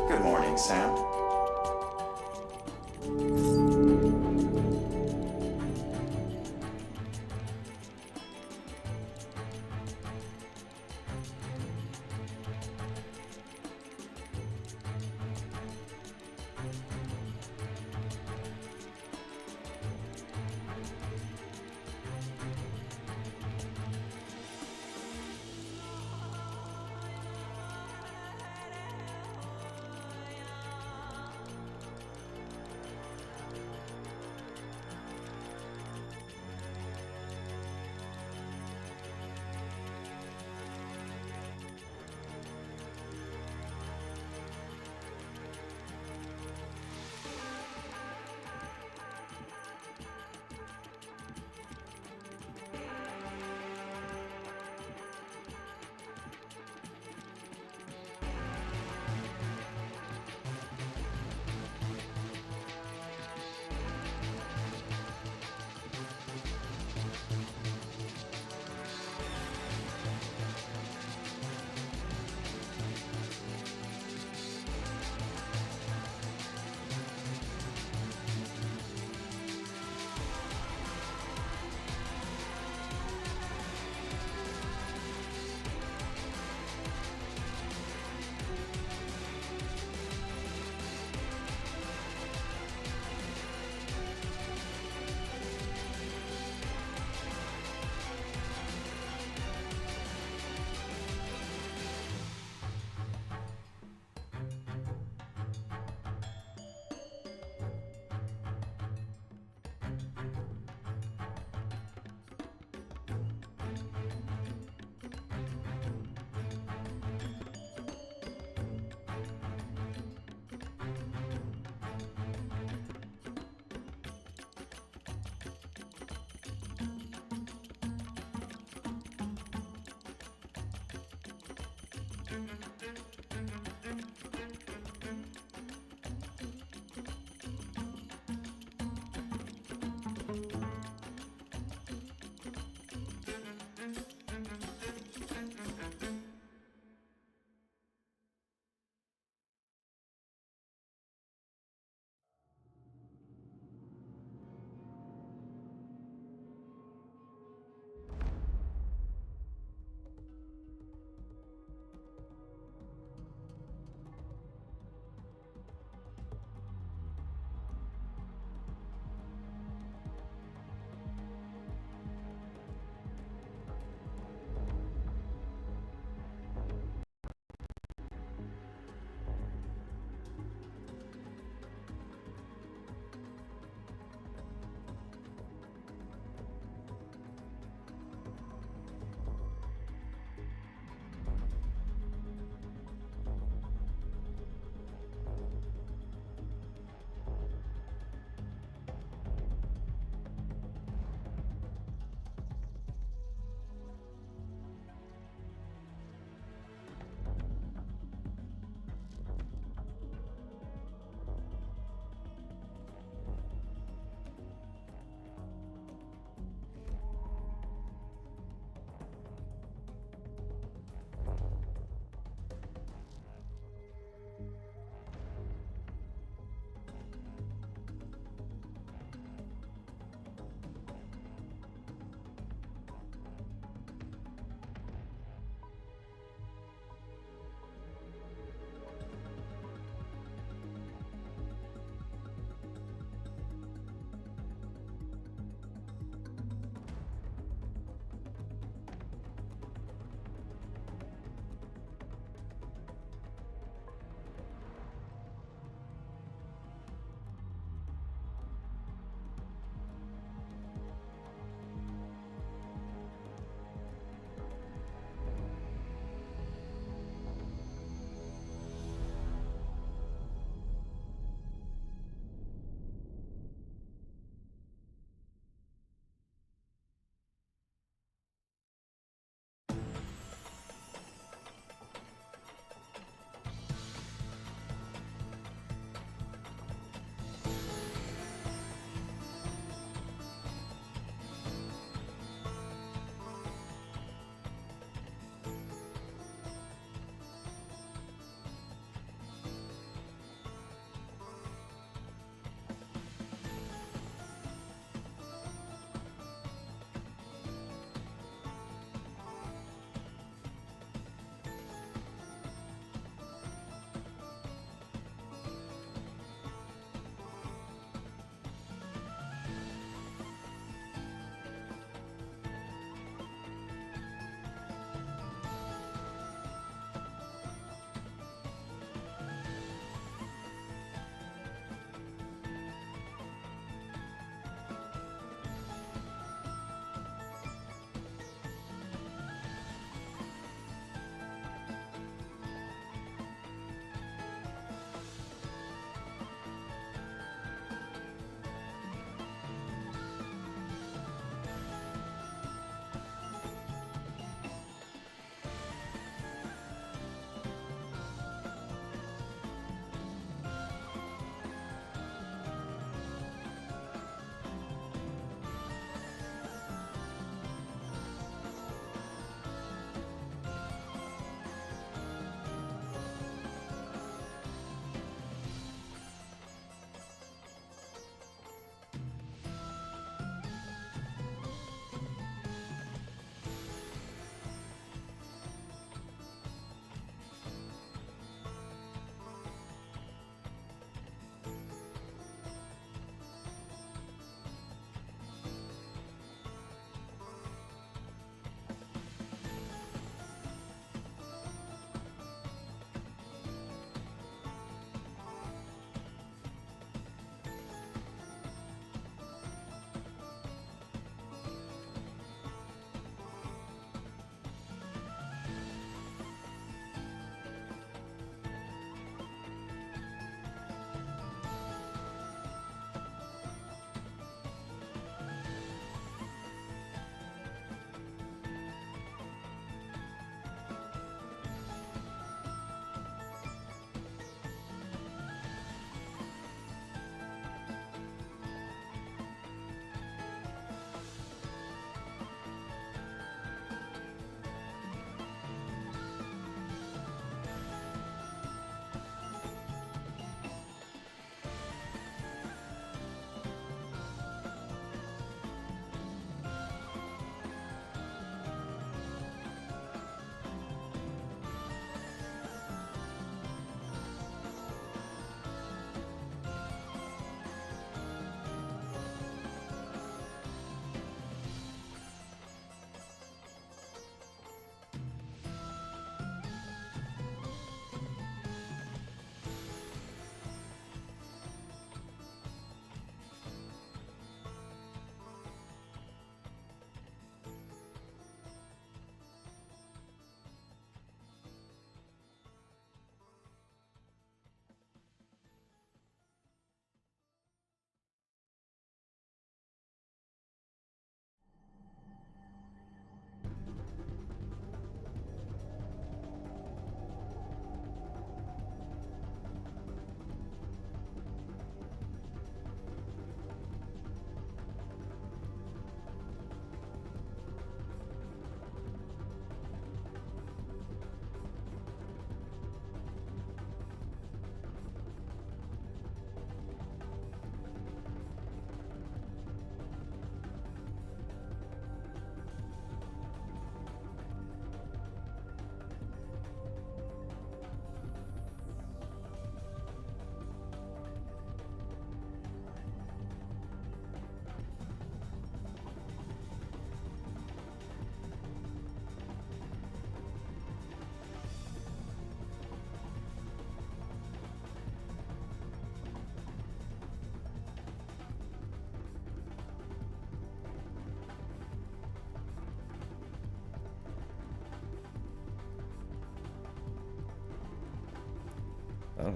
Good morning, Sam.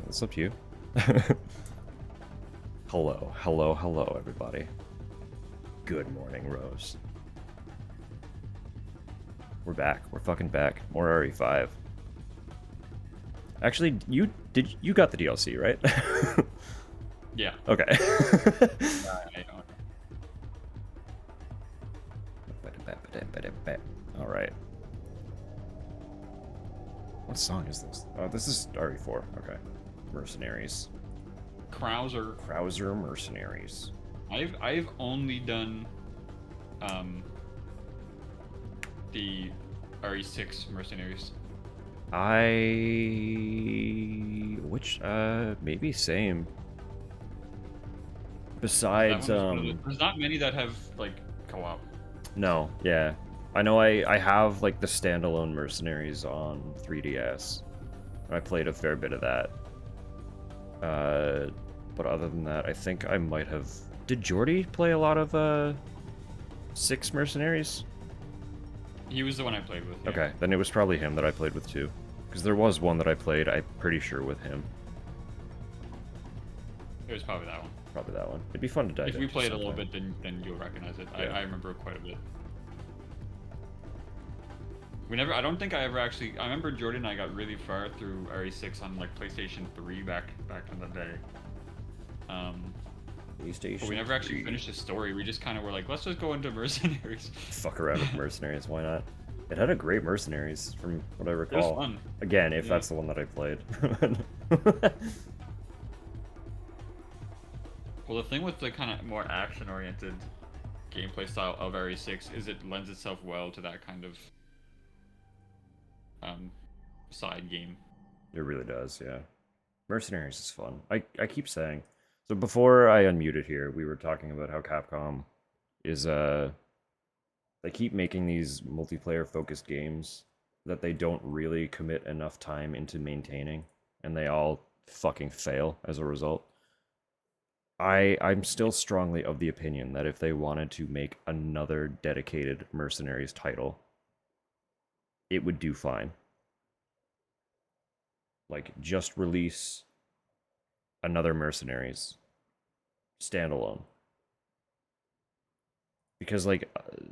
It's up to you. Hello, hello, hello, everybody. Good morning, Rose. We're back. We're fucking back. More RE5. Actually, you got the DLC, right? Yeah. Okay. I don't. All right. What song is this? Oh, this is RE4. Okay. Mercenaries. Krauser Mercenaries. I've only done the RE6 Mercenaries. Maybe same. Besides, There's not many that have like co-op. No, yeah. I know I have like the standalone Mercenaries on 3DS. I played a fair bit of that. But other than that, I think I might have... Did Jordy play a lot of 6 Mercenaries? He was the one I played with. Yeah. Okay, then it was probably him that I played with too. Because there was one that I played, I'm pretty sure, with him. It was probably that one. Probably that one. It'd be fun to dive If we play it a little bit, then you'll recognize it. Yeah. I remember quite a bit. I don't think I ever actually... I remember Jordan and I got really far through RE6 on like PlayStation 3 back in the day. PlayStation but we never actually finished the story. We just kind of were like, let's just go into Mercenaries. Fuck around with Mercenaries, why not? It had a great Mercenaries, from what I recall. It was fun. Again, if that's the one that I played. Well, the thing with the kind of more action-oriented gameplay style of RE6 is it lends itself well to that kind of side game. It really does, yeah. Mercenaries is fun. I keep saying. So before I unmuted here, we were talking about how Capcom is they keep making these multiplayer-focused games that they don't really commit enough time into maintaining, and they all fucking fail as a result. I'm still strongly of the opinion that if they wanted to make another dedicated Mercenaries title, it would do fine. Like, just release another Mercenaries standalone. Because, like,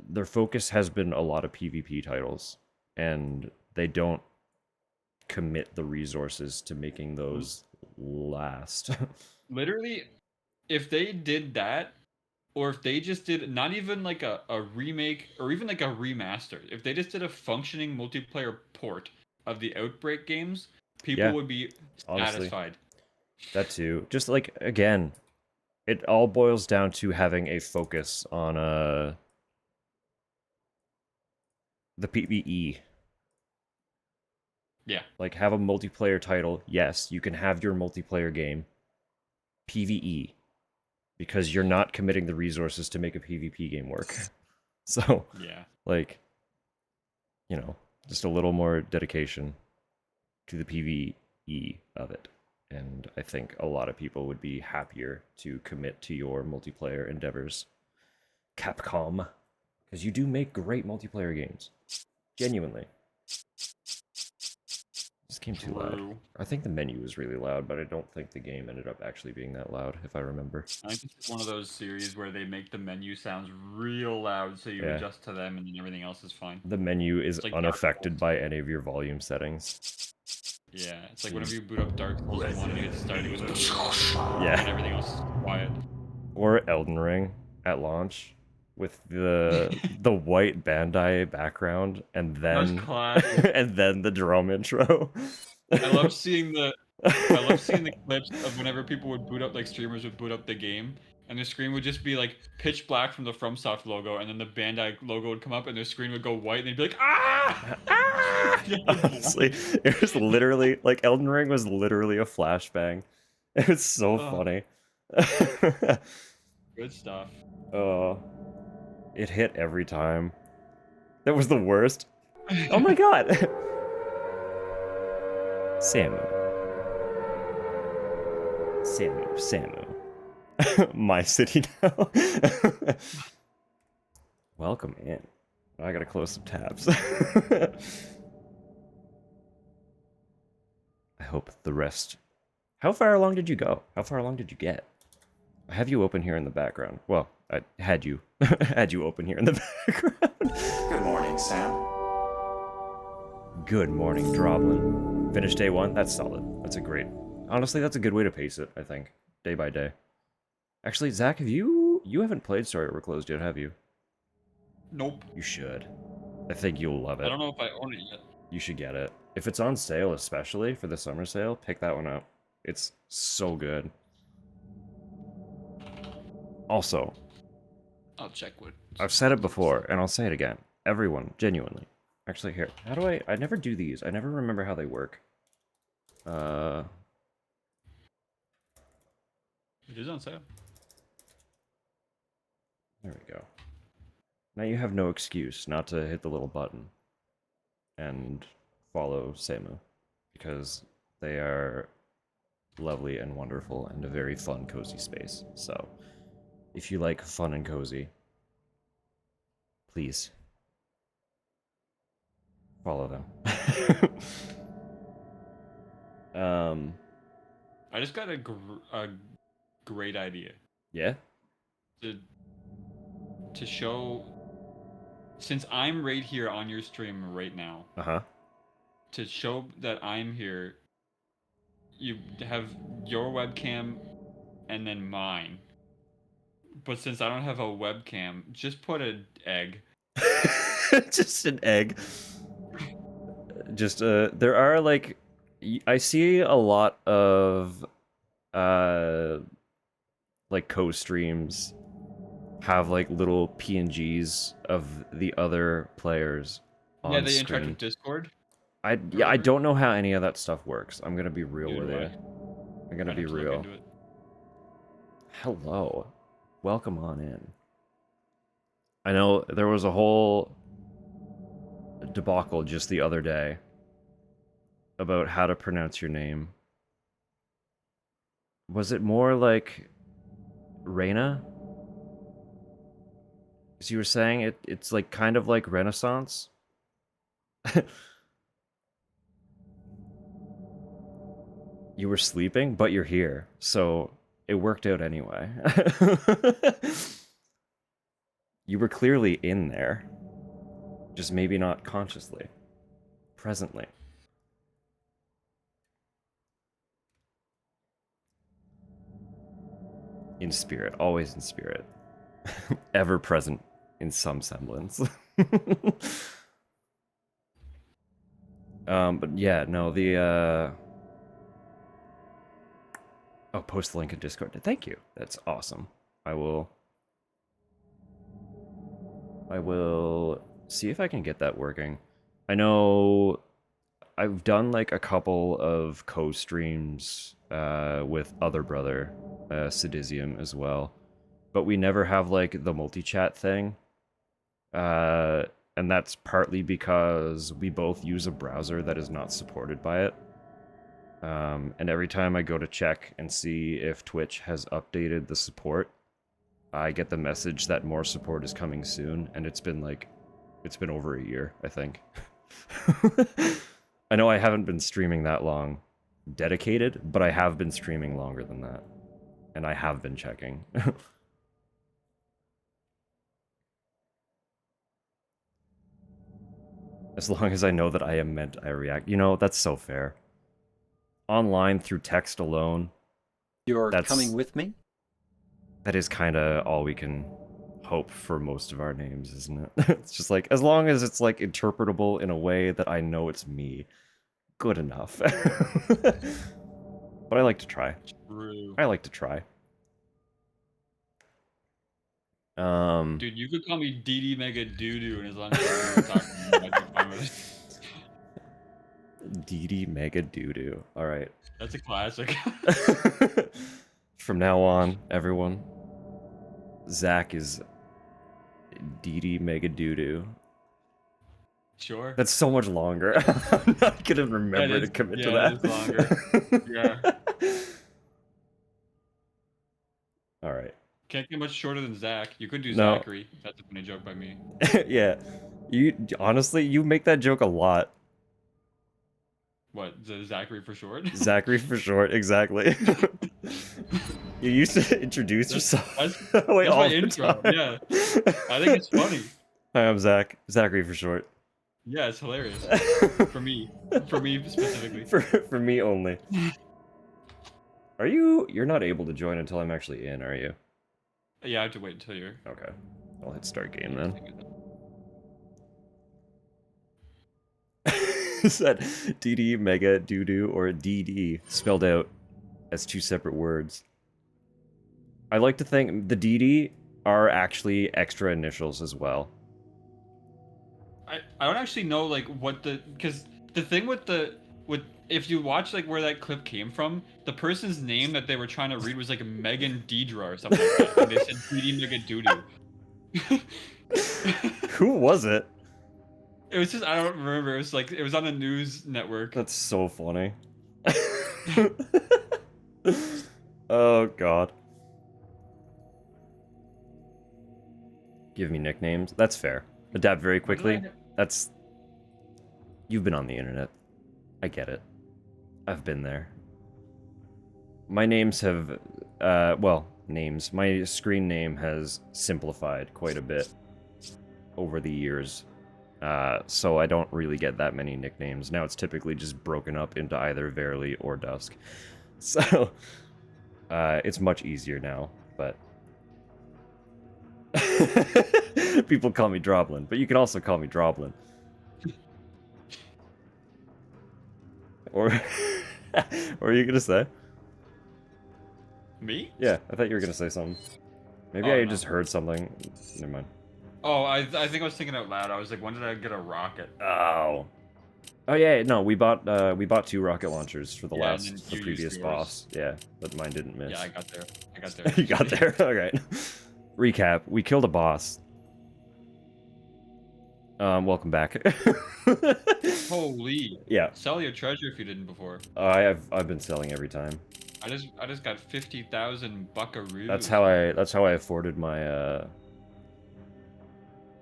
their focus has been a lot of PvP titles, and they don't commit the resources to making those last. Literally, if they did that, or if they just did not even like a remake or even like a remaster, if they just did a functioning multiplayer port of the Outbreak games, people would be satisfied. Honestly, that too. Just like, again, it all boils down to having a focus on the PvE. Yeah. Like, have a multiplayer title. Yes, you can have your multiplayer game. PvE. Because you're not committing the resources to make a PvP game work. So, yeah. Like, you know, just a little more dedication to the PvE of it. And I think a lot of people would be happier to commit to your multiplayer endeavors. Capcom. Because you do make great multiplayer games. Genuinely. This came too loud. I think the menu was really loud, but I don't think the game ended up actually being that loud, if I remember. I think it's one of those series where they make the menu sounds real loud, so you adjust to them, and then everything else is fine. The menu is like unaffected by any of your volume settings. Yeah, it's like whenever you boot up Dark Souls 1 and you hit start, it goes yeah, and everything else is quiet. Or Elden Ring at launch with the white Bandai background and then and then the drum intro. I love seeing the clips of whenever people would boot up, like streamers would boot up the game, and the screen would just be like pitch black from the FromSoft logo, and then the Bandai logo would come up, and their screen would go white, and they'd be like, ah! Honestly, it was literally like Elden Ring was literally a flashbang. It was so funny. Good stuff. It hit every time. That was the worst. Oh my god. Samu. My city now. Welcome in. I gotta close some tabs. I hope the rest How far along did you go? How far along did you get? I have you open here in the background. Well, I had you had you open here in the background. Good morning, Sam. Good morning, Droblin. Finished day 1? That's solid. That's a great... Honestly, that's a good way to pace it, I think. Day by day. Actually, Zach, have you... You haven't played Story We're Closed yet, have you? Nope. You should. I think you'll love it. I don't know if I own it yet. You should get it. If it's on sale, especially for the summer sale, pick that one up. It's so good. Also, I'll check what. I've said it before, and I'll say it again. Everyone, genuinely. Actually, here. How do I never do these. I never remember how they work. It is on sale. There we go. Now you have no excuse not to hit the little button and follow Samu, because they are lovely and wonderful and a very fun, cozy space. So, if you like fun and cozy, please follow them. I just got a great idea Yeah? to show. Since I'm right here on your stream right now, Uh-huh. to show that I'm here, you have your webcam and then mine. But since I don't have a webcam, just put an egg. Just an egg. Just, there are, like, I see a lot of, like, co-streams have, like, little PNGs of the other players on Yeah, they screen. interact with Discord. I don't know how any of that stuff works. I'm gonna be real Neither with do I. you. I'm gonna I'd be have to look real. into it. Hello. Welcome on in. I know there was a whole debacle just the other day about how to pronounce your name. Was it more like Reina? Because you were saying it's like kind of like Renaissance? You were sleeping, but you're here, so it worked out anyway. You were clearly in there, just maybe not consciously, presently. In spirit, always in spirit. Ever present in some semblance. But yeah, no, the, Oh, post the link in Discord. Thank you. That's awesome. I will see if I can get that working. I know I've done like a couple of co-streams with other brother, Sidizium as well, but we never have like the multi-chat thing. And that's partly because we both use a browser that is not supported by it. And every time I go to check and see if Twitch has updated the support, I get the message that more support is coming soon, and it's been over a year, I think. I know I haven't been streaming that long dedicated, but I have been streaming longer than that. And I have been checking. As long as I know that I am meant, I react. You know, that's so fair. Online through text alone. You're coming with me? That is kind of all we can hope for most of our names, isn't it? It's just like, as long as it's like interpretable in a way that I know it's me, good enough. But I like to try. True. I like to try. Dude, you could call me DD Mega Doodoo, and as long as we're talking about it, I'm fine with it. DD Mega Doodoo. Alright. That's a classic. From now on, everyone, Zach is DD Mega Doodoo. Sure. That's so much longer. I'm not gonna remember to commit to that. That is longer. Yeah. Alright. Can't get much shorter than Zach. You could do No. Zachary. That's a funny joke by me. Yeah. You honestly, you make that joke a lot. What, Zachary for short? Zachary for short, exactly. You used to introduce yourself. That's Wait, all my the intro. time. Yeah, I think it's funny. Hi, I'm Zach. Zachary for short. Yeah, it's hilarious for me specifically. For me only. Are you? You're not able to join until I'm actually in, are you? Yeah, I have to wait until you're. Okay. I'll hit start game then. Is that DD, Mega, Doodoo, or DD spelled out as two separate words? I like to think the DD are actually extra initials as well. I don't actually know like what because the thing with if you watch like where that clip came from, the person's name that they were trying to read was like Megan Deidre or something like that, and they said DD Mega Doodoo. Who was it? It was just I don't remember. It was like it was on a news network. That's so funny. Oh god. Give me nicknames. That's fair. Adapt very quickly. That's... You've been on the internet. I get it. I've been there. My names have... well, names. My screen name has simplified quite a bit over the years. So I don't really get that many nicknames. Now it's typically just broken up into either Verily or Dusk. So... it's much easier now, but... People call me Droblin, but you can also call me Droblin. Or... what are you gonna say? Me? Yeah, I thought you were gonna say something. Maybe I just heard something. Never mind. Oh, I think I was thinking out loud. I was like, when did I get a rocket? Oh. Oh yeah, no, we bought 2 rocket launchers for the Yeah, and then the you previous used yours. boss. Yeah, but mine didn't miss. Yeah, I got there. You got there. Alright. Recap. We killed a boss. Welcome back. Holy. Yeah. Sell your treasure if you didn't before. I've been selling every time. I just got 50,000 buckaroos. That's how I afforded my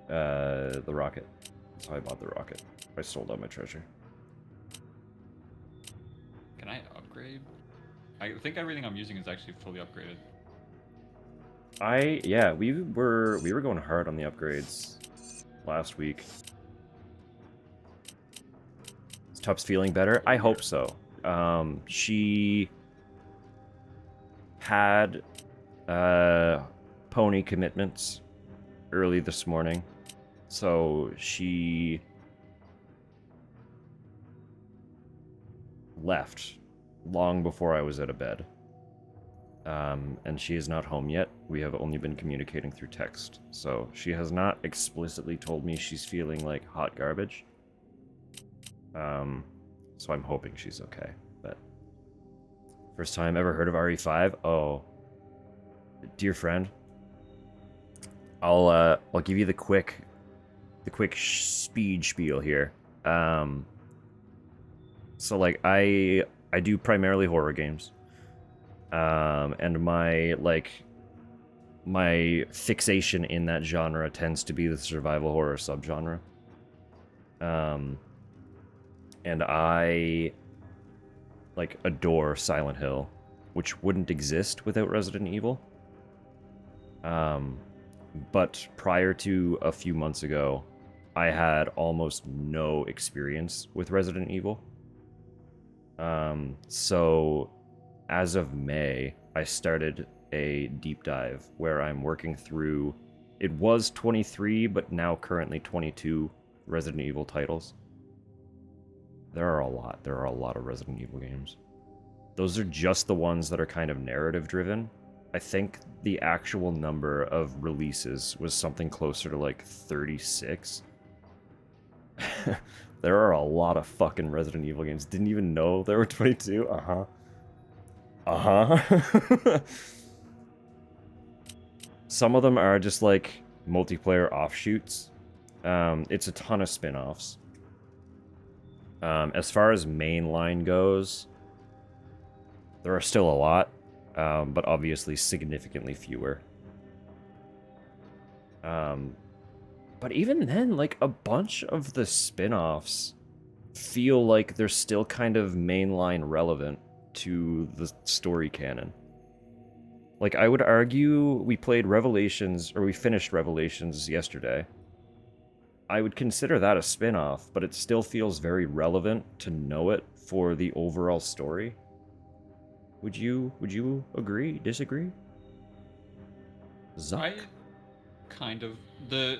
the rocket. That's how I bought the rocket. I sold out my treasure. Can I upgrade? I think everything I'm using is actually fully upgraded. Yeah, we were going hard on the upgrades last week. Is Tup's feeling better? I hope so. She had pony commitments early this morning, so she left long before I was out of bed. And she is not home yet. We have only been communicating through text, so she has not explicitly told me she's feeling like hot garbage. So I'm hoping she's okay, but first time ever heard of RE5? Oh, dear friend, I'll give you the quick speed spiel here. So like I do primarily horror games. And my fixation in that genre tends to be the survival horror subgenre. And I adore Silent Hill, which wouldn't exist without Resident Evil. But prior to a few months ago, I had almost no experience with Resident Evil. So as of May, I started a deep dive where I'm working through, it was 23, but now currently 22 Resident Evil titles. There are a lot of Resident Evil games. Those are just the ones that are kind of narrative driven. I think the actual number of releases was something closer to like 36. There are a lot of fucking Resident Evil games. Didn't even know there were 22. Some of them are just like multiplayer offshoots. It's a ton of spin-offs. As far as mainline goes, there are still a lot, but obviously significantly fewer. But even then, like, a bunch of the spin-offs feel like they're still kind of mainline relevant to the story canon. Like, I would argue we played Revelations, or we finished Revelations yesterday. I would consider that a spin-off, but it still feels very relevant to know it for the overall story. Would you agree? Disagree? Zuck? I kind of the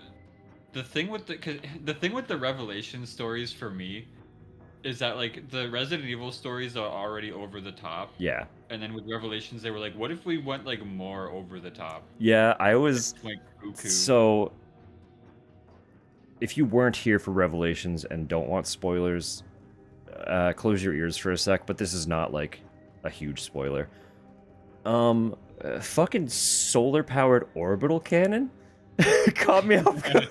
thing with the thing with the Revelation stories for me is that like the Resident Evil stories are already over the top. Yeah. And then with Revelations, they were like, what if we went like more over the top? Yeah, I was... Like cuckoo. So, if you weren't here for Revelations and don't want spoilers, close your ears for a sec, but this is not, like, a huge spoiler. Fucking solar-powered orbital cannon? Caught me off guard.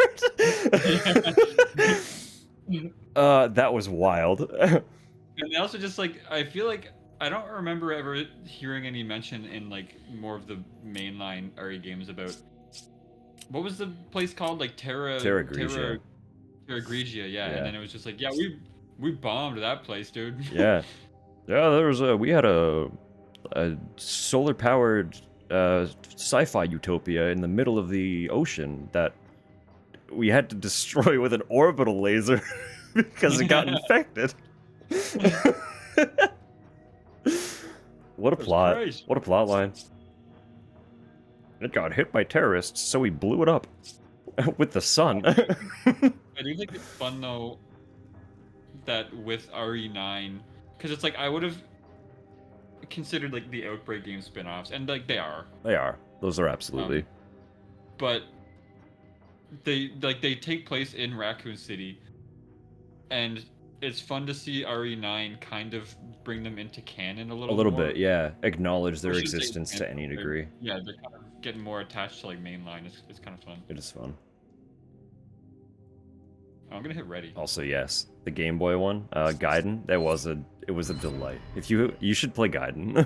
That was wild. And they also just, like, I feel like, I don't remember ever hearing any mention in, like, more of the mainline RE games about... What was the place called? Like, Terra Grigia, yeah. And then it was just like, yeah, we bombed that place, dude. Yeah. Yeah, we had a solar-powered sci-fi utopia in the middle of the ocean that we had to destroy with an orbital laser because it got infected. What a plot. Christ. What a plot line. It got hit by terrorists, so we blew it up with the sun. I do think it's fun though that with RE9, because it's like I would have considered like the Outbreak game spin-offs, and like they are. They are. Those are absolutely. But they take place in Raccoon City, and it's fun to see RE9 kind of bring them into canon a little more. Bit, yeah. Acknowledge their existence to any degree. Yeah, they're kind of getting more attached to like mainline. It's kind of fun. It is fun. I'm gonna hit ready. Also, yes, the Game Boy one, Gaiden. It was a delight. If you should play Gaiden.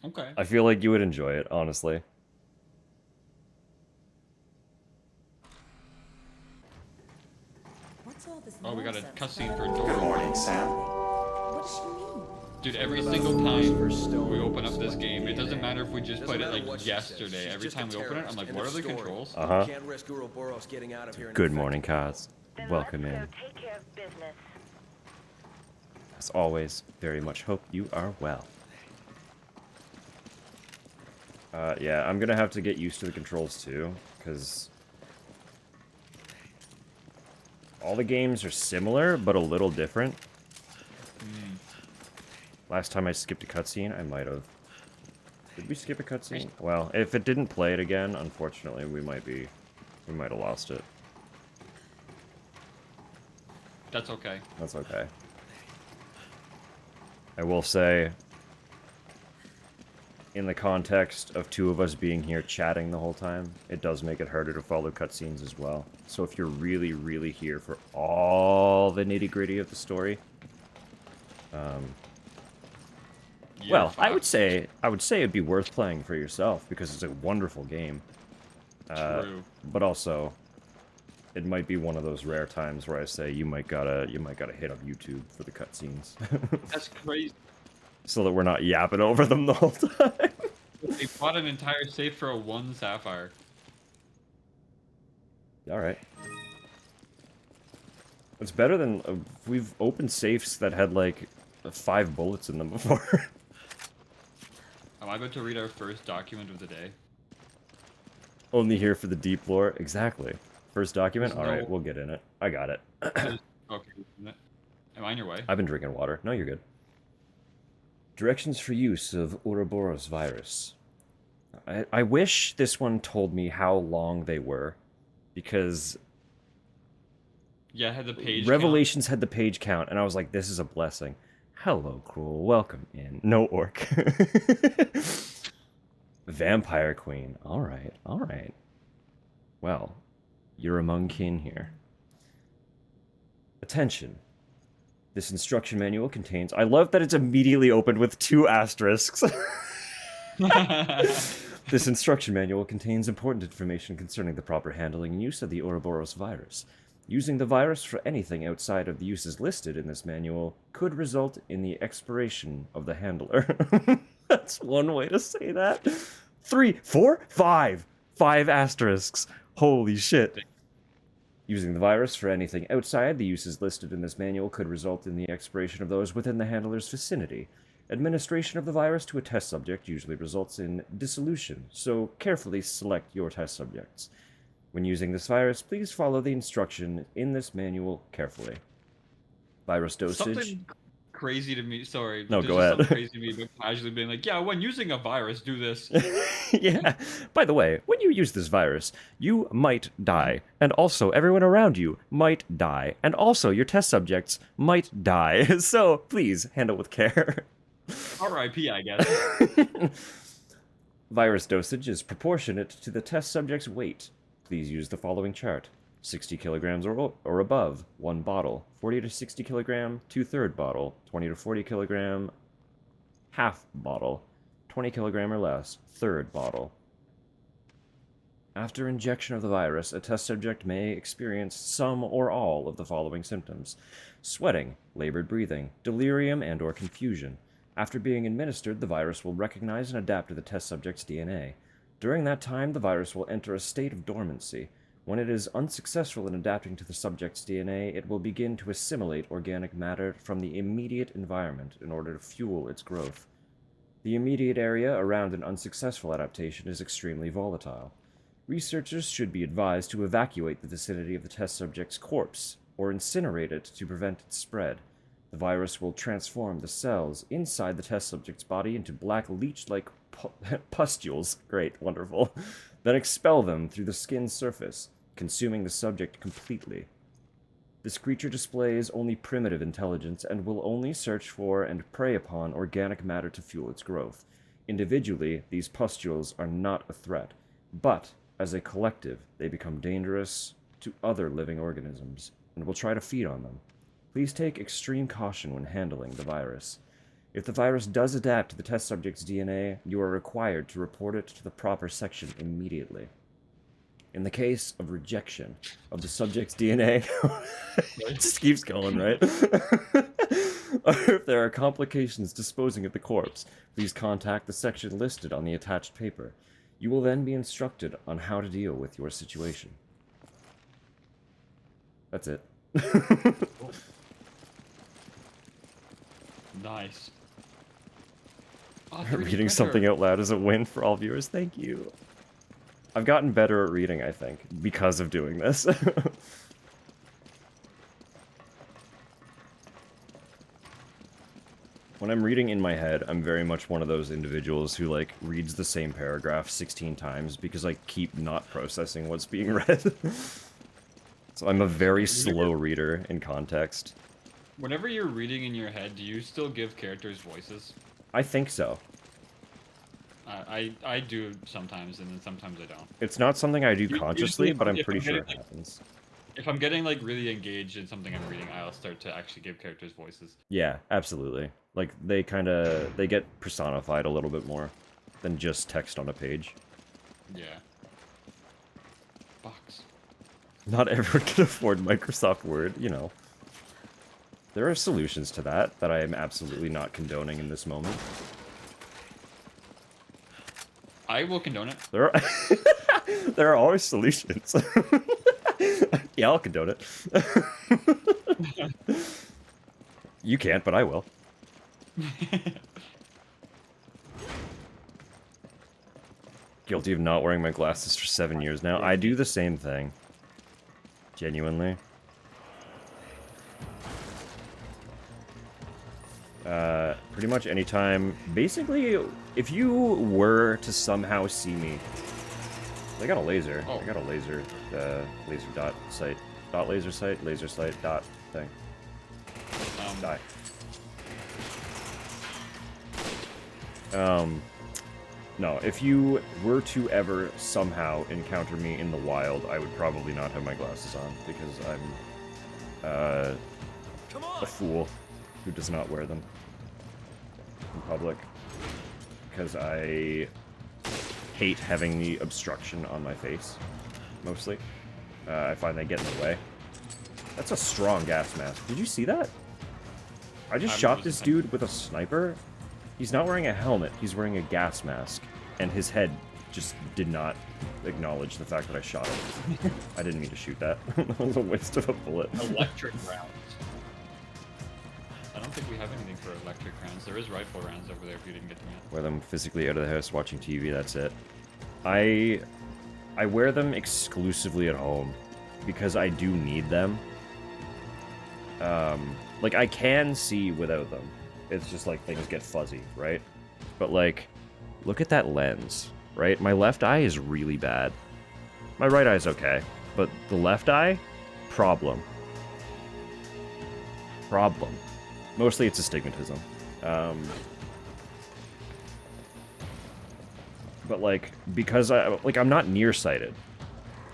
Okay. I feel like you would enjoy it, honestly. Oh, we got a cutscene for Good Dora. morning, Sam. What does she mean? Dude, every single time we open up this game, it doesn't matter if we just played it like yesterday. Every time we open it, I'm like, what are the controls? Uh-huh. Can't risk Uroboros getting out of here. Good morning, Kaz. Welcome in. Take care of business. As always, very much hope you are well. Yeah, I'm gonna have to get used to the controls too, because all the games are similar, but a little different. Last time I skipped a cutscene, I might have. Did we skip a cutscene? Well, if it didn't play it again, unfortunately, we might have lost it. That's okay. That's okay. I will say, in the context of two of us being here chatting the whole time, it does make it harder to follow cutscenes as well. So if you're really, really here for all the nitty-gritty of the story, well, I would say it'd be worth playing for yourself because it's a wonderful game. True. But also, it might be one of those rare times where I say you might gotta hit up YouTube for the cutscenes. That's crazy. So that we're not yapping over them the whole time. They bought an entire safe for a 1 sapphire. Alright. It's better than... we've opened safes that had, like, 5 bullets in them before. Am I about to read our first document of the day? Only here for the deep lore. Exactly. First document? There's Alright, no- we'll get in it. I got it. Okay. Isn't it? Am I in your way? I've been drinking water. No, you're good. Directions for use of Uroboros virus. I wish this one told me how long they were, because Yeah, it had the page. Revelations had the page count, and I was like, this is a blessing. Hello, Cruel. Welcome in. No orc. Vampire Queen. Alright, alright. Well, you're among kin here. Attention. This instruction manual contains... I love that it's immediately opened with 2 asterisks. Count. This instruction manual contains important information concerning the proper handling and use of the Uroboros virus. Using the virus for anything outside of the uses listed in this manual could result in the expiration of the handler. That's one way to say that. 3, 4, 5. 5 asterisks. Holy shit. Using the virus for anything outside the uses listed in this manual could result in the expiration of those within the handler's vicinity. Administration of the virus to a test subject usually results in dissolution, so carefully select your test subjects. When using this virus, please follow the instruction in this manual carefully. Virus dosage. Something crazy to me. Sorry. No, there's go just ahead. something crazy to me, but casually being like, yeah, when using a virus, do this. Yeah. By the way, when you use this virus, you might die. And also, everyone around you might die. And also, your test subjects might die. So, please, handle with care. R.I.P. I guess. Virus dosage is proportionate to the test subject's weight. Please use the following chart. 60 kilograms or above, 1 bottle. 40 to 60 kilogram, 2/3 bottle. 20 to 40 kilogram, half bottle. 20 kilogram or less, 1/3 bottle. After injection of the virus, a test subject may experience some or all of the following symptoms: sweating, labored breathing, delirium, and or confusion. After being administered, the virus will recognize and adapt to the test subject's DNA. During that time, the virus will enter a state of dormancy. When it is unsuccessful in adapting to the subject's DNA, it will begin to assimilate organic matter from the immediate environment in order to fuel its growth. The immediate area around an unsuccessful adaptation is extremely volatile. Researchers should be advised to evacuate the vicinity of the test subject's corpse, or incinerate it to prevent its spread. The virus will transform the cells inside the test subject's body into black leech-like pustules, great, wonderful, then expel them through the skin's surface, consuming the subject completely. This creature displays only primitive intelligence and will only search for and prey upon organic matter to fuel its growth. Individually, these pustules are not a threat, but as a collective, they become dangerous to other living organisms and will try to feed on them. Please take extreme caution when handling the virus. If the virus does adapt to the test subject's DNA, you are required to report it to the proper section immediately. In the case of rejection of the subject's DNA, it just keeps going, right? Or if there are complications disposing of the corpse, please contact the section listed on the attached paper. You will then be instructed on how to deal with your situation. That's it. Nice. Oh, Reading something out loud is a win for all viewers. Thank you. I've gotten better at reading, I think, because of doing this. When I'm reading in my head, I'm very much one of those individuals who, like, reads the same paragraph 16 times because I keep not processing what's being read. So I'm a very slow reader in context. Whenever you're reading in your head, do you still give characters voices? I think so. I do sometimes, and then sometimes I don't. It's not something I do consciously, Usually but I'm if pretty sure getting, it happens. If I'm getting like really engaged in something I'm reading, I'll start to actually give characters voices. Yeah, absolutely. Like, they get personified a little bit more than just text on a page. Yeah. Box. Not everyone can afford Microsoft Word, you know. There are solutions to that I am absolutely not condoning in this moment. I will condone it. There are there are always solutions. Yeah, I'll condone it. You can't, but I will. Guilty of not wearing my glasses for 7 years now. I do the same thing. Genuinely. Pretty much anytime. Basically, if you were to somehow see me... I got a laser. Oh. I got a laser. Laser dot sight. Dot laser sight. Laser sight. Dot thing. Die. No, if you were to ever somehow encounter me in the wild, I would probably not have my glasses on, because I'm, a fool who does not wear them in public. Because I hate having the obstruction on my face, mostly. I find they get in the way. That's a strong gas mask. Did you see that? I just I'm shot just- this dude with a sniper. He's not wearing a helmet. He's wearing a gas mask. And his head just did not acknowledge the fact that I shot him. I didn't mean to shoot that. That was a waste of a bullet. Electric rounds. I don't think we have anything for electric rounds. There is rifle rounds over there if you didn't get them yet. Wear them physically out of the house watching TV, that's it. I wear them exclusively at home because I do need them. Like, I can see without them. It's just like things get fuzzy, right? But like, look at that lens, right? My left eye is really bad. My right eye's okay, but the left eye, problem. Problem. Mostly it's astigmatism. But like, because I'm not nearsighted,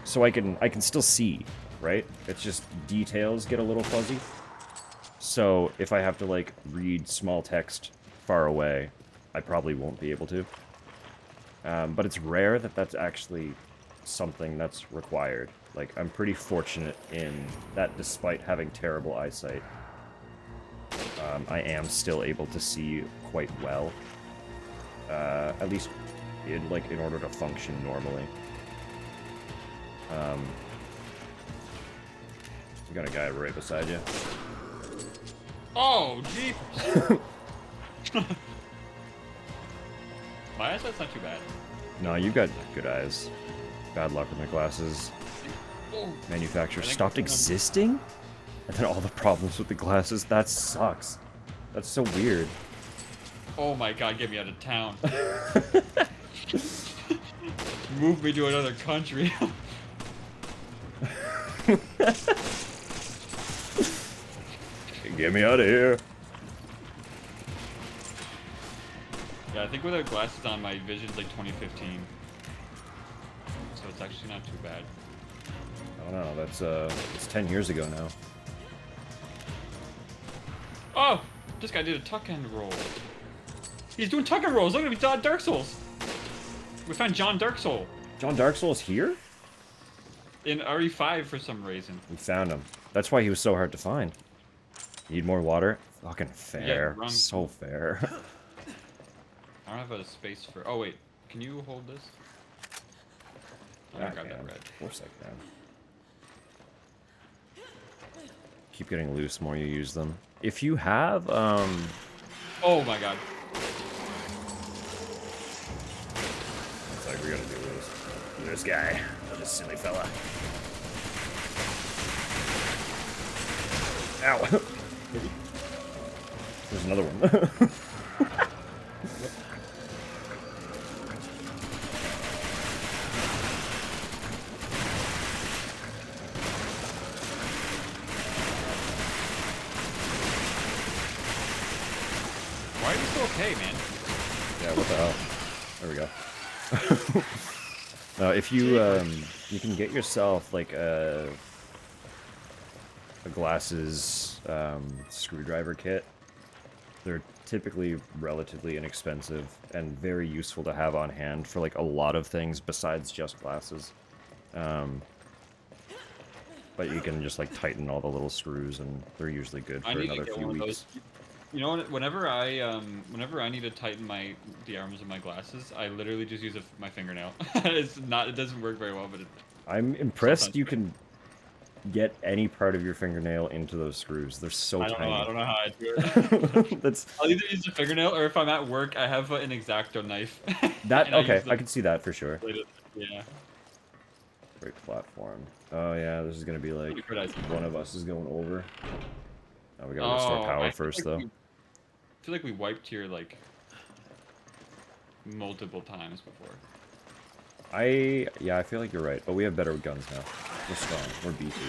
so I can still see, right? It's just details get a little fuzzy. So if I have to like read small text far away, I probably won't be able to. But it's rare that that's actually something that's required. Like, I'm pretty fortunate in that despite having terrible eyesight, I am still able to see quite well. At least in order to function normally. You got a guy right beside you. Oh, jeepers! My eyesight's not too bad. No, you got good eyes. Bad luck with my glasses. Oh, Manufacturer I think stopped it's existing? And then all the problems with the glasses? That sucks. That's so weird. oh my god, get me out of town. Move me to another country. Get me out of here. Yeah, I think without glasses on, my vision's like 2015. So it's actually not too bad. I don't know, it's 10 years ago now. Oh! This guy did a tuck and roll. He's doing tuck and rolls. Look at him, he's Dark Souls. We found John Dark Soul John Dark Souls here? in RE5 for some reason. We found him. That's why he was so hard to find. Need more water? Fucking fair. wrong. So fair. I don't have a space for. Oh wait, can you hold this? I'm gonna grab that red. Of course I can. Keep getting loose the more you use them. If you have, Oh my god. it's like we gotta do this guy. This silly fella. Ow! There's another one. Why are you so okay, man? Yeah, what the hell? There we go. If you you can get yourself like a glasses screwdriver kit. They're typically relatively inexpensive and very useful to have on hand for like a lot of things besides just glasses. But you can just like tighten all the little screws and they're usually good I for need to another get few one of weeks. those. You know what? Whenever I need to tighten the arms of my glasses, I literally just use my fingernail. It doesn't work very well, but I'm impressed sometimes you works. can get any part of your fingernail into those screws. They're so I don't tiny. know. I don't know how I do it. That's I'll either use a fingernail or if I'm at work, I have an X-Acto knife. that and okay, use I can see that for sure. Yeah. Great platform. Oh yeah, this is gonna be like Pretty good idea. one of us is going over. Now we gotta restore power I first feel though. like I feel like we wiped here like multiple times before. Yeah, I feel like you're right, but we have better guns now. We're strong. We're beefy.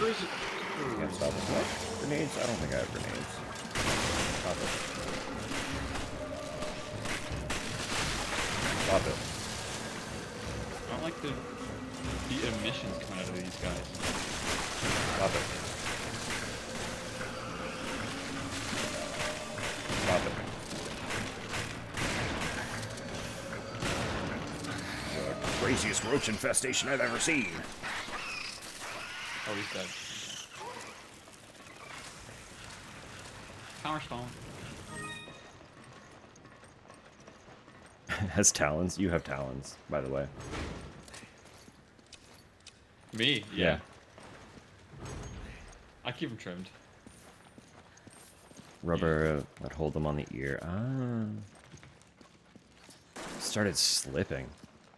Can't stop us. What? Grenades? I don't think I have grenades. Stop it. Stop it. I don't like the emissions coming out of these guys. Stop it. Stop it. The craziest roach infestation I've ever seen. Oh, he's dead. Power stone. Has talons? You have talons, by the way. Me? Yeah. I keep them trimmed. Rubber that hold them on the ear. Ah. Started slipping.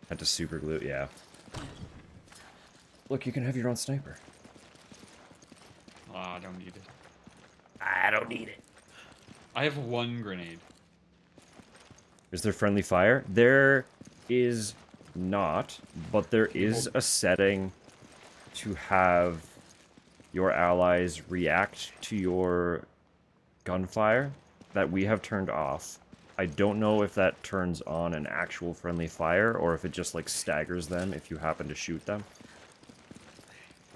Had to super glue. Yeah. Look, you can have your own sniper. Oh, I don't need it. I don't need it. I have 1 grenade. Is there friendly fire? There is not, but there is a setting to have your allies react to your gunfire that we have turned off. I don't know if that turns on an actual friendly fire or if it just like staggers them if you happen to shoot them.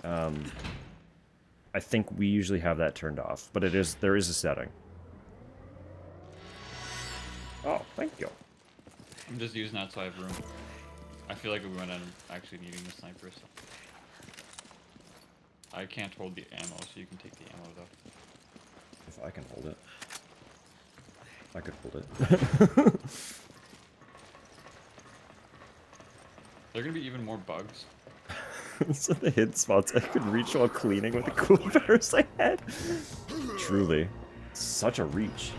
I think we usually have that turned off, but there is a setting. Oh, thank you. I'm just using that so I have room. I feel like we went on actually needing the sniper. So. I can't hold the ammo, so you can take the ammo though. If I can hold it. I could hold it. There are gonna be even more bugs. So the hit spots I could reach while cleaning with the cool bears I had. Truly. Such a reach.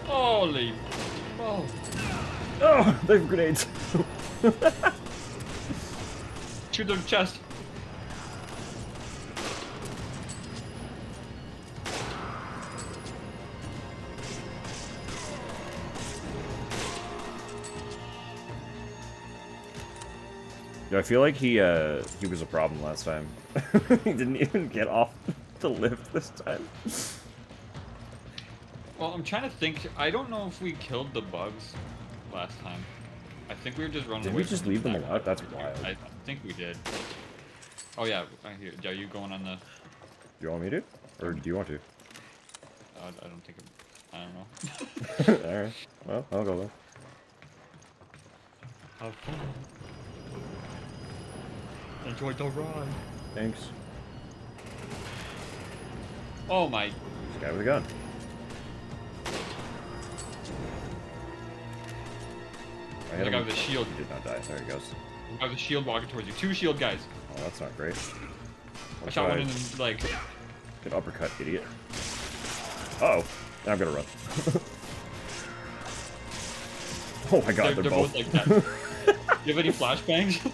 Holy! Oh! Oh, they have grenades. Shoot their chest. Yeah, I feel like he was a problem last time. He didn't even get off the lift this time. Well, I'm trying to think. I don't know if we killed the bugs last time. I think we were just running Did away we just from leave them that alive? guy. That's wild. I think we did. Oh yeah, I hear. Are you going on the? Do you want me to? Or do you want to? I don't think. I don't know. Alright. Well, I'll go then. Have fun. Enjoy the ride. Thanks. Oh my! This guy with a gun. I hit The guy him. with the shield. He did not die. There he goes. The guy with the shield walking towards you. 2 shield guys. Oh, that's not great. I shot one in the leg. Good uppercut, idiot. Uh-oh. Now I'm gonna run. Oh my god, they're both. like that. Do you have any flashbangs?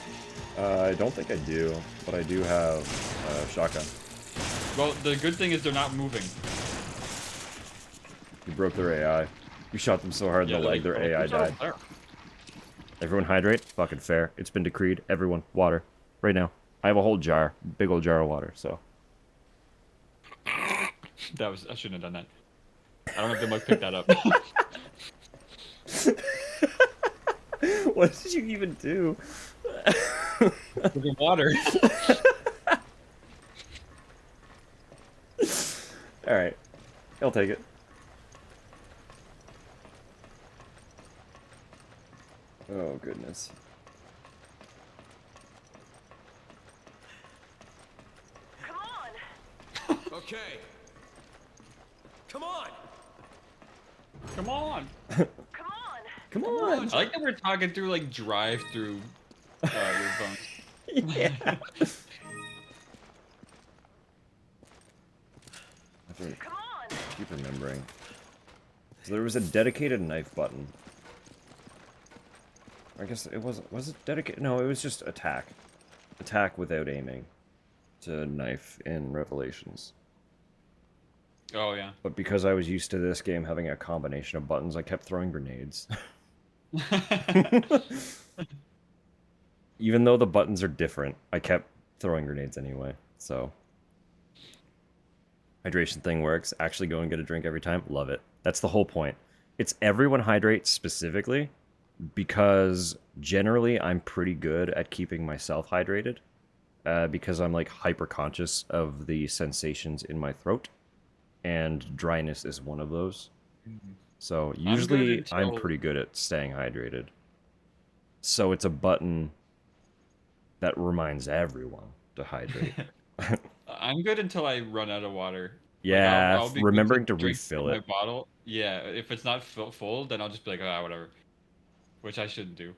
I don't think I do, but I do have a shotgun. Well, the good thing is they're not moving. You broke their AI. You shot them so hard in the they're leg, their like, AI "Who's over died. there?" Everyone hydrate? Fucking fair. It's been decreed. Everyone, water. Right now. I have a whole jar. Big old jar of water, so. I shouldn't have done that. I don't know if they might pick that up. What did you even do? Drinking water. Alright. I'll take it. Oh, goodness. Come on! Okay. Come on. Come on. Come on! Come on! I like that we're talking through like drive-through earphones. Yeah. I have to Come on! keep remembering. So there was a dedicated knife button. I guess it was it dedicated? No, it was just attack. Attack without aiming to knife in Revelations. Oh yeah. But because I was used to this game having a combination of buttons, I kept throwing grenades. Even though the buttons are different, I kept throwing grenades anyway, so. Hydration thing works. Actually go and get a drink every time. Love it. That's the whole point. It's everyone hydrate specifically because generally I'm pretty good at keeping myself hydrated because I'm like hyper conscious of the sensations in my throat and dryness is one of those. So usually I'm pretty good at staying hydrated. So it's a button that reminds everyone to hydrate. I'm good until I run out of water. Yeah, I'll be good remembering to drink refill from my it. bottle. Yeah, if it's not full, then I'll just be like, ah, whatever. Which I shouldn't do.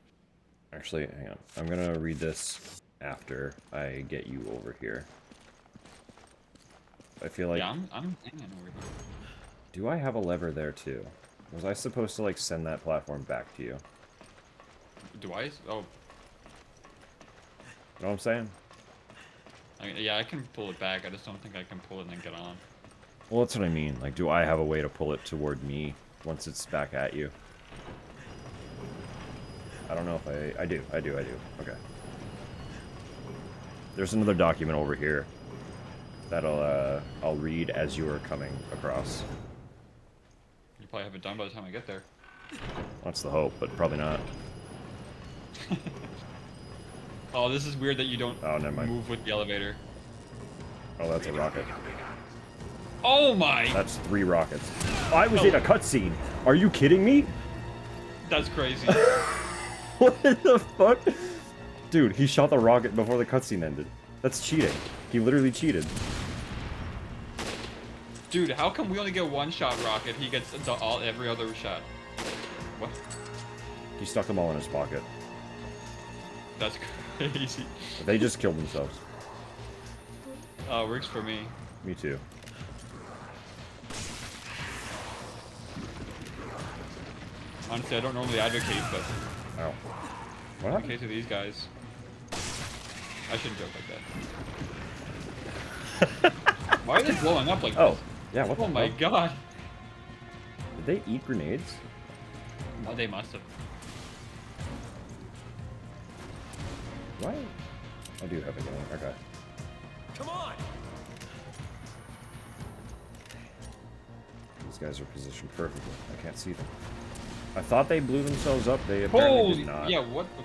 Actually, hang on. I'm gonna read this after I get you over here. I feel like... Yeah, I'm hanging over here. Do I have a lever there too? Was I supposed to like send that platform back to you? Do I? Oh, You know what I'm saying? yeah, I can pull it back. I just don't think I can pull it and then get on. Well, that's what I mean. Like, do I have a way to pull it toward me once it's back at you? I don't know if I do. Okay. There's another document over here that'll I'll read as you are coming across. You probably have it done by the time I get there. That's the hope, but probably not. Oh, this is weird that you don't Oh, never mind. move with the elevator. Oh, that's a rocket. Oh my! That's 3 rockets. I was in a cutscene. Are you kidding me? That's crazy. What the fuck? Dude, he shot the rocket before the cutscene ended. That's cheating. He literally cheated. Dude, how come we only get one shot rocket? He gets every other shot. What? He stuck them all in his pocket. That's crazy. They just killed themselves. Oh, works for me. Me too. Honestly, I don't normally advocate, but Ow. What in happened? case of these guys, I shouldn't joke like that. Why are they blowing up like Oh, this? yeah, what the Oh my hell? god. Did they eat grenades? Oh, they must have. Why? I do have a gun. Okay. Come on! These guys are positioned perfectly. I can't see them. I thought they blew themselves up. They apparently Holy, did not. yeah, what the...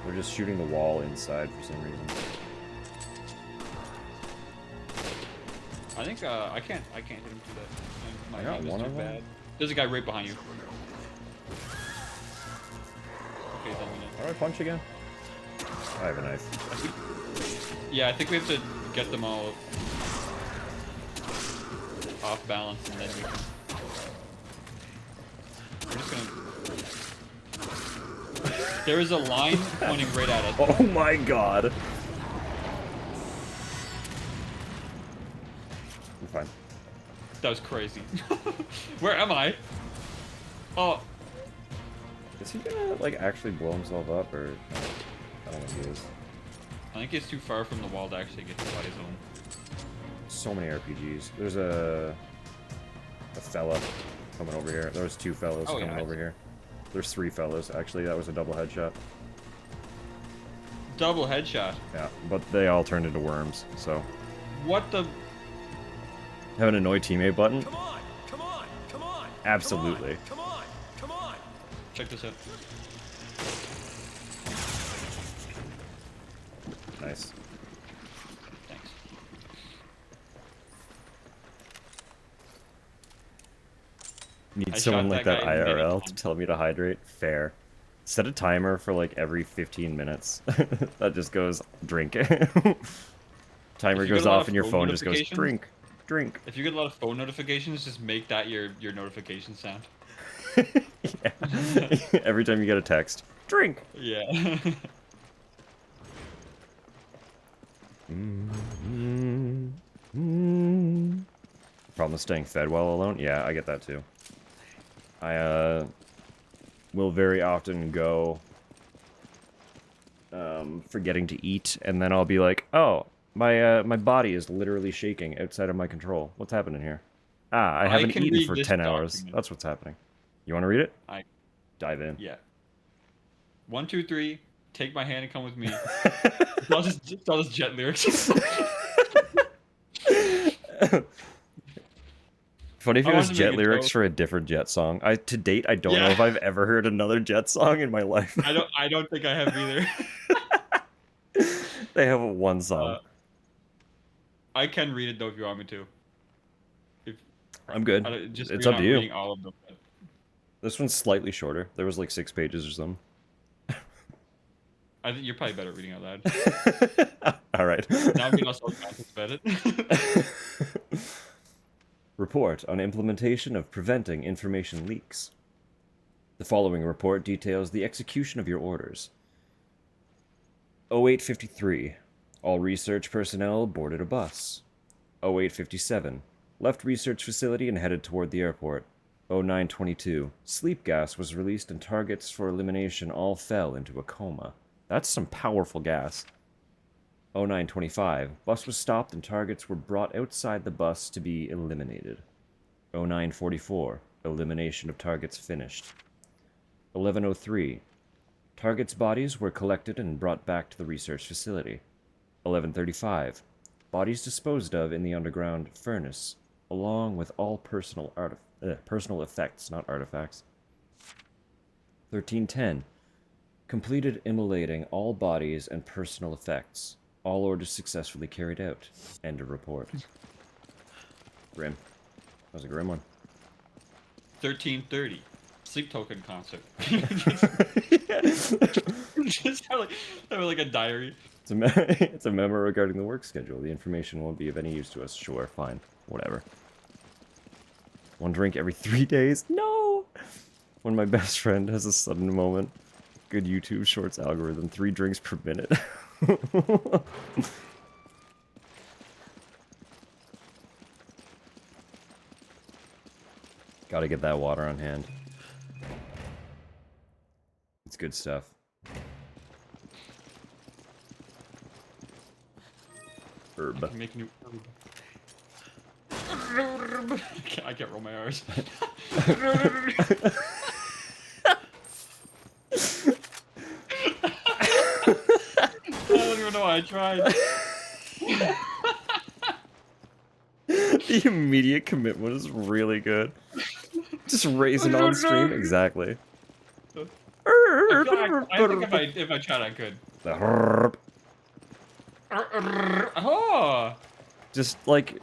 They're just shooting the wall inside for some reason. I think, I can't hit him through that. My I got aim is one too of them. bad. There's a guy right behind you. Okay, then we know. How do I punch again? I have a knife. Yeah, I think we have to get them all off balance, and then we can... We're just gonna... There is a line pointing right at us. Oh my god. I'm fine. That was crazy. Where am I? Oh, Is he gonna, like, actually blow himself up, or... No, I don't think he is. I think it's too far from the wall to actually get hit by his own. So many RPGs. There's a fella coming over here. There's 2 fellas Oh, coming yeah, over here. There's 3 fellas. Actually, that was a double headshot. Double headshot. Yeah, but they all turned into worms, so... What the... Have an annoy teammate button? Come on! Come on! Come on! Absolutely. Come on! Come on! Check this out. Nice. Thanks. Need I someone shot like that that guy many IRL to times. tell me to hydrate? Fair. Set a timer for like every 15 minutes. That just goes, drink. Timer If you get goes a lot off of and your phone phone just goes, notifications- drink, drink. If you get a lot of phone notifications, just make that your notification sound. Yeah. Every time you get a text, drink. Yeah. Problem with staying fed while alone? Yeah, I get that too. I will very often go forgetting to eat, and then I'll be like, oh, my body is literally shaking outside of my control. What's happening here? Ah, I haven't can eaten read for this 10 hours. document. That's what's happening. You want to read it? I Dive in. yeah. 1, 2, 3. Take my hand and come with me. It's all just jet lyrics. Funny if I it was wanted to Jet make a lyrics joke. for a different Jet song. To date, I don't know Yeah. if I've ever heard another Jet song in my life. I don't think I have either. They have one song. I can read it though if you want me to. I'm good. Just It's you're up to not you. reading all of them. This one's slightly shorter. There was like 6 pages or something. I think you're probably better at reading out loud. All right. Now I'm being also conscious about it. Report on implementation of preventing information leaks. The following report details the execution of your orders. 0853. All research personnel boarded a bus. 0857. Left research facility and headed toward the airport. 0922. Sleep gas was released and targets for elimination all fell into a coma. That's some powerful gas. 0925. Bus was stopped and targets were brought outside the bus to be eliminated. 0944. Elimination of targets finished. 1103. Targets' bodies were collected and brought back to the research facility. 1135. Bodies disposed of in the underground furnace, along with all personal effects, not artifacts. 1310. Completed immolating all bodies and personal effects. All orders successfully carried out. End of report. Grim. That was a grim one. 1330. Sleep token concert. Just have like a diary. It's a memo regarding the work schedule. The information won't be of any use to us. Sure, fine. Whatever. One drink every 3 days? No! When my best friend has a sudden moment. Good YouTube Shorts algorithm. 3 drinks per minute. Gotta get that water on hand. It's good stuff. Herb. I can make new herb. I can't roll my R's. I don't even know why I tried. The immediate commitment is really good. Just raising on stream, exactly. I think if I tried, I could. The herb. Oh! Just like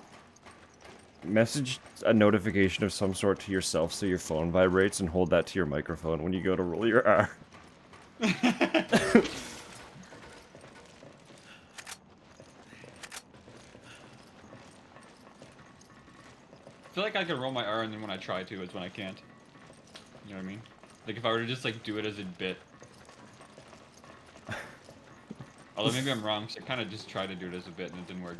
message a notification of some sort to yourself so your phone vibrates and hold that to your microphone when you go to roll your R. I feel like I can roll my R, and then when I try to, it's when I can't. You know what I mean? Like if I were to just like do it as a bit. Although maybe I'm wrong, so I kind of just tried to do it as a bit and it didn't work.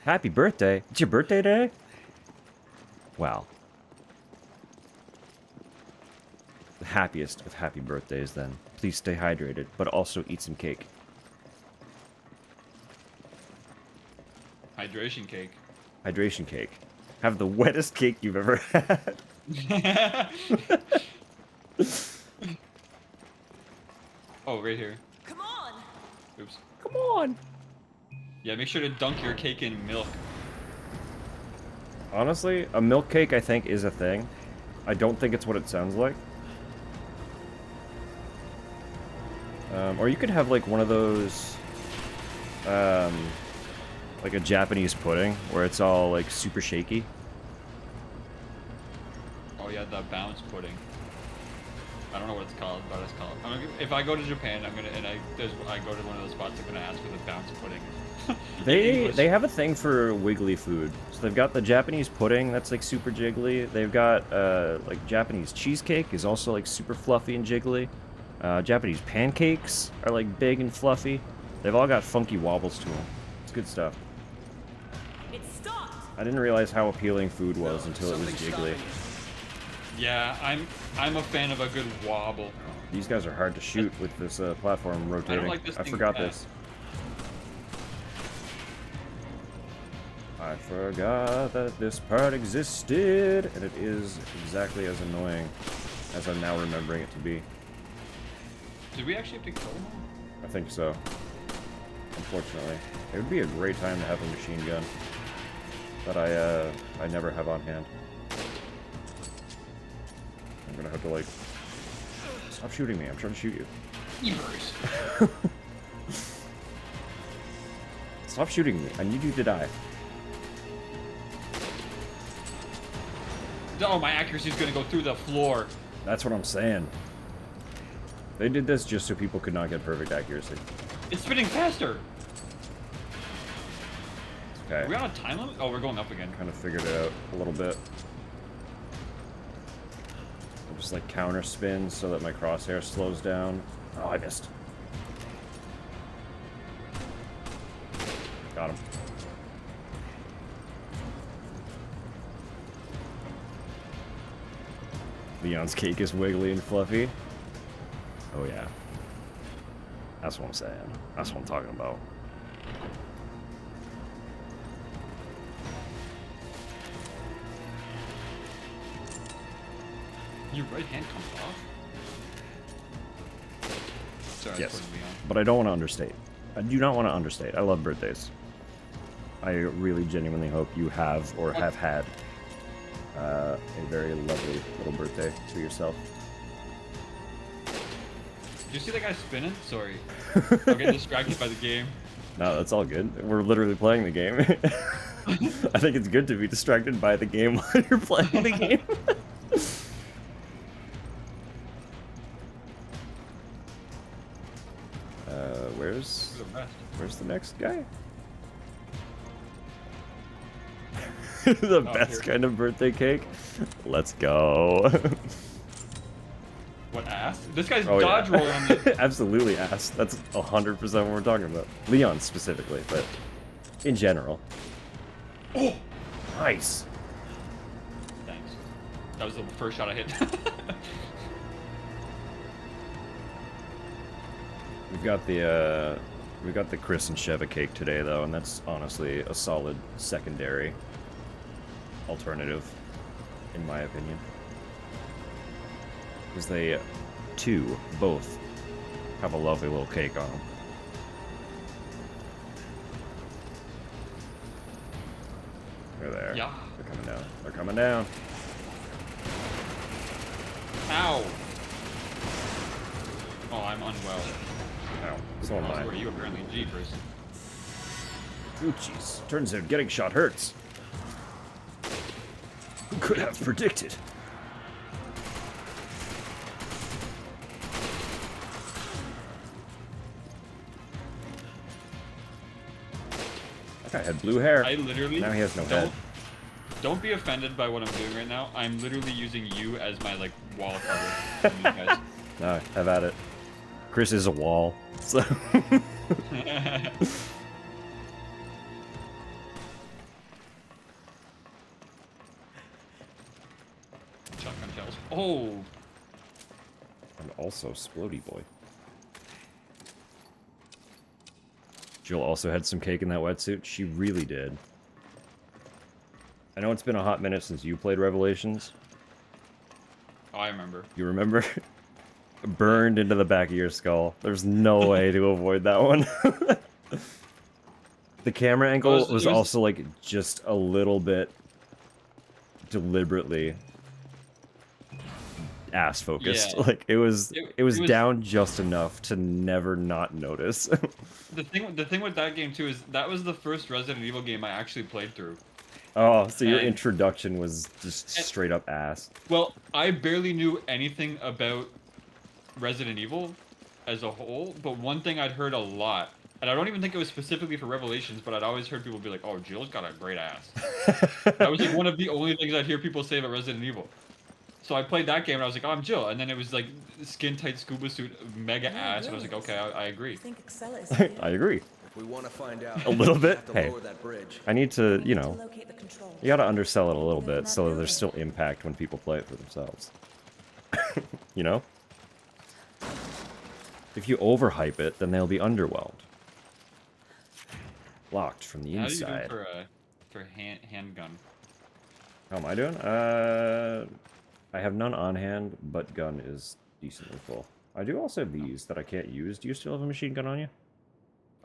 Happy birthday! It's your birthday today? Wow. The happiest of happy birthdays, then. Please stay hydrated, but also eat some cake. Hydration cake. Hydration cake. Have the wettest cake you've ever had. Oh, right here. Come on! Oops. Come on! Yeah, make sure to dunk your cake in milk. Honestly, a milk cake I think is a thing. I don't think it's what it sounds like. Or you could have like one of those, like a Japanese pudding where it's all like super shaky. Oh yeah, the bounce pudding. I don't know what it's called, but it's called. If I go to Japan, I go to one of those spots, I'm gonna ask for the bounce pudding. They have a thing for wiggly food. So they've got the Japanese pudding that's like super jiggly. They've got like Japanese cheesecake is also like super fluffy and jiggly. Japanese pancakes are like big and fluffy. They've all got funky wobbles to them. It's good stuff. It stopped! I didn't realize how appealing food was until it was jiggly. Yeah, I'm a fan of a good wobble. These guys are hard to shoot with this platform rotating. like this I thing forgot fast. this. I forgot that this part existed, and it is exactly as annoying as I'm now remembering it to be. Did we actually have to kill him? I think so. Unfortunately. It would be a great time to have a machine gun. But I never have on hand. I'm gonna have to like... Stop shooting me, I'm trying to shoot you. Evers. Stop shooting me, I need you to die. Oh, my accuracy is gonna go through the floor. That's what I'm saying. They did this just so people could not get perfect accuracy. It's spinning faster. Okay. Are we on a time limit? Oh, we're going up again. Kind of figured it out a little bit. I'll just like counter spin so that my crosshair slows down. Oh, I missed. Got him. Leon's cake is wiggly and fluffy. Oh yeah. That's what I'm saying. That's what I'm talking about. Your right hand comes off? Sorry, Yes. Leon. But I don't want to understate. I do not want to understate. I love birthdays. I really genuinely hope you have or have had a very lovely little birthday to yourself. Did you see that guy spinning? Sorry. I'm getting distracted by the game. No, that's all good. We're literally playing the game. I think it's good to be distracted by the game while you're playing the game. Where's the next guy? The best kind of birthday cake. Let's go. What, ass? This guy's Oh, dodge yeah. rolling on me. Absolutely ass. That's 100% what we're talking about. Leon specifically, but in general. Oh! Nice. Thanks. That was the first shot I hit. We've got the Chris and Sheva cake today though, and that's honestly a solid secondary alternative, in my opinion. Because they, both, have a lovely little cake on them. They're there. Yeah. They're coming down. They're coming down. Ow! Oh, I'm unwell. Ow. So am Oh, I. so are you apparently, jeepers. Ooh, jeez. Turns out getting shot hurts. Who could have predicted? That guy had blue hair. I literally Now he has no head. Don't be offended by what I'm doing right now. I'm literally using you as my like wall cover. For these guys. No, have at it. Chris is a wall, so. Shotgun shells. Oh! And also Splody Boy. Jill also had some cake in that wetsuit. She really did. I know it's been a hot minute since you played Revelations. Oh, I remember. You remember? Burned into the back of your skull. There's no way to avoid that one. The camera angle was also like just a little bit deliberately ass focused. Yeah. Like it was It was down just enough to never not notice. The thing with that game too is that was the first Resident Evil game I actually played through. Oh, so your And- introduction was just straight up ass. Well, I barely knew anything about Resident Evil as a whole, but one thing I'd heard a lot, and I don't even think it was specifically for Revelations, but I'd always heard people be like, "Oh, Jill's got a great ass." That was like one of the only things I'd hear people say about Resident Evil. So I played that game and I was like, "Oh, I'm Jill," and then it was like skin tight scuba suit, mega ass, and I was like, "Okay, I agree." think Excella is I agree. If we want to find out, A little we bit? have to Hey. lower that bridge. I need to, you to know, locate the controls. you gotta undersell it a little bit so that there's still impact when people play it for themselves. You know? If you overhype it, then they'll be underwhelmed. Locked from the How do you inside. do for handgun? How am I doing? I have none on hand, but gun is decently full. I do also have these that I can't use. Do you still have a machine gun on you?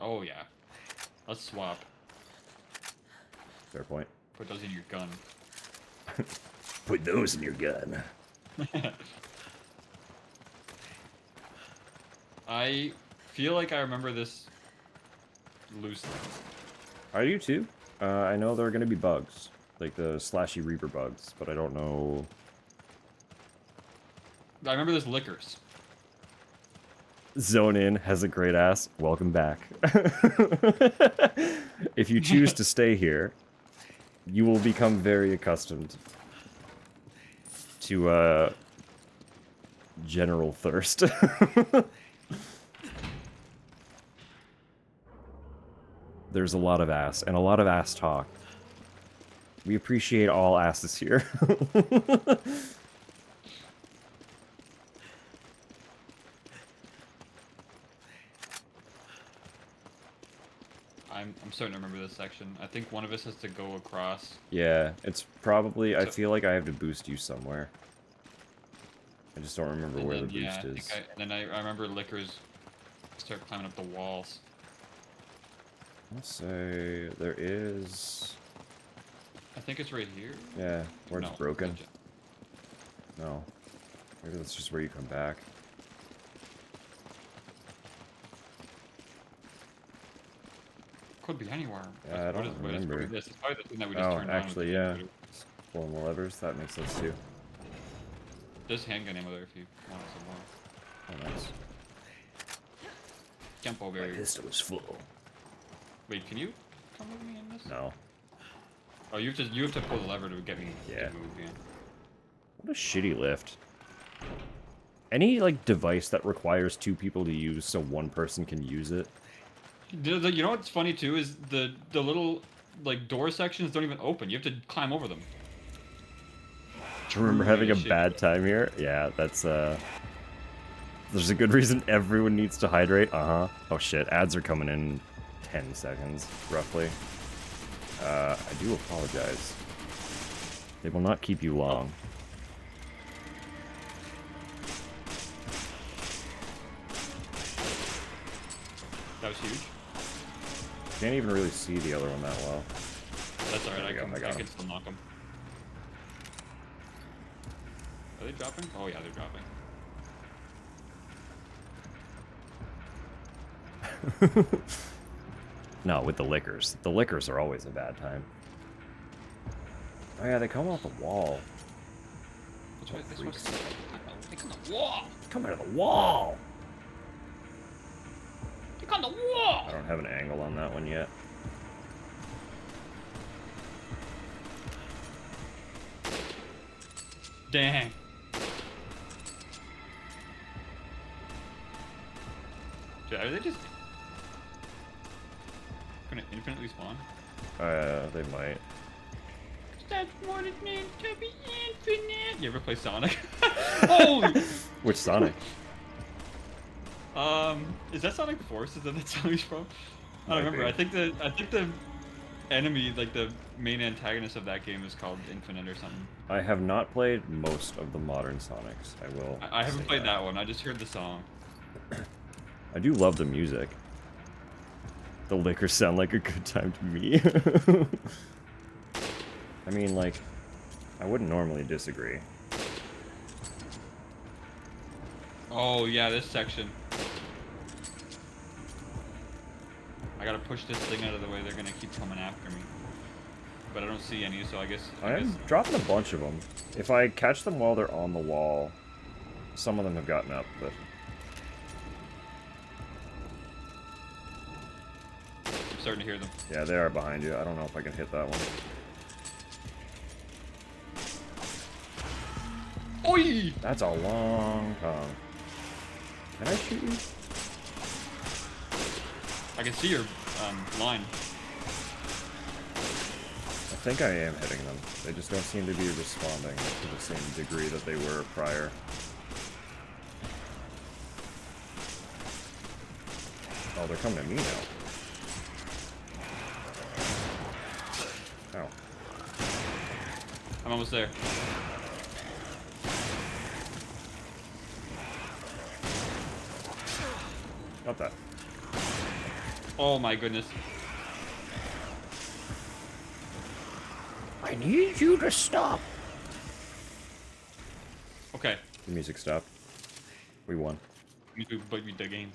Oh yeah, let's swap. Fair point. Put those in your gun. Put those in your gun. I feel like I remember this loosely. I do too. I know there are going to be bugs. like the slashy Reaper bugs, but I don't know. I remember there's liquors. Zone In has a great ass. Welcome back. If you choose to stay here, you will become very accustomed to general thirst. There's a lot of ass, and a lot of ass talk. We appreciate all asses here. I'm starting to remember this section. I think one of us has to go across. Yeah, it's probably... I So- feel like I have to boost you somewhere. I just don't remember And where then, the boost yeah, is. and then I remember liquors start climbing up the walls. Let's say there is... I think it's right here. Yeah, where it's No, broken. legit. No. Maybe that's just where you come back. Could be anywhere. Yeah, I don't remember. This is probably the thing that we just Oh, turned on. with actually, the yeah. generator. Pulling the levers, that makes sense too. There's handgun ammo there if you want some more. Oh, nice. Campo berry. pistol is full. Wait, can you come with me in this? No. Oh, you have to pull the lever to get me Yeah. to move. Yeah. What a shitty lift. Any, like, device that requires 2 people to use so 1 person can use it. You know what's funny too is the little like door sections don't even open. You have to climb over them. Do you remember having a shit. bad time here? Yeah, that's, there's a good reason everyone needs to hydrate. Uh-huh. Oh, shit. Ads are coming in 10 seconds, roughly. I do apologize. They will not keep you long. That was huge. Can't even really see the other one that well. That's alright. There we go, I got I can him. still knock them. Are they dropping? Oh yeah, they're dropping. No, with the liquors. The liquors are always a bad time. Oh yeah, they come off the wall. That's right. This freaks. one's Take on the wall. Come out of the wall! Take on the wall. I don't have an angle on that one yet. Dang. Dude, are they just gonna infinitely spawn? They might. That's what it means to be infinite. You ever play Sonic? Holy! Which Sonic? Is that Sonic Force? Is that the Sonic's from? I don't Might remember. be. I think the enemy, like the main antagonist of that game, is called Infinite or something. I have not played most of the modern Sonics. I will. I haven't say played that one. I just heard the song. I do love the music. The liquors sound like a good time to me. I mean, like, I wouldn't normally disagree. Oh yeah, this section. I gotta push this thing out of the way. They're gonna keep coming after me. But I don't see any, so I guess. I am dropping a bunch of them. If I catch them while they're on the wall, some of them have gotten up, but... I'm starting to hear them. Yeah, they are behind you. I don't know if I can hit that one. Oi! That's a long tongue. Can I shoot you? I can see your line. I think I am hitting them. They just don't seem to be responding to the same degree that they were prior. Oh, they're coming at me now. Oh. I'm almost there. Got that. Oh my goodness. I need you to stop. Okay. The music stopped. We won. Me too, but we the game.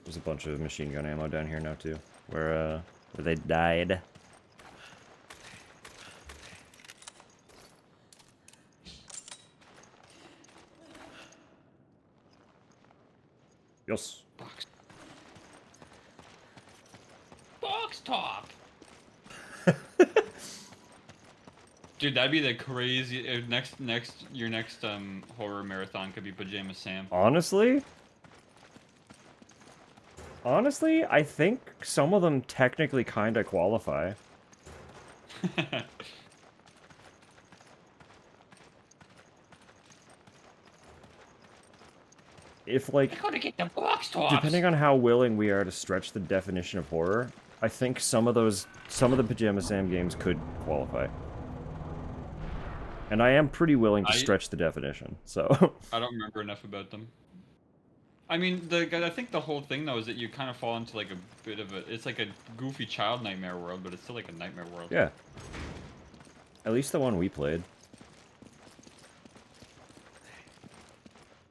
There's a bunch of machine gun ammo down here now too. Where they died. Yes. Box top. Dude, that'd be the crazy. Your next horror marathon could be Pajama Sam. Honestly, I think some of them technically kind of qualify. If like, I gotta get the box tops. depending on how willing we are to stretch the definition of horror, I think some of the Pajama Sam games could qualify. And I am pretty willing to stretch the definition, so. I don't remember enough about them. I mean, I think the whole thing though is that you kind of fall into like a bit of a, it's like a goofy child nightmare world, but it's still like a nightmare world. Yeah. At least the one we played.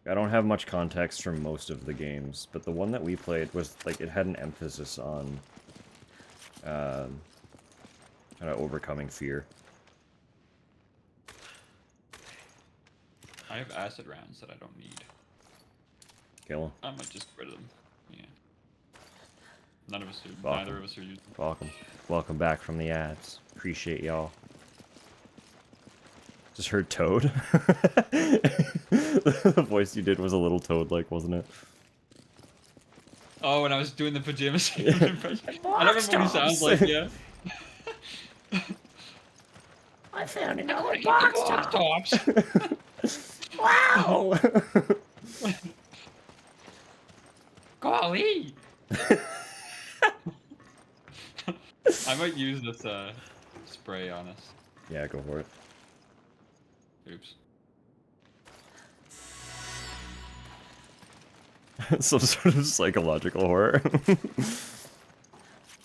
I don't have much context from most of the games, but the one that we played was like, it had an emphasis on kind of overcoming fear. I have acid rounds that I don't need. Kill him. I might just get rid of them. Yeah. None of us do. Welcome. Neither of us are using them. Welcome. Welcome back from the ads. Appreciate y'all. Just heard Toad. The voice you did was a little Toad-like, wasn't it? Oh, when I was doing the Pajama Sam impression. I don't remember what he sounds like, yeah. I found another Box box top. tops. Wow! Golly! I might use this spray on us. Yeah, go for it. Oops. Some sort of psychological horror.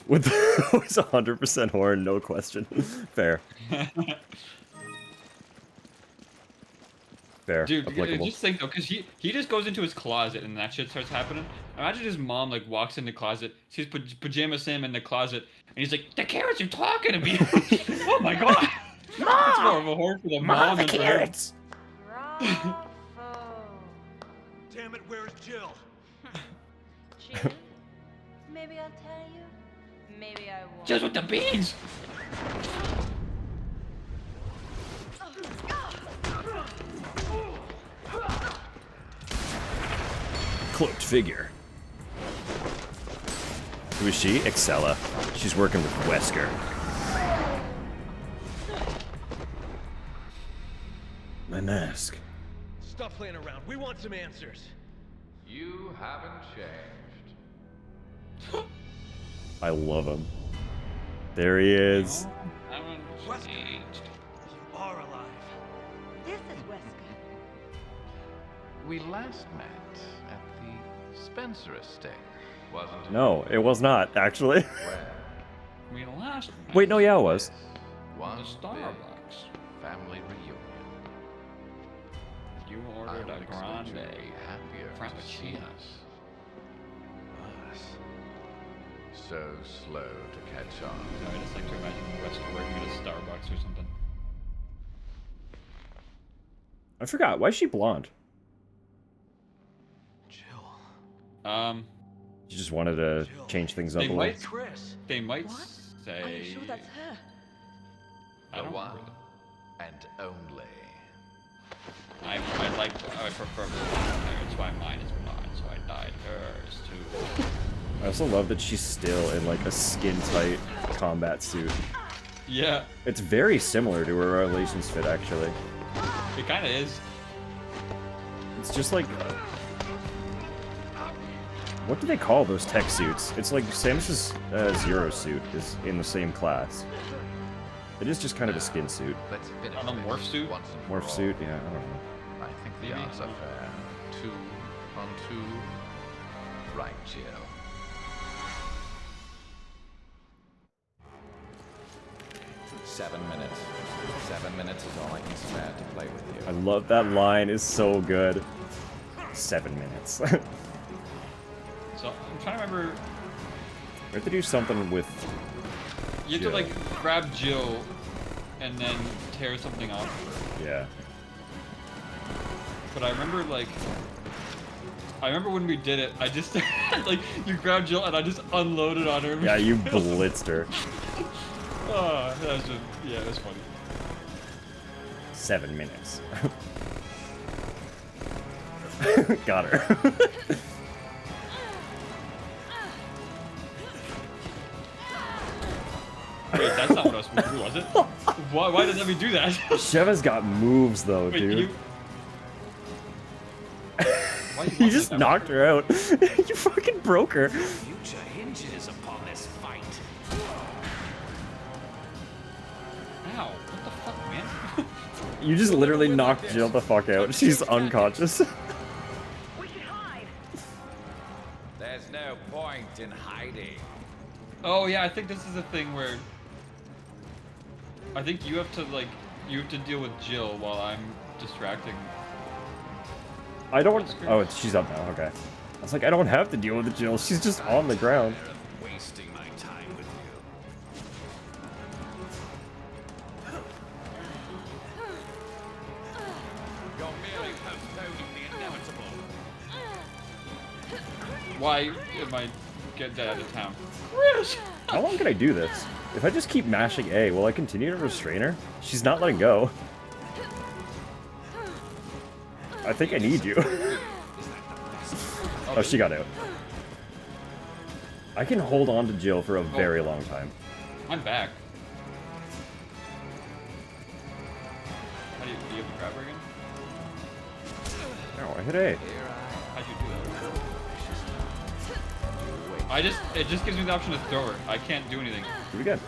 With always 100% horror, no question. Fair. Fair. Dude, Applicable. just think though, because he just goes into his closet and that shit starts happening. Imagine his mom like walks in the closet, sees Pajama Sam in the closet, and he's like, "The carrots are talking to me." Oh my god! It's more of a horror for the mom than for her. Bravo. Damn it, where's Jill? Jill? Maybe I'll tell you. Maybe I won't. Just with the beans. Cloaked figure. Who is she? Excella. She's working with Wesker. My mask. Stop playing around. We want some answers. You haven't changed. I love him. There he is. I haven't changed. You are alive. This is Wesker. We last met at the Spencer estate, wasn't it? No, it was not, actually. Where We last met Wait, no, yeah, it was. one at the big Starbucks. family reunion. You I ordered would a expect you grande. to be happier to see Frappuccino. us. So slow to catch on. So I just like to imagine Wesker working at a Starbucks or something. I forgot. Why is she blonde? Jill. She just wanted to change things up a They little. might- Chris. They might What? say. Are you sure that's her? I The don't one remember. and only. I prefer blonde hair. It's why mine is blonde, so I dyed hers too. I also love that she's still in like a skin-tight combat suit. Yeah, It's very similar to her relations fit, actually. it kind of is. It's just like... What do they call those tech suits? It's like Samus's Zero suit is in the same class. It is just kind of a skin suit. Let's finish On a this morph suit? once and Morph for suit, all. yeah, I don't know. I think the Maybe. odds are fair. 2 on 2. Right, Jill. Seven minutes. 7 minutes is all I can spare to play with I you. love that line, is so good. 7 minutes. We So I'm trying to remember. have to do something with... You have Jill. to like grab Jill and then tear something off of her. Yeah. But I remember like I remember when we did it, I just, like, you grabbed Jill and I just unloaded on her. Yeah, you blitzed her. Oh, that was just, yeah, it was funny. 7 minutes. Got her. Wait, that's not what I was supposed to do, was it? Why did me do that? Sheva's got moves though, Wait, dude. Why You just knocked her out. You fucking broke her. Future hinges upon this fight. Ow, what the fuck, man? You just literally knocked Jill the fuck out. She's unconscious. We should hide. There's no point in hiding. Oh yeah, I think this is a thing where I think you have to deal with Jill while I'm distracting. I don't. Oh, she's up now. Okay. I was like, I don't have to deal with the Jill. She's just on the ground. Wasting my time with you. You're merely postponing the inevitable. Why am I getting dead out of town? How long can I do this? If I just keep mashing A, will I continue to restrain her? She's not letting go. I think I need you. Oh, she got out. I can hold on to Jill for a very long time. I'm back. How do you have to grab her again? Oh, I hit A. How'd you do that? It just gives me the option to throw her. I can't do anything. Do it again.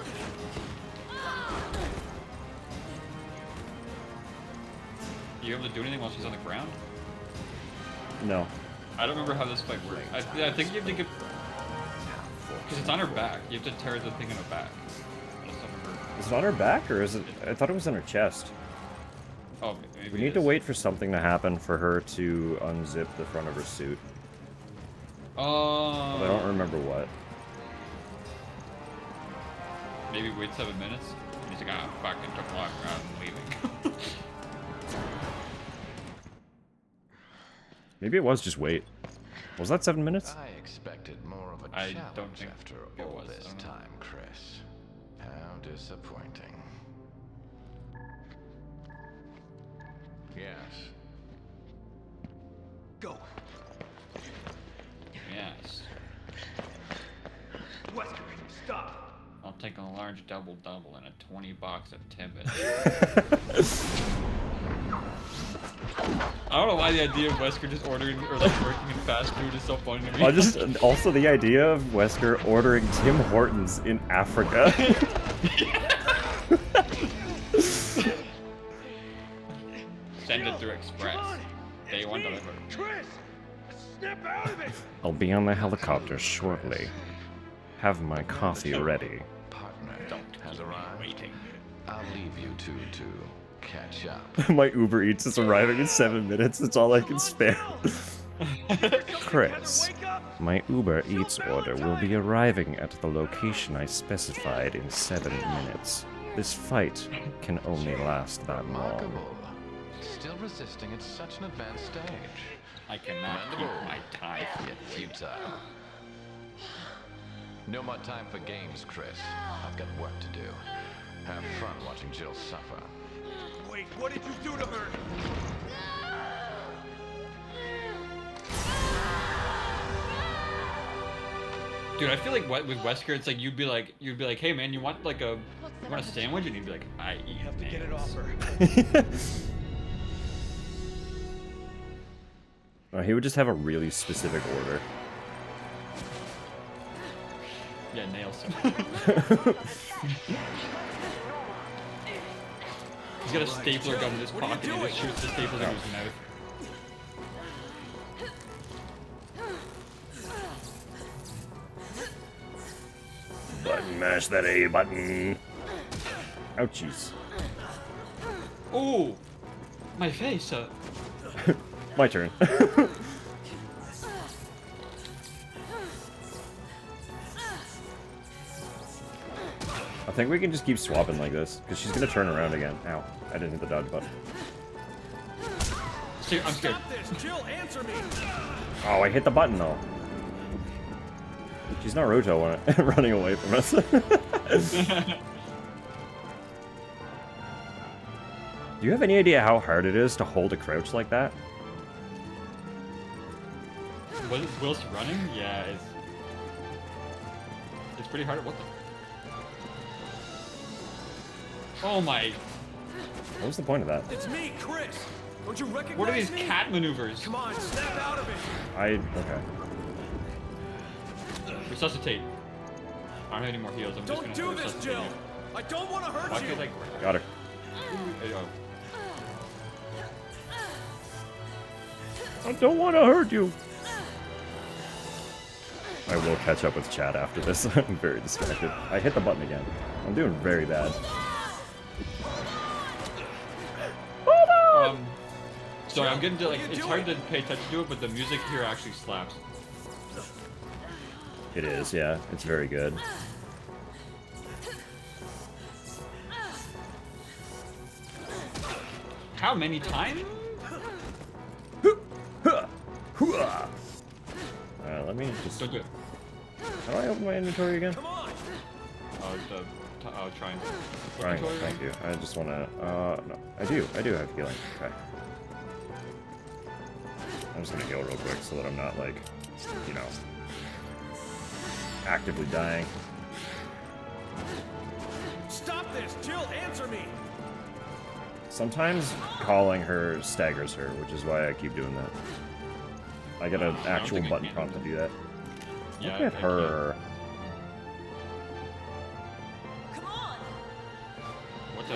You able to do anything while she's on the ground? No. I don't remember how this fight works. I think you have to get... Because it's on her back. You have to tear the thing in her back. Is it on her back, or is it... I thought it was on her chest. Oh, maybe We need to wait for something to happen for her to unzip the front of her suit. But I don't remember what. Maybe wait 7 minutes. He's like, ah, fuck, it took long. I'm leaving. Maybe it was just wait. Was that 7 minutes? I expected more of a I challenge don't think after it all was, this I don't know. time, Chris. How disappointing. Yes. Go. Yes. Wesker, stop. I'll take a large double-double and a 20 box of Timbits. I don't know why the idea of Wesker just ordering or like working in fast food is so funny to me. Also the idea of Wesker ordering Tim Hortons in Africa. Send it through Express. Day one delivery. Chris, snap out of it. I'll be on the helicopter shortly. Have my coffee ready. Partner Don't has keep me arrived. waiting. I'll leave you two to catch up. My Uber Eats is arriving in 7 minutes. That's all I can spare. Chris, my Uber Eats order will be arriving at the location I specified in 7 minutes. This fight can only last that long. Remarkable. Still resisting at such an advanced stage. I cannot keep my tie. Yet futile. No more time for games, Chris. I've got work to do. Have fun watching Jill suffer. Wait, what did you do to her? Dude, I feel like with Wesker, it's like you'd be like, hey man, you want a sandwich? And he'd be like, I eat. You have to get it nails." off her. He would just have a really specific order. Yeah, nails. He's got a stapler gun in his pocket and he just shoots the stapler into his mouth. Button mash that A button. Ouchies. Oh, my face. My turn. I think we can just keep swapping like this, because she's gonna turn around again. Ow, I didn't hit the dodge button. I'm scared. Stop this, Jill, answer me. Oh, I hit the button though. She's Naruto running away from us. Do you have any idea how hard it is to hold a crouch like that? Whilst running? Yeah, it's pretty hard. What the? Oh my! What was the point of that? It's me, Chris. Don't you recognize What are these me? cat maneuvers? Come on, snap out of it. Okay. Resuscitate. I don't have any more heals. I'm just Don't gonna do this, resuscitate Jill. you. I don't want to hurt Why you. can't I? Got her. There you go. I don't want to hurt you. I will catch up with chat after this. I'm very distracted. I hit the button again. I'm doing very bad. Sorry, I'm getting to like. It's hard to pay attention to it, but the music here actually slaps. It is, yeah. It's very good. How many times? Let me just... Don't do it. How do I open my inventory again? Come on. Try and. Triangle, thank you. I just want to... no. I do have healing. Okay. I'm just going to heal real quick so that I'm not, like, you know, actively dying. Stop this, Jill. Answer me. Sometimes calling her staggers her, which is why I keep doing that. I get an actual think I button can prompt to do do that. Yeah, Look at I her. Come on. What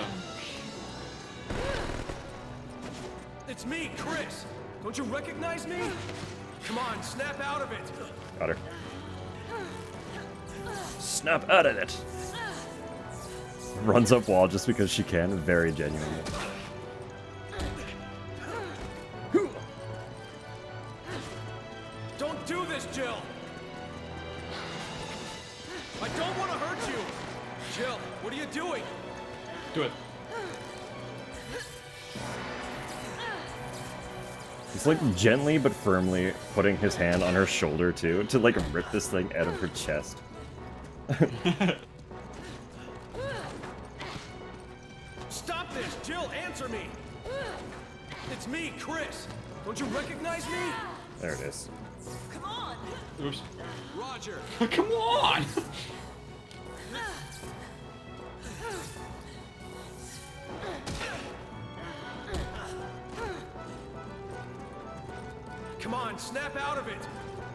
the? It's me, Chris. Don't you recognize me? Come on, snap out of it. Got her. Snap out of it. Runs up wall just because she can, very genuinely. Don't do this, Jill. I don't want to hurt you. Jill, what are you doing? Do it. He's like gently but firmly putting his hand on her shoulder too, to like rip this thing out of her chest. Stop this, Jill. Answer me. It's me, Chris. Don't you recognize me? There it is. Come on. Oops. Roger. Come on! Come on, snap out of it.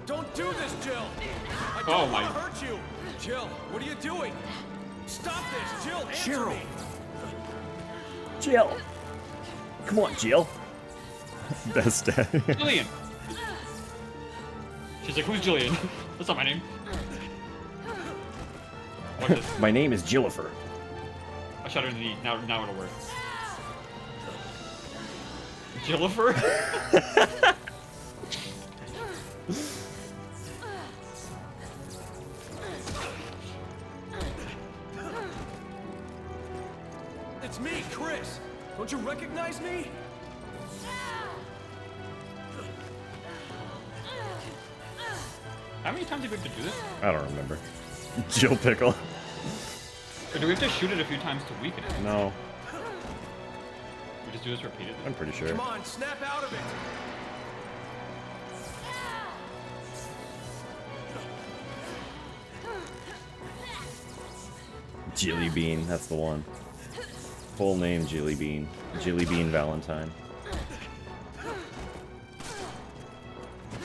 Don't do this, Jill. I Oh, don't my- want to hurt you. Jill, what are you doing? Stop this, Jill. Answer Cheryl. me. Jill! Come on, Jill! Best day. Jillian! She's like, who's Jillian? That's not my name. Watch this. My name is Jillifer. I shot her in the knee. Now it'll work. Jillifer? It's me, Chris. Don't you recognize me? How many times do we have to do this? I don't remember. Jill Pickle. Or do we have to shoot it a few times to weaken it? No, We just do this repeatedly? I'm pretty sure. Come on, snap out of it. Jilly Bean, that's the one. Full name Jilly Bean. Jilly Bean Valentine.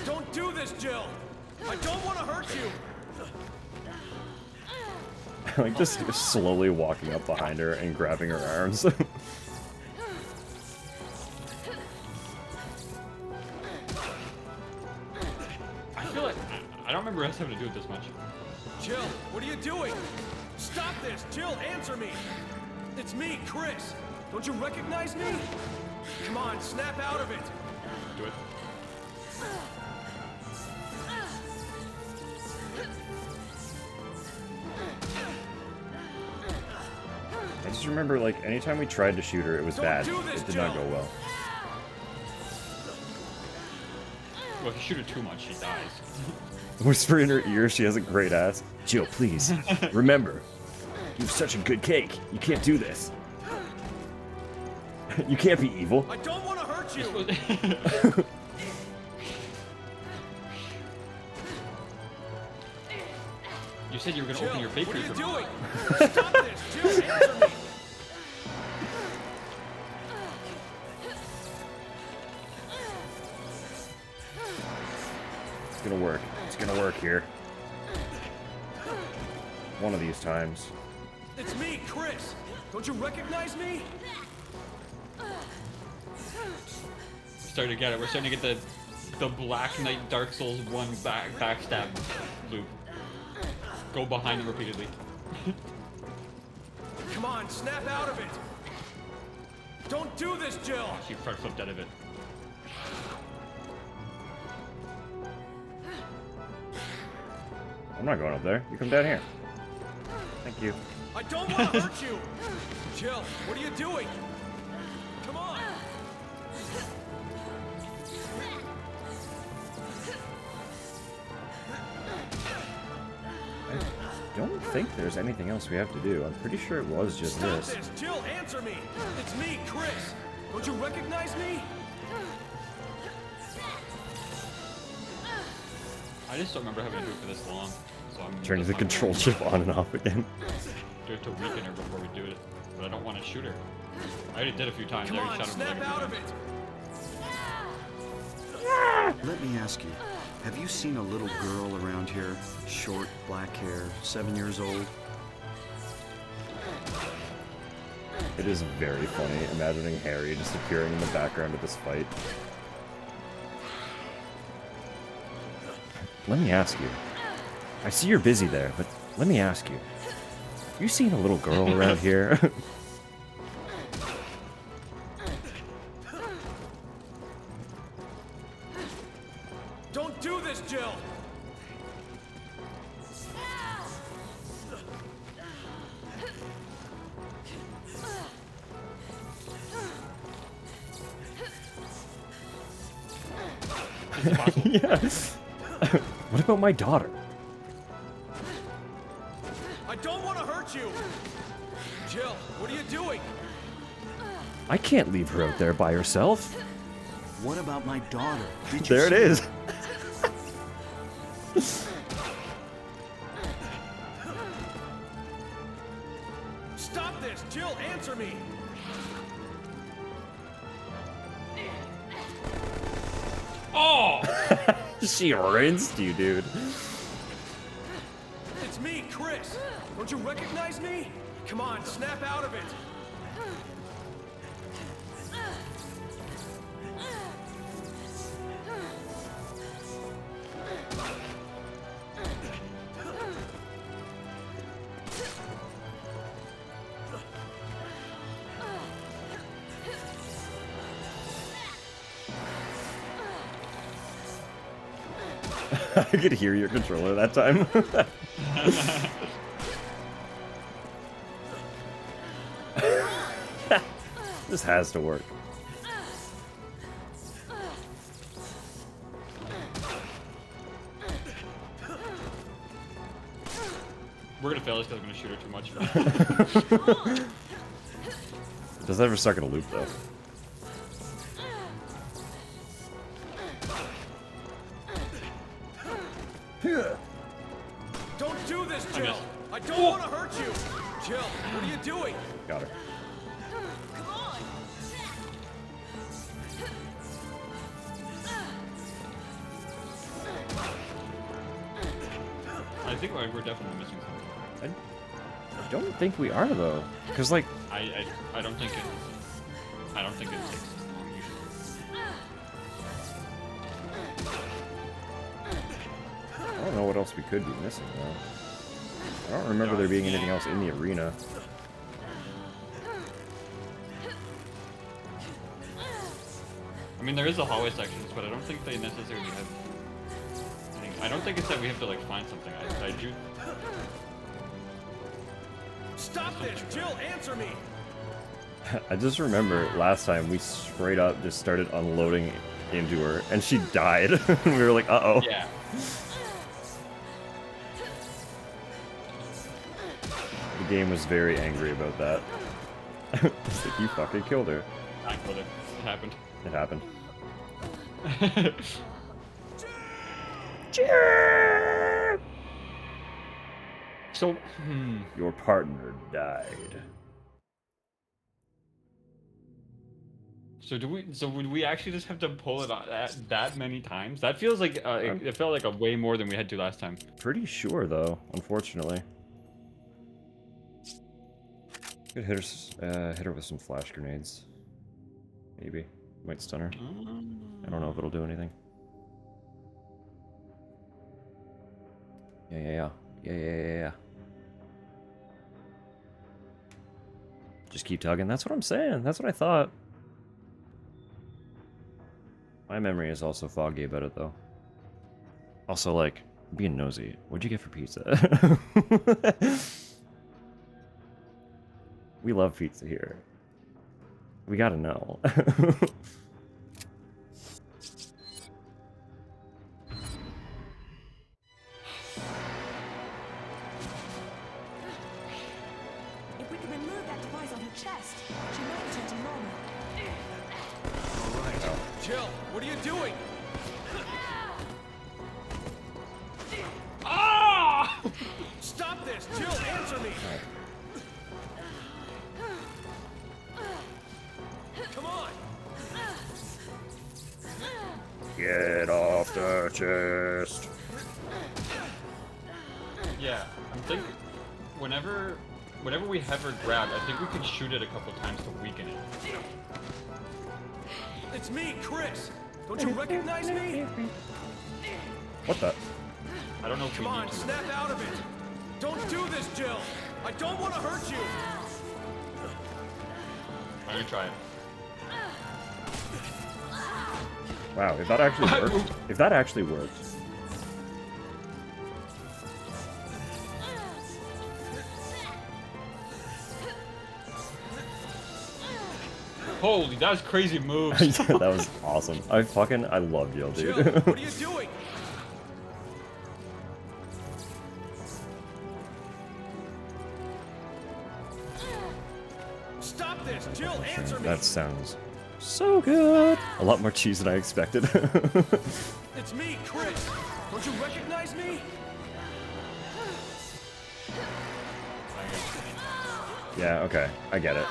Don't do this, Jill. I don't want to hurt you. Like just slowly walking up behind her and grabbing her arms. I feel like I don't remember us having to do it this much. Jill, what are you doing? Stop this, Jill. Answer me. It's me, Chris. Don't you recognize me? Come on, snap out of it. Do it. I just remember, like, anytime we tried to shoot her, it was Don't bad. do this, It did not Jill. go well. Well, if you shoot her too much, she dies. Whisper in her ear she has a great ass. Jill, please, remember, you have such a good cake. You can't do this. You can't be evil. I don't want to hurt you. You said you were gonna Jill, open your bakery what are for you me. doing? Stop this, Jill. Answer me. It's gonna work. It's gonna work here. One of these times. It's me, Chris. Don't you recognize me? Starting to get it. We're starting to get the Black Knight Dark Souls 1 backstab loop. Go behind him repeatedly. Come on, snap out of it. Don't do this, Jill. She front flipped out of it. I'm not going up there. You come down here. Thank you. I don't want to hurt you. Jill, what are you doing? Come on. I don't think there's anything else we have to do. I'm pretty sure it was just Stop this. this. Jill, answer me. It's me, Chris. Don't you recognize me? I just don't remember having to do it for this long. So I'm Turning the just not control gonna chip on and off again. do it to weaken her before we do it. But I don't want to shoot her. I already did a few times. Come I already on, shot her in the snap leg a out few of times. it. Let me ask you, have you seen a little girl around here? Short, black hair, 7 years old? It is very funny imagining Harry just appearing in the background of this fight. Let me ask you. I see you're busy there, but let me ask you. You seen a little girl around here? Don't do this, Jill. Yeah. What about my daughter? I don't want to hurt you. Jill, what are you doing? I can't leave her out there by herself. What about my daughter? Did you There it see is. Stop this. Jill, answer me. Oh! She rinsed you, dude. It's me, Chris. Don't you recognize me? Come on, snap out of it. I could hear your controller that time. This has to work. We're gonna fail this because I'm gonna shoot her too much. Does that ever stuck in a loop though? Don't do this, I Jill. missed. I don't want to hurt you. Jill, what are you doing? Got her. Come on. I think we're definitely missing something. I don't think we are though, because like I don't think it. I don't think it takes this long usually. I don't know what else we could be missing though. I don't remember there being anything else in the arena. I mean, there is the hallway sections, but I don't think they necessarily have. I don't think it's that we have to like find something. I do. Stop this, Jill. Answer me. I just remember last time we straight up just started unloading into her, and she died. We were like, uh-oh. Yeah. The game was very angry about that. It's like, you fucking killed her. I killed her. It happened. It happened. So, Your partner died. So would we actually just have to pull it on that many times? That feels like it felt like a way more than we had to last time. Pretty sure, though, unfortunately. Could hit her with some flash grenades. Maybe. Might stun her. I don't know if it'll do anything. Yeah. Just keep tugging. That's what I'm saying. That's what I thought. My memory is also foggy about it, though. Also, like, being nosy. What'd you get for pizza? We love pizza here. We gotta know. If we can remove that device on her chest, she might return to normal. All right. Jill, what are you doing? Ah! Stop this! Jill, answer me! Come on! Get off the chest. Yeah, I'm thinking whenever we have her grabbed, I think we can shoot it a couple times to weaken it. It's me, Chris! Don't you recognize me? What the? I don't know if Come we on, need to. snap out of it! Don't do this, Jill! I don't want to hurt you! I'm gonna try it. Wow, if that actually worked. If that actually worked. Holy, that was crazy moves. Yeah, that was awesome. I love Jill, dude. Jill, what are you doing? Stop this! Jill, answer me! That sounds so good. A lot more cheese than I expected. It's me, Chris! Don't you recognize me? Yeah, okay. I get it.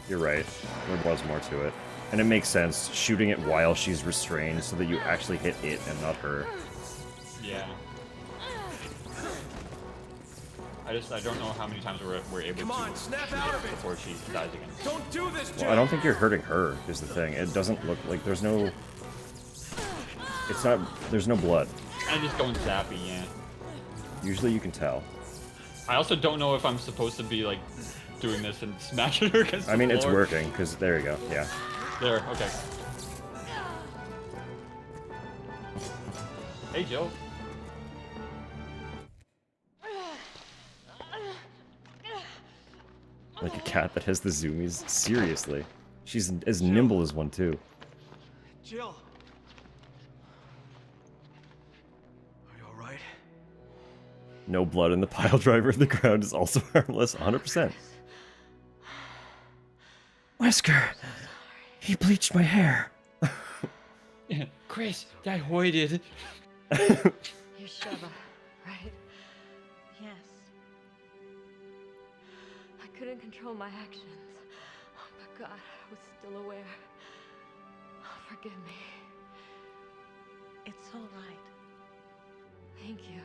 You're right. There was more to it. And it makes sense, shooting it while she's restrained so that you actually hit it and not her. Yeah. I don't know how many times we're able Come to on, snap out of it! before she dies again. Don't do this, Jill! Well, I don't think you're hurting her, is the thing. It doesn't look like there's no... It's not... There's no blood. I'm just going zappy, yeah. Usually you can tell. I also don't know if I'm supposed to be, like, doing this and smashing her against the I mean, it's floor. working, because there you go, yeah. There, okay. Hey, Jill. Like a cat that has the zoomies. Seriously. She's as nimble as one, too. Jill! Are you alright? No blood in the pile driver. The ground is also harmless. 100%. Wesker! He bleached my hair. Yeah, Chris, that hoided. You're Sheva, right? Yes. I couldn't control my actions, but God, I was still aware. Forgive me. It's all right. Thank you.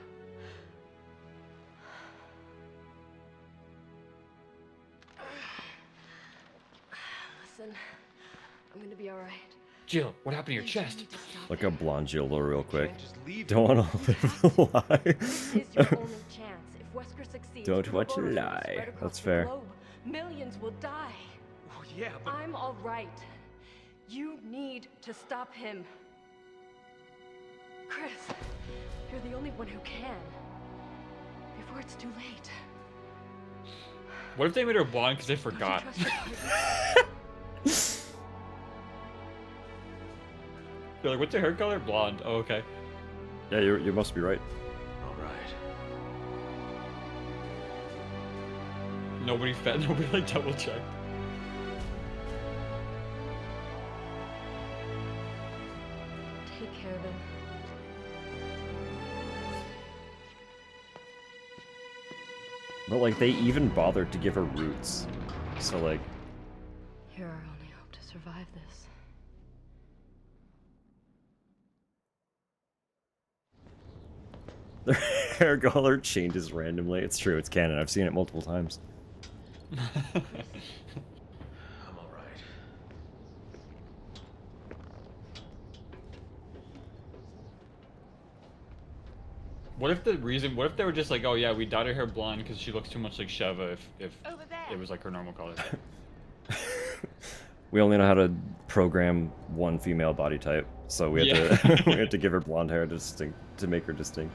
Listen, I'm gonna be all right. Jill, what happened to your chest? Look up blonde Jill real quick. Don't want to live a lie. This is your only chance. If Wesker succeeds, Don't want to Uroboros will lie. spread across That's the fair. globe. Millions will die. Oh, yeah, but... I'm all right. You need to stop him. Chris, you're the only one who can. Before it's too late. What if they made her blonde because they Don't you forgot? trust your partner? They're like, what's your hair color? Blonde. Oh, okay. Yeah, you must be right. All right. Nobody like double checked. Take care of him. But like they even bothered to give her roots. So like You're our only hope to survive this. their hair color changes randomly. It's true, it's canon. I've seen it multiple times. I'm all right. What if they were just like, oh yeah, we dyed her hair blonde because she looks too much like Sheva if it was like her normal color. We only know how to program one female body type, so we had Yeah. to we had to give her blonde hair to make her distinct.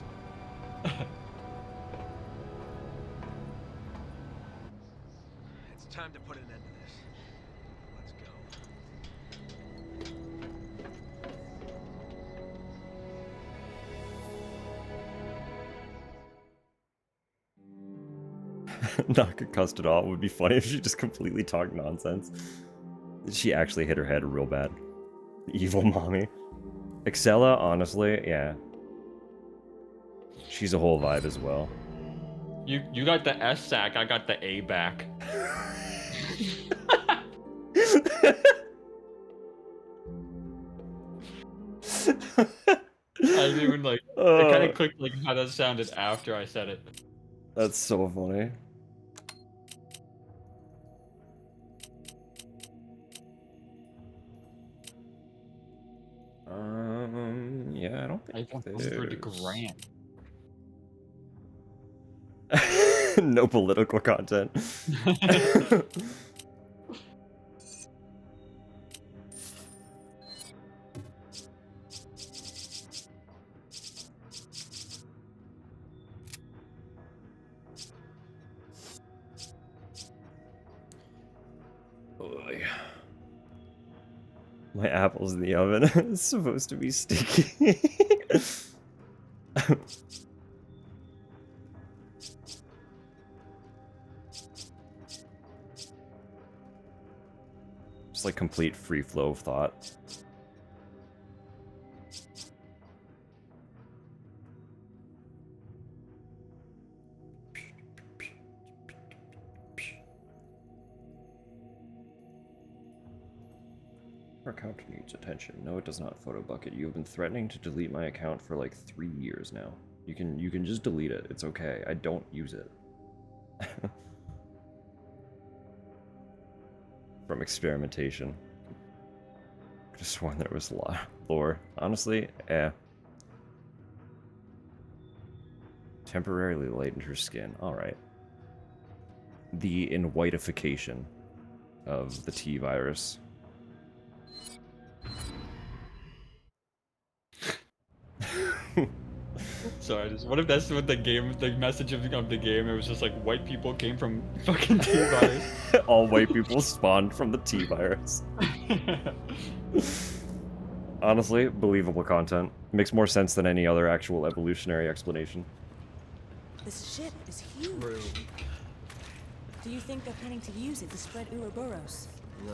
It's time to put an end to this. Let's go. Not concussed at all. It would be funny if she just completely talked nonsense. She actually hit her head real bad. Evil mommy. Excella, honestly, yeah. She's a whole vibe as well. You got the S sack, I got the A back. I didn't even like. It kind of clicked like how that sounded after I said it. That's so funny. Yeah, I don't think I want $100 grand. No political content. Oy. My apple's in the oven. It's supposed to be sticky. Just like complete free flow of thought. Our account needs attention. No, it does not, Photo Bucket. You have been threatening to delete my account for like 3 years now. You can just delete it. It's okay. I don't use it. From experimentation. I just sworn there was lore. Honestly, Temporarily lightened her skin. Alright. The in-whitification of the T virus. Sorry, what if that's what the message of the game? It was just like white people came from fucking T virus. All white people spawned from the T virus. Honestly, believable content. Makes more sense than any other actual evolutionary explanation. This ship is huge. Do you think they're planning to use it to spread Uroboros? No.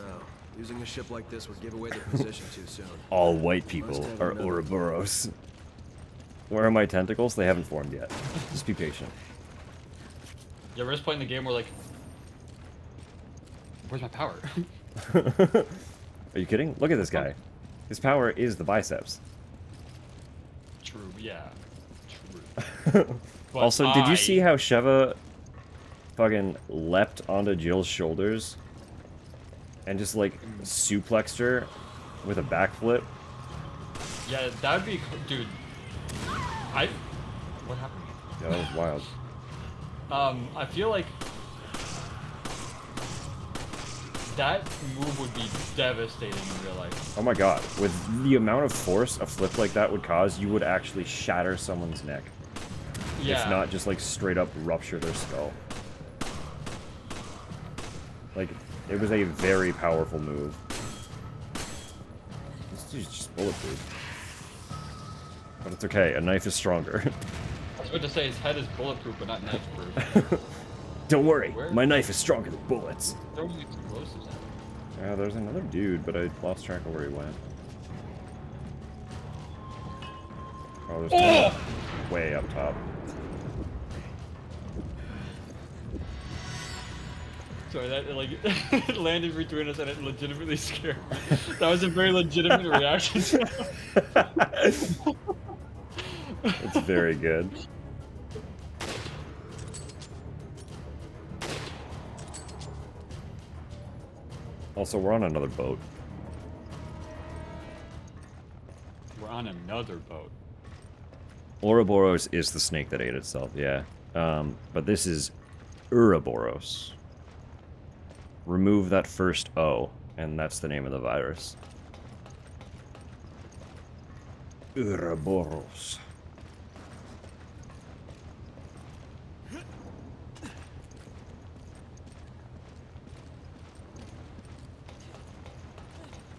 Using a ship like this would give away their position too soon. All white people are Uroboros. Where are my tentacles? They haven't formed yet. Just be patient. You ever just playing the game where like, where's my power? Are you kidding? Look at this guy. His power is the biceps. True, yeah. True. Also, did you see how Sheva fucking leapt onto Jill's shoulders and just like suplexed her with a backflip? Yeah, that'd be, dude. What happened? Yeah, that was wild. I feel like that move would be devastating in real life. Oh my god, with the amount of force a flip like that would cause, you would actually shatter someone's neck. Yeah. If not just like straight up rupture their skull. Like, it was a very powerful move. This dude's just bulletproof. But it's okay, a knife is stronger. I was about to say his head is bulletproof, but not knife proof. Don't worry, Where? my knife is stronger than bullets. Throwing explosives at him. Yeah, there's another dude, but I lost track of where he went. Oh, there's one way up top. Sorry, that like it landed between us and it legitimately scared me. That was a very legitimate reaction. It's very good. Also, we're on another boat. We're on another boat. Uroboros is the snake that ate itself, yeah. But this is Uroboros. Remove that first O, and that's the name of the virus. Uroboros.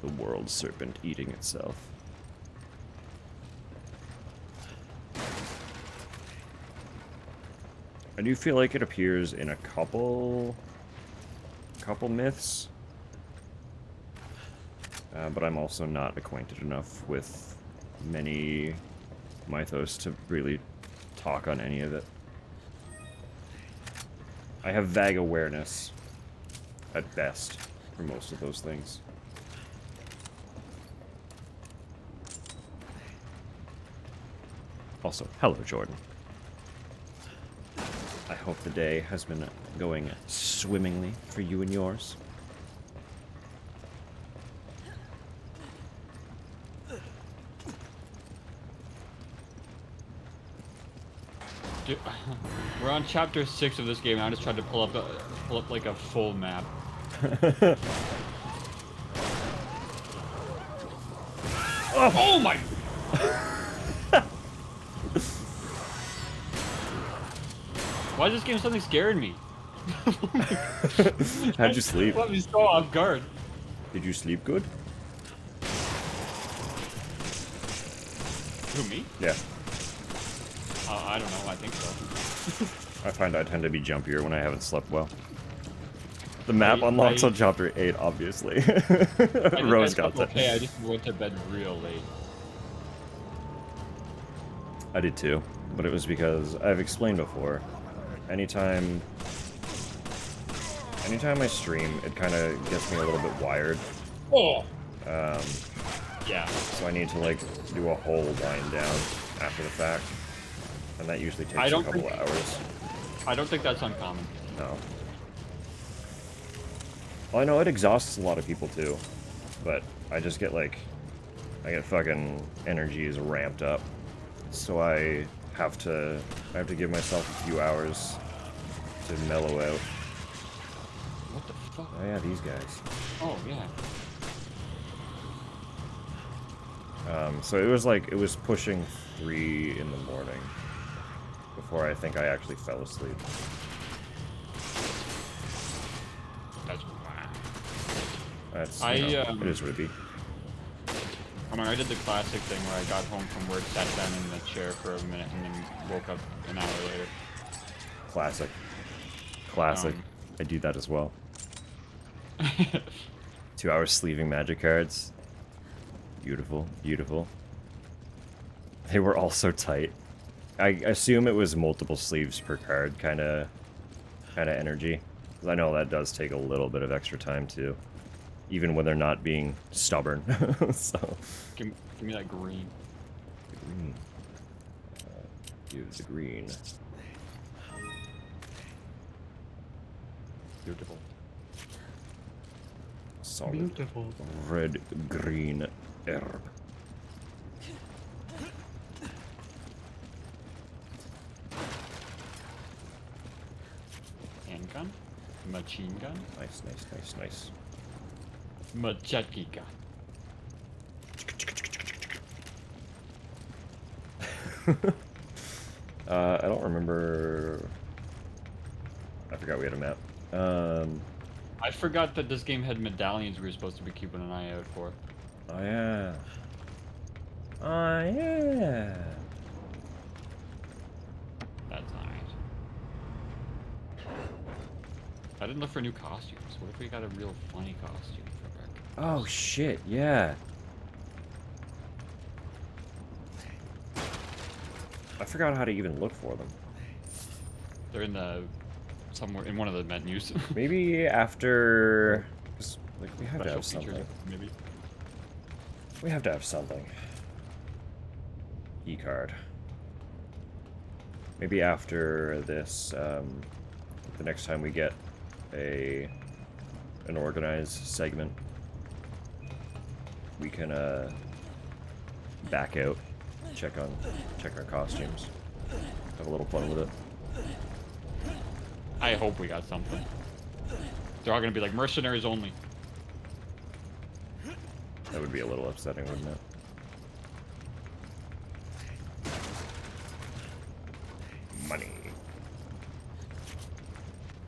The world serpent eating itself. I do feel like it appears in a couple myths, but I'm also not acquainted enough with many mythos to really talk on any of it. I have vague awareness, at best, for most of those things. Also, hello, Jordan. I hope the day has been going swimmingly for you and yours. Dude, we're on chapter 6 of this game, and I just tried to pull up like a full map. Oh my! Why is this game suddenly scaring me? How'd you sleep? Let me so off guard. Did you sleep good? Who, me? Yeah. I don't know, I think so. I find I tend to be jumpier when I haven't slept well. The map unlocks on chapter 8, obviously. Rose got that. Okay, I just went to bed real late. I did too, but it was because I've explained before. Anytime I stream, it kind of gets me a little bit wired. Oh. Yeah. So I need to like do a whole wind down after the fact, and that usually takes a couple hours. I don't think that's uncommon. No. Well, I know it exhausts a lot of people too, but I just get like, I get fucking energies ramped up, so I have to give myself a few hours to mellow out. What the fuck? Oh yeah, these guys. Oh yeah. So it was pushing 3 in the morning before I think I actually fell asleep. That's it is what it be. I mean, I did the classic thing where I got home from work, sat down in the chair for a minute, and then woke up an hour later. Classic. Classic. I do that as well. 2 hours sleeving magic cards. Beautiful, beautiful. They were all so tight. I assume it was multiple sleeves per card kind of energy. 'Cause I know that does take a little bit of extra time too. Even when they're not being stubborn. So Give me that green. The green. Give the green. Beautiful. Solid. Beautiful. Red, green herb. Handgun? Machine gun? Nice, nice, nice, nice. Machete gun. I don't remember. I forgot we had a map. I forgot that this game had medallions we were supposed to be keeping an eye out for. Oh yeah. Oh yeah. I didn't look for new costumes. What if we got a real funny costume for Beck? Oh shit, yeah. I forgot how to even look for them. They're in the somewhere in one of the menus. Maybe after, 'cause, like, we have to have Special features, something. maybe. We have to have something. E-card. Maybe after this, the next time we get an organized segment, we can back out, check our costumes, have a little fun with it. I hope we got something. They're all gonna be like mercenaries only. That would be a little upsetting, wouldn't it? Money.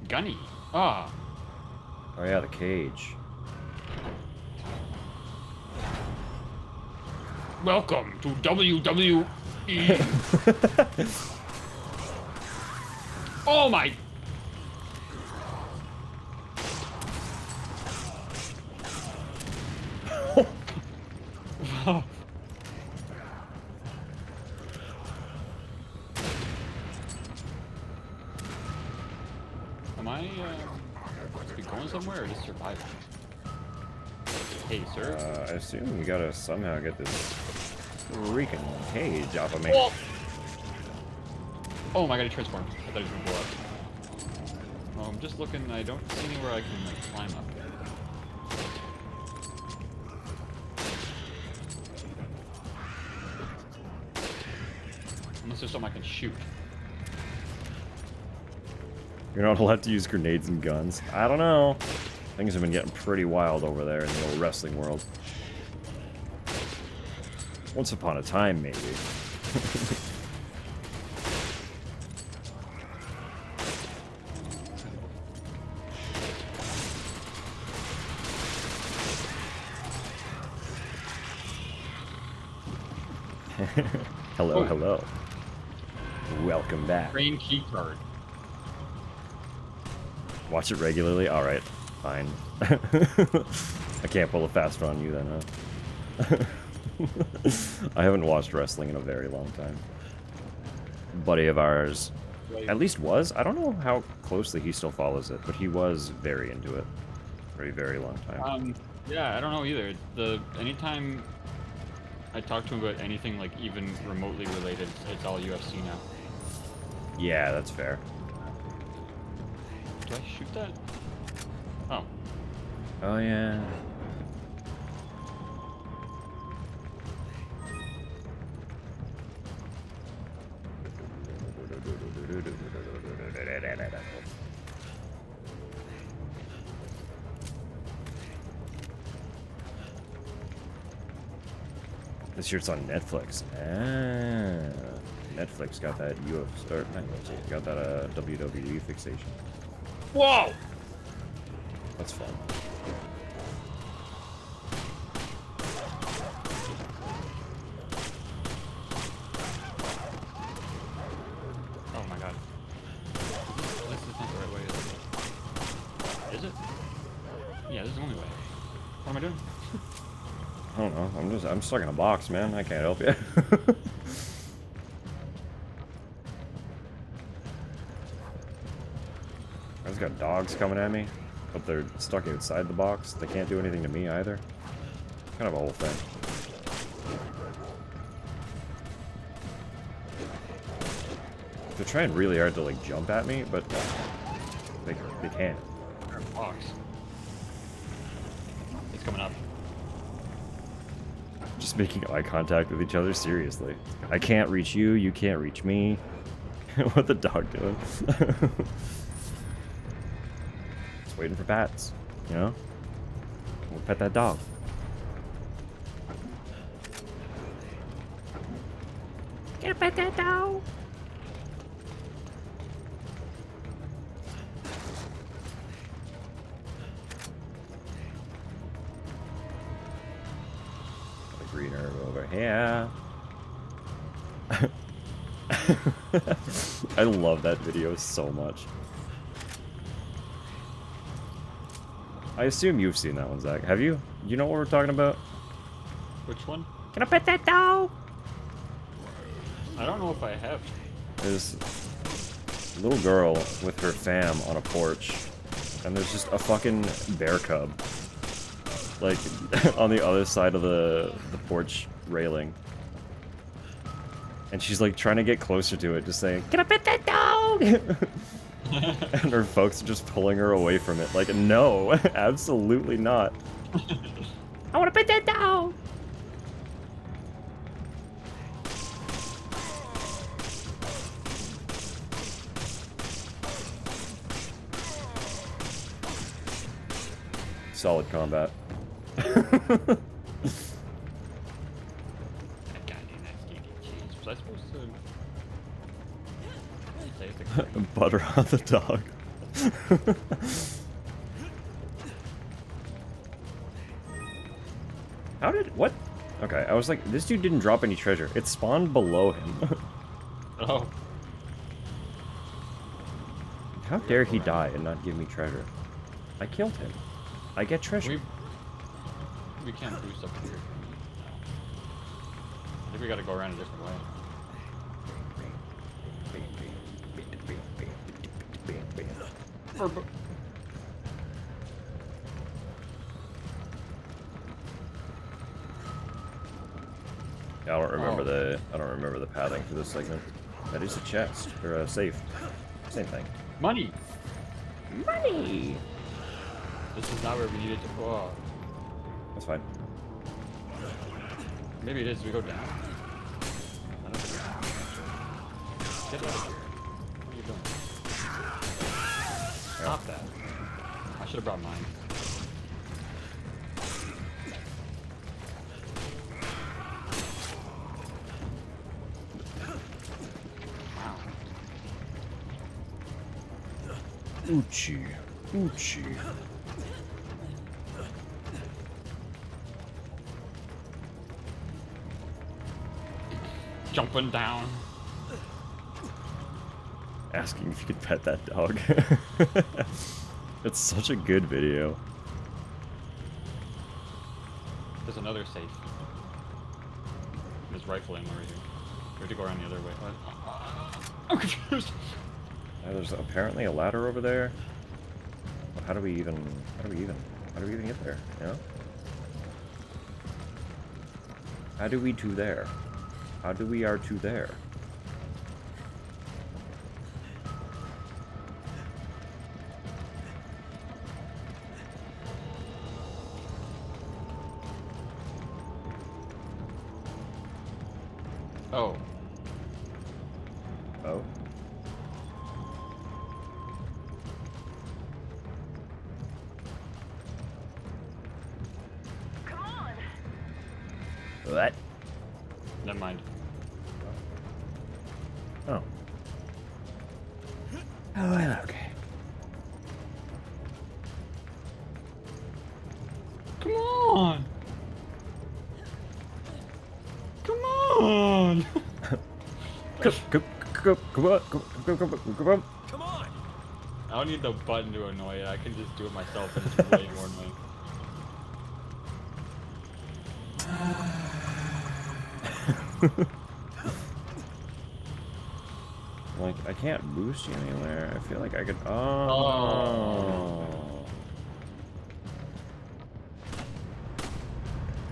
Gunny. Ah. Oh yeah, the cage. Welcome to WWE. Oh my. Am I supposed to be going somewhere or just surviving? Hey, sir. I assume we gotta somehow get this freaking cage off of me. Oh, oh my god, he transformed. I thought he was gonna blow up. Oh, I'm just looking. I don't see anywhere I can like climb up. Unless there's something I can shoot. You're not allowed to use grenades and guns. I don't know. Things have been getting pretty wild over there in the old wrestling world. Once upon a time, maybe. Hello, Oh. hello. Welcome back. Train key card. Watch it regularly? Alright, fine. I can't pull a fast one on you then, huh? I haven't watched wrestling in a very long time. Buddy of ours, at least was. I don't know how closely he still follows it, but he was very into it for a very long time. Yeah, I don't know either. Anytime I talk to him about anything like even remotely related, it's all UFC now. Yeah, that's fair. Do I shoot that? Oh. Oh, yeah. This year it's on Netflix. Ah, Netflix got that UFC, or not UFC, got that WWE fixation. Whoa! That's fun. Oh my god. This is not the right way, is it? Yeah, this is the only way. What am I doing? I don't know. I'm stuck in a box, man. I can't help you. I just got dogs coming at me, but they're stuck inside the box. They can't do anything to me either. Kind of a whole thing. They're trying really hard to like jump at me, but they can't. Box. It's coming up. Just making eye contact with each other, seriously. I can't reach you, you can't reach me. What the dog doing? Just waiting for pats, you know? We'll pet that dog. Get pet that dog! Green herb over here. I love that video so much. I assume you've seen that one, Zach. Have you? You know what we're talking about? Which one? Can I pet that dog? I don't know if I have. There's a little girl with her fam on a porch, and there's just a fucking bear cub, like, on the other side of the porch railing. And she's like trying to get closer to it, just saying, "Can I pet that dog?" And her folks are just pulling her away from it. Like, no, absolutely not. I want to pet that dog. Solid combat. Was I supposed to say it? Butter on the dog. How did... what? Okay, I was like, this dude didn't drop any treasure. It spawned below him. Oh. How dare he die and not give me treasure? I killed him. I get treasure. We can't boost up here. I think we gotta go around a different way. I don't remember the pathing for this segment. That is a chest or a safe. Same thing. Money. Money. This is not where we needed to. Oh. That's fine. Maybe it is. We go down. I don't think get out of here. What are you doing? Stop that. I should have brought mine. Uchi. Uchi. Jumping down. Asking if you could pet that dog. It's such a good video. There's another safe. There's rifle ammo right here. We have to go around the other way. I'm confused. There's apparently a ladder over there. Well, how do we even get there? You know? How do we to there? How do we are to there? Oh. Oh. Come on. What? Never mind. Oh. Oh, well, okay. Come on! Come on! Come on. Come on! I don't need the button to annoy it. I can just do it myself and it's way more annoying. Like, I can't boost you anywhere. I feel like I could... Oh.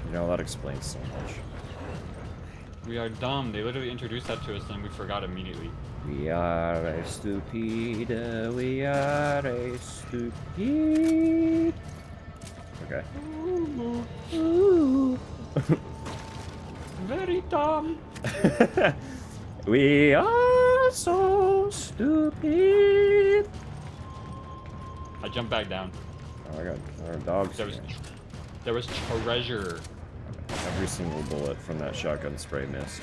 You know, that explains so much. We are dumb. They literally introduced that to us and we forgot immediately. We are a stupid... We are a stupid... Okay. Ooh. Very dumb. We are so stupid. I jumped back down. Oh my god, our dogs. There was treasure. Every single bullet from that shotgun spray missed.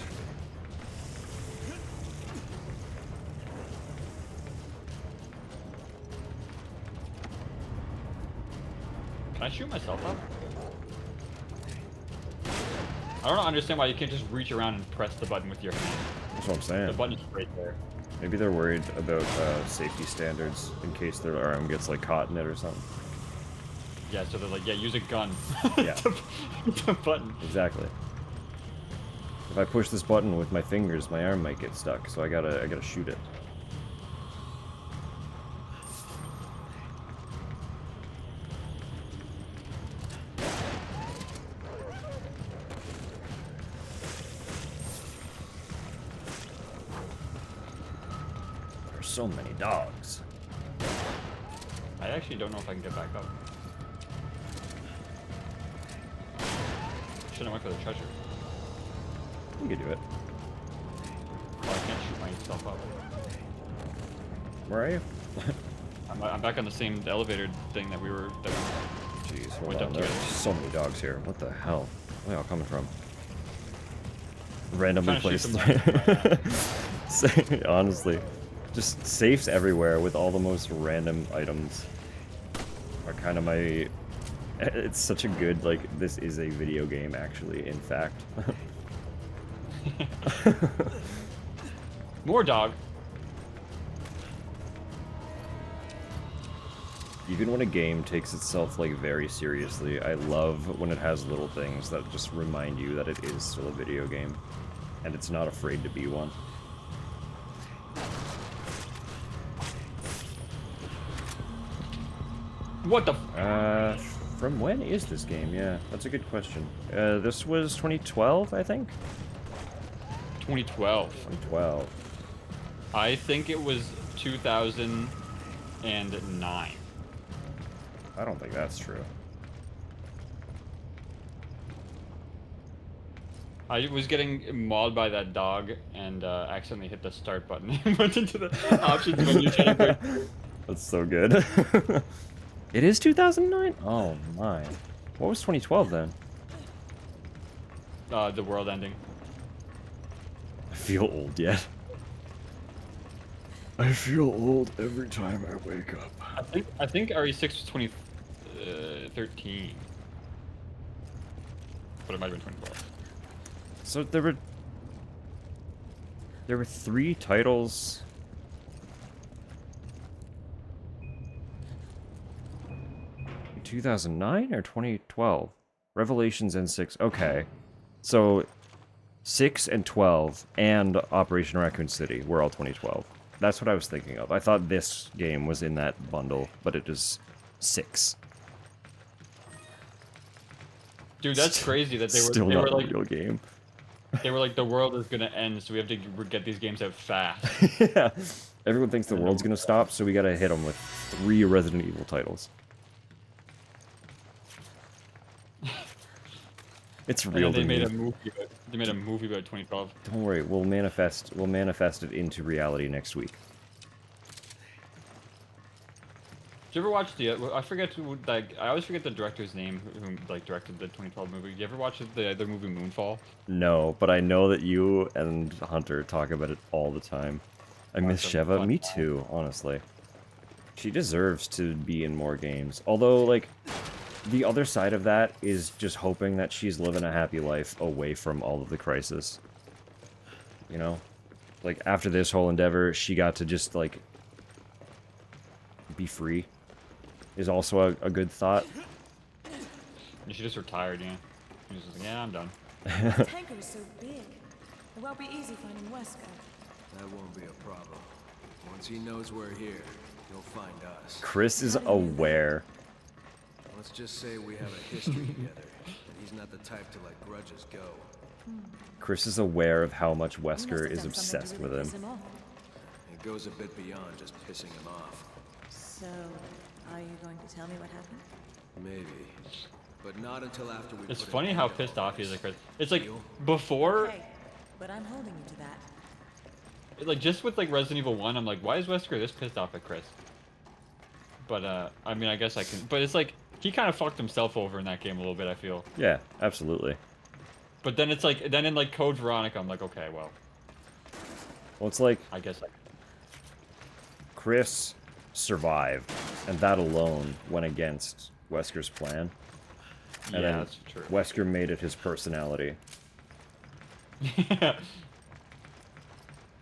Can I shoot myself up? I don't understand why you can't just reach around and press the button with your hand. That's what I'm saying. The button is right there. Maybe they're worried about safety standards in case their arm gets like caught in it or something. Yeah, so they're like, yeah, use a gun. Yeah. The button. Exactly. If I push this button with my fingers, my arm might get stuck, so I gotta shoot it. There's so many dogs. I actually don't know if I can get back up. Should've went for the treasure. You can do it. Oh, I can't shoot myself up. Where are you? I'm back on the same elevator thing that we were. Jeez, hold went on. up There's to. so many dogs here. What the hell? Where are y'all coming from? Randomly Trying to placed. shoot them Honestly, just safes everywhere with all the most random items are kind of my. It's such a good, like, this is a video game, actually, in fact. More dog. Even when a game takes itself, like, very seriously, I love when it has little things that just remind you that it is still a video game. And it's not afraid to be one. What the? From when is this game? Yeah, that's a good question. This was 2012, I think? 2012. 2012. I think it was 2009. I don't think that's true. I was getting mauled by that dog and accidentally hit the start button and went into the options menu. That's so good. It is 2009? Oh my. What was 2012 then? The world ending. I feel old yet. I feel old every time I wake up. I think RE6 was 2013. But it might have been 2012. So there were 3 titles. In 2009 or 2012? Revelations and 6. Okay. So 6 and 12 and Operation Raccoon City were all 2012. That's what I was thinking of. I thought this game was in that bundle, but it is 6. Dude, that's crazy that they were Still they not were a like real game. they were like the world is gonna end, so we have to get these games out fast. Yeah. Everyone thinks the world's gonna stop, so we gotta hit them with 3 Resident Evil titles. It's real. And then to they me. made a movie. They made a movie about 2012. Don't worry, we'll manifest it into reality next week. Did you ever watch the? I forget who. Like, I always forget the director's name who like directed the 2012 movie. Did you ever watch the other movie Moonfall? No, but I know that you and Hunter talk about it all the time. I miss That's a Sheva. fun Me time. too, honestly. She deserves to be in more games. Although, like, the other side of that is just hoping that she's living a happy life away from all of the crisis. You know? Like, after this whole endeavor, she got to just, like, be free. Is also a good thought. She just retired, yeah. She's just like, yeah, I'm done. The tanker is so big. It won't be easy finding Wesker. That won't be a problem. Once he knows we're here, he'll find us. Chris is aware. Let's just say we have a history together, and he's not the type to let grudges go. Chris is aware of how much You must Wesker have is done something obsessed to with really him. piss off. It goes a bit beyond just pissing him off. So, are you going to tell me what happened? Maybe. But not until after we It's put an funny end how to pissed all off he is this. at Chris. It's like before, Okay, but I'm holding you to that. like just with like Resident Evil 1, I'm like, why is Wesker this pissed off at Chris? But I mean, I guess I can. But it's like he kind of fucked himself over in that game a little bit. I feel. Yeah, absolutely. But then it's like, then in like Code Veronica, I'm like, okay, well, Well, it's like I guess. Chris survived, and that alone went against Wesker's plan. And Yeah, then that's true. Wesker made it his personality.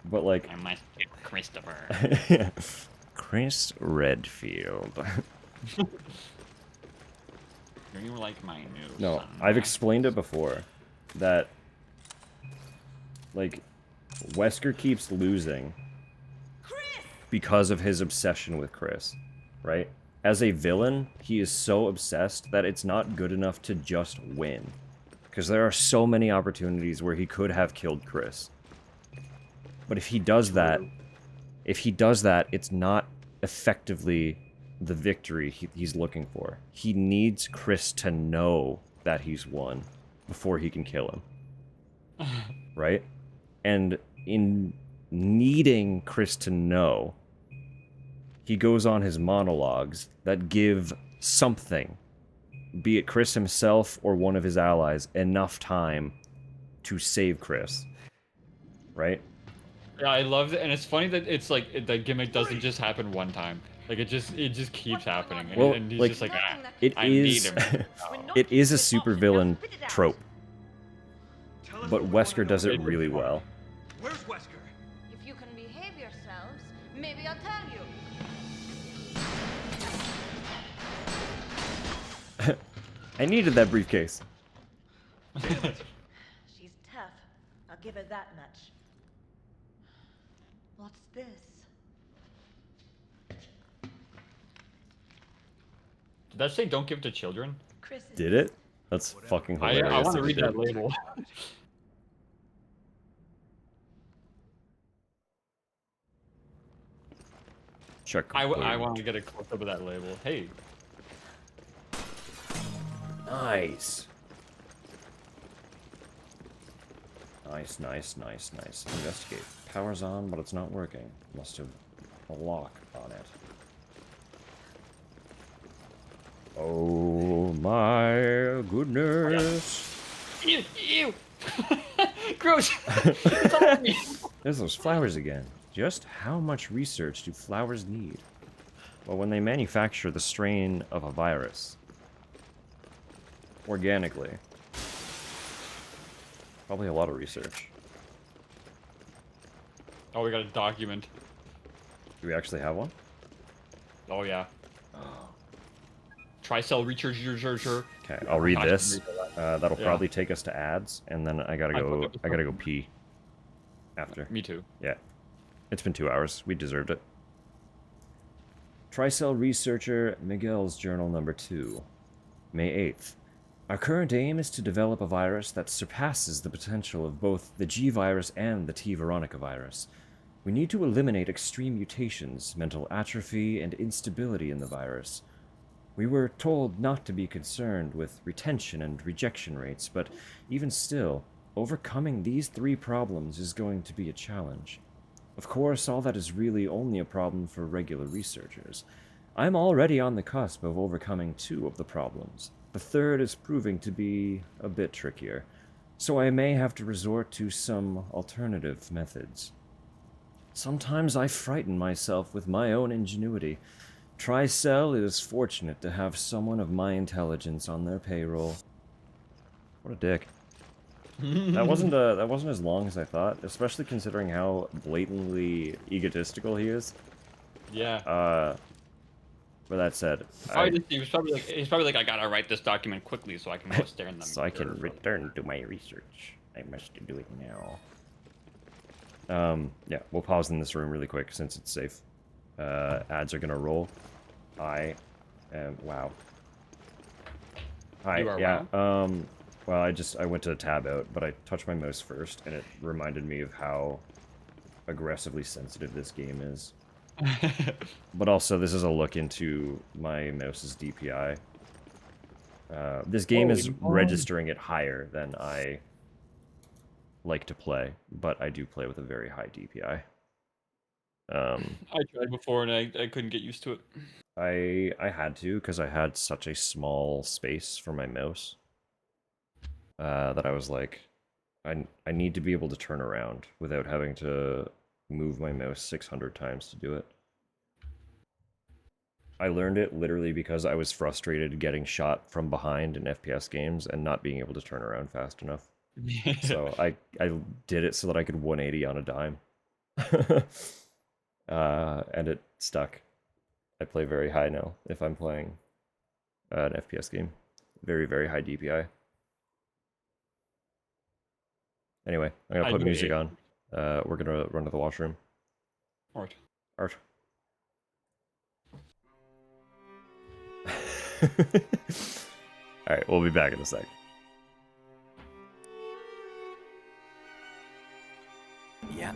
But like, I must kill Christopher. Chris Redfield. Do you like my new No, son? I've explained it before. That, like, Wesker keeps losing because of his obsession with Chris, right? As a villain, he is so obsessed that it's not good enough to just win. Because there are so many opportunities where he could have killed Chris. But if he does that, it's not effectively the victory he's looking for. He needs Chris to know that he's won before he can kill him. Right? And in needing Chris to know, he goes on his monologues that give something, be it Chris himself or one of his allies, enough time to save Chris. Right? Yeah, I love it, and it's funny that it's like that gimmick doesn't just happen one time. Like it just keeps happening, and, Well, and he's like, just like, it I need is him. it is a supervillain trope, but Wesker does it really well. Where's Wesker? If you can behave yourselves, maybe I'll tell you. I needed that briefcase. She's tough. I'll give her that much. What's this? Did that say "Don't give to children"? Did it? That's fucking hilarious. I want to if it read that did. label. Check. I want to get a close up of that label. Hey. Nice. Nice, nice, nice, nice. Investigate. Power's on, but it's not working. Must have a lock on it. Oh my goodness. Ew, ew. Gross. There's those flowers again. Just how much research do flowers need? Well, when they manufacture the strain of a virus organically, probably a lot of research. Oh, we got a document. Do we actually have one? Oh yeah. Tricell researcher. Okay, I'll read this. That'll probably take us to ads, and then I gotta go pee. After. Me too. Yeah. It's been 2 hours. We deserved it. Tricell researcher Miguel's journal number 2. May 8th. Our current aim is to develop a virus that surpasses the potential of both the G virus and the T Veronica virus. We need to eliminate extreme mutations, mental atrophy, and instability in the virus. We were told not to be concerned with retention and rejection rates, but even still, overcoming these 3 problems is going to be a challenge. Of course, all that is really only a problem for regular researchers. I'm already on the cusp of overcoming 2 of the problems. The third is proving to be a bit trickier, so I may have to resort to some alternative methods. Sometimes I frighten myself with my own ingenuity. Tricell is fortunate to have someone of my intelligence on their payroll. What a dick. That wasn't as long as I thought, especially considering how blatantly egotistical he is. Yeah. But that said, he's probably like, I gotta write this document quickly so I can go stare in the so I can return to my research. I must do it now. Yeah, we'll pause in this room really quick since it's safe. Ads are gonna roll. I am wow. Hi, yeah. Wow? Well, I went to tab out, but I touched my mouse first, and it reminded me of how aggressively sensitive this game is. But also, this is a look into my mouse's DPI. This game is registering it higher than I like to play, but I do play with a very high DPI. I tried before and I couldn't get used to it. I had to, because I had such a small space for my mouse. That I was like, I need to be able to turn around without having to move my mouse 600 times to do it. I learned it literally because I was frustrated getting shot from behind in FPS games and not being able to turn around fast enough. So I did it so that I could 180 on a dime. And it stuck. I play very high now if I'm playing an FPS game. very, very high DPI. Anyway, I'm gonna I put do music it. on. We're gonna run to the washroom. Alright. Art. Alright, we'll be back in a sec. Yeah.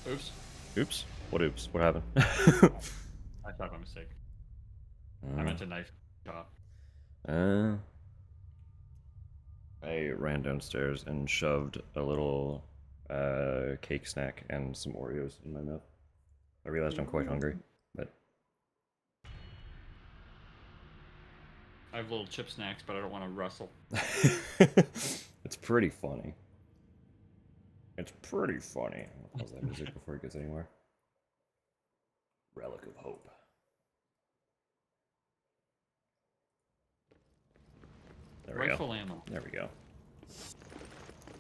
Oops. Oops. What oops? What happened? I thought by mistake. I meant a knife. I ran downstairs and shoved a little cake snack and some Oreos in my mouth. I realized I'm quite hungry, but I have little chip snacks, but I don't want to rustle. it's pretty funny. It's pretty funny. I'll pause that music before it gets anywhere. Relic of Hope. There we Rifle go. ammo. There we go.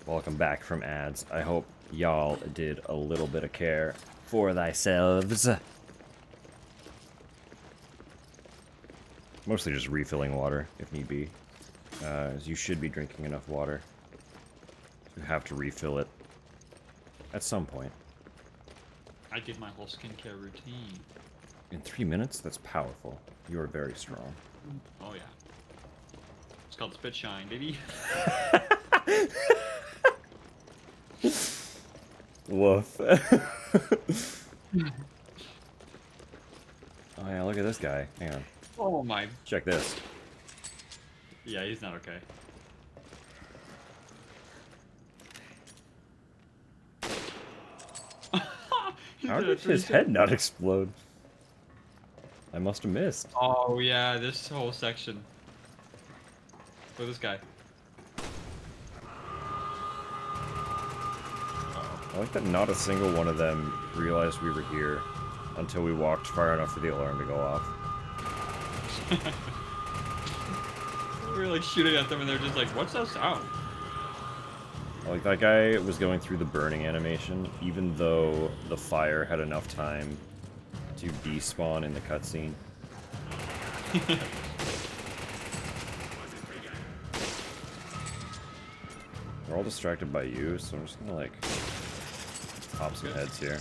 Welcome back from ads. I hope y'all did a little bit of care for thyselves. Mostly just refilling water, if need be. As you should be drinking enough water. You have to refill it at some point. I did my whole skincare routine. In 3 minutes? That's powerful. You are very strong. Oh yeah. It's called Spit Shine, baby. Woof. Oh yeah, look at this guy. Hang on. Oh my. Check this. Yeah, he's not okay. How did his head not explode? I must have missed. Oh yeah, this whole section. Look at this guy. I like that not a single one of them realized we were here until we walked far enough for the alarm to go off. We were like shooting at them and they're just like, what's that sound? Like that guy was going through the burning animation, even though the fire had enough time to despawn in the cutscene. They're all distracted by you, so I'm just gonna like pop some heads here.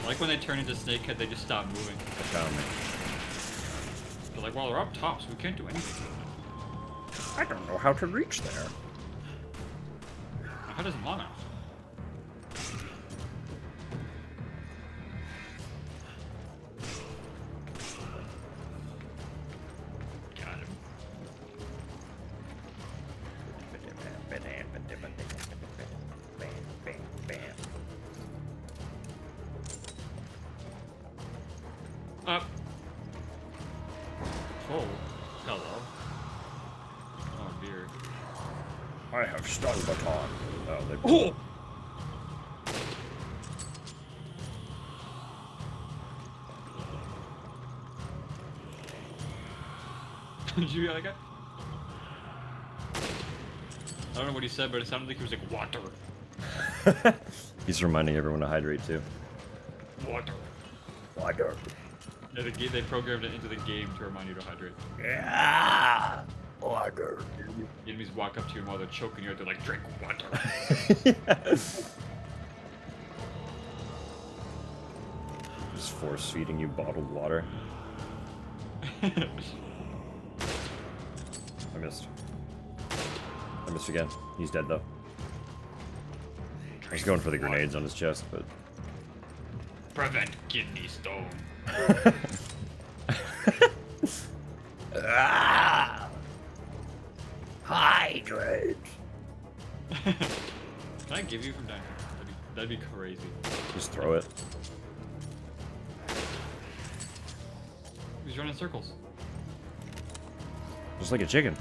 I like when they turn into Snakehead, they just stop moving. They found me. They're like, well, they're up top, so we can't do anything. I don't know how to reach there. My head isn't long enough. Got him. Up. Oh, hello. Oh dear. I have stun baton. Oh, they. Oh! Did you hear that guy? I don't know what he said, but it sounded like he was like, water. He's reminding everyone to hydrate too. Water. Water. Yeah, they programmed it into the game to remind you to hydrate. Yeah. Water. The enemies walk up to you and while they're choking you, they're like, drink water. Just force feeding you bottled water. I missed. I missed again. He's dead though. I was going for the grenades on his chest, but Prevent kidney stone. hydrate. Can I give you from down here? That'd be crazy. Just throw it. He's running in circles. Just like a chicken.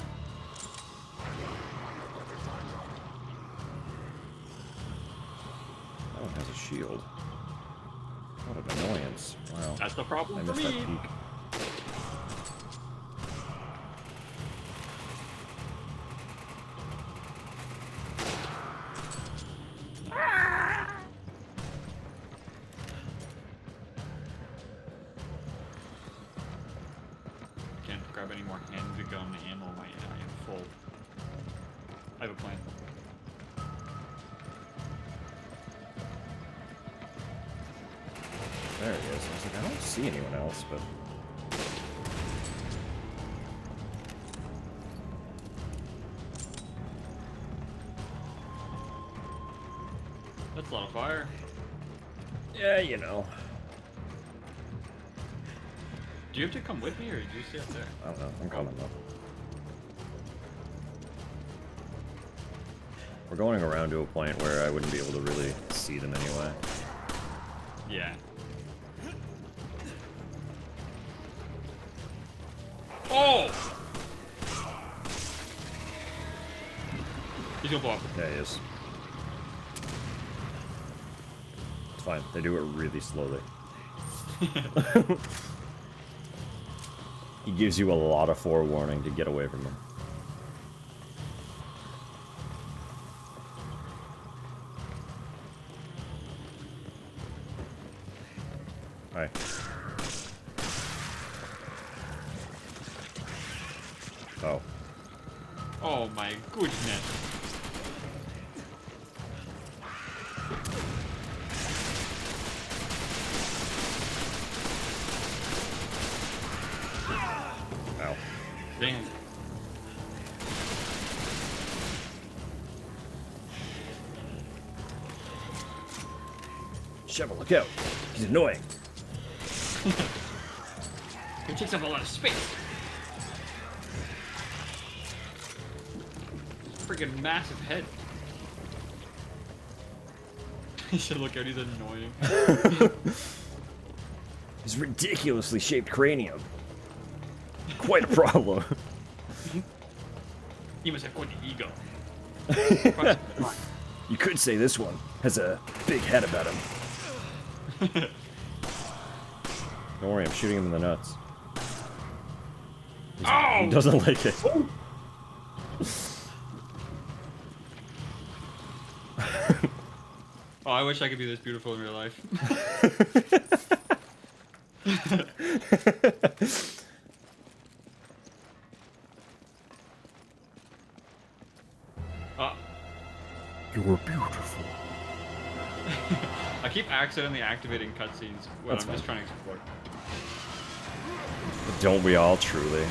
That one has a shield. What an annoyance. Wow. That's the I problem for missed that me. peek. Can't grab any more handgun ammo. I am full. I have a plan. There he is. I was like, I don't see anyone else, but That's a lot of fire. Yeah, you know. Do you have to come with me, or do you stay up there? I don't know. I'm coming though. We're going around to a point where I wouldn't be able to really see them anyway. Yeah. Oh! He's gonna blow up. Yeah, he is. It's fine. They do it really slowly. He gives you a lot of forewarning to get away from him. Hi. Oh. Oh my goodness. Ow. Damn. Shovel, look out. He's annoying. He takes up a lot of space. Freaking massive head. He should look out, he's annoying. His ridiculously shaped cranium. Quite a problem. He must have quite the ego. You could say this one has a big head about him. Don't worry, I'm shooting him in the nuts. Oh! He doesn't like it. Oh, I wish I could be this beautiful in real life. You're beautiful. I keep accidentally activating cutscenes when That's I'm just trying to explore. Don't we all truly?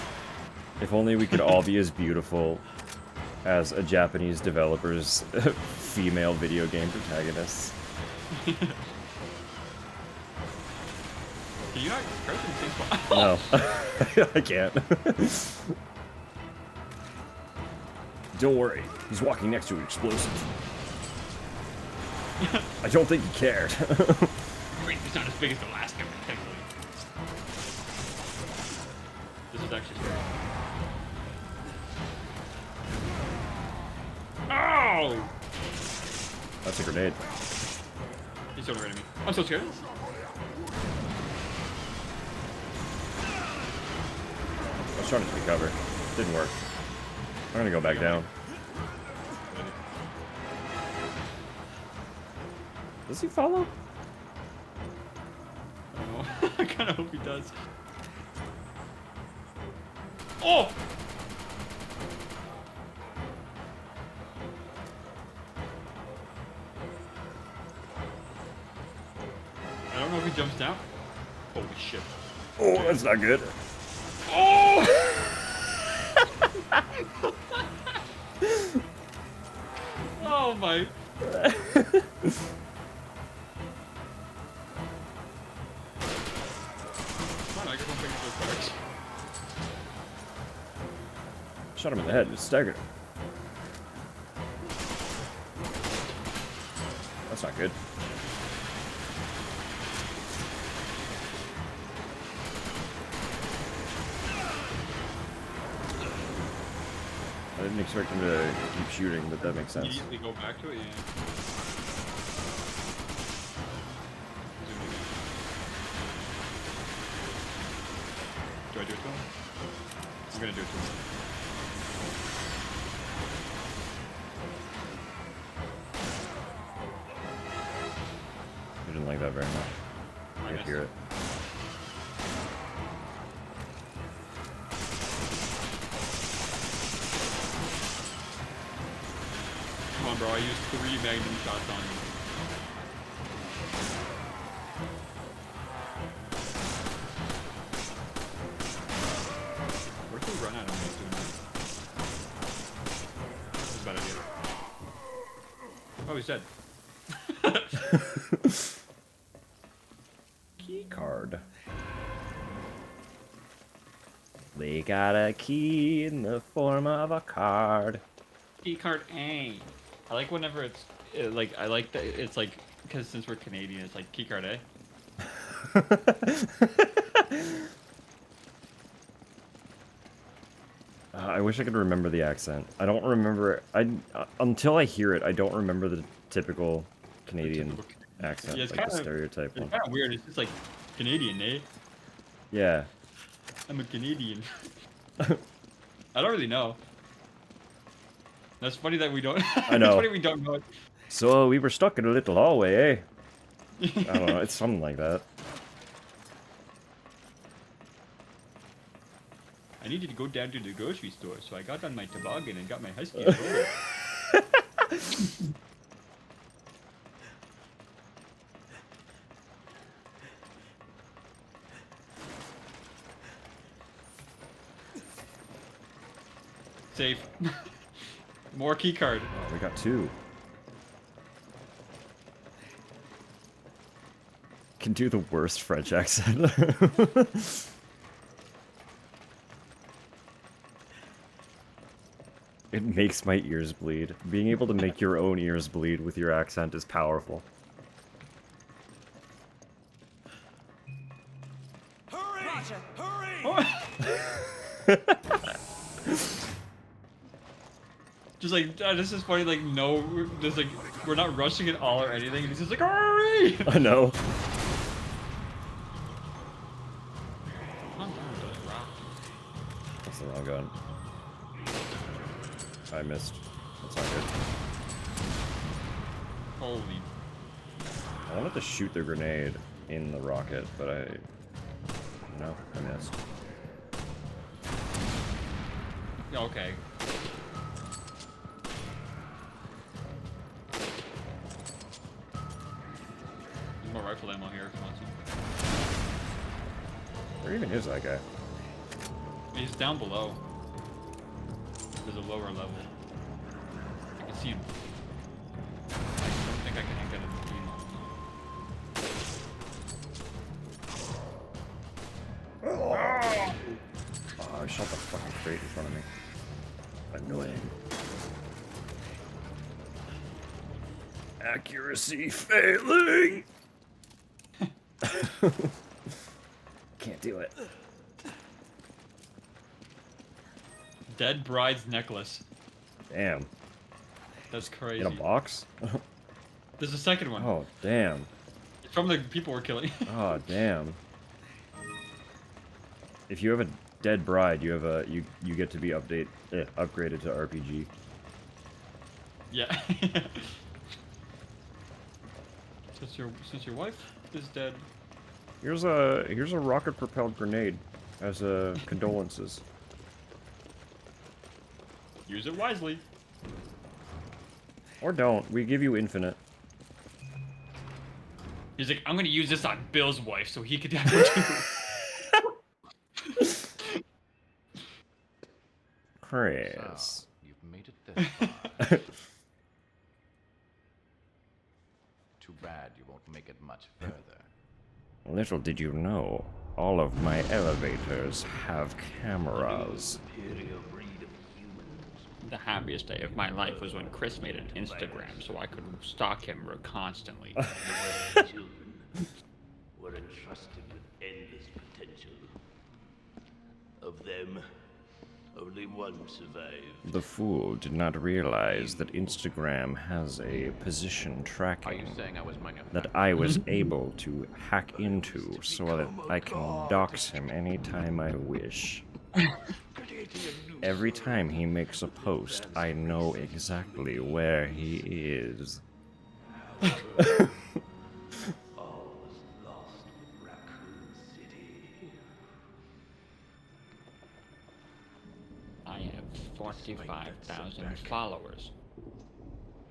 If only we could all be as beautiful as a Japanese developer's female video game protagonists. Can you not crouch in the same spot? No. I can't. Don't worry, he's walking next to an explosive. I don't think he cared. Wait, he's not as big as the last guy, technically. This is actually scary. Oh! That's a grenade. He's so afraid of me. I'm so scared. I was trying to take cover. Didn't work. I'm gonna go back down. Does he follow? I don't know. I kind of hope he does. Oh! I don't know if he jumps down. Holy shit. Oh, that's not good. Oh! Oh my. Shot him in the head, just staggered him. That's not good. I didn't expect him to keep shooting, but that makes sense. Immediately go back to it, yeah. Do I do it to him? I'm gonna do it to him. I didn't like that very much. I could hear it. Come on, bro. I used 3 magnum shots on you. Where can we run out of these doing that? That's a bad idea. Oh, he's dead. Key card. They got a key in the form of a card. Key card A. I like whenever it's like I like that it's like because since we're Canadian, it's like key card A. I wish I could remember the accent. I don't remember. Until I hear it, I don't remember the typical Canadian accent, Yeah, it's like kind the of stereotype one. kind of weird. It's just like Canadian, eh? Yeah. I'm a Canadian. I don't really know. That's funny that we don't. I know. It's funny we don't know it. So we were stuck in a little hallway, eh? I don't know. It's something like that. I needed to go down to the grocery store, so I got on my toboggan and got my husky a roller. Safe. More key card. Oh, we got 2. Can do the worst French accent. It makes my ears bleed. Being able to make your own ears bleed with your accent is powerful. Hurry! Roger. Hurry! Just like this is funny. Like no, just like we're not rushing it all or anything. It's just like hurry! I know. That's the wrong gun. I missed. That's not good. Holy. I wanted to shoot the grenade in the rocket, but I missed. Yeah, okay. There's more rifle ammo here if you want to. Where even is that guy? He's down below. There's a lower level. I can see him. I don't think I can get him. Oh, I shot the fucking crate in front of me. Annoying. Accuracy failing! Can't do it. Dead bride's necklace. Damn. That's crazy. In a box? There's a second one. Oh, damn. From the people we're killing. Oh, damn. If you have a dead bride, you have a you get to be upgraded to RPG. Yeah. since your wife is dead. Here's a rocket propelled grenade as condolences. Use it wisely. Or don't. We give you infinite. He's like, I'm gonna use this on Bill's wife so he could have her too. Chris. So, you've made it this far. Too bad you won't make it much further. Little did you know, all of my elevators have cameras. The happiest day of my life was when Chris made an Instagram so I could stalk him constantly. Children were entrusted with endless potential. Of them, only one survived. The fool did not realize that Instagram has a position Are you tracking saying I was that I was able to hack into so that I can dox him anytime I wish. Every time he makes a post, I know exactly where he is. All was lost with Raccoon City. I have 45,000 followers.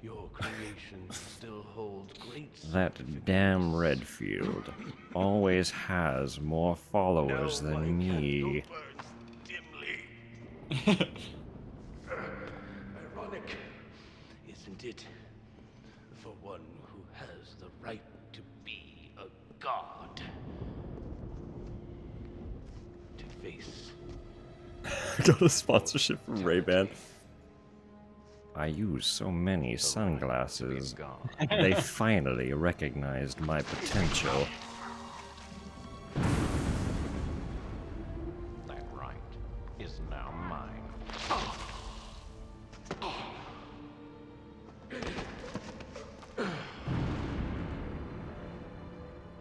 Your creation still holds great. That damn Redfield always has more followers than me. Ironic, isn't it? For one who has the right to be a god. To face. Got a sponsorship from Ray-Ban. I use so many sunglasses. They finally recognized my potential. That right is now mine.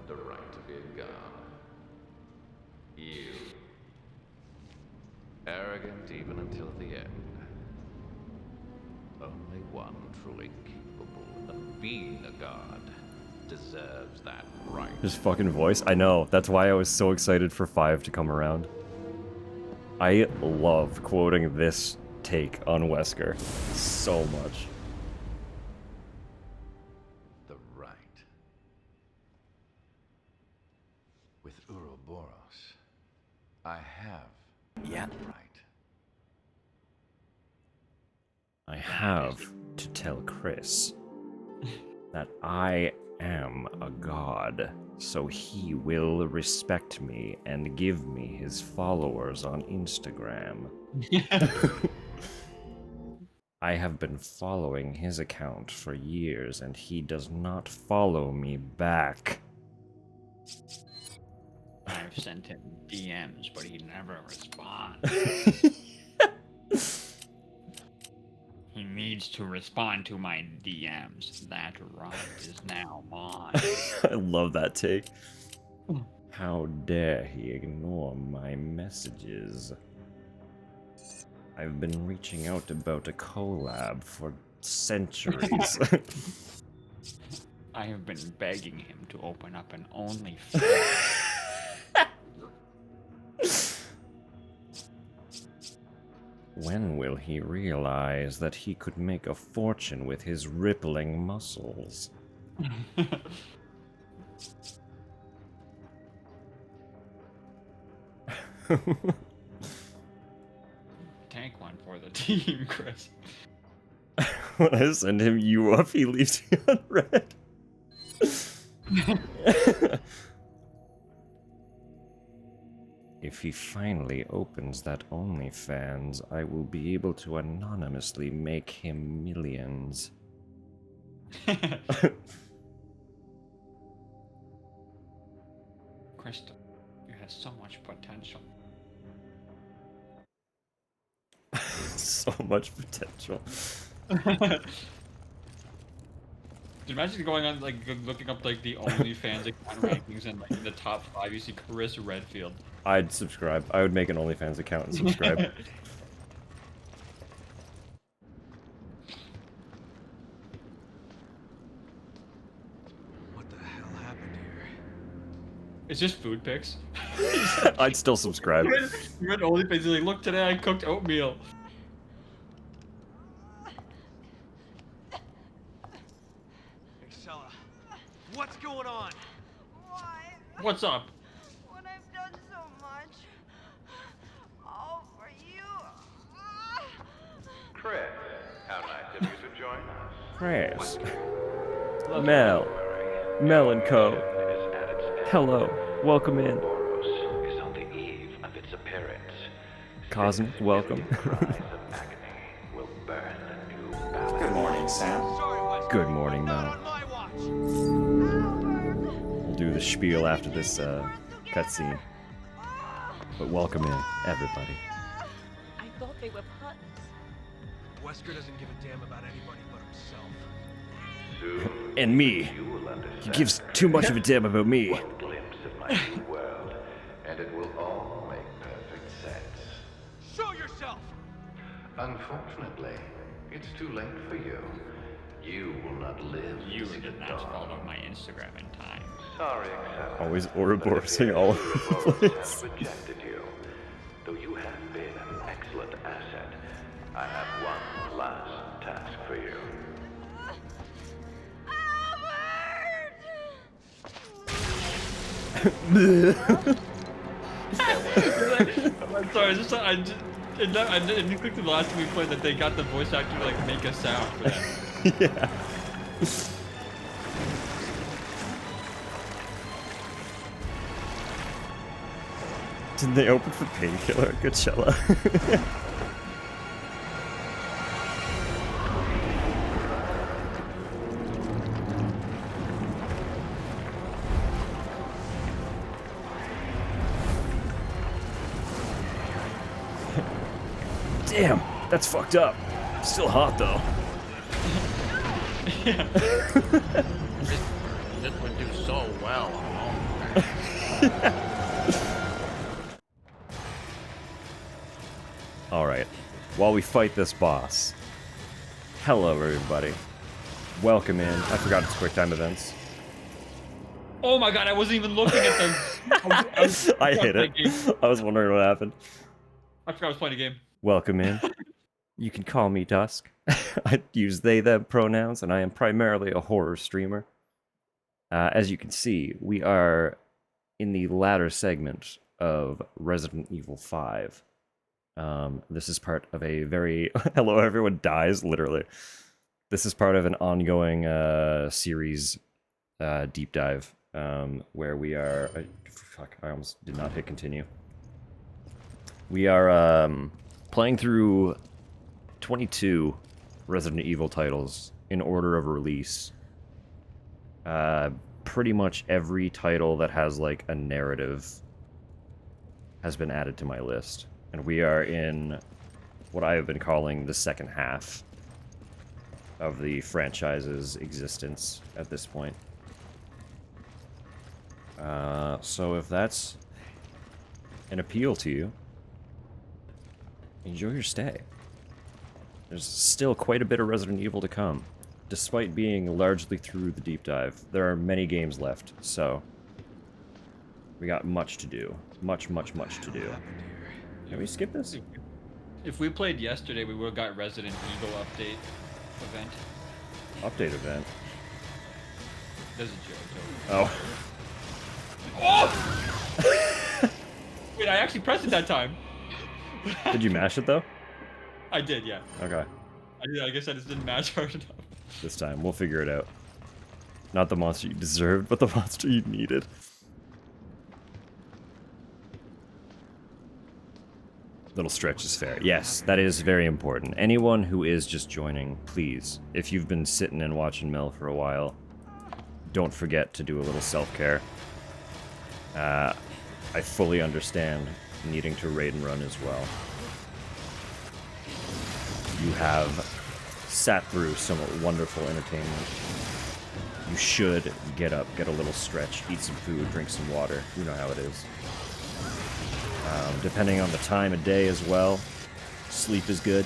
The right to be a god. You. Arrogant even until the end. Only one truly capable of being a god deserves that right. His fucking voice. I know. That's why I was so excited for 5 to come around. I love quoting this take on Wesker so much. The right. With Uroboros, I have that right. I have to tell Chris that I am a god, so he will respect me and give me his followers on Instagram. I have been following his account for years and he does not follow me back. I've sent him DMs, but he never responds. He needs to respond to my DMs. That right is now mine. I love that take. How dare he ignore my messages? I've been reaching out about a collab for centuries. I have been begging him to open up an OnlyFans. When will he realize that he could make a fortune with his rippling muscles? Take one for the team, Chris. When I send him you up, he leaves me on red. If he finally opens that OnlyFans, I will be able to anonymously make him millions. Crystal, you have so much potential. So much potential. Imagine going on, like, looking up, like, the OnlyFans account rankings, and, like, in the top 5, you see Chris Redfield. I'd subscribe. I would make an OnlyFans account and subscribe. What the hell happened here? It's just food pics. I'd still subscribe. You went OnlyFans, he's like, look, today I cooked oatmeal. What's going on? Why? What's up? When I've done so much. All for you. Chris, how nice of you to join us. Chris. Mel and Co. Hello. Welcome in. Uroboros is on the eve of its appearance. Cosmic, welcome. Good morning, Sam. Good morning, Mel. We'll do the spiel after this cutscene. But welcome in, everybody. I thought they were partners. Wesker doesn't give a damn about anybody but himself. And me. He gives too much of a damn about me. One glimpse of my new world, and it will all make perfect sense. Show yourself! Unfortunately, it's too late for you. You will not live. You to see did the not dawn. follow my Instagram in time. Sorry, accept. Always Ouroborosing all over the place. Has rejected you. Though you have been an excellent asset, I have one last task for you. I'm sorry, I didn't click the last time we played that they got the voice actor to, like, make a sound for that. Yeah. Didn't they open for Painkiller at Coachella? Damn, that's fucked up. Still hot though. Yeah. This would do so well. Alright, while we fight this boss, hello everybody. Welcome in. I forgot it's quick time events. Oh my god, I wasn't even looking at them. I hit it. I was wondering what happened. I forgot I was playing a game. Welcome in. You can call me Dusk. I use they, them pronouns, and I am primarily a horror streamer. As you can see, we are in the latter segment of Resident Evil 5. This is part of a very... Hello, everyone dies, literally. This is part of an ongoing series deep dive where we are... fuck, I almost did not hit continue. We are playing through 22 Resident Evil titles in order of release. Pretty much every title that has like a narrative has been added to my list. And we are in what I have been calling the second half of the franchise's existence at this point. So if that's an appeal to you, enjoy your stay. There's still quite a bit of Resident Evil to come, despite being largely through the deep dive. There are many games left, so we got much to do. Much to do. Can we skip this? If we played yesterday, we would have got Resident Evil update event. Update event? There's a joke. Oh. Oh! Wait, I actually pressed it that time. Did you mash it though? I did, yeah. Okay. I guess I just didn't match hard enough. This time, we'll figure it out. Not the monster you deserved, but the monster you needed. Little stretch is fair. Yes, that is very important. Anyone who is just joining, please, if you've been sitting and watching Mel for a while, don't forget to do a little self-care. I fully understand needing to raid and run as well. You have sat through some wonderful entertainment. You should get up, get a little stretch, eat some food, drink some water. You know how it is. Depending on the time of day as well, sleep is good.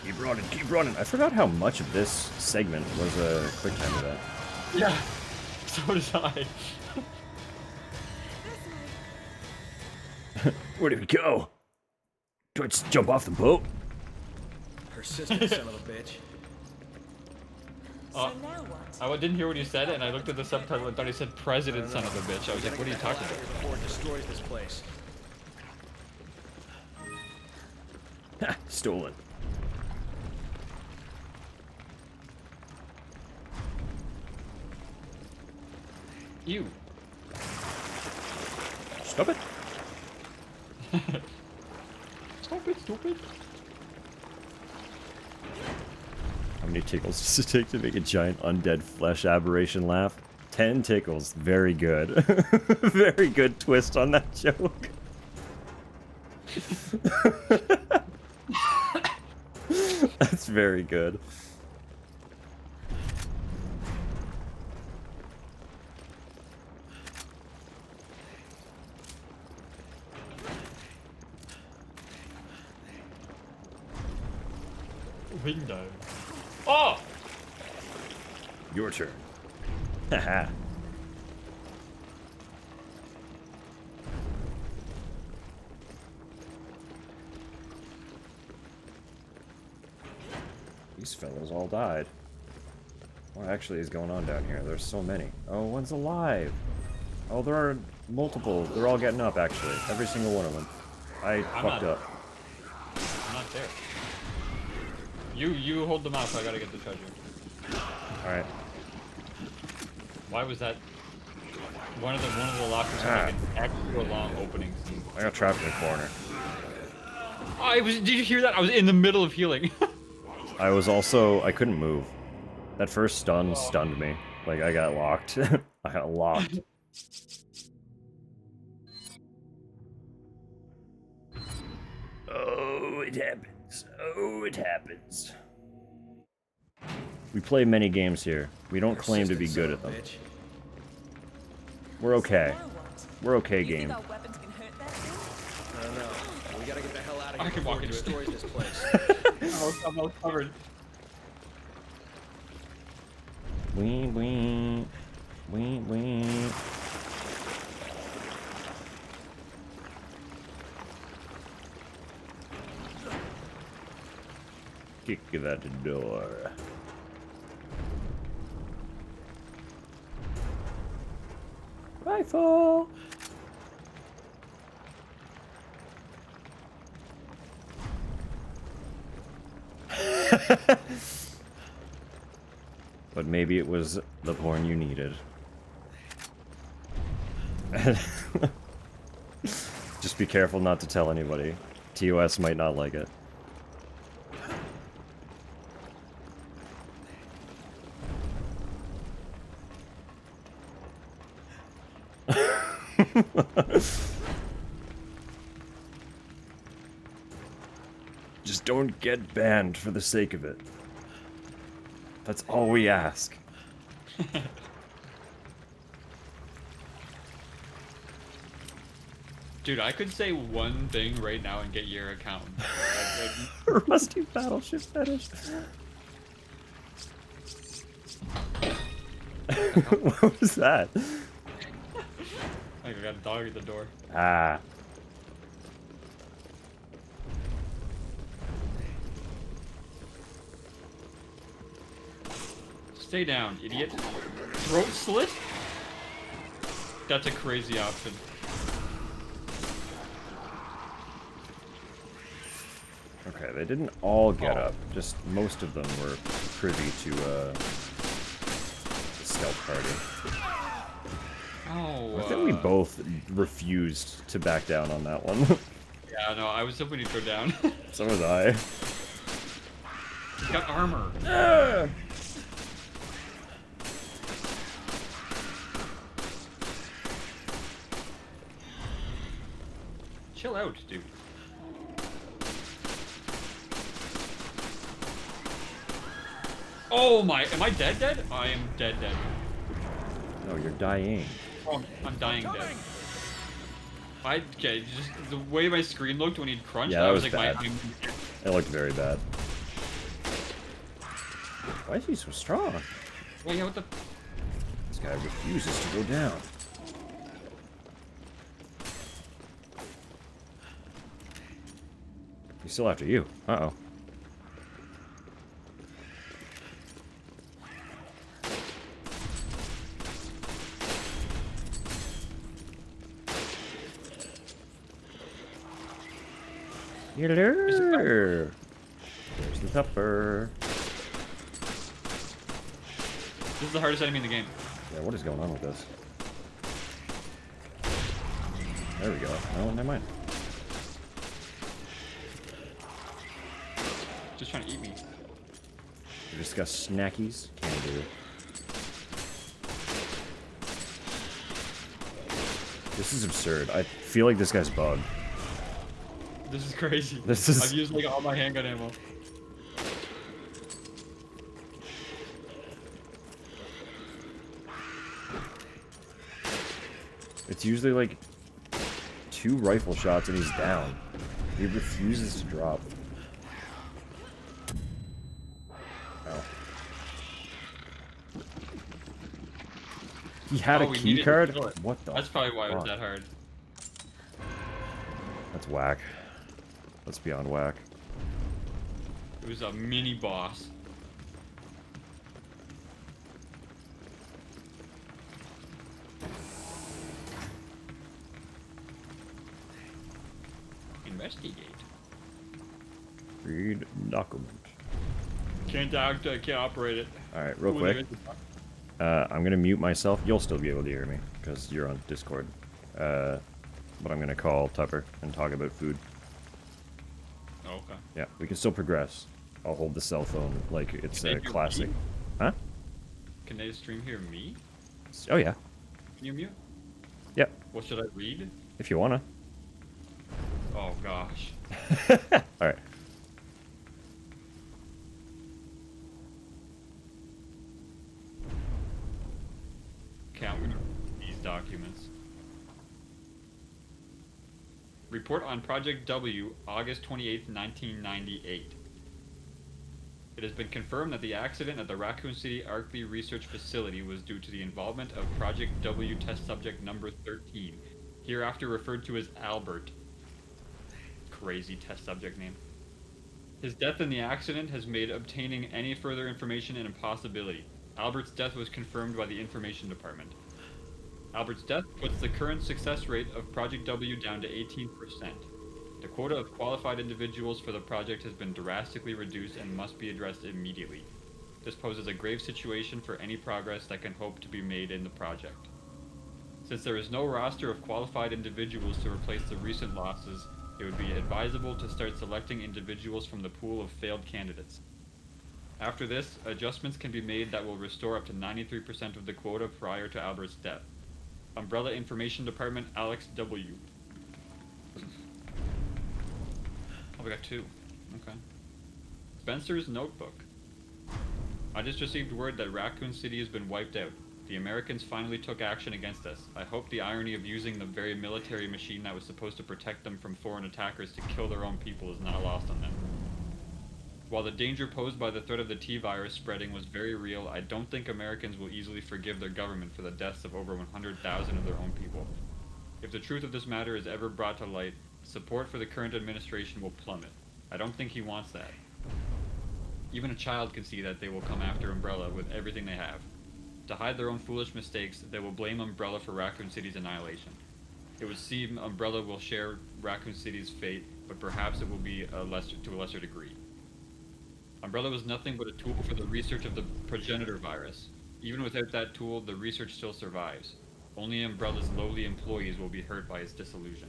Keep running, keep running. I forgot how much of this segment was a quick time event. Yeah, so did I. Where did we go? Do I just jump off the boat? Persistent son of a bitch. So now what? I didn't hear what he said, and I looked at the subtitle and thought he said "President, son of a bitch." I was like, "What are you talking about?" Before it destroys this place. Ha! Stolen. You. Stop it. Stop it, stupid. How many tickles does it take to make a giant undead flesh aberration laugh? 10 tickles. Very good. Very good twist on that joke. That's very good. Window. Oh! Your turn. Haha. These fellas all died. What actually is going on down here? There's so many. Oh, one's alive. Oh, there are multiple. They're all getting up, actually. Every single one of them. I fucked up. I'm not there. You hold them out, so I gotta get the treasure. Alright. Why was that? One of the lockers had like an extra long opening. I got trapped in a corner. Did you hear that? I was in the middle of healing. I couldn't move. That first stun stunned me. Like, I got locked. I got locked. Oh, it happens. Oh, it happens. We play many games here. We don't claim to be good at them. We're okay. We're okay, game. I don't know. We gotta get the hell out of here. I can walk into destroy this place. I'm all covered. Wee wee. Wee wee. Kick that door. Rifle! But maybe it was the porn you needed. Just be careful not to tell anybody. TOS might not like it. Just don't get banned for the sake of it. That's all we ask. Dude, I could say one thing right now and get your account. Rusty battleship fetish. What was that? I got a dog at the door. Ah. Stay down, idiot. Throat slit? That's a crazy option. Okay, they didn't all get up. Just most of them were privy to the stealth party. Oh. I think we both refused to back down on that one. Yeah, no, I was hoping he'd go down. So was I. He's got armor. Chill out, dude. Oh my, am I dead? I am dead. No, you're dying. Oh, I'm dying dead. Okay, just the way my screen looked when he'd crunched, Yeah, that was like, bad. It looked very bad. Why is he so strong? Well, yeah, what the? This guy refuses to go down. He's still after you. Uh-oh. Hello. There's the tupper. This is the hardest enemy in the game. Yeah, what is going on with this? There we go. Oh, never mind. Just trying to eat me. We just got snackies. Can do. This is absurd. I feel like this guy's bugged. This is crazy. This is... I've used like all my handgun ammo. It's usually like 2 rifle shots and he's down. He refuses to drop. Oh. He had a key card? What the That's probably why it was fuck? that hard. That's whack. That's beyond whack. It was a mini boss. Investigate. Read document. Can't operate it. Alright, real When you quick. guys are talking. I'm gonna mute myself. You'll still be able to hear me, because you're on Discord. But I'm gonna call Tupper and talk about food. Oh, okay. Yeah, we can still progress. I'll hold the cell phone like it's Can they a do classic. me? Huh? Can they stream hear me? Oh yeah. Can you mute? Yep. What should I read? If you wanna. Oh gosh. Alright. Count these documents. Report on Project W, August 28th, 1998. It has been confirmed that the accident at the Raccoon City Arkley Research Facility was due to the involvement of Project W test subject number 13, hereafter referred to as Albert. Crazy test subject name. His death in the accident has made obtaining any further information an impossibility. Albert's death was confirmed by the Information Department. Albert's death puts the current success rate of Project W down to 18%. The quota of qualified individuals for the project has been drastically reduced and must be addressed immediately. This poses a grave situation for any progress that can hope to be made in the project. Since there is no roster of qualified individuals to replace the recent losses, it would be advisable to start selecting individuals from the pool of failed candidates. After this, adjustments can be made that will restore up to 93% of the quota prior to Albert's death. Umbrella Information Department, Alex W. Oh, we got two. Okay. Spencer's Notebook. I just received word that Raccoon City has been wiped out. The Americans finally took action against us. I hope the irony of using the very military machine that was supposed to protect them from foreign attackers to kill their own people is not lost on them. While the danger posed by the threat of the T-virus spreading was very real, I don't think Americans will easily forgive their government for the deaths of over 100,000 of their own people. If the truth of this matter is ever brought to light, support for the current administration will plummet. I don't think he wants that. Even a child can see that they will come after Umbrella with everything they have. To hide their own foolish mistakes, they will blame Umbrella for Raccoon City's annihilation. It would seem Umbrella will share Raccoon City's fate, but perhaps it will be to a lesser degree. Umbrella was nothing but a tool for the research of the progenitor virus. Even without that tool, the research still survives. Only Umbrella's lowly employees will be hurt by its dissolution.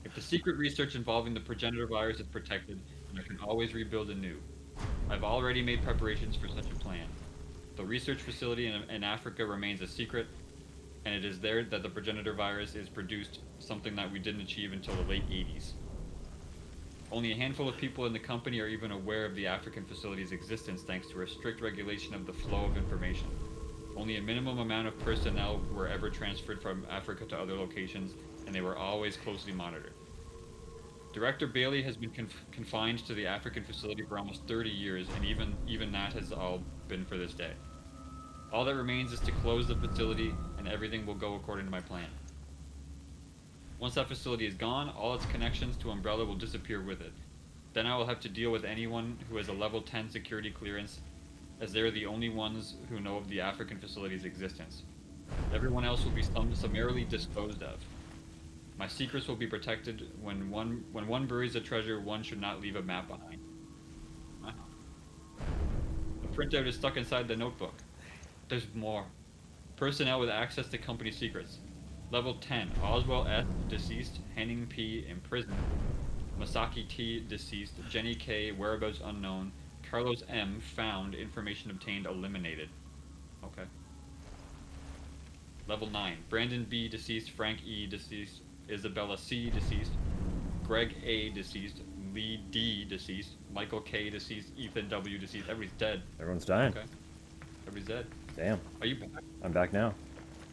If the secret research involving the progenitor virus is protected, then I can always rebuild anew. I've already made preparations for such a plan. The research facility in Africa remains a secret, and it is there that the progenitor virus is produced, something that we didn't achieve until the late 80s. Only a handful of people in the company are even aware of the African facility's existence thanks to a strict regulation of the flow of information. Only a minimum amount of personnel were ever transferred from Africa to other locations, and they were always closely monitored. Director Bailey has been confined to the African facility for almost 30 years, and even that has all been for this day. All that remains is to close the facility, and everything will go according to my plan. Once that facility is gone, all its connections to Umbrella will disappear with it. Then I will have to deal with anyone who has a level 10 security clearance, as they are the only ones who know of the African facility's existence. Everyone else will be summarily disposed of. My secrets will be protected. When one buries a treasure, one should not leave a map behind. The printout is stuck inside the notebook. There's more. Personnel with access to company secrets. Level 10, Oswell S. deceased, Henning P. imprisoned, Masaki T. deceased, Jenny K. whereabouts unknown, Carlos M. found, information obtained, eliminated. Okay. Level 9, Brandon B. deceased, Frank E. deceased, Isabella C. deceased, Greg A. deceased, Lee D. deceased, Michael K. deceased, Ethan W. deceased. Everybody's dead. Everyone's dying. Okay. Everybody's dead. Damn. Are you back? I'm back now.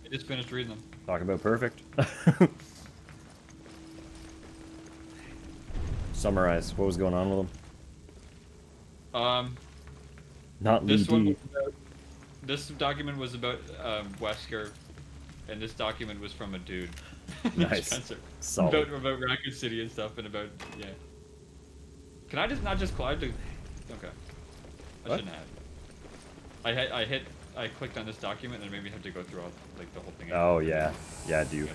I just finished reading them. Talk about perfect. Summarize. What was going on with them? Not this Lee one D. was about, this document was about Wesker, and this document was from a dude. Nice. Spencer. Solid. About Raccoon City and stuff, and about Can I just not just climb to? Okay. I What? shouldn't have. I clicked on this document and it made me have to go through all like the whole thing. Oh yeah, yeah, dude.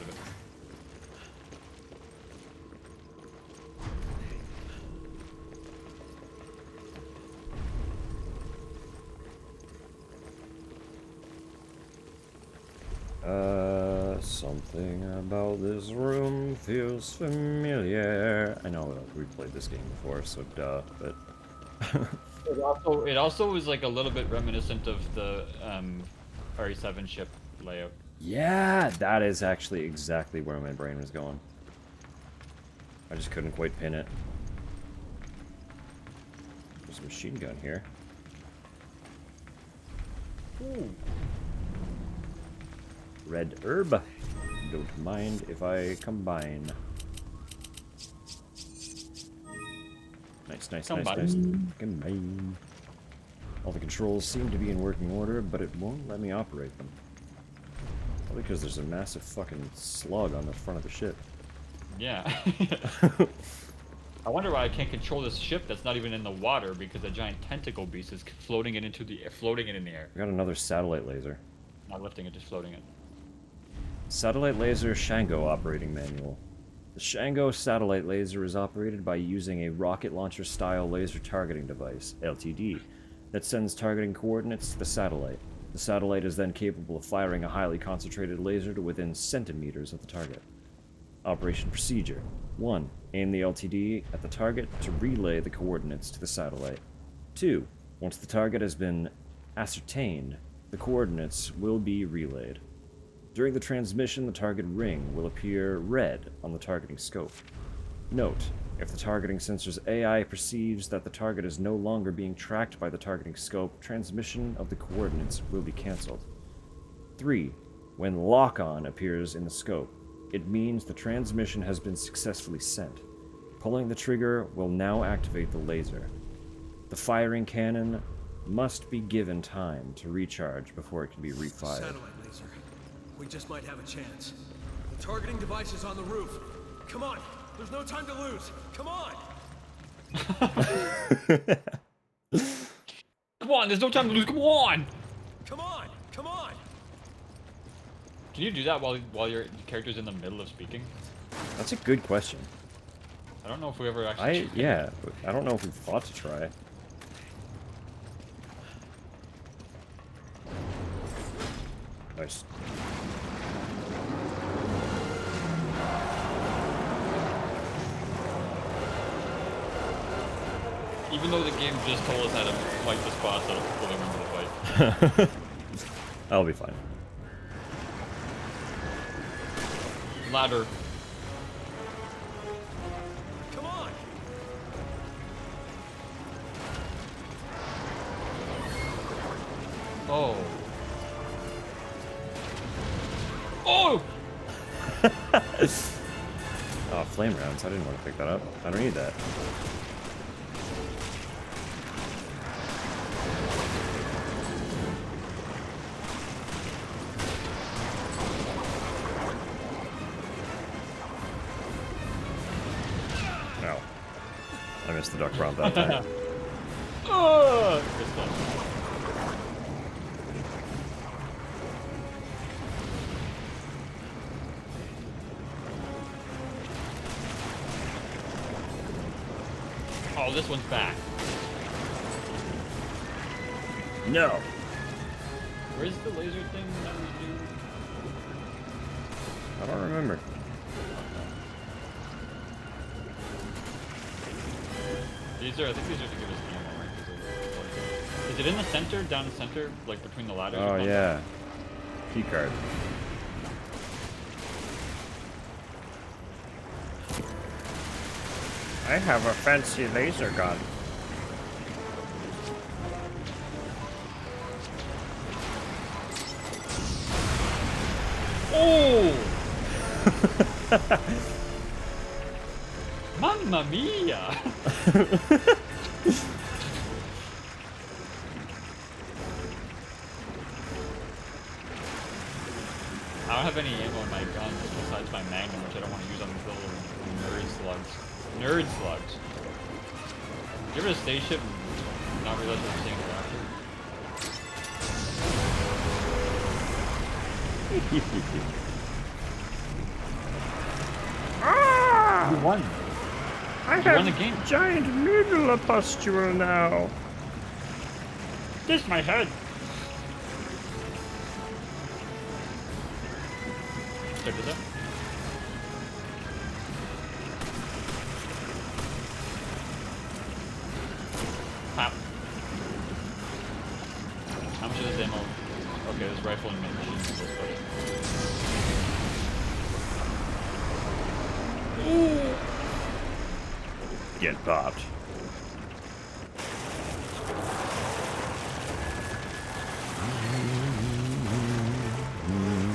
This room feels familiar. I know we played this game before, so duh, but... It also is like a little bit reminiscent of the RE7 ship layout. Yeah, that is actually exactly where my brain was going. I just couldn't quite pin it. There's a machine gun here. Ooh. Red herb. Don't mind if I combine. Nice, nice, nice, nice. Combine. All the controls seem to be in working order, but it won't let me operate them. Probably because there's a massive fucking slug on the front of the ship. Yeah. I wonder why I can't control this ship that's not even in the water because a giant tentacle beast is floating it in the air. We got another satellite laser. Not lifting it, just floating it. Satellite laser Shango operating manual. The Shango satellite laser is operated by using a rocket launcher style laser targeting device, LTD, that sends targeting coordinates to the satellite. The satellite is then capable of firing a highly concentrated laser to within centimeters of the target. Operation procedure. 1. Aim the LTD at the target to relay the coordinates to the satellite. 2. Once the target has been ascertained, the coordinates will be relayed. During the transmission, the target ring will appear red on the targeting scope. Note, if the targeting sensor's AI perceives that the target is no longer being tracked by the targeting scope, transmission of the coordinates will be cancelled. 3. When lock-on appears in the scope, it means the transmission has been successfully sent. Pulling the trigger will now activate the laser. The firing cannon must be given time to recharge before it can be refired. Satellite laser. We just might have a chance. The targeting device is on the roof. Come on! There's no time to lose! Come on! Come on, there's no time to lose, come on! Come on! Come on! Can you do that while your character's in the middle of speaking? That's a good question. I don't know if we ever actually... Yeah, I don't know if we've thought to try. Nice. Even though the game just told us how to fight this boss, I don't fully remember the fight. I'll be fine. Ladder. Come on! Oh. Oh! Oh, flame rounds. I didn't want to pick that up. I don't need that. No. I missed the duck prompt that time. Oh! Oh, this one's back. No. Where's the laser thing that we do? I don't remember. I think these are to give us ammo, right? Is it in the center, down the center, like between the ladders? Oh, yeah. Key card. I have a fancy laser gun. Oh! Mamma mia! I don't have any ammo in my guns besides my Magnum, which I don't want to use on these little nerd slugs. Nerd slugs. Give it a spaceship and not realize what we're seeing after. You won. You won the game. Giant noodle pustule now. This is my head. Check this out. Pop. How much of this ammo? Okay, there's rifle and machine guns. Get popped.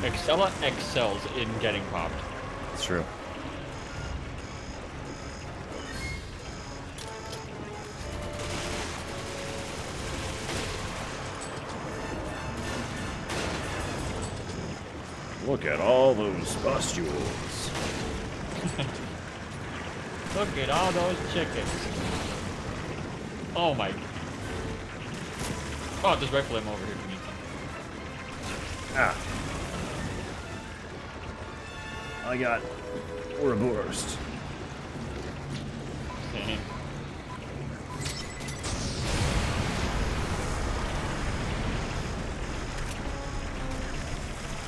Excella excels in getting popped. It's true. Look at all those pustules. Look at all those chickens. Oh my. Oh, there's rifle ammo over here for me. Ah. I got Uroboros. Same.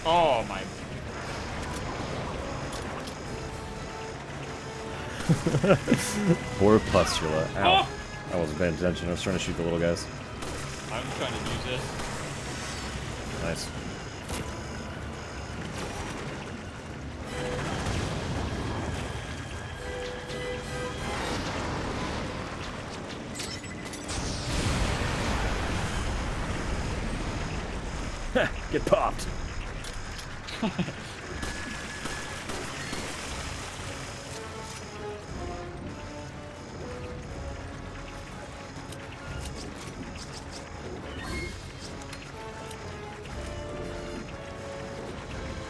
Oh my. Poor pustula. Ow. Oh! I wasn't paying attention. I was trying to shoot the little guys. I'm trying to use this. Nice. Get popped.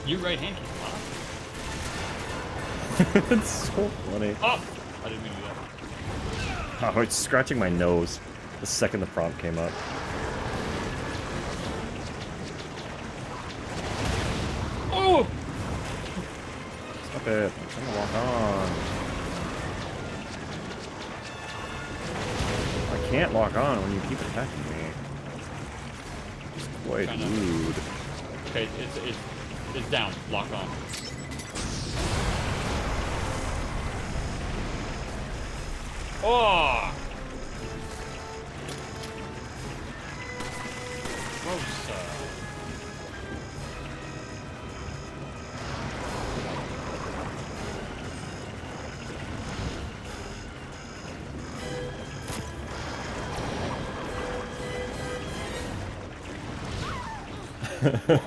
You right hand can pop. It's so funny. Oh! I didn't mean to do that. Oh, it's scratching my nose the second the prompt came up. Oh! Stop it. I'm trying to walk on. I can't lock on when you keep attacking me. It's quite rude. Okay, it's down. Lock on. Oh! Gross.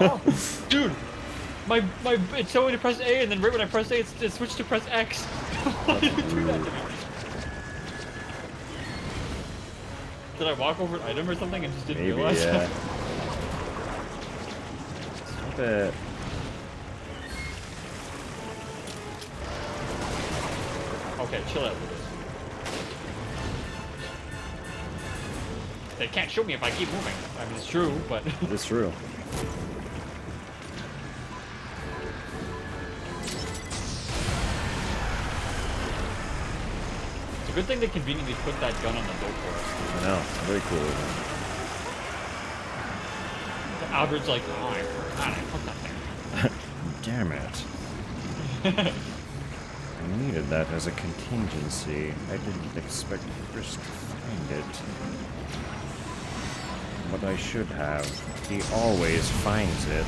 Oh, dude, my it's showing to press A, and then right when I press A, it switched to press X. Why did it do that to me? Did I walk over an item or something and just didn't Maybe, realize? yeah. Stop it. Okay, chill out with this. They can't shoot me if I keep moving. I mean, it's true, but... It's true. It's a good thing they conveniently put that gun on the boat for us. I know. Very cool. Albert's like, oh, I forgot I put that there. Damn it. I needed that as a contingency. I didn't expect Chris to find it. But I should have. He always finds it.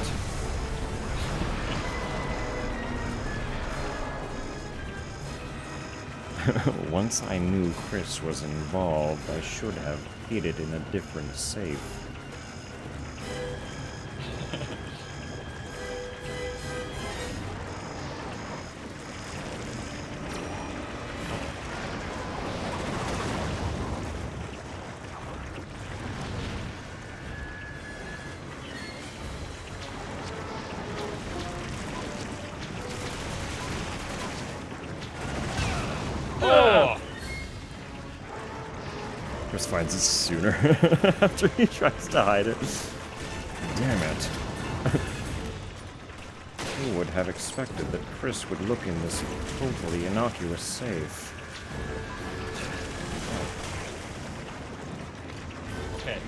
Once I knew Chris was involved, I should have hid it in a different safe. Chris finds it sooner after he tries to hide it. Damn it. Who would have expected that Chris would look in this totally innocuous safe? Okay.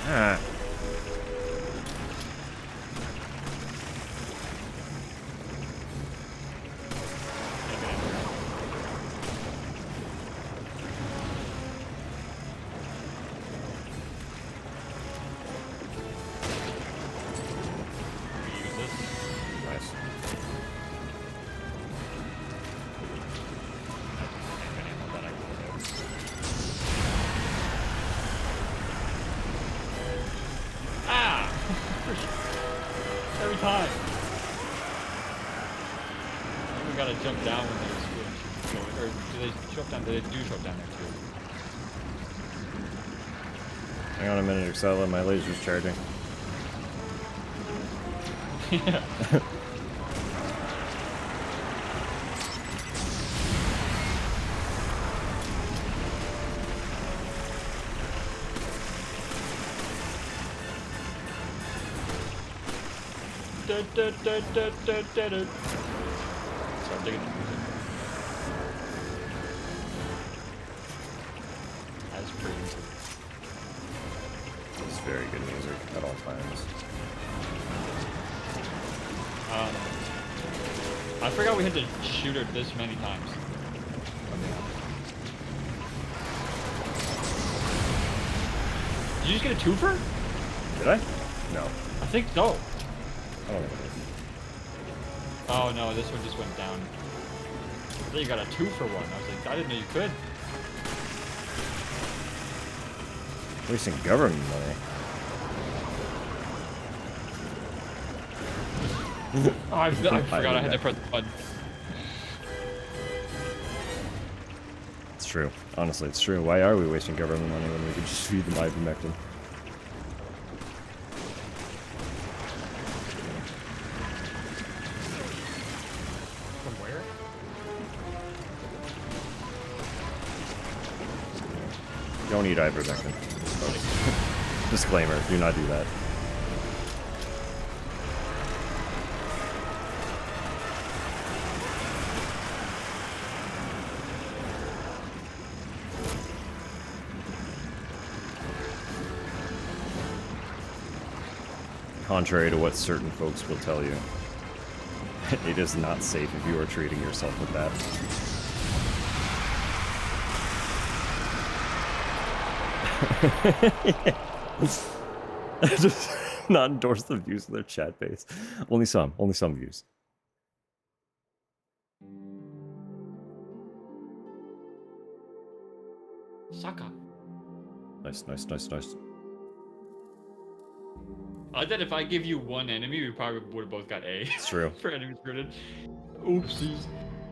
Ah. Every time. I think we gotta jump down when they switch. Or do they jump down? They do jump down there too. Hang on a minute, Excella, my laser's charging. Yeah. So I'm digging the music. That's pretty good. It's very good music at all times. I forgot we had to shoot her this many times. Did you just get a twofer? Did I? No. I think so. I don't know. Oh no, this one just went down. I thought you got a 2-for-1. I was like, I didn't know you could. Wasting government money. Oh, I forgot I had to press the button. It's true. Honestly, it's true. Why are we wasting government money when we could just feed them ivermectin? From where? Don't eat ivermectin. Disclaimer, do not do that. Contrary to what certain folks will tell you, it is not safe if you are treating yourself with that. Just not endorse the views of their chat base. Only some views. Saka. Nice, nice, nice, nice. I bet if I give you one enemy, we probably would have both got A. It's true. For enemies rooted. Oopsies.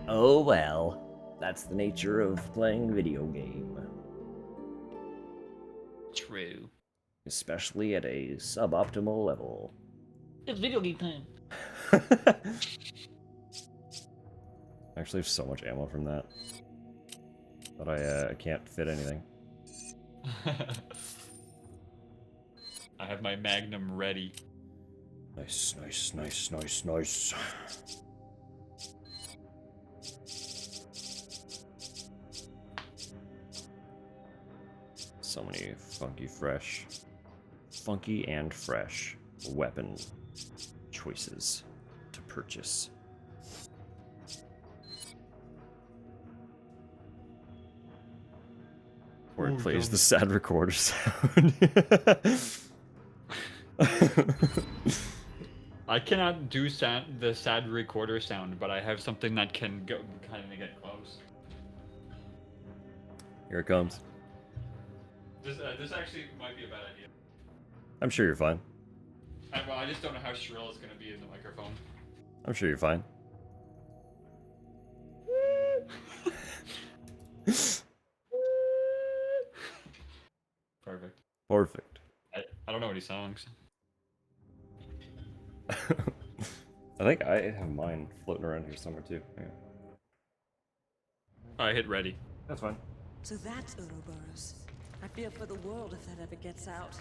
Oh well. That's the nature of playing video game. True. Especially at a suboptimal level. It's video game time. I actually have so much ammo from that. But I can't fit anything. I have my Magnum ready. Nice, nice, nice, nice, nice. So many funky and fresh weapon choices to purchase. Where it plays the sad recorder sound. I cannot do the sad recorder sound, but I have something that can go kind of get close. Here it comes. This actually might be a bad idea. I'm sure you're fine. Well, I just don't know how shrill it's going to be in the microphone. I'm sure you're fine. Perfect. Perfect. I don't know any songs. I think I have mine floating around here somewhere too. Yeah. I hit ready. That's fine. So that's Uroboros. I fear for the world if that ever gets out.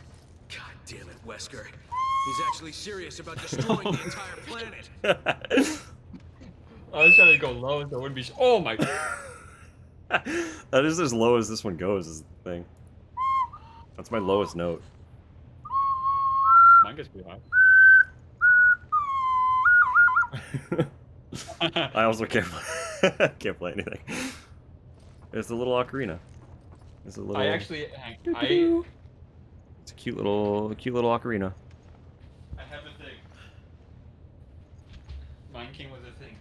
God damn it, Wesker. He's actually serious about destroying the entire planet. I was trying to go low so it wouldn't be. Oh my. That is as low as this one goes, is the thing. That's my lowest note. Mine gets pretty high. I also can't play anything. It's a little ocarina. It's a little. I actually. It's a cute little ocarina. I have a thing. Mine came with a thing.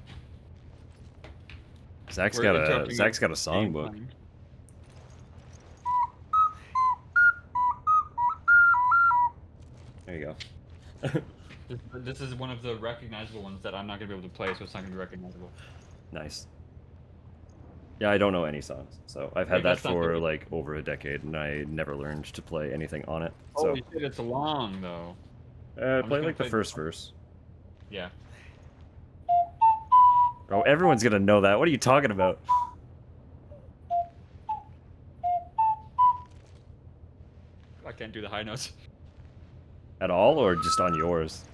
Zach's got a songbook. There you go. This is one of the recognizable ones that I'm not gonna be able to play, so it's not gonna be recognizable. Nice. Yeah, I don't know any songs, so I've had Wait, that that's not for good. like over a decade, and I never learned to play anything on it. So Holy shit, it's long though. I'm play just gonna like the play first verse. Yeah. Oh, everyone's gonna know that. What are you talking about? I can't do the high notes. At all, or just on yours?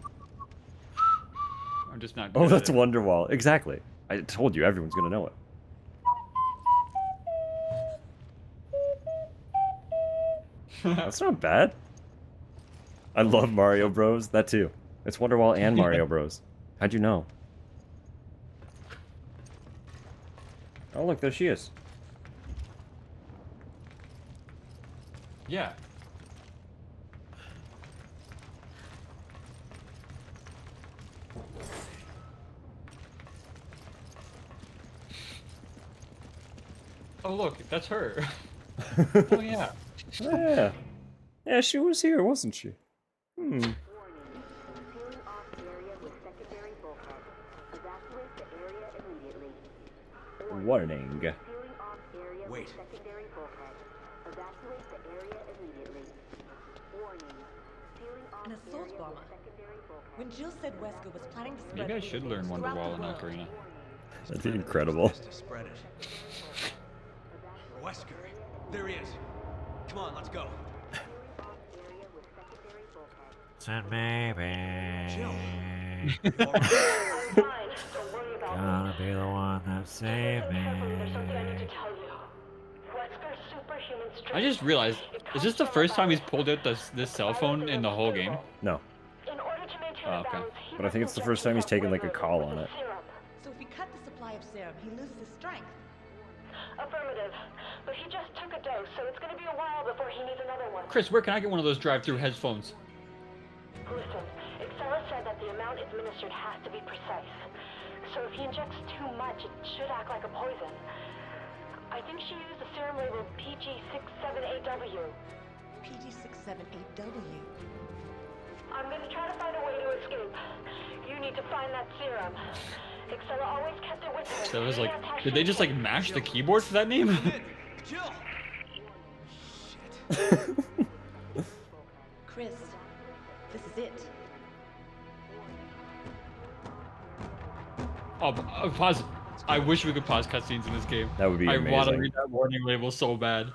I'm just not. Oh, Good that's at it. Wonderwall. Exactly. I told you, everyone's gonna know it. That's not bad. I love Mario Bros. That too. It's Wonderwall and Mario Bros. How'd you know? Oh, look, there she is. Yeah. Oh look, that's her. Oh yeah. Yeah. Yeah, she was here, wasn't she? Hmm. Warning. Wait. An assault bomber. When Jill said Wesker was planning to You spread guys should learn throughout the Wonderwall and world, Ocarina. That'd be incredible. To spread it. Wesker. There he is. Come on, let's go. And maybe Jill. gonna be the one that saved me. I just realized, is this the first time he's pulled out this cell phone in the whole game? No. Oh, okay. But I think it's the first time he's taken like a call on it. So if we cut the supply of serum, he loses his strength. Affirmative. But he just took a dose, so it's gonna be a while before he needs another one. Chris, where can I get one of those drive-through headphones? Listen, Excella said that the amount administered has to be precise. So if he injects too much, it should act like a poison. I think she used the serum labeled PG678W. PG678W. I'm gonna try to find a way to escape. You need to find that serum. Excella always kept it with her. So I was like, did they just like mash the keyboard for that name? Jill. Chris, this is it. Oh, pause. I wish we could pause cutscenes in this game. That would be I want to amazing. read that warning label so bad.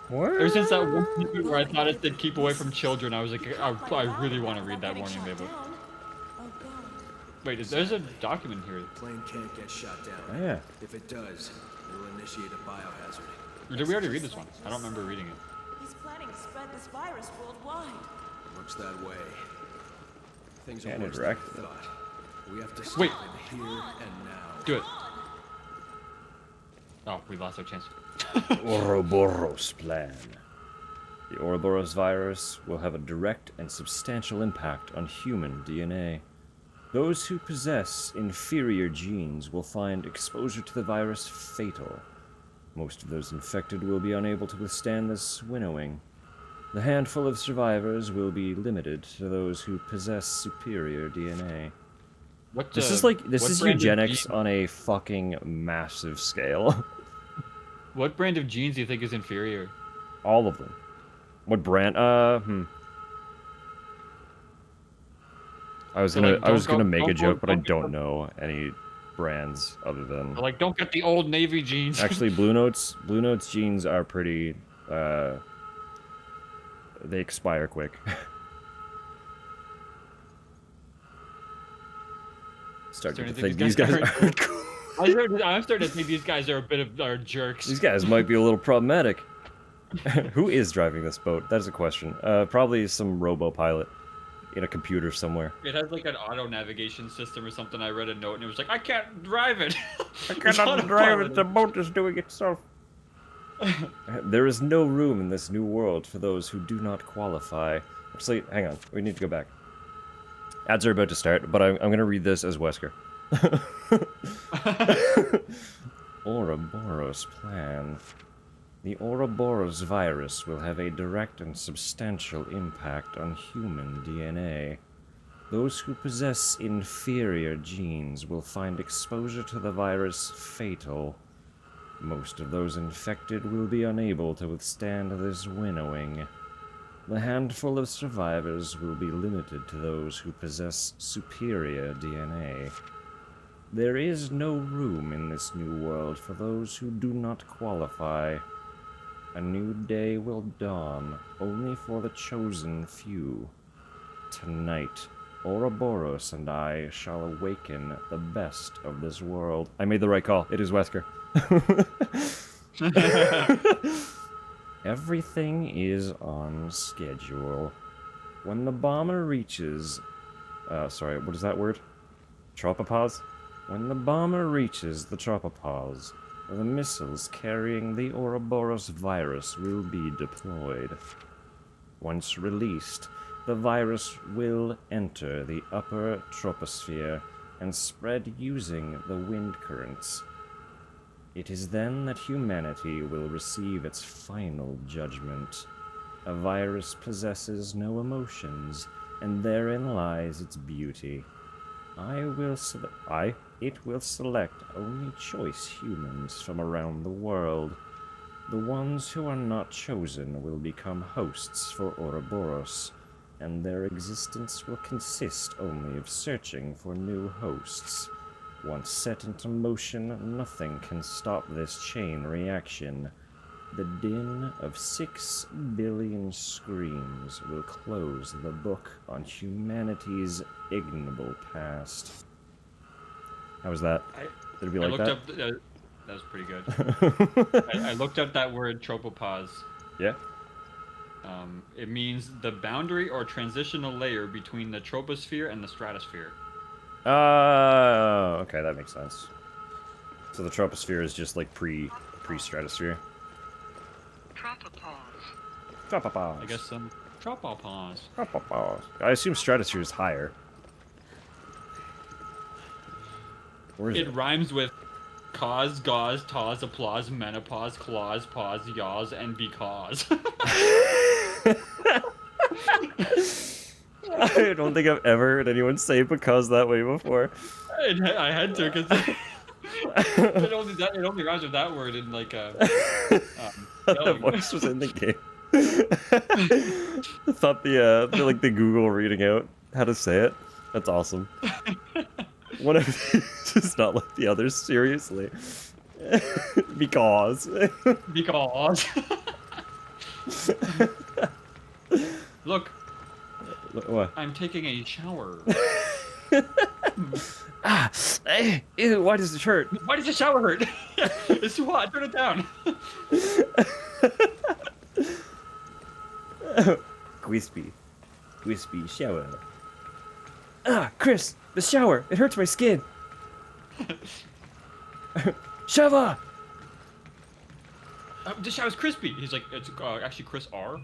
What? Ever since that one point where I thought it said keep away from children, I was like, I really want to read that warning label. Oh god. Wait, there's a document here. Plane can't get shot down. Oh, yeah. If it does, it'll initiate a biohazard. Or did we already read this one? I don't remember reading it. He's planning to spread this virus worldwide. Looks that way. Things are Can't worse than interact we with it. thought. We have to stop Wait. him here and now. Do it. Oh, we lost our chance. Uroboros plan. The Uroboros virus will have a direct and substantial impact on human DNA. Those who possess inferior genes will find exposure to the virus fatal. Most of those infected will be unable to withstand this winnowing. The handful of survivors will be limited to those who possess superior DNA. What? This is what is brand of eugenics gene- on a fucking massive scale. What brand of genes do you think is inferior? All of them. What brand? I was So, gonna like, I was don't gonna go- make a don't go- joke, but I don't go- don't know any brands other than Like, don't get the old Navy genes. actually Blue Notes genes are pretty they expire quick. Starting to think these guys are cool. I'm starting to think these guys are a bit of jerks. These guys might be a little problematic. Who is driving this boat? That is a question. Probably some robo-pilot in a computer somewhere. It has like an auto navigation system or something. I read a note and it was like, I can't drive it. I cannot drive it. The boat is doing itself. There is no room in this new world for those who do not qualify. Actually, hang on. We need to go back. Ads are about to start, but I'm going to read this as Wesker. Uroboros plan. The Uroboros virus will have a direct and substantial impact on human DNA. Those who possess inferior genes will find exposure to the virus fatal. Most of those infected will be unable to withstand this winnowing. The handful of survivors will be limited to those who possess superior DNA. There is no room in this new world for those who do not qualify. A new day will dawn only for the chosen few. Tonight, Uroboros and I shall awaken the best of this world. I made the right call. It is Wesker. Everything is on schedule. When the bomber reaches... sorry, what is that word? Tropopause? When the bomber reaches the Tropopause, the missiles carrying the Uroboros virus will be deployed. Once released, the virus will enter the upper troposphere and spread using the wind currents. It is then that humanity will receive its final judgment. A virus possesses no emotions, and therein lies its beauty. It will select only choice humans from around the world. The ones who are not chosen will become hosts for Uroboros, and their existence will consist only of searching for new hosts. Once set into motion, nothing can stop this chain reaction. The din of 6 billion screams will close the book on humanity's ignoble past. How was that? Did it be like that? That was pretty good. I looked up that word tropopause. Yeah? It means the boundary or transitional layer between the troposphere and the stratosphere. Okay, that makes sense. So the troposphere is just like pre-stratosphere. Tropopause. I guess some tropopause. Tropopause. I assume stratosphere is higher. Where is It rhymes with cause, gauze, tause, applause, menopause, clause, pause, yaws, and because. I don't think I've ever heard anyone say because that way before. I had to, because it only rhymes with that word in like That voice was in the game. I thought the Google reading out how to say it. That's awesome. One of these does not let the others seriously. Because. Look. What? I'm taking a shower. Ew, why does it hurt? Why does the shower hurt? It's too hot. Turn it down. Wispy shower. Chris, the shower. It hurts my skin. Shava. The shower's crispy. He's like, it's actually Chris R.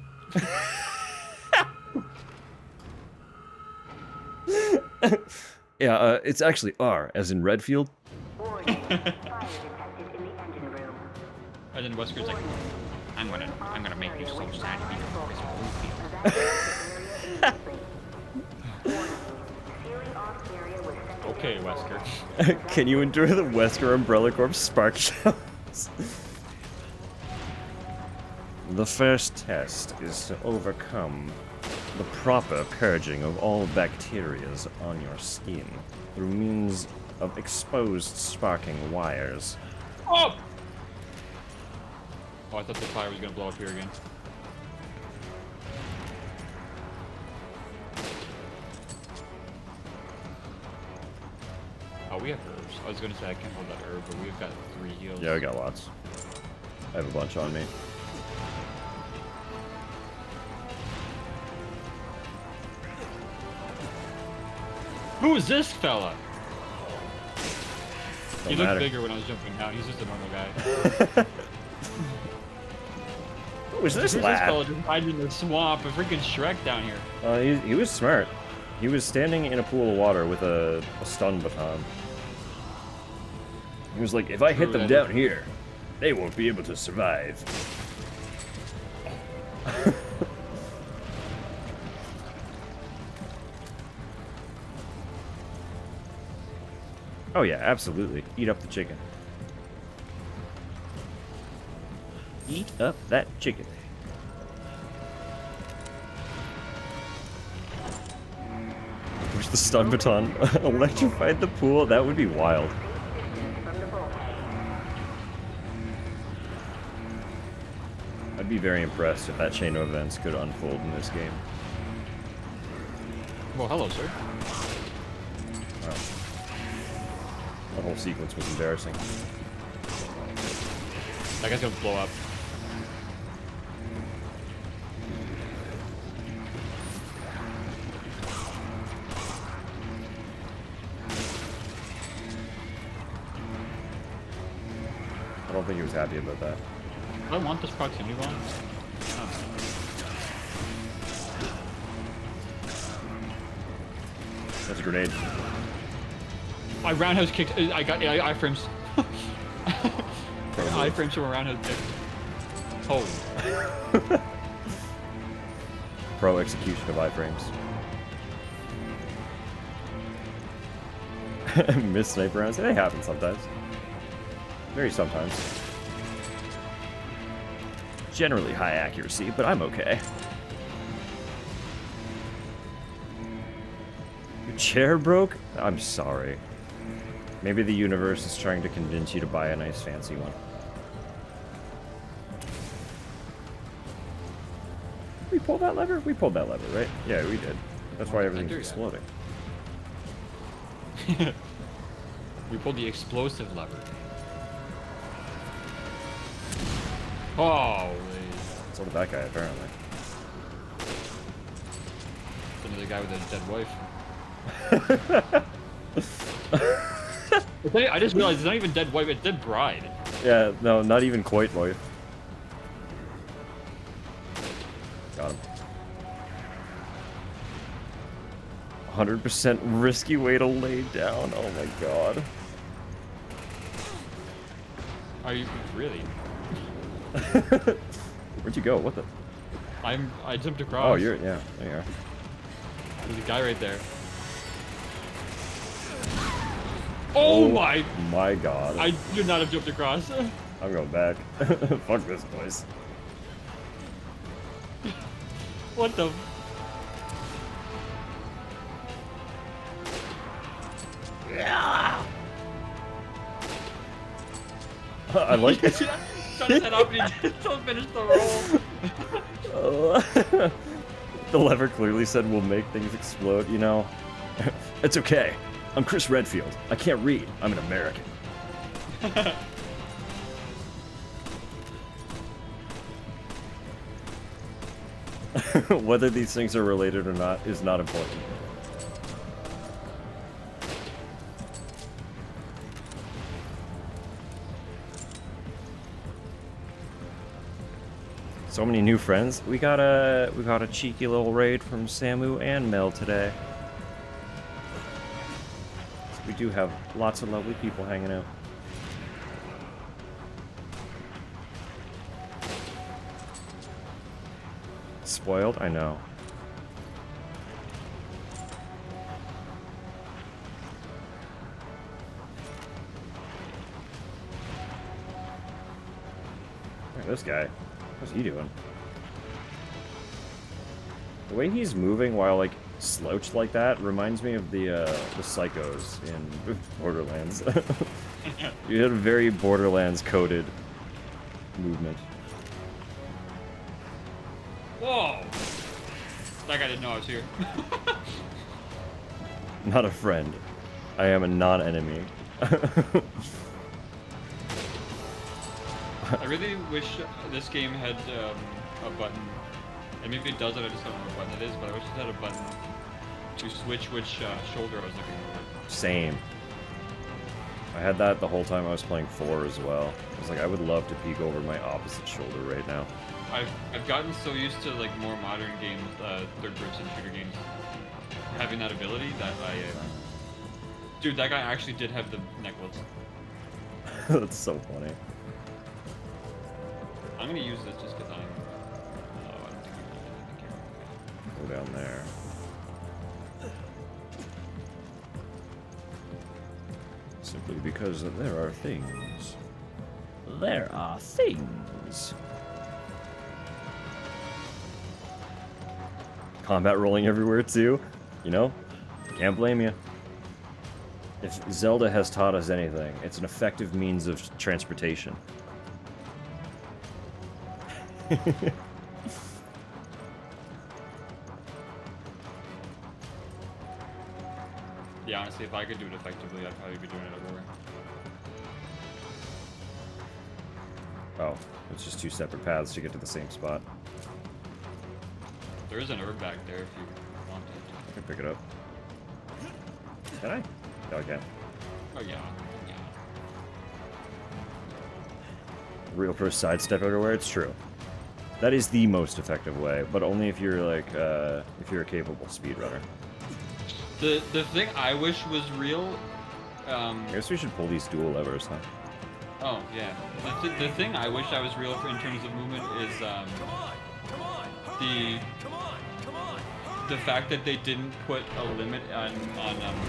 Yeah, it's actually R, as in Redfield. And then Wesker's like, I'm gonna make you so sad to be Chris Bluefield. Okay, Wesker. Can you endure the Wesker Umbrella Corps spark showers? The first test is to overcome the proper purging of all bacteria on your skin through means of exposed sparking wires. Oh! Oh, I thought the fire was gonna blow up here again. Oh, we have herbs. I was gonna say I can't hold that herb, but we've got 3 heals. Yeah, I got lots. I have a bunch on me. Who is this fella? He looked matter. bigger when I was jumping down. He's just a normal guy. Who is this Who's lad? this fella just hiding in the swamp? A freaking Shrek down here. He was smart. He was standing in a pool of water with a stun baton. He was like, if I hit them down here, they won't be able to survive. Oh yeah, absolutely. Eat up the chicken. Eat up that chicken. Wish the stun baton electrified the pool. That would be wild. I'd be very impressed if that chain of events could unfold in this game. Well, hello, sir. Wow. The whole sequence was embarrassing. That guy's gonna blow up. I don't think he was happy about that. Do I want this proximity bomb? That's a grenade. I roundhouse kicked. I got iframes. Iframes from a roundhouse kick. Holy. Pro execution of iframes. Miss sniper rounds. They happen sometimes. Very sometimes. Generally high accuracy, but I'm okay. Your chair broke? I'm sorry. Maybe the universe is trying to convince you to buy a nice fancy one. We pulled that lever? We pulled that lever, right? Yeah, we did. That's why everything's exploding. We pulled the explosive lever. Holy. So did that guy, apparently. Another guy with a dead wife. I just realized it's not even dead wife, it's dead bride. Yeah, no, not even quite wife. Got him. 100% risky way to lay down. Oh my god. Are you really? Where'd you go? What the? I jumped across. Oh, yeah, there you are. There's a guy right there. Oh my god. I should not have jumped across. I'm going back. Fuck this place. What the? I like it. Shut his head up and he just don't finish the roll. The lever clearly said we'll make things explode, you know? It's okay. I'm Chris Redfield. I can't read. I'm an American. Whether these things are related or not is not important. So many new friends. We got a cheeky little raid from Samu and Mel today. So we do have lots of lovely people hanging out. Spoiled? I know. Look at this guy. What's he doing? The way he's moving while like slouched like that reminds me of the psychos in Borderlands. You had a very Borderlands coded movement. Whoa! That guy didn't know I was here. Not a friend. I am a non-enemy. I really wish this game had a button, and maybe it does it, I just don't know what button it is, but I wish it had a button to switch which shoulder I was looking for. Same. I had that the whole time I was playing 4 as well. I was like, I would love to peek over my opposite shoulder right now. I've gotten so used to like more modern games, third-person shooter games, having that ability that dude, that guy actually did have the necklace. That's so funny. I'm gonna use this just because I'm. Oh, I don't think you Go down there. Simply because there are things. There are things. Combat rolling everywhere too. You know? Can't blame you. If Zelda has taught us anything, it's an effective means of transportation. Yeah, honestly, if I could do it effectively, I'd probably be doing it everywhere. Oh, it's just two separate paths to get to the same spot. There is an herb back there if you want it. I can pick it up. Can I? No, I can't. Oh yeah, yeah. Real pro sidestep everywhere, it's true. That is the most effective way, but only if you're like, if you're a capable speedrunner. The thing I wish was real. I guess we should pull these dual levers, huh? Oh yeah. The thing I wish I was real for in terms of movement is the fact that they didn't put a limit on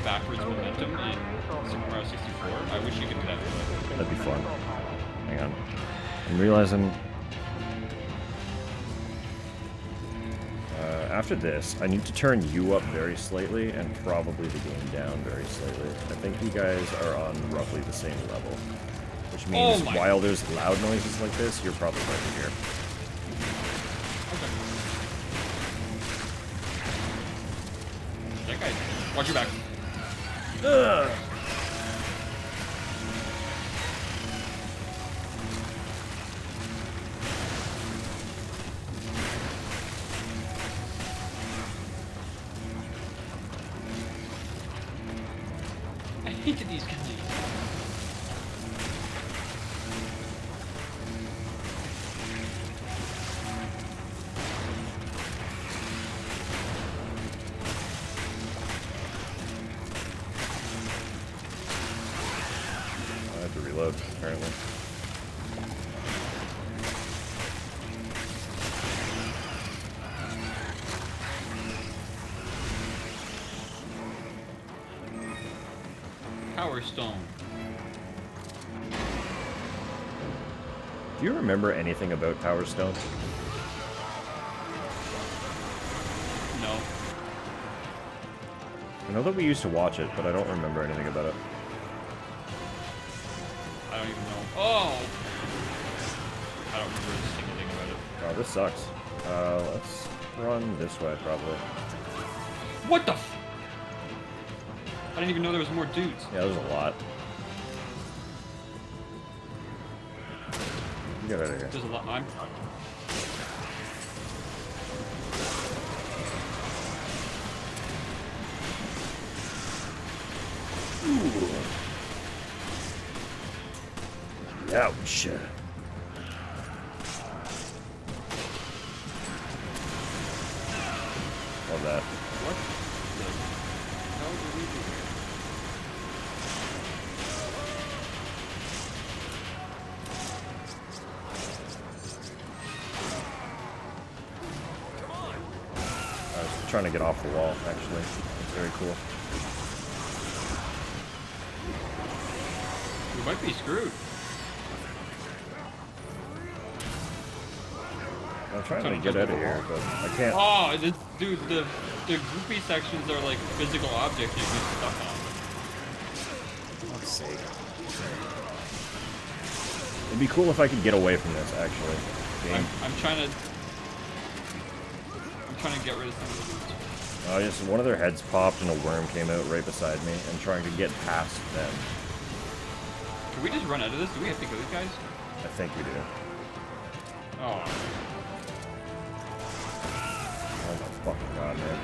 backwards momentum in Super Mario 64. I wish you could do that. That'd be fun. Hang on. I'm realizing. After this, I need to turn you up very slightly and probably the game down very slightly. I think you guys are on roughly the same level. Which means while there's loud noises like this, you're probably right here. Okay. That guy. Watch your back. Ugh. I hated these guys. I have to reload, apparently. Power Stone. Do you remember anything about Power Stone? No. I know that we used to watch it, but I don't remember anything about it. I don't even know. Oh! I don't remember a single thing about it. Oh, this sucks. Let's run this way, probably. What the f- I didn't even know there was more dudes. Yeah, there's a lot. Get out of here. There's a lot. I'm... Ouch. Love that. What the hell did we do here? I was trying to get off the wall, actually. It's very cool. We might be screwed. I'm trying to get out of here, but I can't. Oh, this, dude, the groupie sections are like physical objects you can stuck on. For fuck's sake. It'd be cool if I could get away from this, actually. I'm trying to get rid of some of the dudes. Just one of their heads popped and a worm came out right beside me. I'm trying to get past them. Can we just run out of this? Do we have to kill these guys? I think we do. Oh. Oh my fucking god, man.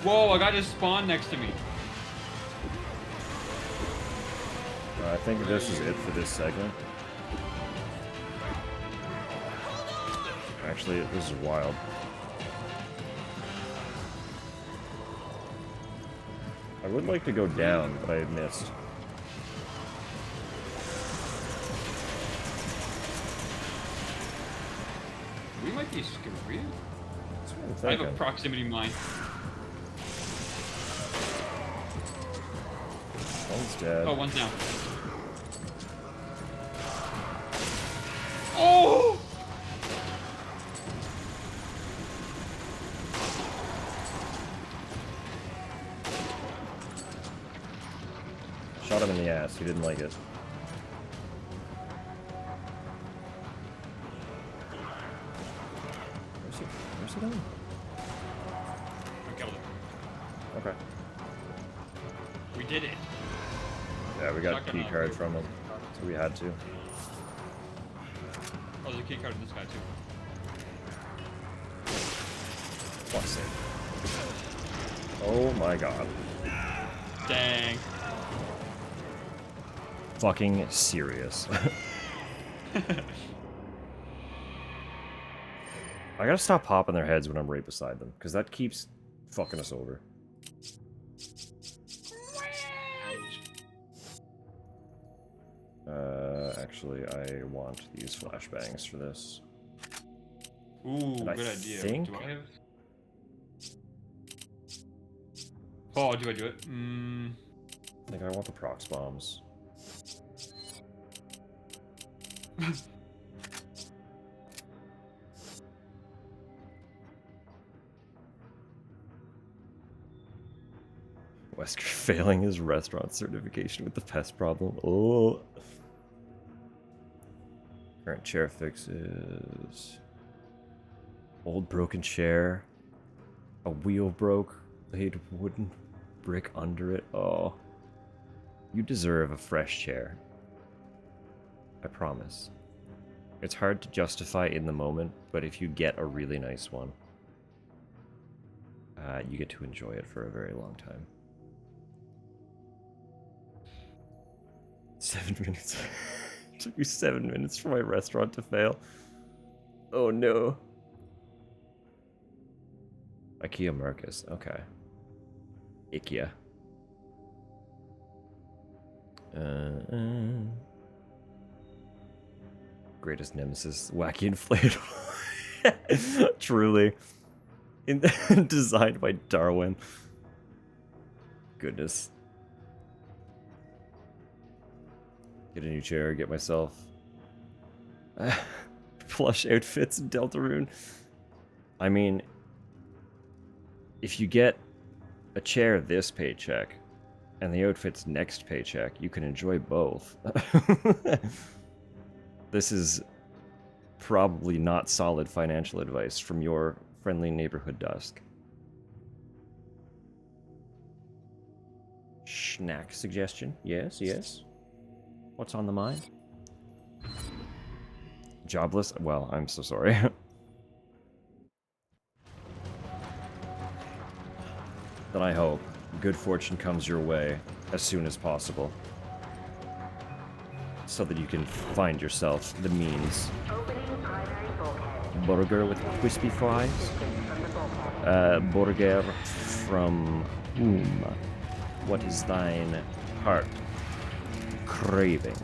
Whoa, a guy just spawned next to me. I think this is it for this segment. Actually, this is wild. I would like to go down, but I missed. We might be screwed. That's what I'm I have a thinking. proximity mine. One's dead. Oh, one's down. Oh! Shot him in the ass. He didn't like it. Where's he going? We killed him. Okay. We did it. Yeah, we got a Shotgun key on card the- from him, so we had to. Oh, there's a key card in this guy too. Fuck's sake. Oh my god. Dang. Fucking serious. I gotta stop popping their heads when I'm right beside them, because that keeps fucking us over. Actually, I want these flashbangs for this. Ooh, And good I idea. think... Do I have? Oh, do I do it? Mm. I think I want the prox bombs. Wesker failing his restaurant certification with the pest problem. Oh. Current chair fixes. Old broken chair. A wheel broke. Laid wooden brick under it. Oh. You deserve a fresh chair. I promise. It's hard to justify in the moment, but if you get a really nice one, you get to enjoy it for a very long time. 7 minutes. It took me 7 minutes for my restaurant to fail. Oh no. IKEA Marcus. Okay. IKEA. Greatest nemesis, wacky inflatable. Truly. Designed by Darwin. Goodness. Get a new chair, get myself plush outfits in Deltarune. I mean, if you get a chair this paycheck and the outfits next paycheck, you can enjoy both. This is probably not solid financial advice from your friendly neighborhood dusk. Snack suggestion? Yes, yes. What's on the mind? Jobless? Well, I'm so sorry. Then I hope good fortune comes your way as soon as possible, so that you can find yourself the means. Burger with crispy fries? Burger from whom? What is thine heart craving?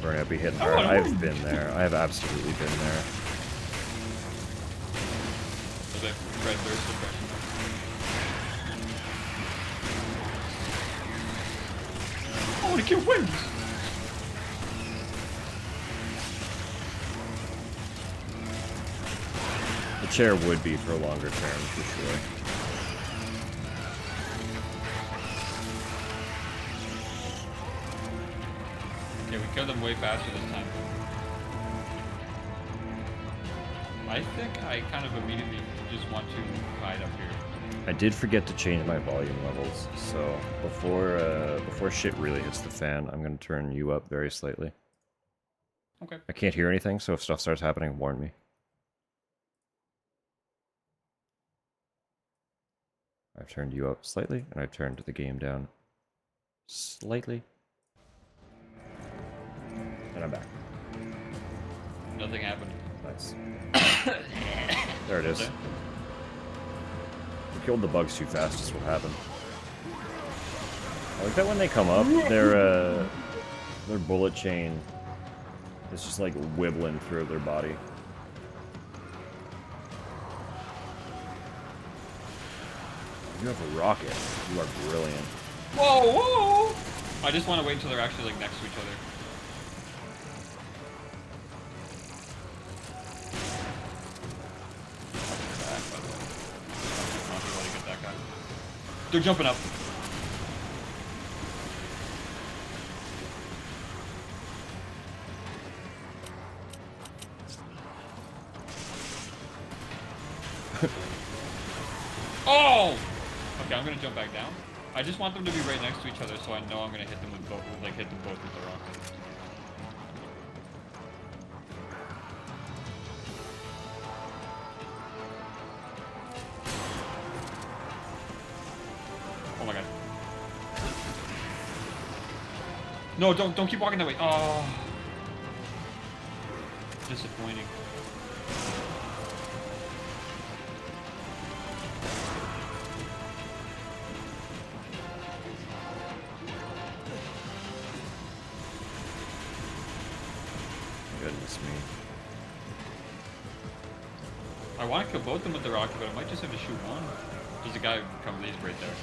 Burnout be hitting hard. I've been there. I have absolutely been there. Was it Red Burst impression? I want to kill wins! The chair would be for a longer term, for sure. Okay, we killed them way faster this time. I think I kind of immediately just want to hide up here. I did forget to change my volume levels, so before shit really hits the fan, I'm gonna turn you up very slightly. Okay. I can't hear anything, so if stuff starts happening, warn me. I've turned you up slightly, and I've turned the game down slightly. And I'm back. Nothing happened. Nice. There it is. Okay. We killed the bugs too fast, is what happened. I like that when they come up, their bullet chain is just like wibbling through their body. You have a rocket. You are brilliant. Whoa, whoa! I just want to wait until they're actually like next to each other. They're jumping up. Oh! Okay, I'm gonna jump back down. I just want them to be right next to each other, so I know I'm gonna hit them with both, hit them both with the rock. Oh my god. No, don't keep walking that way. Oh. Disappointing. Goodness me. I want to kill both of them with the rocket, but I might just have to shoot one. There's a guy coming, he's right there.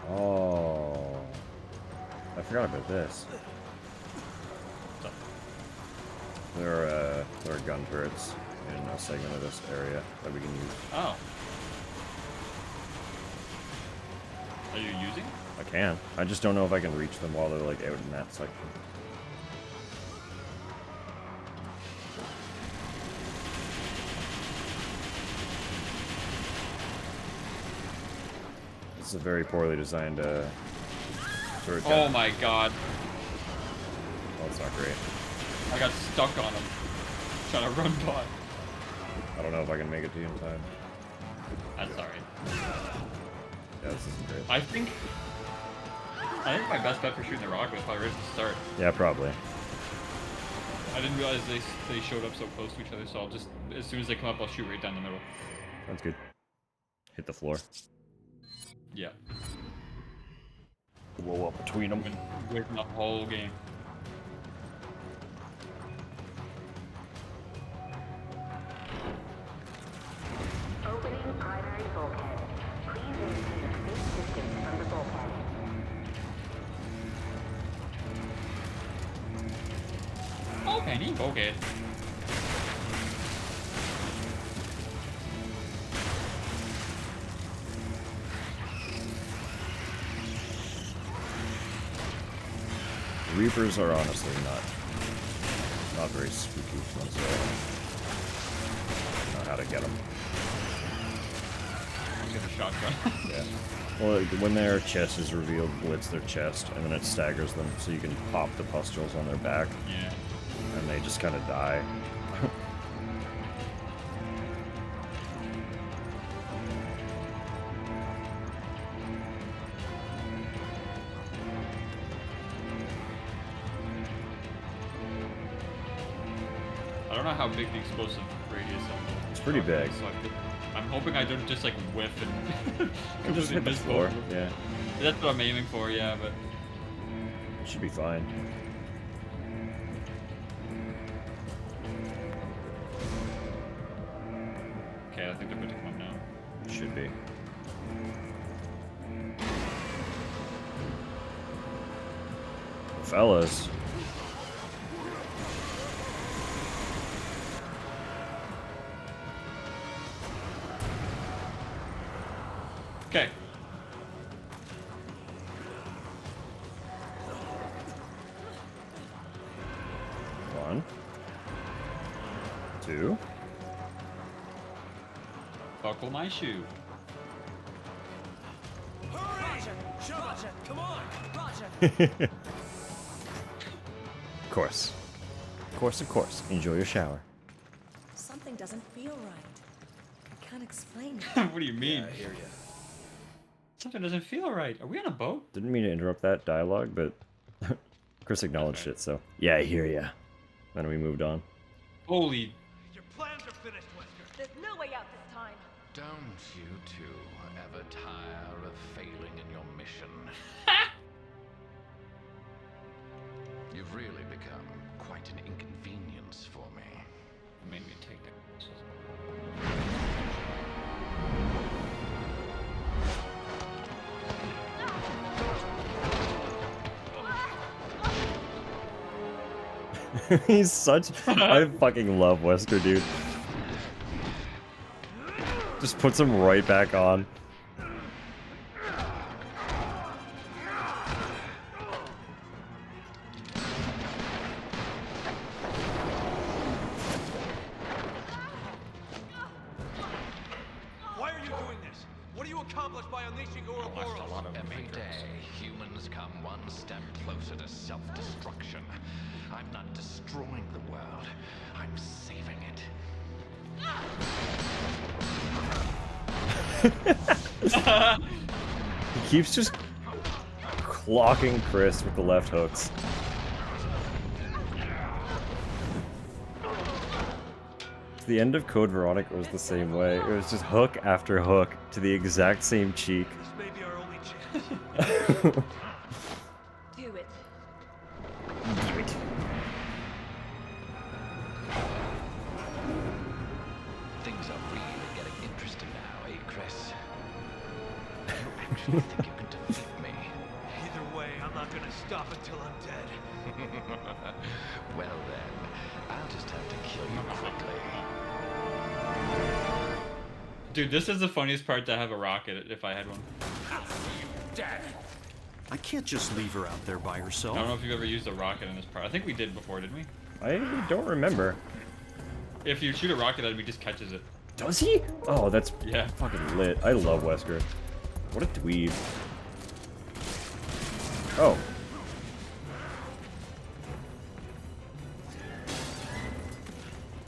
Oh. I forgot about this. There are gun turrets in a segment of this area that we can use. Oh. Are you using? I can. I just don't know if I can reach them while they're like out in that section. This is a very poorly designed turret gun. Oh my god. Oh, it's not great. I got stuck on him. Trying to run by. I don't know if I can make it to you in time. That's alright. Yeah, this isn't great. I think my best bet for shooting the rocket was probably right at the start. Yeah, probably. I didn't realize they showed up so close to each other, so I'll just, as soon as they come up, I'll shoot right down the middle. Sounds good. Hit the floor. Yeah. Blow up between them. Been waiting the whole game. Opening primary bulkhead. Please indicate safe distance from the bulkhead. Okay, bulkhead. Reapers are honestly not very spooky once I know how to get them. Get a shotgun. Yeah. Well, like, when their chest is revealed, blitz their chest, and then it staggers them, so you can pop the pustules on their back. Yeah. And they just kind of die. I don't know how big the explosive radius is. It's pretty big. So I'm hoping I don't just like whiff and You just hit the floor. Yeah. That's what I'm aiming for, yeah, but It should be fine. okay, I think they're going to come up now. It should be. Fellas. Okay. One. Two. Buckle my shoe. Roger! Roger! Come on! Roger! Of course. Of course. Enjoy your shower. Something doesn't feel right. I can't explain it. What do you mean? Yeah, I hear ya. Something doesn't feel right. Are we on a boat? Didn't mean to interrupt that dialogue, but Chris acknowledged it, so yeah, I hear ya. Then we moved on. Holy. Your plans are finished, Wesker. There's no way out this time. Don't you two ever tire of failing in your mission? You've really become quite an inconvenience for me. Made me take that. He's such. I fucking love Wesker, dude. Just puts him right back on. Why are you doing this? What do you accomplish by unleashing Uroboros? Every day, humans come one step closer to self-destruction. I'm not destroying the world. I'm saving it. He keeps just clocking Chris with the left hooks. The end of Code Veronica was the same way. It was just hook after hook to the exact same cheek. This may be our only chance. Do it. Do it. Things are really getting interesting now, eh, Chris? You actually think you can defeat me? Either way, I'm not gonna stop until I'm dead. Well then, I'll just have to kill you quickly. Dude, this is the funniest part to have a rocket if I had one. I can't just leave her out there by herself. I don't know if you've ever used a rocket in this part. I think we did before, didn't we? I don't remember. If you shoot a rocket at him, he just catches it. Does he? Oh, that's Yeah. fucking lit. I love Wesker. What a dweeb. Oh.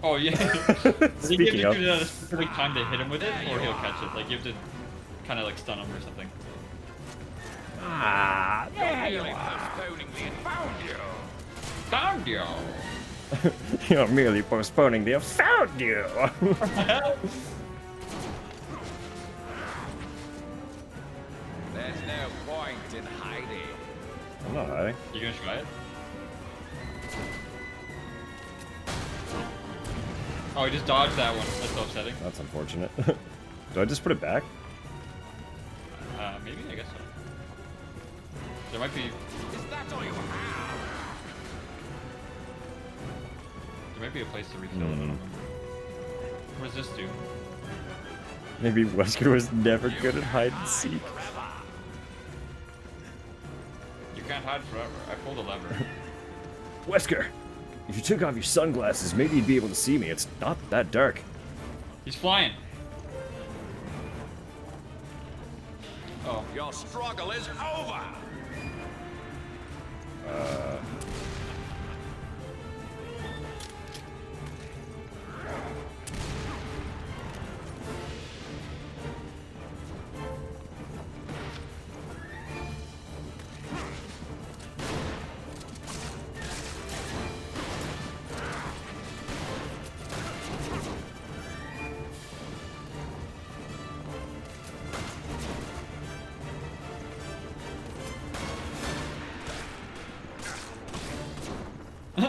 Oh, yeah. Speaking you have of. to do it at a specific time to hit him with it, or he'll catch it. Like, you have to kind of, like, stun him or something. Ah, You're merely postponing the found you. Found you! You're merely postponing the found you. There's no point in hiding. I'm not hiding. You gonna try it? Oh, he just dodged that one. That's so upsetting. That's unfortunate. Do I just put it back? Maybe? I guess so. There might be... Is that all you have? There might be a place to refill it. I don't remember. What does this do? Maybe Wesker was never good at hide and seek. You can't hide forever. I pulled a lever. Wesker, if you took off your sunglasses, maybe you'd be able to see me. It's not that dark. He's flying. Oh. Your struggle is over.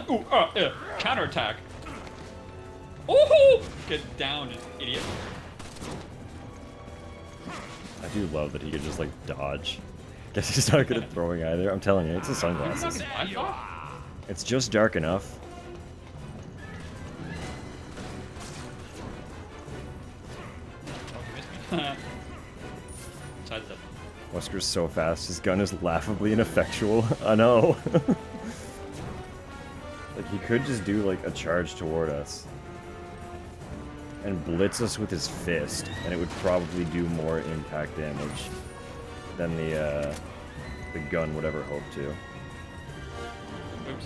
Ooh, counterattack. Oh! Get down, you idiot. I do love that he could just like dodge. Guess he's not good at throwing either. I'm telling you, it's the sunglasses. It's just dark enough. Sidestep. Wesker's so fast, his gun is laughably ineffectual. I know. Like, he could just do, like, a charge toward us. And blitz us with his fist, and it would probably do more impact damage than the gun would ever hope to. Oops.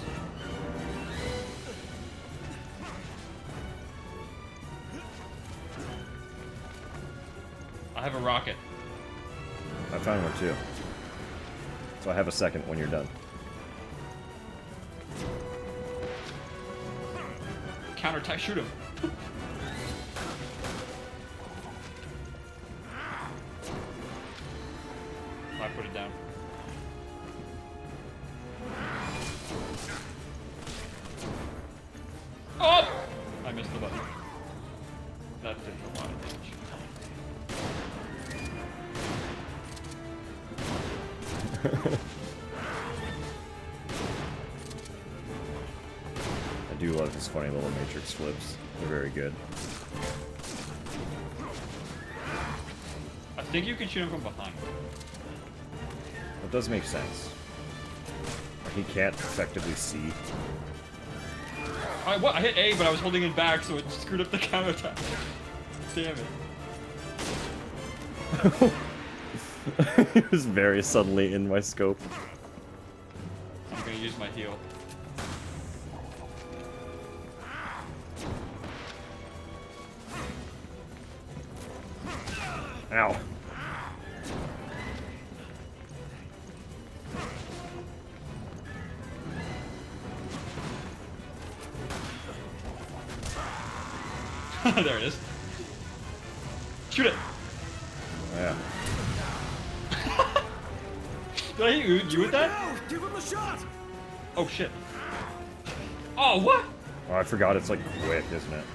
I have a rocket. I found one too. So I have a second when you're done. Counterattack, shoot him. I put it down. Oh! I missed the button. That did a lot of damage. I do love his funny little matrix flips. They're very good. I think you can shoot him from behind. That does make sense. He can't effectively see. I hit A, but I was holding it back, so it screwed up the counterattack. Damn it. It was very suddenly in my scope. I'm gonna use my heal. Ow. There it is. Shoot it! Yeah. Did I hit you with that? Give him a shot! Oh shit. Oh, what? Oh, I forgot it's like quick, isn't it?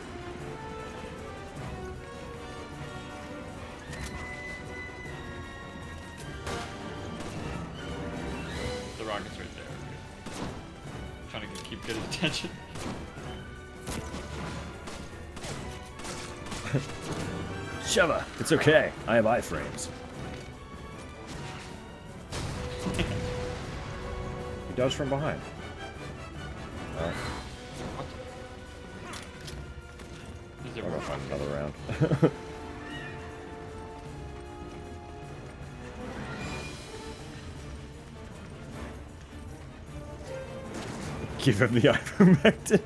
The rocket's right there. I'm trying to keep good attention. Sheva, it's okay. I have iframes. He does from behind. Alright. Is there I'm gonna find another round. Give him the ivermectin.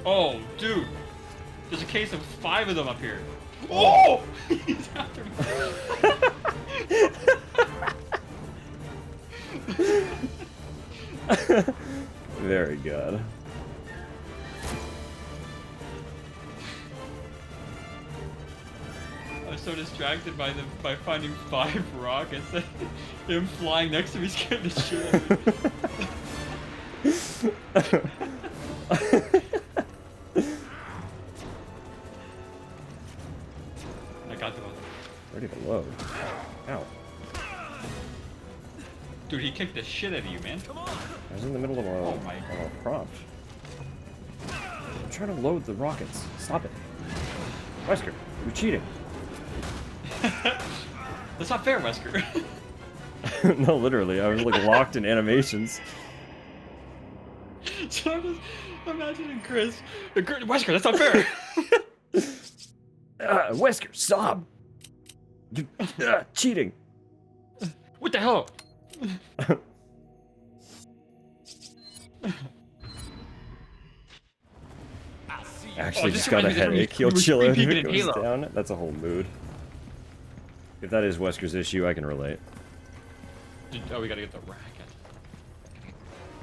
Oh, dude. There's a case of 5 of them up here. Oh! He's after me. Very good. I was so distracted by finding 5 rockets that him flying next to me scared the shit out of me. I got the one. Ready to load. Ow. Dude, he kicked the shit out of you, man. I was in the middle of a prompt. I'm trying to load the rockets. Stop it. Wesker, you're cheating. That's not fair, Wesker. No, literally. I was like locked in animations. So I'm just imagining Chris. Wesker, that's not fair. Wesker, stop. You're cheating. What the hell? Actually, just got a headache. He'll chill out if it goes down. That's a whole mood. If that is Wesker's issue, I can relate. Oh, we gotta get the racket.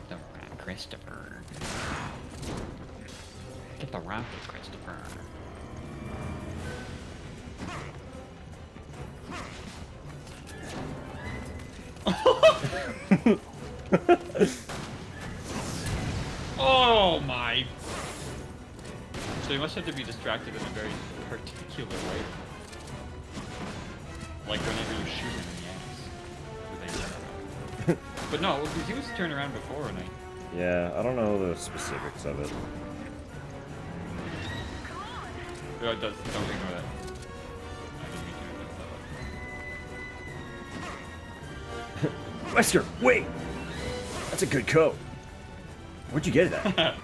The racket, Christopher. Get the rocket, Christopher. Oh my! So you must have to be distracted in a very particular way. Like whenever you shoot him in the ass. But no, he was turned around before and Yeah, I don't know the specifics of it. Oh, it does. Don't ignore that. I didn't mean to. Wesker, wait! That's a good coat. Where'd you get that?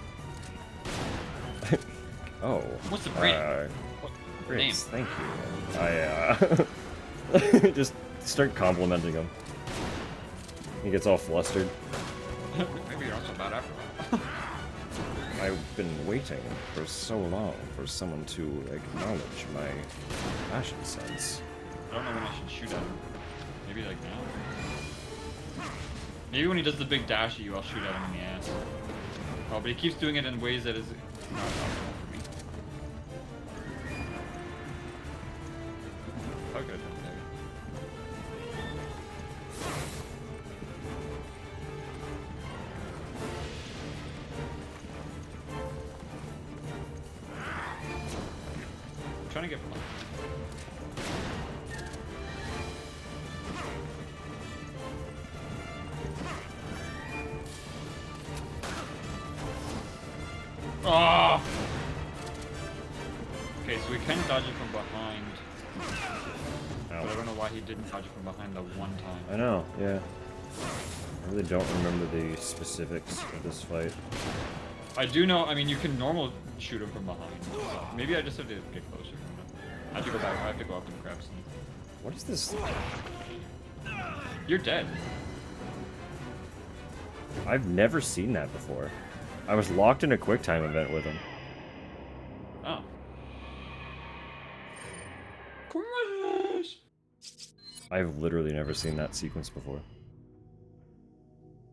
Oh. What's the brand? Great, thank you. I just start complimenting him. He gets all flustered. Maybe you're not so bad after all. I've been waiting for so long for someone to acknowledge my fashion sense. I don't know when I should shoot at him. Maybe like now. Maybe when he does the big dash at you, I'll shoot at him in the ass. Oh, but he keeps doing it in ways that is not optimal for me. probably could have done better. I'm trying to get one. Oh! Okay, so we can dodge it from behind. But I don't know why he didn't dodge it from behind the one time. I know, yeah. I really don't remember the specifics of this fight. I do know, I mean, you can normal shoot him from behind. So maybe I just have to get closer. I have to go back, I have to go up and grab some. What is this? You're dead. I've never seen that before. I was locked in a QuickTime event with him. Oh. Chris! I've literally never seen that sequence before.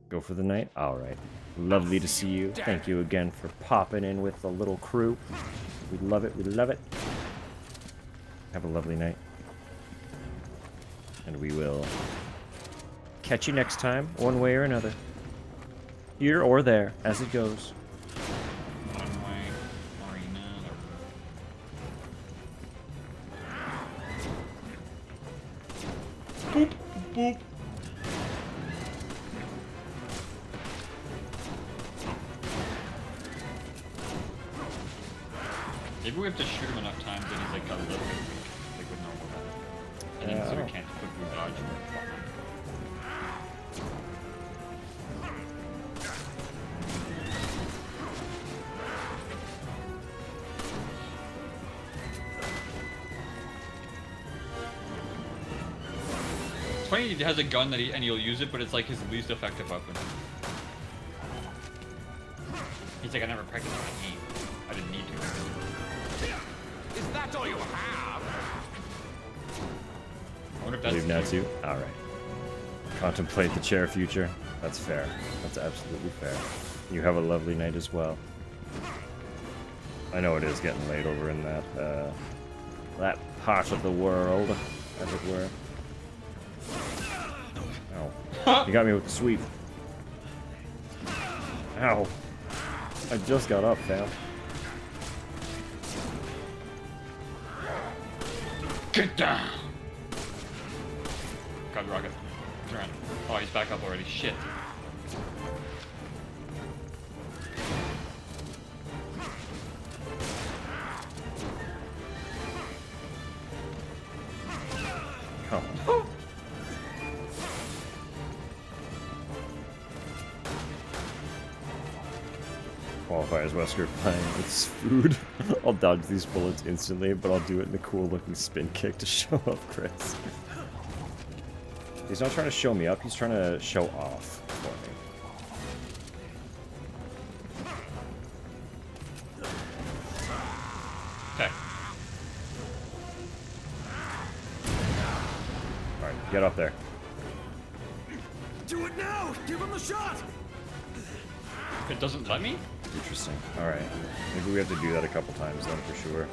Go for the night? Alright. Lovely to see you. Thank you again for popping in with the little crew. We love it, we love it. Have a lovely night. And we will catch you next time, one way or another. Here or there, as it goes. One way or another. Boop, boop. Maybe we have to shoot him enough times that he's like a little bit weak, like with normal weapons. And then so we can't quickly dodge him. It's funny he has a gun that and he'll use it, but it's like his least effective weapon. He's like, I never practiced my aim. I didn't need to. Is that all you have? I wonder if that's Believe now too? Alright. Contemplate the chair future. That's fair. That's absolutely fair. You have a lovely night as well. I know it is getting late over in that part of the world, as it were. Ow. You got me with the sweep. Ow. I just got up, fam. Get down! Grab the rocket. Turn around. Oh, he's back up already. Shit. Come on. Qualifiers Wesker playing with food. I'll dodge these bullets instantly, but I'll do it in the cool looking spin kick to show off Chris. He's not trying to show me up, he's trying to show off for me. Okay. Alright, get up there. Do it now! Give him the shot! It doesn't let me? Interesting. Alright. Maybe we have to do that a couple times then for sure.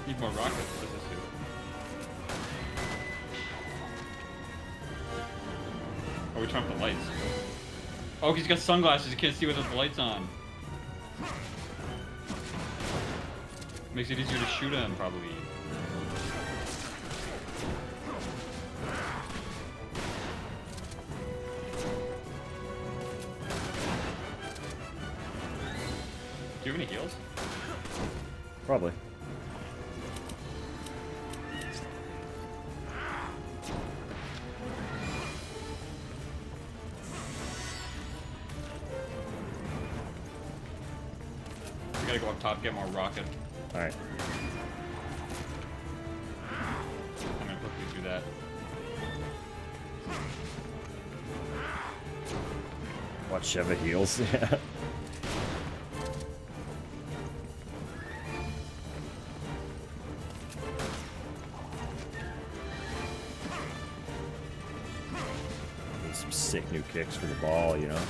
Need more rockets. What does this do? Oh, we turn off the lights. Oh, he's got sunglasses. You can't see without the lights on. Makes it easier to shoot him, probably. Do you have any heals? Probably. We gotta go up top, get more rocket. Alright. I'm gonna quickly do that. Watch Sheva heals. Yeah. Some sick new kicks for the ball, you know?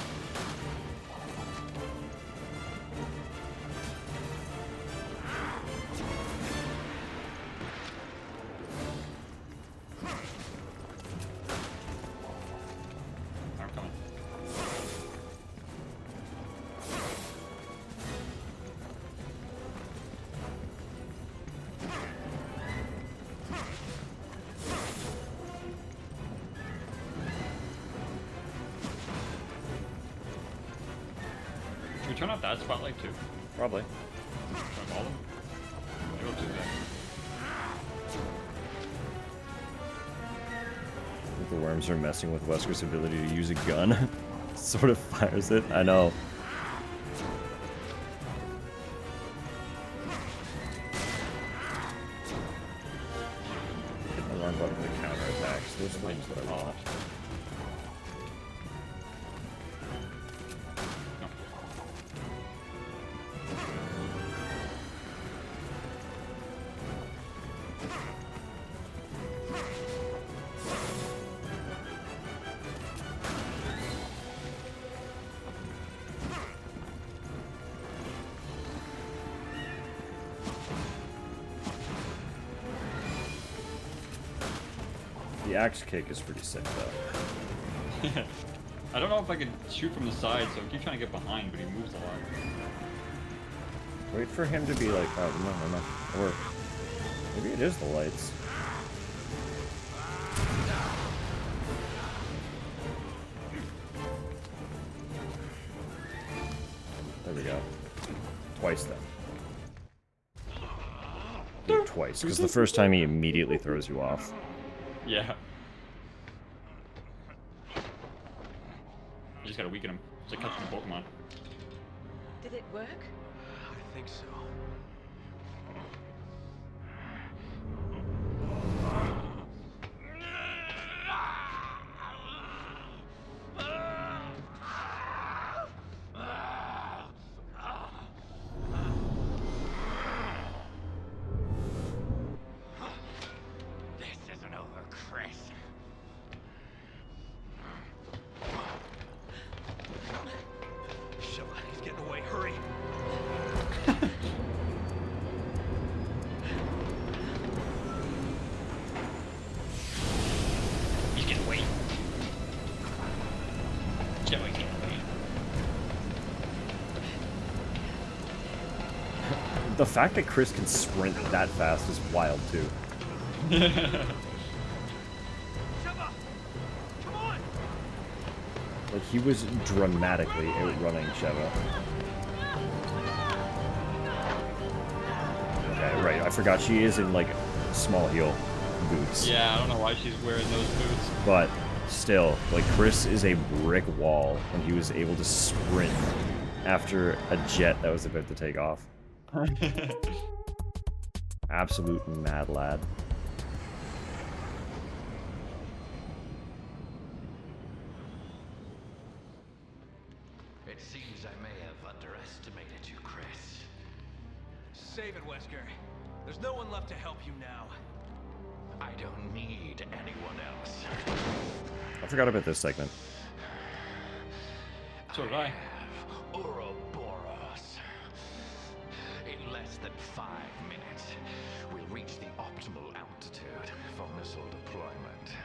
turn off that spotlight too? Probably. Turn off all of them? I will do that. The worms are messing with Wesker's ability to use a gun. Sort of fires it. I know. Hit the wrong button for the counterattacks. Those things that I want. The axe kick is pretty sick though. I don't know if I can shoot from the side, so I keep trying to get behind, but he moves a lot. Wait for him to be like, oh no. Or maybe it is the lights. There we go. Twice then. Do it twice, because the first time he immediately throws you off. Yeah. You just gotta weaken him. It's like catching a Pokemon. Did it work? I think so. This isn't over, Chris. Shut up, he's getting away. Hurry. He's getting away. Joey's getting away. The fact that Chris can sprint that fast is wild too. Sheva! Come on! Like he was dramatically outrunning Sheva. Okay, right. I forgot she is in like small heel boots. Yeah, I don't know why she's wearing those boots. But still, like Chris is a brick wall when he was able to sprint after a jet that was about to take off. Absolute mad lad. It seems I may have underestimated you, Chris. Save it, Wesker. There's no one left to help you now. I don't need anyone else. I forgot about this segment. So did I. Uroboros. In less than 5 minutes, we'll reach the optimal altitude for missile deployment.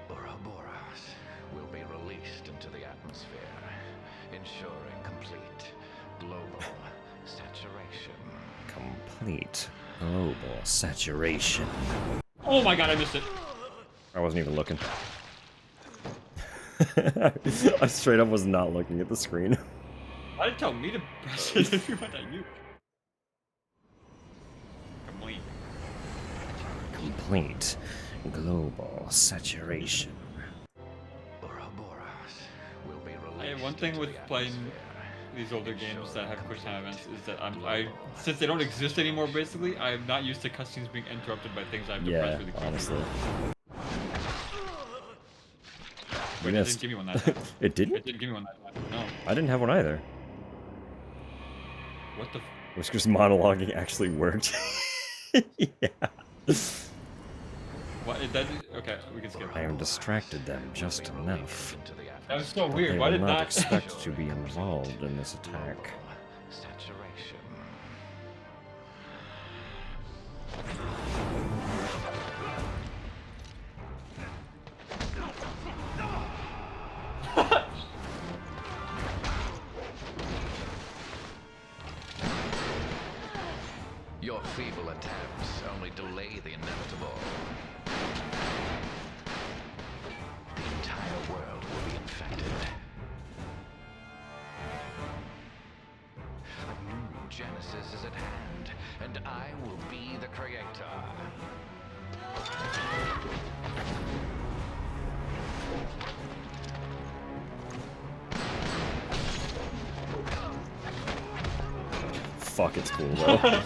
Uroboros will be released into the atmosphere, ensuring complete global saturation. Complete global saturation. Oh my god, I missed it. I wasn't even looking. I straight up was not looking at the screen. Why did it tell me to press it if you went at you? Complete. Complete global saturation. Uroboros will be released. Hey, one thing with playing these older games that have quick time events is that since they don't exist anymore, basically, I'm not used to cutscenes being interrupted by things I have to press really quickly. Honestly. Wait, it didn't give me one that time. It didn't? It didn't give me one that time. No. I didn't have one either. What the? Whisker's monologuing actually worked. Yeah. What? Okay, we can skip. I have distracted them just enough. That was so But weird. they Why will did not that? expect to be involved in this attack. Saturation. Your feeble attempts only delay the inevitable. The entire world will be infected. crisis is at hand, and I will be the creator. Fuck, it's cool though.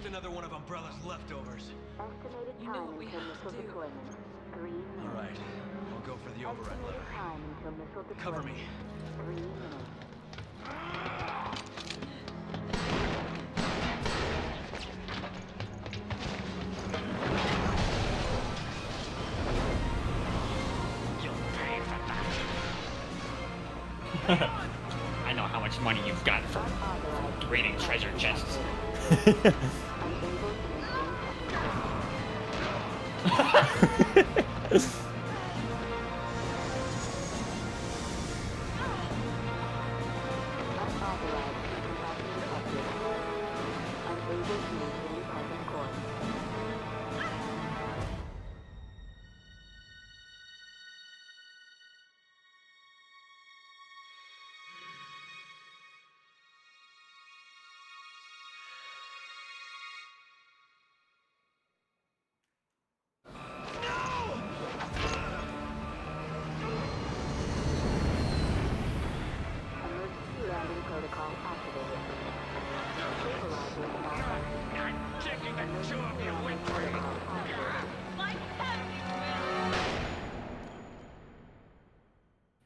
Another one of Umbrella's leftovers. Estimated You know time what we until have missile to do. deployment. 3 minutes. All right, I'll go for the override Estimated lever. time until missile deployment. Cover me. 3 minutes. I know how much money you've got for raiding treasure chests.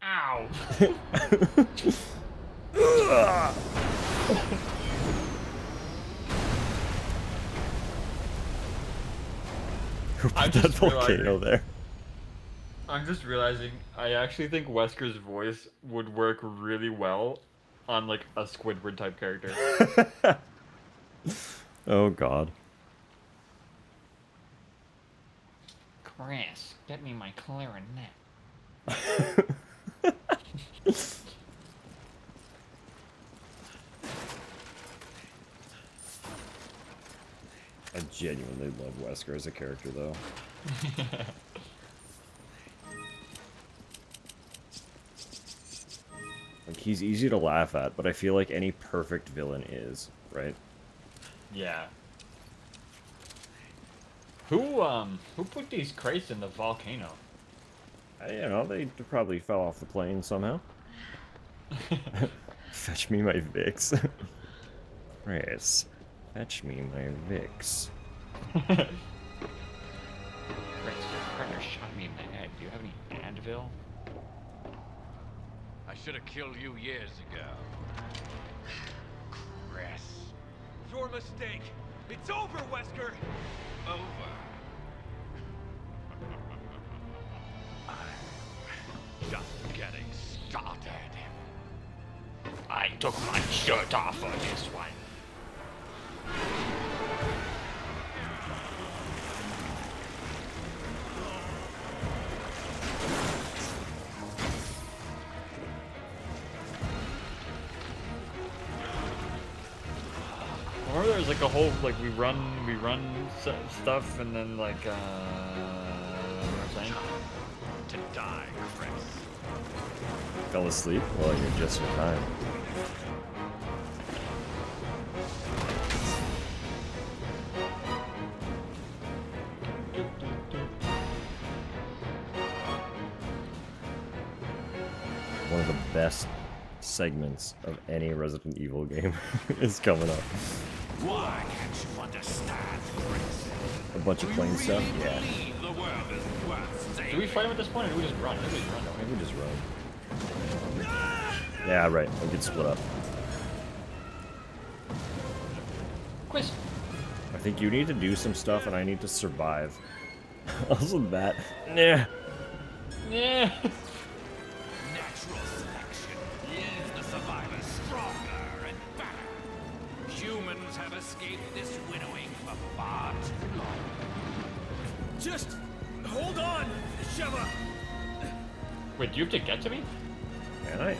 Ow! I'm That just volcano there. I'm just realizing I actually think Wesker's voice would work really well on like a Squidward type character. Oh god. Chris, get me my clarinet. I genuinely love Wesker as a character though. Like, he's easy to laugh at, but I feel like any perfect villain is, right? Yeah. Who put these crates in the volcano? You know, they probably fell off the plane somehow. Fetch me my Vicks. Chris, fetch me my Vicks. Chris, your partner shot me in the head. Do you have any Advil? I should have killed you years ago. Chris. Your mistake. It's over, Wesker. Over. I'm just getting started. I took my shirt off for this one. Or there's like a whole like we run stuff and then like what am I saying? To die, Chris. Fell asleep? Well, you're just in time. One of the best segments of any Resident Evil game is coming up. Why can't you understand, Chris? A bunch of plane stuff? Yeah. Believe the world is worth saving. Do we fight him at this point or do we just run? I think we just run, don't we? Maybe just run. Yeah, right. We'll get split up. Quiz. I think you need to do some stuff and I need to survive. Also that. Nah. Yeah. Natural selection leaves the survivors stronger and better. Humans have escaped this winnowing for far too long. Just hold on, Sheva. Wait, do you have to get to me? Can I?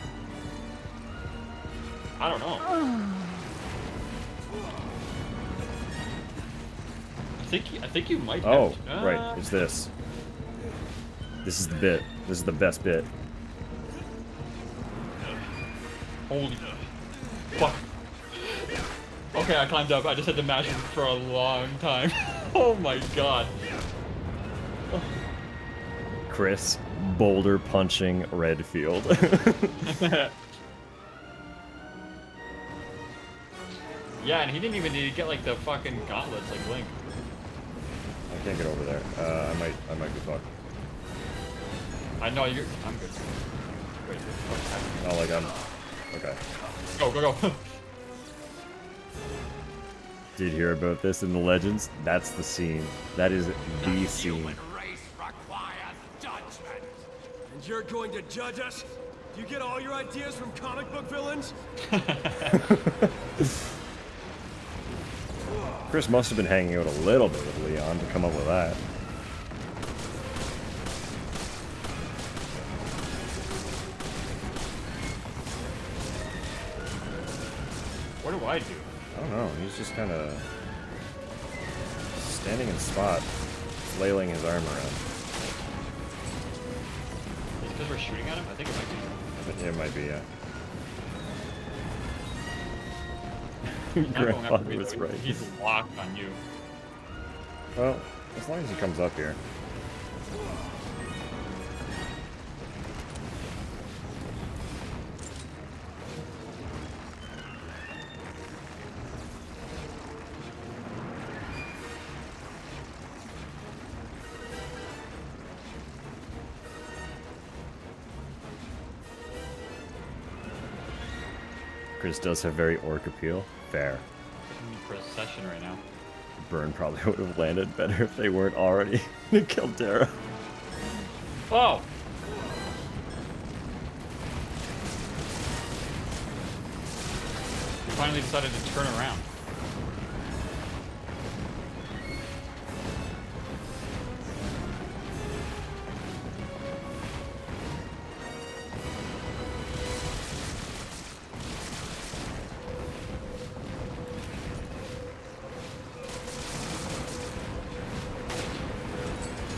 I don't know. think you might. Oh, have right. It's this. This is the bit. This is the best bit. Holy fuck. Okay, I climbed up. I just had to mash it for a long time. Oh my god. Chris, boulder punching Redfield. Yeah, and he didn't even need to get like the fucking gauntlets like Link. I can't get over there. I might be fucked. I know you're. I'm good. Wait. Okay. Not like I'm. Okay. Go. Did you hear about this in the Legends? That's the scene. That is the scene. Race requires judgment. And you're going to judge us? Do you get all your ideas from comic book villains? Chris must have been hanging out a little bit with Leon to come up with that. What do I do? I don't know. He's just kind of standing in spot, flailing his arm around. Is it because we're shooting at him? I think it might be. It might be, yeah. Not going Grandfather after me, was though. right. He's locked on you. Well, as long as he comes up here. Chris does have very orc appeal. Fair. Looking for a session right now. Burn probably would have landed better if they weren't already in Caldera. Oh! He finally decided to turn around.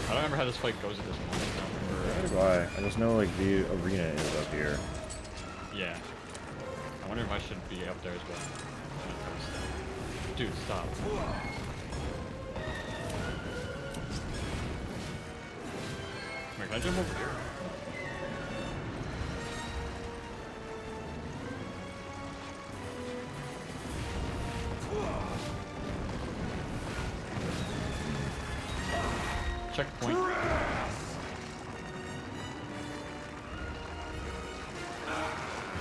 I don't remember how this fight goes at this point. I don't remember. Why? I just know like the arena is up here. Yeah. I wonder if I should be up there as well. Dude, stop. Wait, can I jump over here? Checkpoint.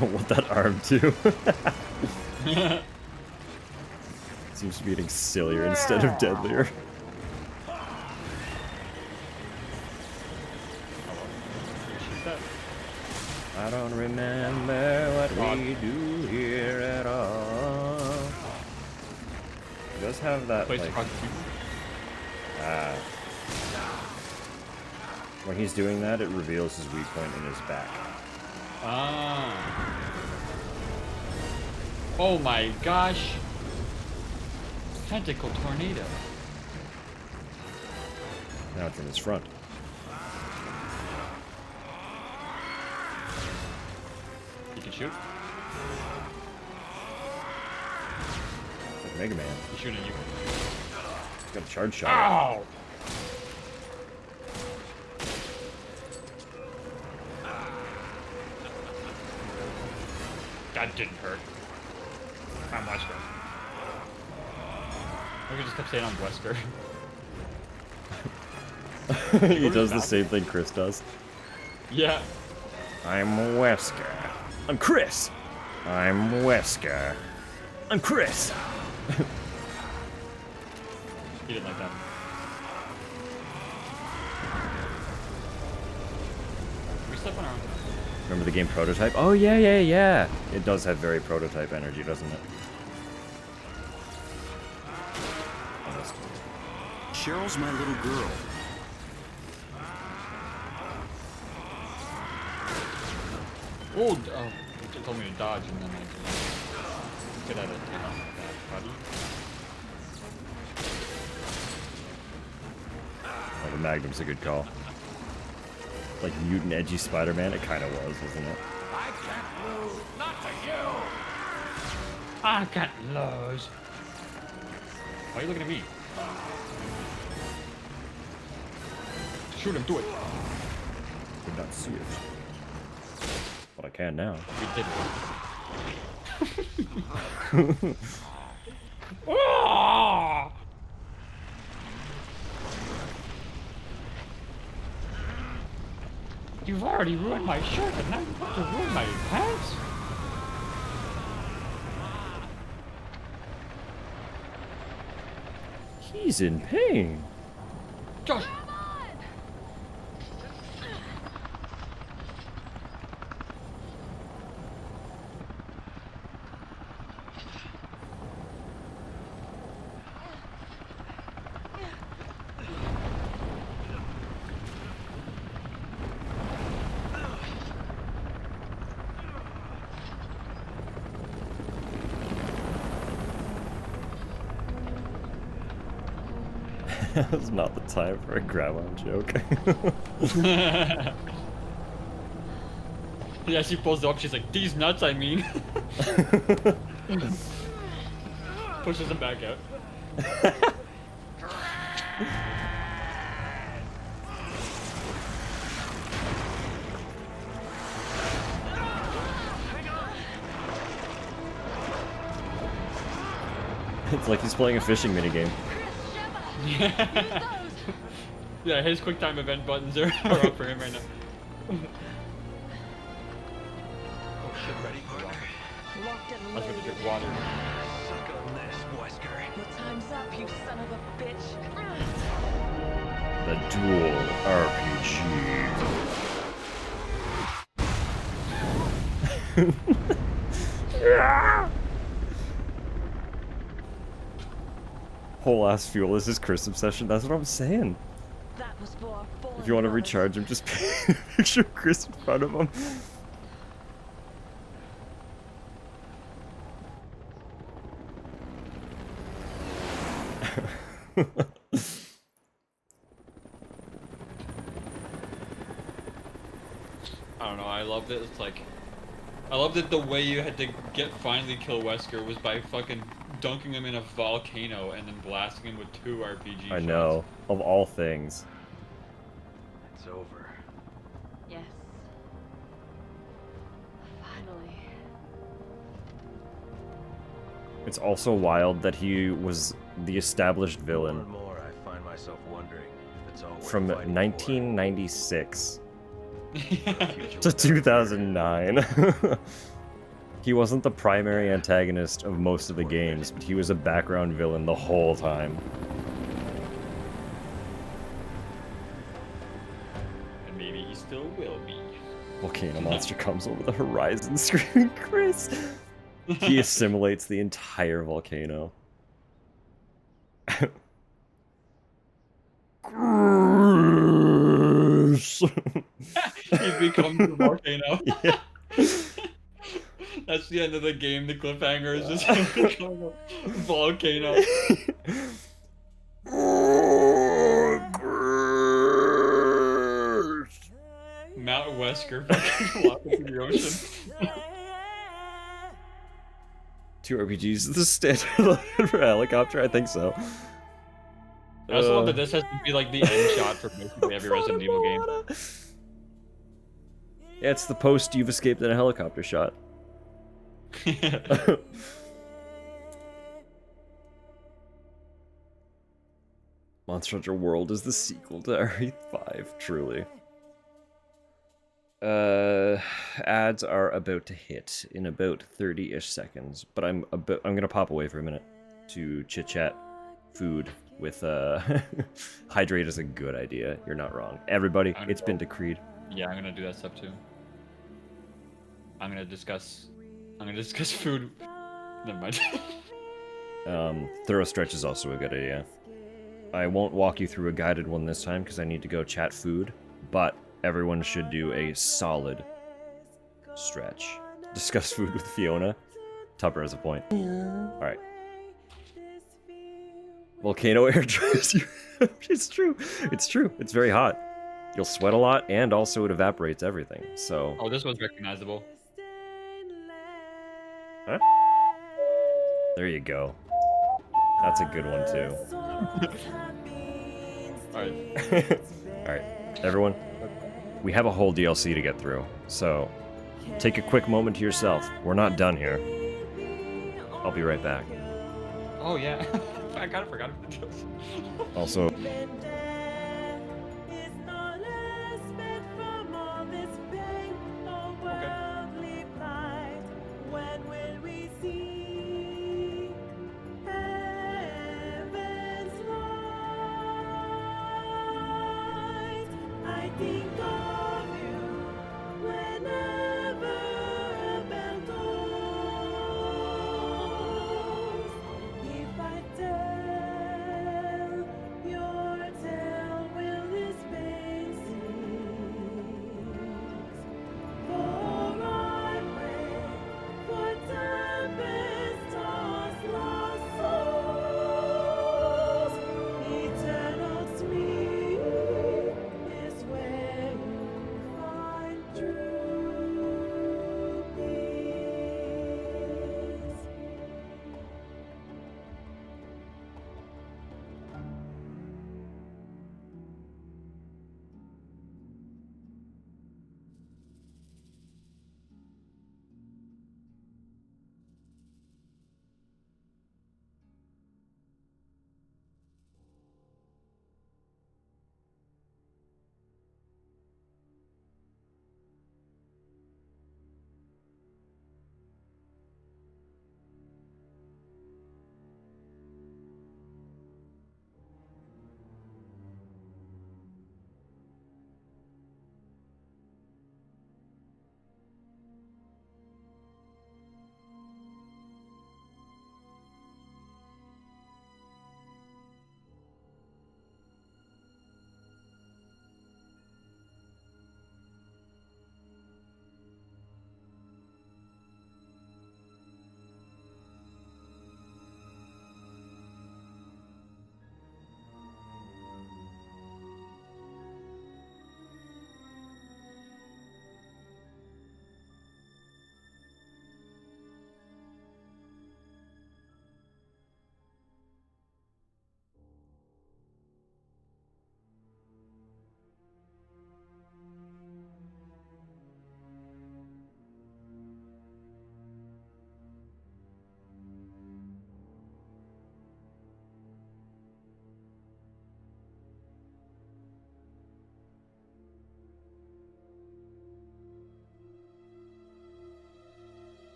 Want that arm too? Seems to be getting sillier instead of deadlier. I don't remember what we do here at all. It does have that like, when he's doing that, it reveals his weak point in his back. Ah. Oh my gosh. Tentacle tornado. Now it's in his front. You can shoot. Like Mega Man. He's shooting at you. He's got a charge shot. Ow! That didn't hurt. I'm Wesker. I could just kept saying I'm Wesker. He does the same thing Chris does. Yeah. I'm Wesker. I'm Chris. I'm Wesker. I'm Chris. He didn't like that. We step on our own. Remember the game Prototype? Oh, yeah. It does have very Prototype energy, doesn't it? Cheryl's my little girl. Oh, you told me to dodge and then I get out of that, buddy. Magnum's a good call. Like mutant edgy Spider-Man, it kind of was, wasn't it? I can't lose, not to you. I can't lose. Why are you looking at me? Shoot him, do it. Did not see it. But I can now. You did it. Ah! You've already ruined my shirt, and now you want to ruin my pants? He's in pain. Josh! That was not the time for a grandma joke. Yeah, she pulls it up. She's like, "These nuts, I mean." Pushes him back out. It's like he's playing a fishing minigame. Yeah, his quick time event buttons are up for him right now. Oh shit, ready, partner? Locked and That's what loaded. you drink water. Suck on this, Wesker. Your time's up, you son of a bitch. The dual RPG. Whole ass fuel is his Chris obsession. That's what I'm saying. That was for our fallen If you want to brothers. recharge him, just paint a picture of Chris in front of him. I don't know. I loved it. It's like, I loved it the way you had to finally kill Wesker was by fucking dunking him in a volcano and then blasting him with 2 RPG shots. I know. Of all things. It's over. Yes. Finally. It's also wild that he was the established More villain and more, I find myself wondering if it's all worth from fighting 1996 for. to 2009. He wasn't the primary antagonist of most of the games, but he was a background villain the whole time. And maybe he still will be. Volcano monster comes over the horizon screaming, Chris! He assimilates the entire volcano. Chris! He becomes the volcano. Yeah. That's the end of the game. The cliffhanger is just him becoming a volcano. Mount Wesker fucking walking through the ocean. 2 RPGs is the standard for a helicopter? I think so. I also love that this has to be like the end shot for basically every Resident Evil game. Yeah, it's the post you've escaped in a helicopter shot. Monster Hunter World is the sequel to RE5, truly. Ads are about to hit in about 30-ish seconds, but I'm gonna pop away for a minute to chit-chat food with hydrate is a good idea. You're not wrong. Everybody, it's been decreed. Yeah, I'm gonna do that stuff too. I'm gonna discuss food. Never mind. Thorough stretch is also a good idea. I won't walk you through a guided one this time because I need to go chat food, but everyone should do a solid stretch. Discuss food with Fiona. Tupper has a point. Alright. Volcano air dries you. It's true. It's true. It's very hot. You'll sweat a lot, and also it evaporates everything. So. Oh, this one's recognizable. Huh? There you go. That's a good one too. Alright. Alright, everyone. We have a whole DLC to get through, so take a quick moment to yourself. We're not done here. I'll be right back. Oh yeah. I kind of forgot. Also.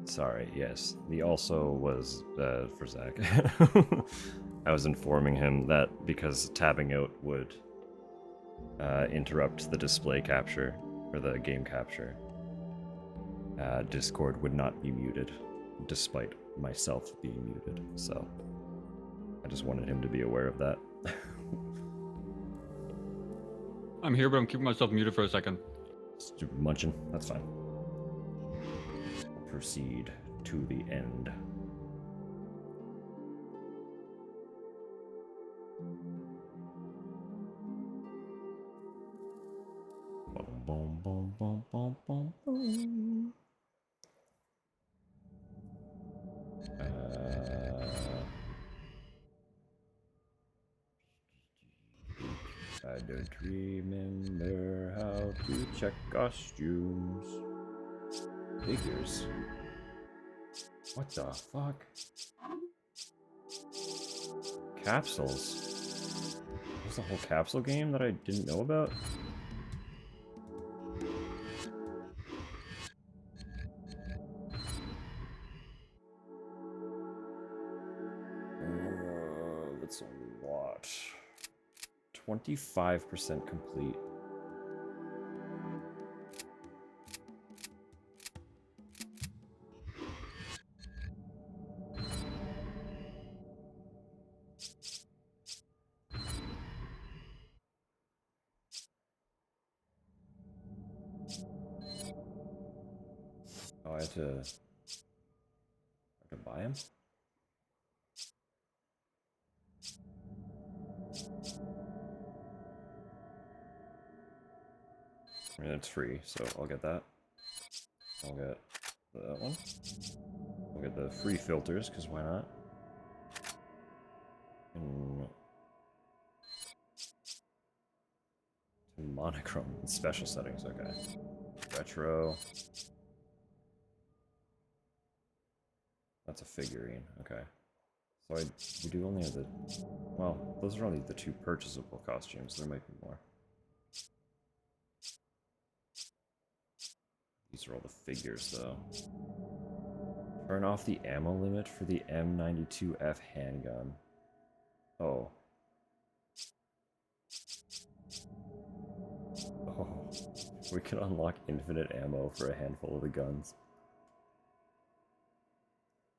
Sorry, yes. The also was for Zach. I was informing him that because tabbing out would interrupt the display capture, or the game capture, Discord would not be muted, despite myself being muted, so I just wanted him to be aware of that. I'm here, but I'm keeping myself muted for a second. Stupid munching, that's fine. Proceed to the end. Boom, boom, boom, boom, boom, boom. I don't remember how to check costumes. Figures. What the fuck? Capsules. There's a whole capsule game that I didn't know about? That's a lot. 25% complete. Oh, I have to buy him? I mean, it's free, so I'll get that. I'll get that one. We'll get the free filters, because why not? And monochrome and special settings, okay. Retro. That's a figurine, okay. So we do only have the... Well, those are only the 2 purchasable costumes. There might be more. These are all the figures, though. Turn off the ammo limit for the M92F handgun. Oh. Oh. We can unlock infinite ammo for a handful of the guns.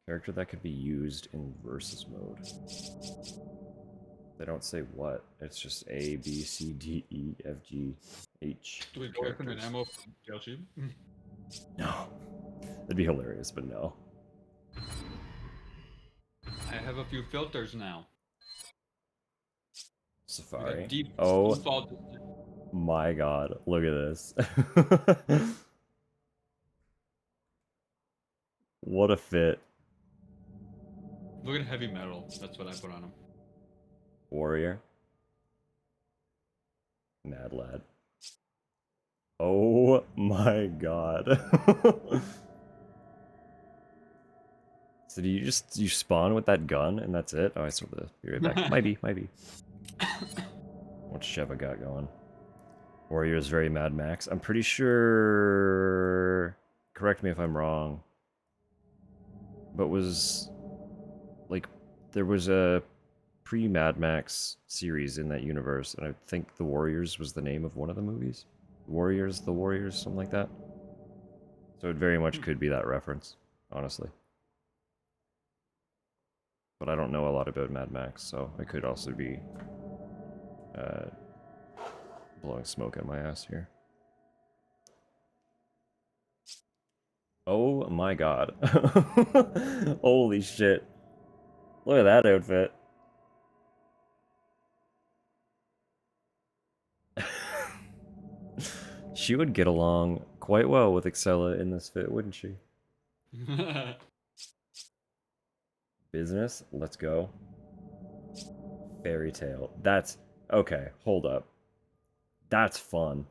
Character that could be used in versus mode. They don't say what. It's just A, B, C, D, E, F, G, H. Do we go infinite ammo for DLC? No. That'd be hilarious, but no. I have a few filters now. Safari. Deep Oh default. my god, look at this. What a fit. Look at heavy metal. That's what I put on him. Warrior. Mad lad. Oh my god. So do you spawn with that gun and that's it? Oh, I saw the... Be right back. Might be. What Sheva got going? Warrior is very Mad Max. I'm pretty sure... Correct me if I'm wrong. But was... Like, there was a pre-Mad Max series in that universe, and I think The Warriors was the name of one of the movies. The Warriors, something like that. So it very much could be that reference, honestly. But I don't know a lot about Mad Max, so it could also be blowing smoke at my ass here. Oh my god. Holy shit. Look at that outfit. She would get along quite well with Excella in this fit, wouldn't she? Business, let's go. Fairy tale. That's okay, hold up. That's fun.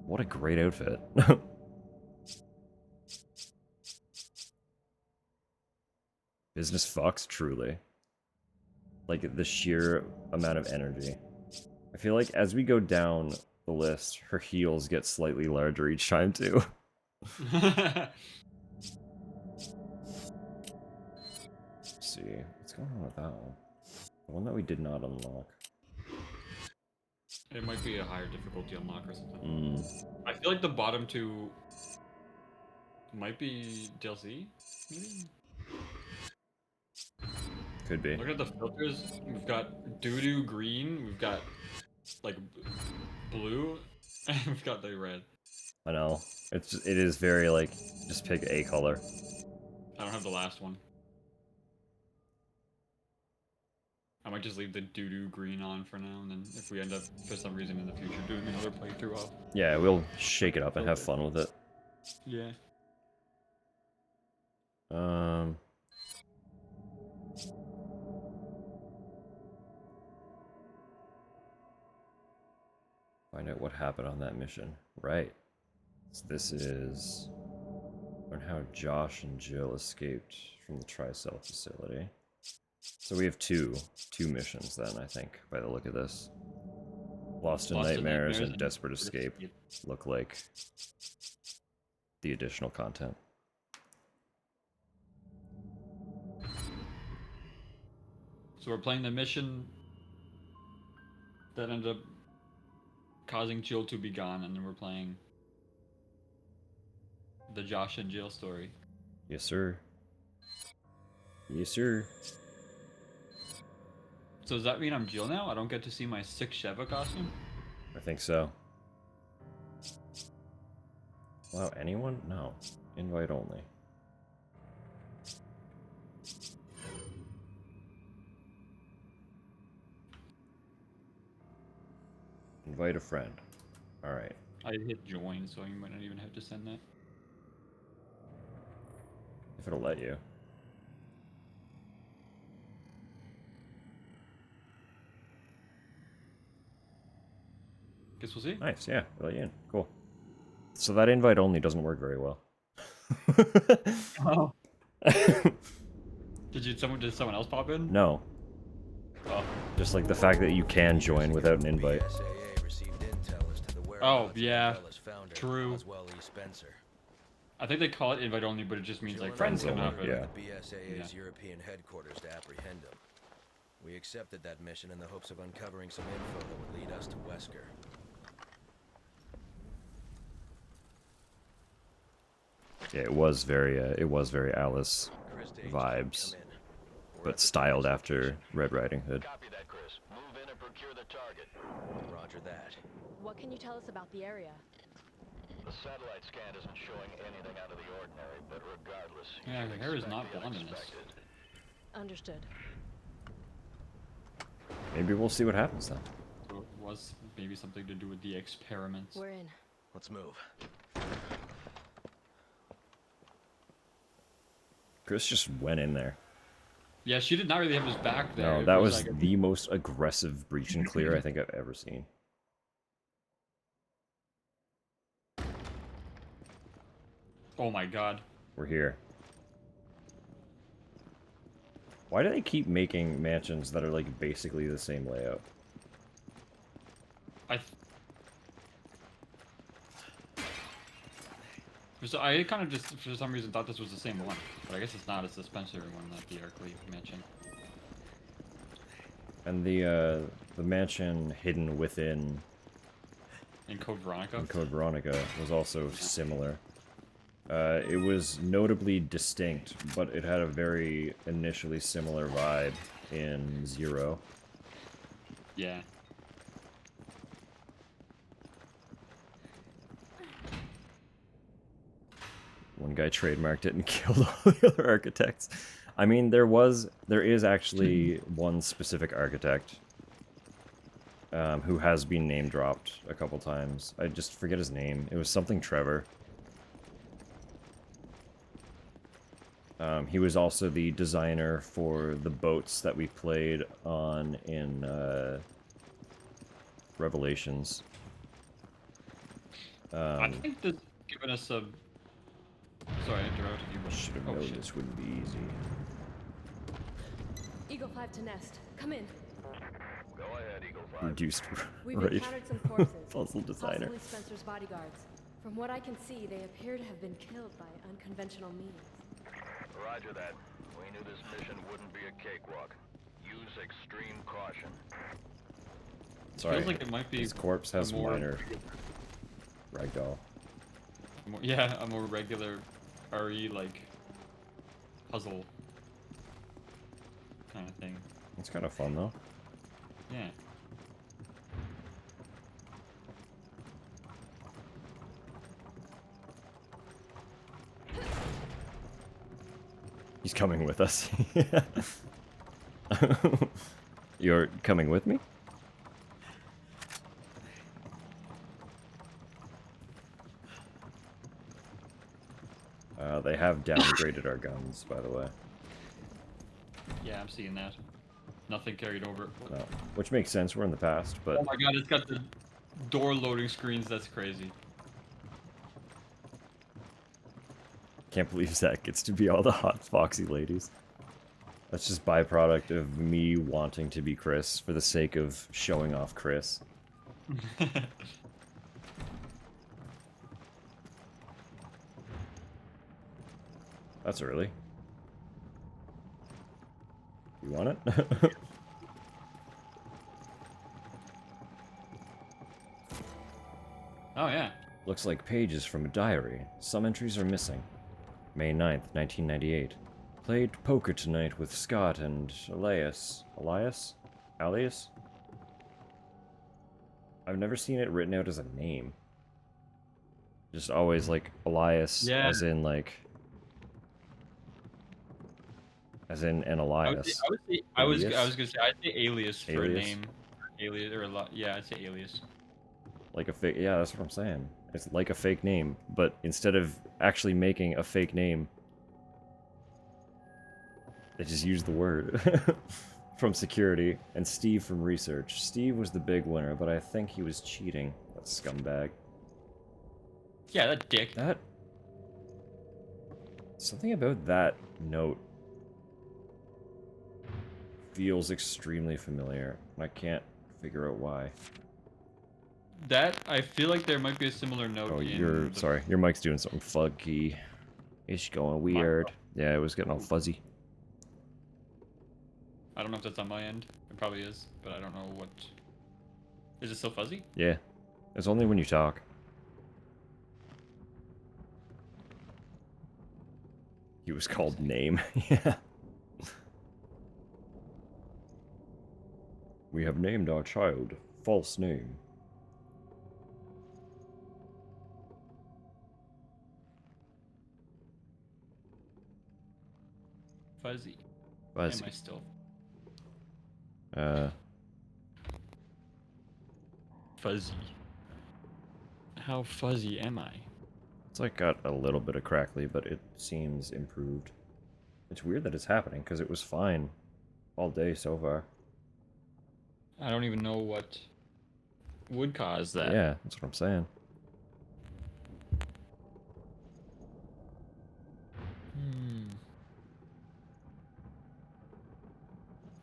What a great outfit. Business fucks, truly. Like, the sheer amount of energy. I feel like as we go down the list, her heels get slightly larger each time, too. Let's see. What's going on with that one? The one that we did not unlock. It might be a higher difficulty unlock or something. Mm. I feel like the bottom two might be DLC, maybe? Could be. Look at the filters. We've got doo-doo green, we've got like blue, and we've got the red. I know. It is very like, just pick a color. I don't have the last one. I might just leave the doo-doo green on for now, and then if we end up, for some reason in the future, doing another playthrough, I'll... Yeah, we'll shake it up and have fun with it. Yeah. Find out what happened on that mission. Right. So this is... learn how Josh and Jill escaped from the Tricell facility. So we have two missions then, I think, by the look of this. Lost in Nightmares and Desperate Escape look like the additional content. So we're playing the mission that ended up causing Jill to be gone, and then we're playing the Josh and Jill story. Yes, sir. Yes, sir. So does that mean I'm Jill now? I don't get to see my sick Sheva costume? I think so. Allow anyone? No. Invite only. Invite a friend. Alright. I hit join, so you might not even have to send that. If it'll let you. Guess we'll see. Nice, yeah. Let you in. Cool. So that invite only doesn't work very well. Oh. Did someone else pop in? No. Oh. Just like the fact that you can join without an invite. Oh, yeah. True. I think they call it invite only, but it just means like friends can have it. Yeah. The BSAA's European headquarters to apprehend him. We accepted that mission in the hopes of uncovering some info that would lead us to Wesker. Yeah, it was very Alice vibes, but styled after Red Riding Hood. Roger that. What can you tell us about the area? The satellite scan isn't showing anything out of the ordinary, but regardless... Yeah, her hair is not blonde in this. Understood. Maybe we'll see what happens then. So it was maybe something to do with the experiments. We're in. Let's move. Chris just went in there. Yeah, she did not really have his back there. No, It that was like the most aggressive breach and clear I think I've ever seen. Oh my god. We're here. Why do they keep making mansions that are like basically the same layout? I kind of just, for some reason, thought this was the same one. But I guess it's not. It's the Spencer one, not the Arkley mansion. And the mansion hidden within... In Code Veronica? In Code Veronica was also similar. It was notably distinct, but it had a very initially similar vibe in Zero. Yeah. One guy trademarked it and killed all the other architects. I mean, there is actually one specific architect who has been name dropped a couple times. I just forget his name. It was something Trevor. He was also the designer for the boats that we played on in Revelations. I think this giving us a. Sorry, I interrupted you. But... Should have known this wouldn't be easy. Eagle 5 to nest. Come in. Go ahead, Eagle 5. Reduced We've rate. encountered some corpses. Puzzle designer. Possibly Spencer's bodyguards. From what I can see, they appear to have been killed by unconventional means. Roger that. We knew this mission wouldn't be a cakewalk. Use extreme caution. Sorry. Feels like it might be his corpse has more... minor ragdoll. Yeah, a more regular RE like puzzle kind of thing. It's kind of fun though. Yeah. He's coming with us. You're coming with me? They have downgraded our guns, by the way. Yeah, I'm seeing that. Nothing carried over. No, which makes sense. We're in the past, but... Oh my god, it's got the door loading screens. That's crazy. Can't believe Zach gets to be all the hot, foxy ladies. That's just byproduct of me wanting to be Chris for the sake of showing off Chris. That's early. You want it? Oh, yeah. Looks like pages from a diary. Some entries are missing. May 9th, 1998. Played poker tonight with Scott and Elias. Elias? Alias? I've never seen it written out as a name. Just always like Elias, Yeah. as in like... As in an Elias. I was gonna say I'd say alias for Alias? a name. Alias or a lot. Yeah, I'd say alias. Like a fake, yeah, that's what I'm saying. It's like a fake name, but instead of actually making a fake name, they just use the word from security and Steve from research. Steve was the big winner, but I think he was cheating. That scumbag. Yeah, that dick. That... Something about that note feels extremely familiar. I can't figure out why. That I feel like there might be a similar note. Oh, in sorry. Your mic's doing something funky. It's going weird. Yeah, it was getting all fuzzy. I don't know if that's on my end. It probably is, but I don't know what. Is it still fuzzy? Yeah, it's only when you talk. He was called Name. Yeah. We have named our child false name. Fuzzy. Fuzzy. Am I still? Fuzzy. How fuzzy am I? It's like got a little bit of crackly, but it seems improved. It's weird that it's happening because it was fine all day so far. I don't even know what would cause that. Yeah, that's what I'm saying.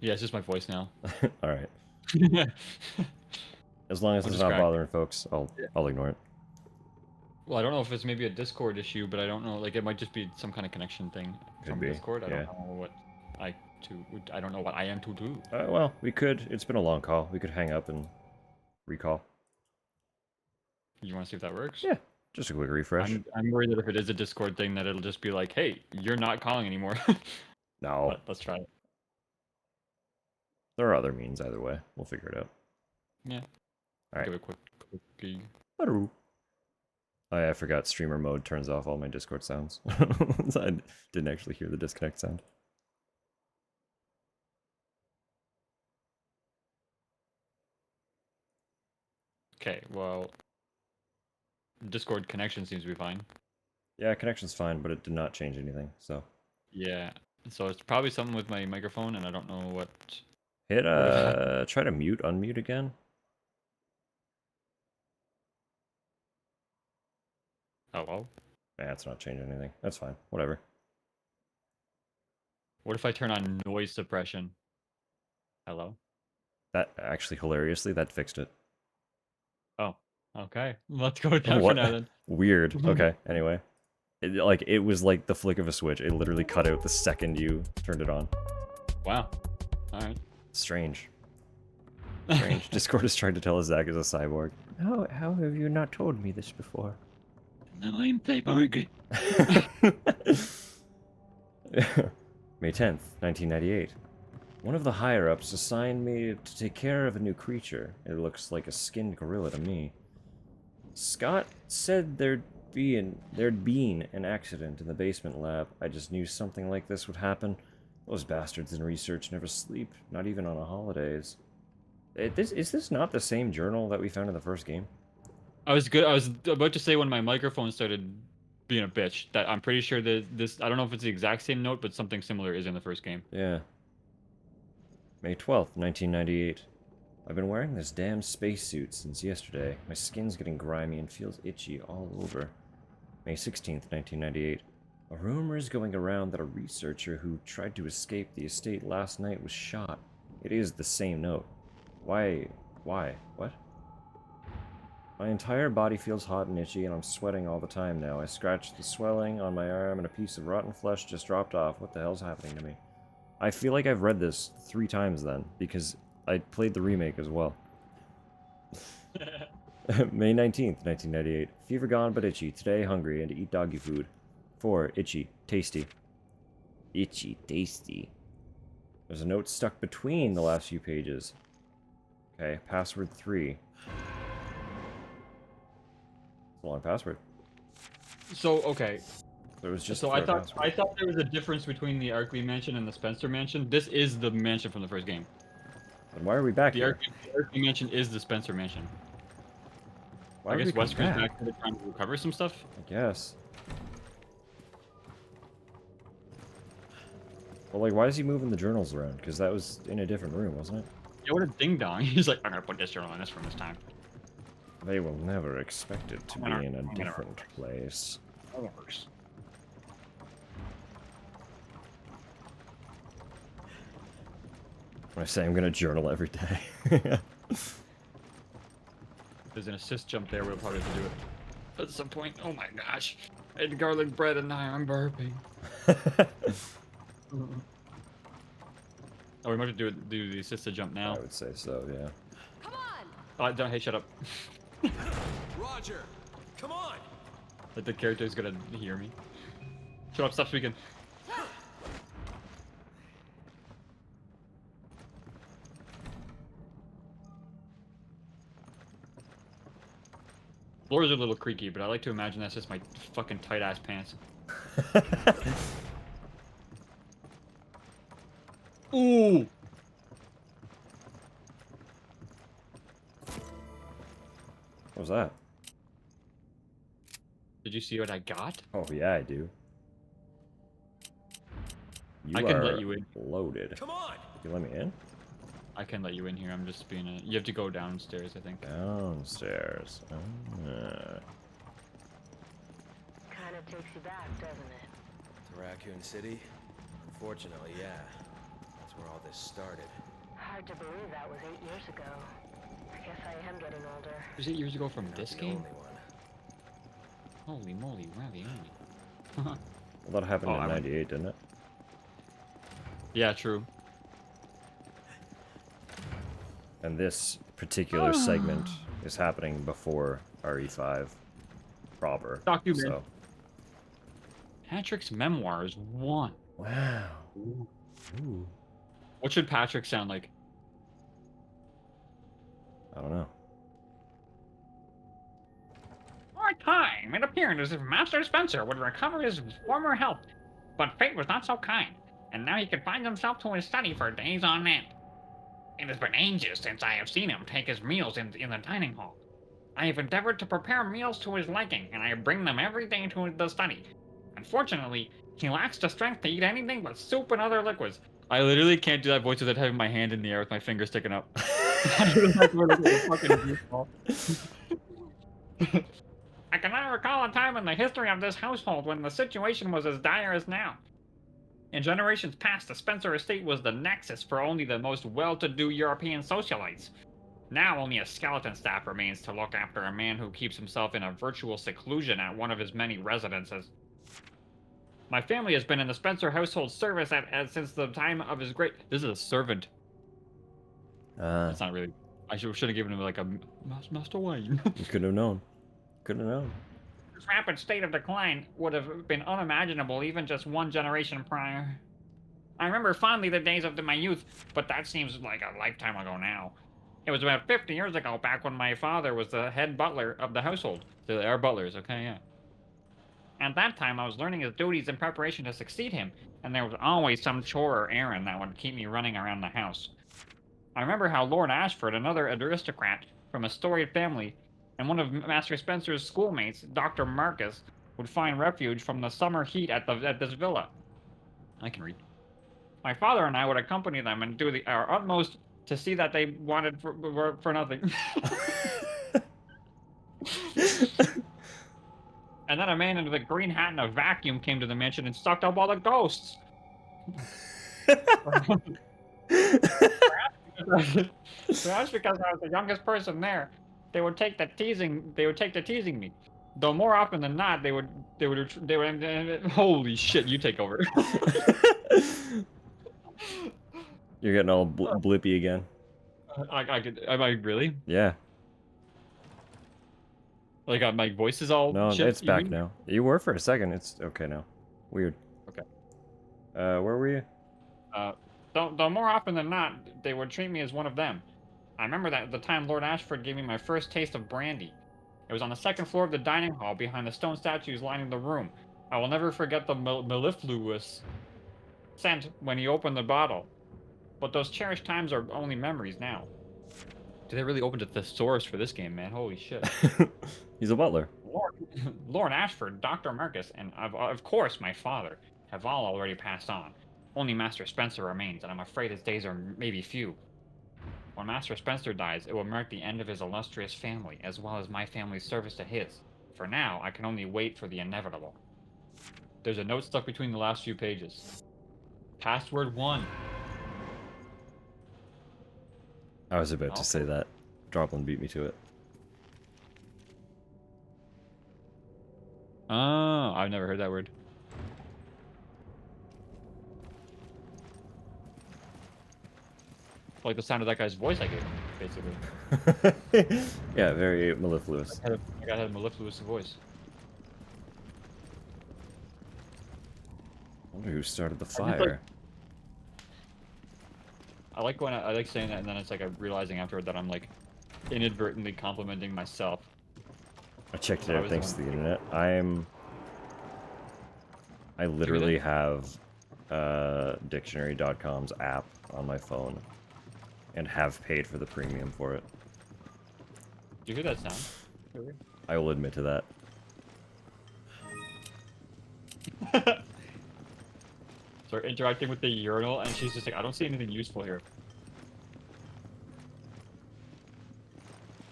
Yeah, it's just my voice now. All right. As long as I'll it's just not crack. bothering folks, I'll ignore it. Well, I don't know if it's maybe a Discord issue, but I don't know. Like, it might just be some kind of connection thing from be, Discord. I yeah. don't know what I don't know what I am to do. Well, we could. It's been a long call. We could hang up and recall. You want to see if that works? Yeah, just a quick refresh. I'm worried that if it is a Discord thing, that it'll just be like, "Hey, you're not calling anymore." No. But let's try it. There are other means either way. We'll figure it out. Yeah. All right. Give it a quick gig. Hello. I forgot streamer mode turns off all my Discord sounds. So I didn't actually hear the disconnect sound. Okay, well, Discord connection seems to be fine. Yeah, connection's fine, but it did not change anything. So Yeah, so it's probably something with my microphone, and I don't know what. hit What if try to mute, unmute again. Hello? Yeah, it's not changing anything. That's fine. Whatever. What if I turn on noise suppression? Hello? That actually, hilariously, that fixed it. Oh, okay. Let's go with that for What? now then. Weird. Okay. Anyway, it was like the flick of a switch. It literally cut out the second you turned it on. Wow. All right. Strange. Strange. Discord is trying to tell us Zach is a cyborg. How have you not told me this before? No, I'm cyborg. May 10th, 1998. One of the higher-ups assigned me to take care of a new creature. It looks like a skinned gorilla to me. Scott said there'd been an accident in the basement lab. I just knew something like this would happen. Those bastards in research never sleep, not even on the holidays. Is this not the same journal that we found in the first game? I was about to say when my microphone started being a bitch that I'm pretty sure that this. I don't know if it's the exact same note, but something similar is in the first game. Yeah. May 12th, 1998. I've been wearing this damn spacesuit since yesterday. My skin's getting grimy and feels itchy all over. May 16th, 1998. A rumor is going around that a researcher who tried to escape the estate last night was shot. It is the same note. Why? What? My entire body feels hot and itchy, and I'm sweating all the time now. I scratched the swelling on my arm, and a piece of rotten flesh just dropped off. What the hell's happening to me? I feel like I've read this 3 times then, because I played the remake as well. May 19th, 1998. Fever gone but itchy. Today hungry and to eat doggy food. 4. Itchy. Tasty. Itchy. Tasty. There's a note stuck between the last few pages. Okay, password 3. It's a long password. So, okay. So it was just so I thought there was a difference between the Arkley Mansion and the Spencer Mansion. This is the mansion from the first game. Then why are we back here? The Arkley Mansion is the Spencer Mansion. Why I would guess we come Wesker's back? back there trying to recover some stuff. I guess. Well, like, why is he moving the journals around? Because that was in a different room, wasn't it? Yeah, what a ding dong. He's like, I'm gonna put this journal in this from this time. They will never expect it to be in a different place. When I say I'm gonna journal every day. There's an assist jump there. We'll probably have to do it at some point. Oh my gosh. I ate garlic bread and now I'm burping. Oh, we might have to do the assisted jump now. I would say so, yeah. Come on! Oh, don't. Hey, shut up. Roger, come on! Like the character's gonna hear me. Shut up, stop speaking. Floors are a little creaky, but I like to imagine that's just my fucking tight ass pants. Ooh! What was that? Did you see what I got? Oh, yeah, I do. You I can are let you in. loaded. Come on! You let me in? I can let you in here. I'm just being a. You have to go downstairs, I think. Downstairs. Kind of takes you back, doesn't it? To Raccoon City? Unfortunately, yeah. That's where all this started. Hard to believe that was 8 years ago. I guess I am getting older. It was 8 years ago from this The game? only one. Holy moly, ravioli. Well, that happened in 98, didn't it? Yeah, true. And this particular segment is happening before RE5 proper. Document. So. Patrick's Memoirs 1. Wow. Ooh. What should Patrick sound like? I don't know. For a time, it appeared as if Master Spencer would recover his former health, but fate was not so kind, and now he confines himself to his study for days on end. It has been ages since I have seen him take his meals in the dining hall. I have endeavored to prepare meals to his liking, and I bring them every day to the study. Unfortunately, he lacks the strength to eat anything but soup and other liquids. I literally can't do that voice without having my hand in the air with my finger sticking up. I cannot recall a time in the history of this household when the situation was as dire as now. In generations past, the Spencer estate was the nexus for only the most well-to-do European socialites. Now only a skeleton staff remains to look after a man who keeps himself in a virtual seclusion at one of his many residences. My family has been in the Spencer household service since the time of his great... This is a servant. That's not really... I should have given him like a Master Wayne. You could have known. Could have known. This rapid state of decline would have been unimaginable even just one generation prior. I remember fondly the days of my youth, but that seems like a lifetime ago now. It was about 50 years ago, back when my father was the head butler of the household. So they are butlers, okay, yeah. At that time, I was learning his duties in preparation to succeed him, and there was always some chore or errand that would keep me running around the house. I remember how Lord Ashford, another aristocrat from a storied family, and one of Master Spencer's schoolmates, Dr. Marcus, would find refuge from the summer heat at this villa. I can read. My father and I would accompany them and do our utmost to see that they wanted for nothing. And then a man in a green hat and a vacuum came to the mansion and sucked up all the ghosts. Perhaps because I was the youngest person there, they would take to teasing me. Though more often than not, they would. Holy shit! You take over. You're getting all blippy again. Am I really? Yeah. Like my voice is all. No, shit, it's back now. You were for a second. It's okay now. Weird. Okay. Where were you? Though more often than not, they would treat me as one of them. I remember that the time Lord Ashford gave me my first taste of brandy. It was on the second floor of the dining hall behind the stone statues lining the room. I will never forget the mellifluous scent when he opened the bottle. But those cherished times are only memories now. Did they really open a thesaurus for this game, man? Holy shit. He's a butler. Lord Ashford, Dr. Marcus, and of course my father have all already passed on. Only Master Spencer remains, and I'm afraid his days are maybe few. When Master Spencer dies, it will mark the end of his illustrious family, as well as my family's service to his. For now, I can only wait for the inevitable. There's a note stuck between the last few pages. Password 1. I was about to say that. Droplin beat me to it. Oh, I've never heard that word. Like the sound of that guy's voice I gave him, basically. Yeah, very mellifluous. I got a mellifluous voice. I wonder who started the fire. I like when I like saying that, and then it's like I'm realizing afterward that I'm like inadvertently complimenting myself. I checked it out thanks to the internet. I literally have dictionary.com's app on my phone and have paid for the premium for it. Do you hear that sound? I will admit to that. Start interacting with the urinal, and she's just like, I don't see anything useful here.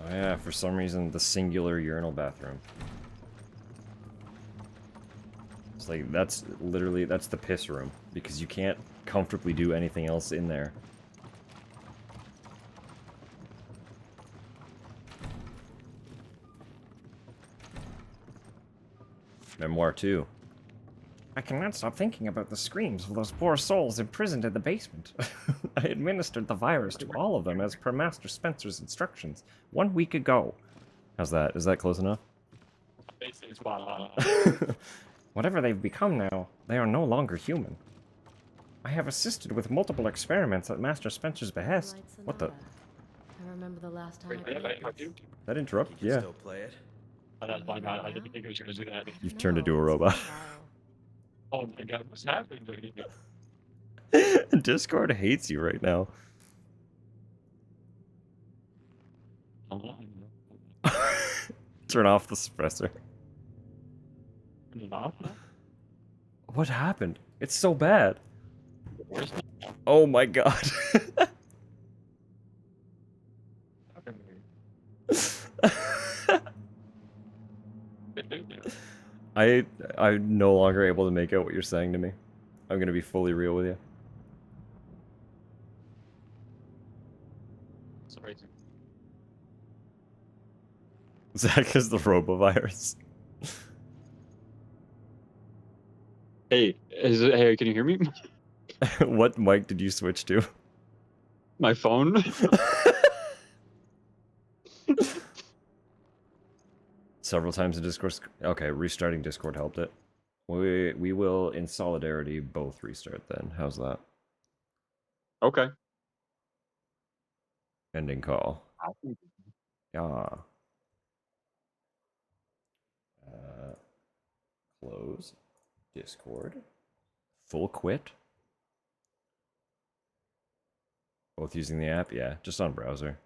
Oh yeah, for some reason, the singular urinal bathroom. It's like, that's the piss room, because you can't comfortably do anything else in there. Memoir 2. I cannot stop thinking about the screams of those poor souls imprisoned in the basement. I administered the virus to all of them as per Master Spencer's instructions 1 week ago. How's that? Is that close enough? Basically, spot on. Whatever they've become now, they are no longer human. I have assisted with multiple experiments at Master Spencer's behest. What the? I remember the last time I played this. That interrupt? You Yeah. can still play it. I didn't think it was going to do that. You've turned into a robot. Oh my god, what's happening? Discord hates you right now. Turn off the suppressor. No. What happened? It's so bad. Oh my god. I'm no longer able to make out what you're saying to me. I'm gonna be fully real with you. Sorry. Zach is the robovirus. Hey, hey, can you hear me? What mic did you switch to? My phone. Several times in Discord. Okay, restarting Discord helped it. We will, in solidarity, both restart then. How's that? Okay. Ending call. Yeah. Close. Discord. Full quit. Both using the app? Yeah, just on browser.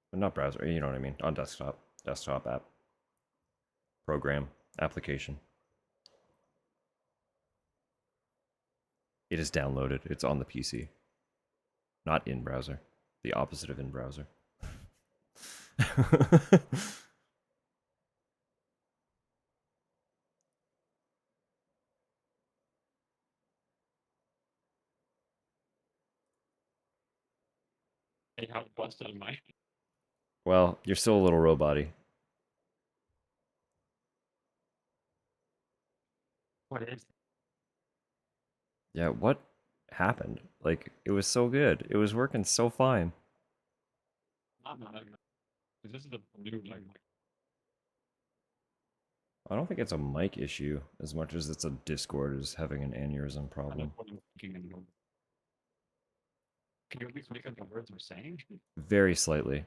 But not browser, you know what I mean. On desktop. Desktop app. Program. Application. It is downloaded. It's on the PC. Not in browser. The opposite of in browser. Hey, how busted am I? Well, you're still a little robot-y. What is? Yeah, what happened? Like, it was so good. It was working so fine. This is the new like. I don't think it's a mic issue as much as it's a Discord is having an aneurysm problem. Can you at least make out the words we're saying? Very slightly.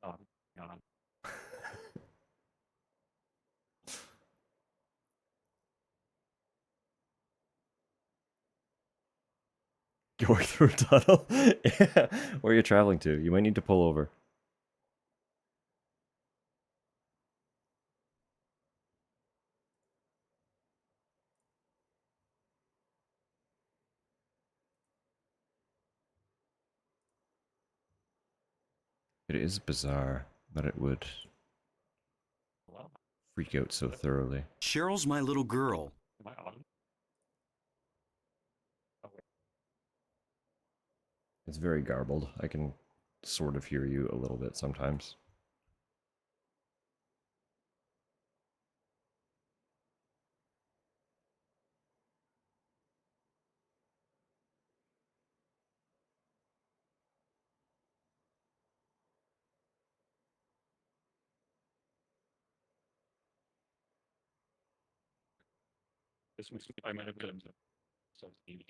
Oh, God. Going through a tunnel? Yeah. Where are you traveling to? You might need to pull over. It is bizarre that it would freak out so thoroughly. Cheryl's my little girl. It's very garbled. I can sort of hear you a little bit sometimes. This was, I might have done something.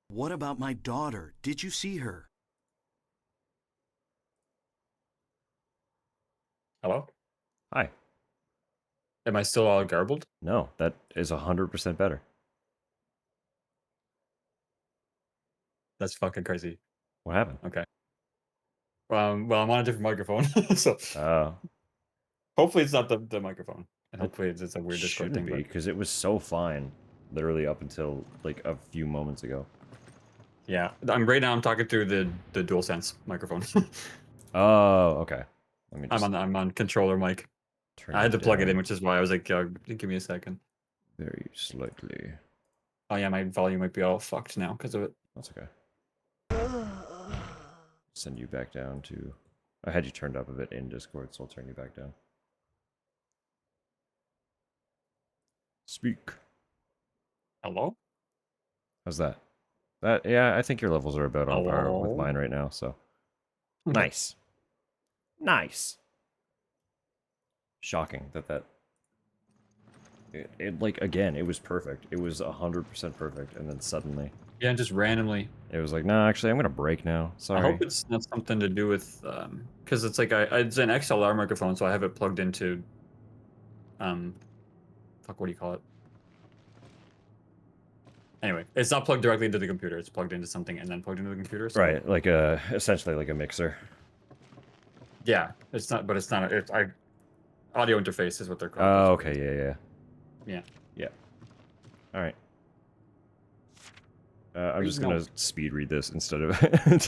What about my daughter? Did you see her? Hello? Hi. Am I still all garbled? No, that is 100% better. That's fucking crazy. What happened? Okay. Well, I'm on a different microphone, so hopefully it's not the microphone, and hopefully it's a weird Discord Shouldn't thing. be, because it was so fine, literally up until like a few moments ago. Yeah, right now I'm talking through the DualSense microphone. Oh, okay. Let me just I'm on controller mic. turn I had you to plug it down in, which is why I was like, give me a second. very slightly. Oh yeah, my volume might be all fucked now because of it. That's okay. Send you back down to... I had you turned up a bit in Discord, so I'll turn you back down. Speak. Hello? How's that? Yeah, I think your levels are about on par with Oh. mine right now, so. Nice. Nice. Shocking that it like, again, it was perfect. It was 100% perfect, and then suddenly... Yeah, just randomly. It was like, no, actually, I'm gonna break now. Sorry. I hope it's not something to do with, because it's like, it's an XLR microphone, so I have it plugged into, fuck, what do you call it? Anyway, it's not plugged directly into the computer. It's plugged into something and then plugged into the computer. So... Right, like essentially like a mixer. Yeah, it's not, but it's not. Audio interface is what they're called. Oh, okay, yeah. Yeah. Yeah. All right. I'm just gonna speed read this instead of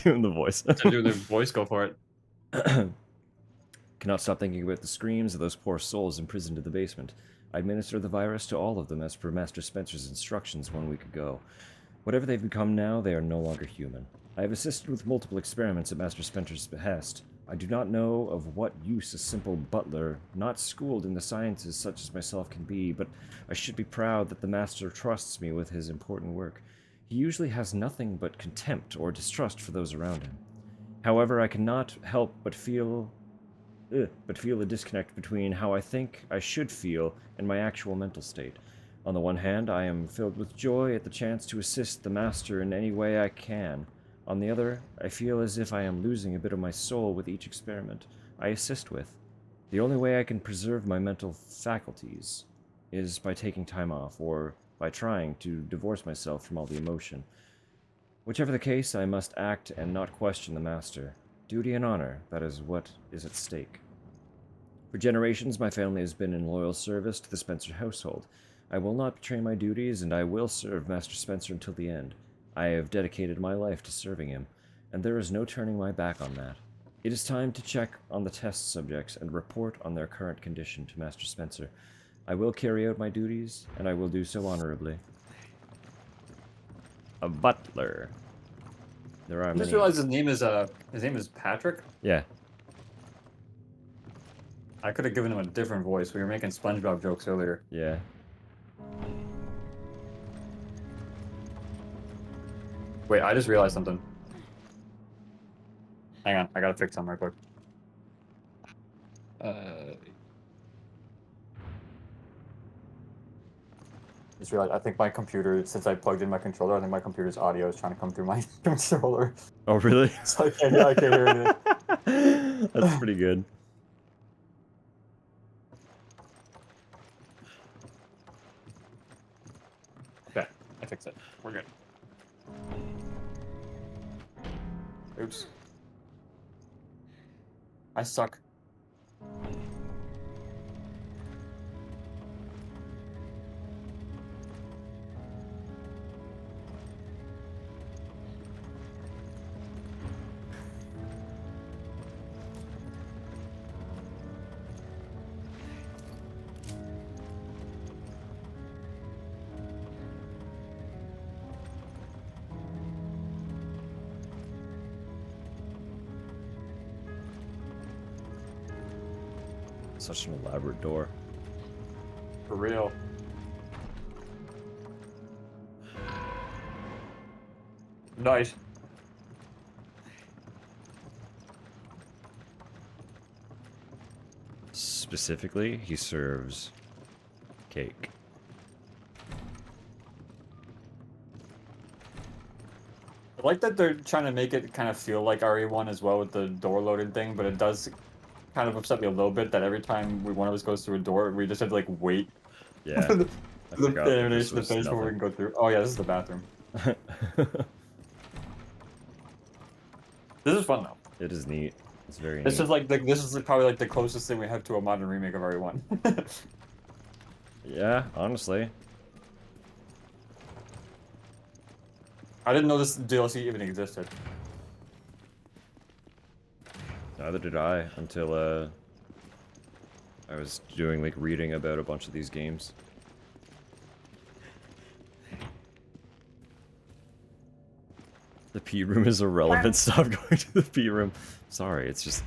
doing the voice. To do the voice, go for it. Cannot stop thinking about the screams of those poor souls imprisoned in the basement. I administered the virus to all of them as per Master Spencer's instructions 1 week ago. Whatever they've become now, they are no longer human. I have assisted with multiple experiments at Master Spencer's behest. I do not know of what use a simple butler, not schooled in the sciences such as myself can be, but I should be proud that the Master trusts me with his important work. He usually has nothing but contempt or distrust for those around him. However, I cannot help but feel a disconnect between how I think I should feel and my actual mental state. On the one hand, I am filled with joy at the chance to assist the Master in any way I can. On the other, I feel as if I am losing a bit of my soul with each experiment I assist with. The only way I can preserve my mental faculties is by taking time off, or by trying to divorce myself from all the emotion. Whichever the case, I must act and not question the Master. Duty and honor, that is what is at stake. For generations, my family has been in loyal service to the Spencer household. I will not betray my duties, and I will serve Master Spencer until the end. I have dedicated my life to serving him, and there is no turning my back on that. It is time to check on the test subjects and report on their current condition to Master Spencer. I will carry out my duties, and I will do so honorably. A butler. There are I just many... realized his name is Patrick. Yeah. I could have given him a different voice. We were making SpongeBob jokes earlier. Yeah. Wait, I just realized something. Hang on, I gotta fix something real quick. Just realized, I think my computer, since I plugged in my controller, I think my computer's audio is trying to come through my controller. Oh, really? So I can't hear anything. That's pretty good. Okay, I fixed it. We're good. Oops. I suck. Such an elaborate door. For real. Nice. Specifically, he serves cake. I like that they're trying to make it kind of feel like RE1 as well with the door loading thing, but it does kind of upset me a little bit that every time one of us goes through a door, we just have to like wait. Yeah. the this animation to was finish before we can go through. Oh yeah, this is the bathroom. This is fun though. It is neat. It's very This neat. is like this is probably like the closest thing we have to a modern remake of RE1. Yeah, honestly. I didn't know this DLC even existed. Neither did I until I was doing like reading about a bunch of these games. The P room is irrelevant. Stop going to the P room. Sorry, it's just.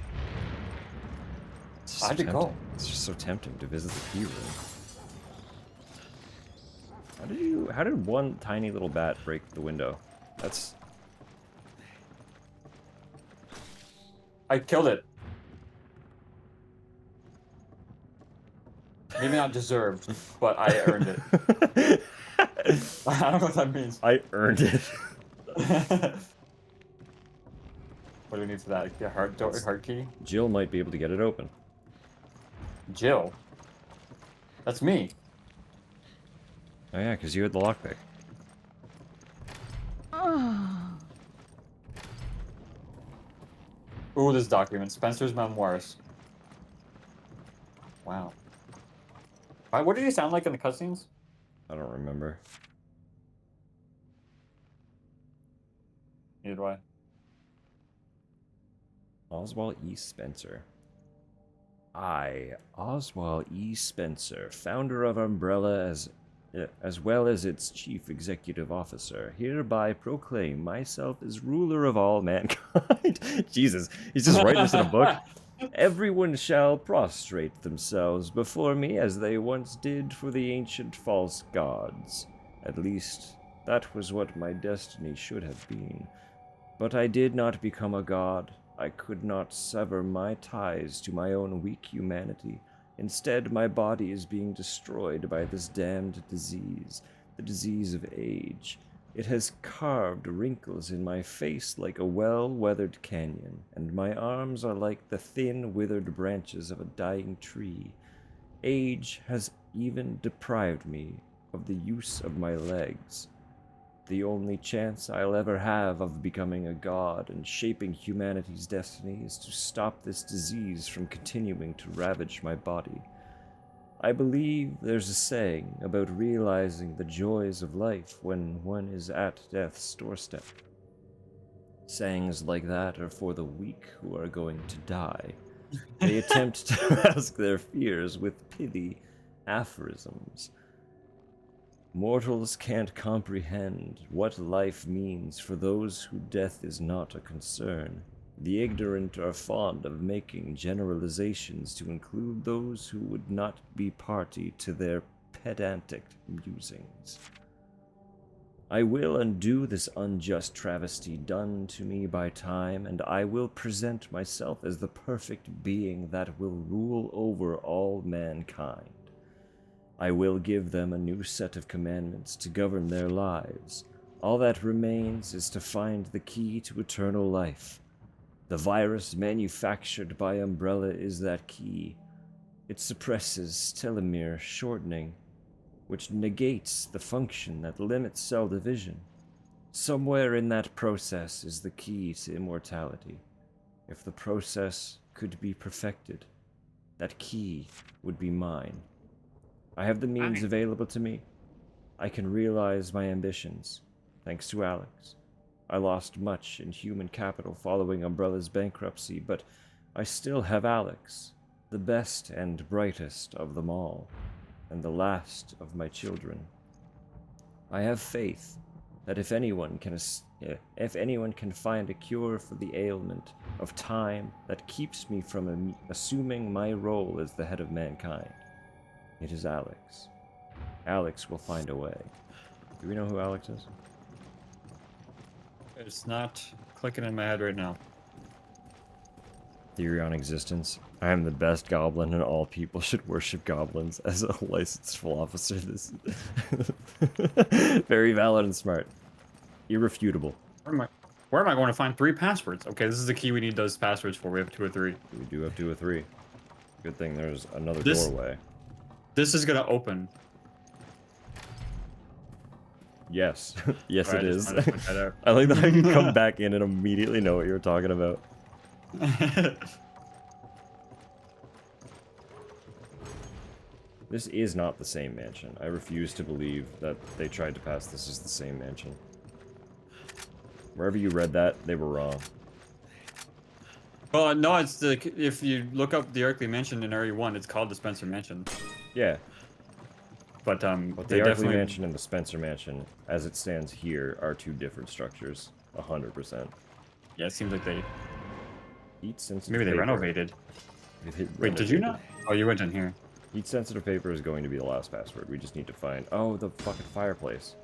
How'd you go? It's just so tempting to visit the P room. How did one tiny little bat break the window? That's... I killed it. Maybe not deserved, but I earned it. I don't know what that means. I earned it. What do we need for that? A heart key? Jill might be able to get it open. Jill? That's me. Oh yeah, because you had the lockpick. Ooh, this document. Spencer's memoirs. Wow. What did he sound like in the cutscenes? I don't remember. Neither do I. Oswald E. Spencer. I, Oswald E. Spencer, founder of Umbrella as well as its chief executive officer, hereby proclaim myself as ruler of all mankind. Jesus, he's just writing this in a book. Everyone shall prostrate themselves before me as they once did for the ancient false gods. At least, that was what my destiny should have been. But I did not become a god. I could not sever my ties to my own weak humanity. Instead, my body is being destroyed by this damned disease, the disease of age. It has carved wrinkles in my face like a well-weathered canyon, and my arms are like the thin, withered branches of a dying tree. Age has even deprived me of the use of my legs. The only chance I'll ever have of becoming a god and shaping humanity's destiny is to stop this disease from continuing to ravage my body. I believe there's a saying about realizing the joys of life when one is at death's doorstep. Sayings like that are for the weak who are going to die. They attempt to mask their fears with pithy aphorisms. Mortals can't comprehend what life means for those who death is not a concern. The ignorant are fond of making generalizations to include those who would not be party to their pedantic musings. I will undo this unjust travesty done to me by time, and I will present myself as the perfect being that will rule over all mankind. I will give them a new set of commandments to govern their lives. All that remains is to find the key to eternal life. The virus manufactured by Umbrella is that key. It suppresses telomere shortening, which negates the function that limits cell division. Somewhere in that process is the key to immortality. If the process could be perfected, that key would be mine. I have the means available to me. I can realize my ambitions, thanks to Alex. I lost much in human capital following Umbrella's bankruptcy, but I still have Alex, the best and brightest of them all, and the last of my children. I have faith that if anyone can find a cure for the ailment of time that keeps me from assuming my role as the head of mankind, it is Alex. Alex will find a way. Do we know who Alex is? It's not clicking in my head right now. Theory on existence. I am the best goblin and all people should worship goblins. As a licensed officer, this is very valid and smart. Irrefutable. Where am I going to find 3 passwords? Okay, this is the key we need those passwords for. We have 2 or 3. We do have 2 or 3. Good thing there's another doorway. This is gonna open. Yes. Yes, right, it is. I I like that I can come back in and immediately know what you're talking about. This is not the same mansion. I refuse to believe that they tried to pass this as the same mansion. Wherever you read that, they were wrong. Well, no, it's the if you look up the Arkley Mansion in Area 1, it's called the Spencer Mansion. Yeah. But the they Arkley definitely Mansion and the Spencer Mansion, as it stands here, are 2 different structures. 100%. Yeah, it seems like they Heat sensitive maybe they paper. renovated. Wait, did you not? Oh, you went in here. Heat sensitive paper is going to be the last password. We just need to find... Oh, the fucking fireplace.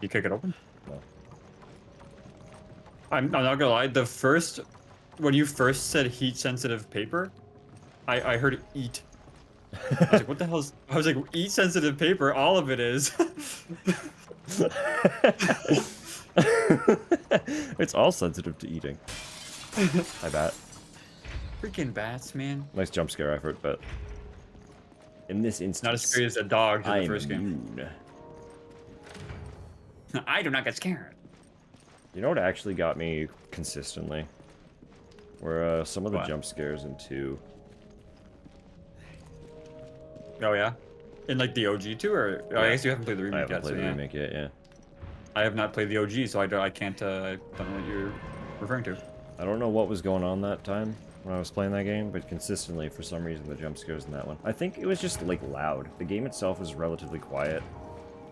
You kick it open? No. I'm not gonna lie. When you first said heat-sensitive paper, I heard eat. I was like, what the hell's... I was like, heat-sensitive paper, all of it is. It's all sensitive to eating. I bet. Freaking bats, man. Nice jump scare effort, but in this instance, Not as scary as a dog in the I'm first game. immune. I do not get scared. You know what actually got me consistently? Were some of the What? jump scares in 2. Oh yeah, in like the OG too, or I guess you haven't played the I remake haven't yet. played So the yeah. remake yet, yeah. I have not played the OG, so I can't. I don't know what you're referring to. I don't know what was going on that time when I was playing that game, but consistently, for some reason, the jump scares in that one. I think it was just, like, loud. The game itself was relatively quiet.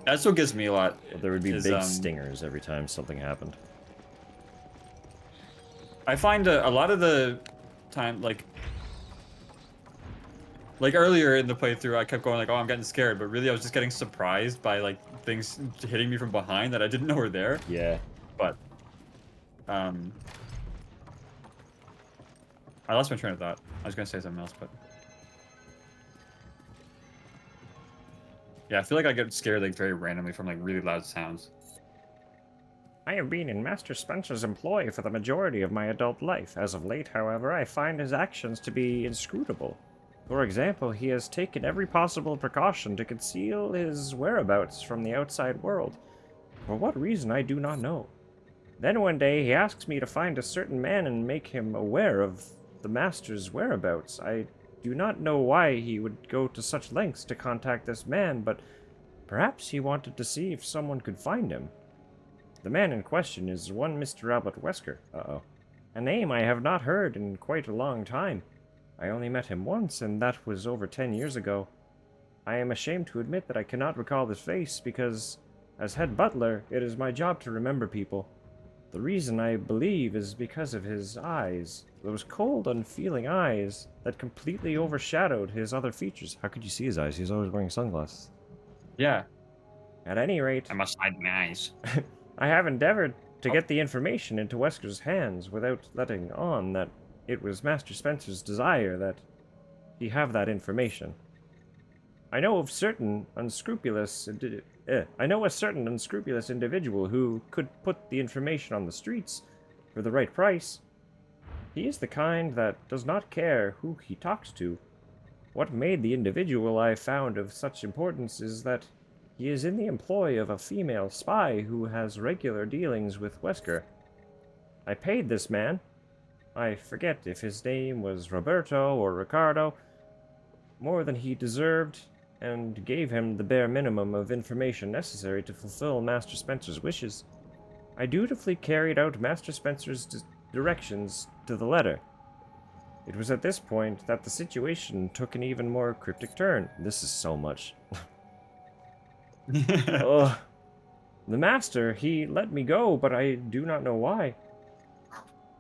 That's what gets me a lot. But there would be big stingers every time something happened. I find a lot of the time, like earlier in the playthrough, I kept going like, oh, I'm getting scared, but really I was just getting surprised by like things hitting me from behind that I didn't know were there. Yeah. But, I lost my train of thought. I was gonna say something else, but yeah, I feel like I get scared like very randomly from like really loud sounds. I have been in Master Spencer's employ for the majority of my adult life. As of late, however, I find his actions to be inscrutable. For example, he has taken every possible precaution to conceal his whereabouts from the outside world. For what reason, I do not know. Then one day, he asks me to find a certain man and make him aware of the Master's whereabouts. I do not know why he would go to such lengths to contact this man, but perhaps he wanted to see if someone could find him. The man in question is one Mr. Albert Wesker. Uh-oh. A name I have not heard in quite a long time. I only met him once, and that was over 10 years ago. I am ashamed to admit that I cannot recall his face, because, as head butler, it is my job to remember people. The reason, I believe, is because of his eyes. Those cold, unfeeling eyes that completely overshadowed his other features. How could you see his eyes? He's always wearing sunglasses. Yeah. At any rate, I must hide my eyes. I have endeavored to get the information into Wesker's hands without letting on that it was Master Spencer's desire that he have that information. I know a certain unscrupulous individual who could put the information on the streets for the right price. He is the kind that does not care who he talks to. What made the individual I found of such importance is that he is in the employ of a female spy who has regular dealings with Wesker. I paid this man, I forget if his name was Roberto or Ricardo, more than he deserved, and gave him the bare minimum of information necessary to fulfill Master Spencer's wishes. I dutifully carried out Master Spencer's directions to the letter. It was at this point that the situation took an even more cryptic turn. This is so much. Ugh. The Master, he let me go, but I do not know why.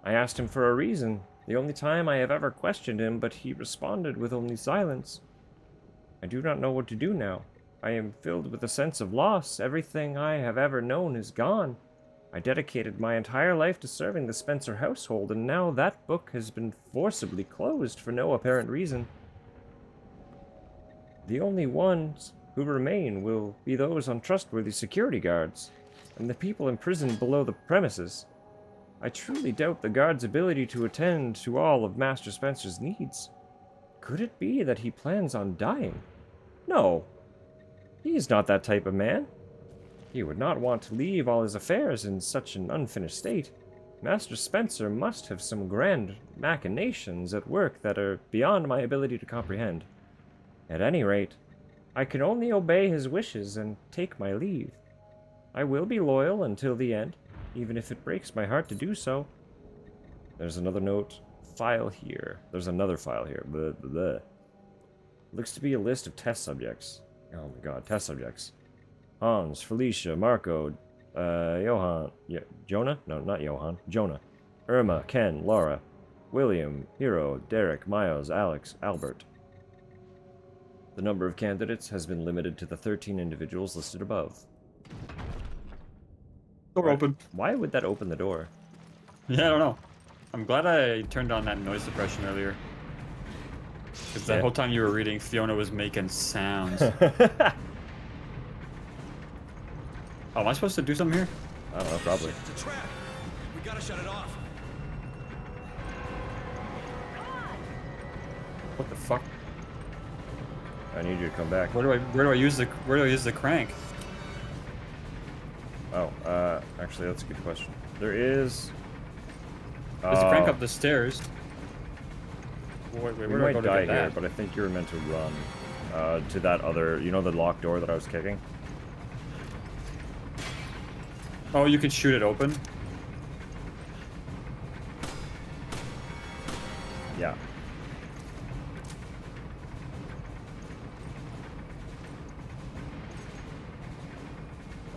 I asked him for a reason, the only time I have ever questioned him, but he responded with only silence. I do not know what to do now. I am filled with a sense of loss. Everything I have ever known is gone. I dedicated my entire life to serving the Spencer household, and now that book has been forcibly closed for no apparent reason. The only ones who remain will be those untrustworthy security guards, and the people imprisoned below the premises. I truly doubt the guards' ability to attend to all of Master Spencer's needs. Could it be that he plans on dying? No. He is not that type of man. He would not want to leave all his affairs in such an unfinished state. Master Spencer must have some grand machinations at work that are beyond my ability to comprehend. At any rate, I can only obey his wishes and take my leave. I will be loyal until the end, even if it breaks my heart to do so. There's another note. File here. There's another file here. Blah, blah, blah. Looks to be a list of test subjects. Oh my god, test subjects. Hans, Felicia, Marco, Johann, Jonah? No, not Johann. Jonah. Irma, Ken, Laura, William, Hero, Derek, Miles, Alex, Albert. The number of candidates has been limited to the 13 individuals listed above. Door open. Why would that open the door? Yeah, I don't know. I'm glad I turned on that noise suppression earlier. Because that whole time you were reading, Fiona was making sounds. Oh, am I supposed to do something here? I don't know, probably. It's a trap. We gotta shut it off. What the fuck? I need you to come back. Where do I use the crank? Oh, actually, that's a good question. There is. There's a crank up the stairs. Wait, We where do I might go to die get here, that? but I think you were meant to run to that other. You know the locked door that I was kicking? Oh, you can shoot it open? Yeah.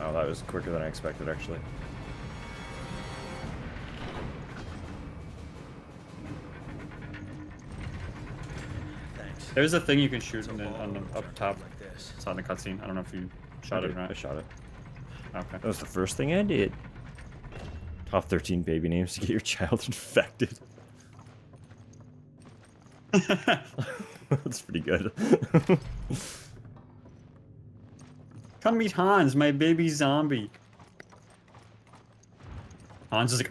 Oh, that was quicker than I expected, actually. Thanks. There's a thing you can shoot on the up top. Like this. It's on the cutscene. I don't know if you shot it or not. I shot it. Okay. That was the first thing I did. Top 13 baby names to get your child infected. That's pretty good. Come meet Hans, my baby zombie. Hans is like.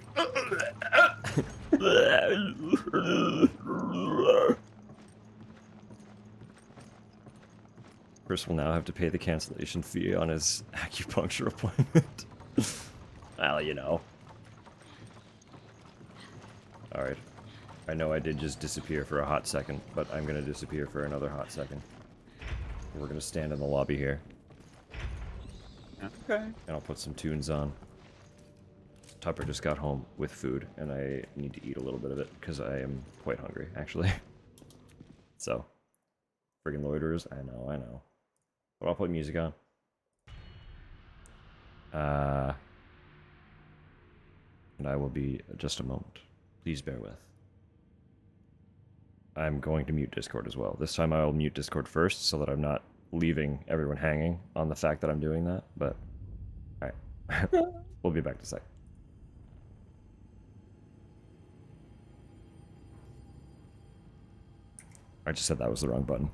Chris will now have to pay the cancellation fee on his acupuncture appointment. Well, you know. Alright. I know I did just disappear for a hot second, but I'm gonna disappear for another hot second. We're gonna stand in the lobby here. Okay. And I'll put some tunes on. Tupper just got home with food, and I need to eat a little bit of it, because I am quite hungry, actually. So. Friggin' loiterers, I know. But I'll put music on. And I will be just a moment. Please bear with. I'm going to mute Discord as well. This time I will mute Discord first so that I'm not leaving everyone hanging on the fact that I'm doing that, but alright. We'll be back in a sec. I just said that was the wrong button.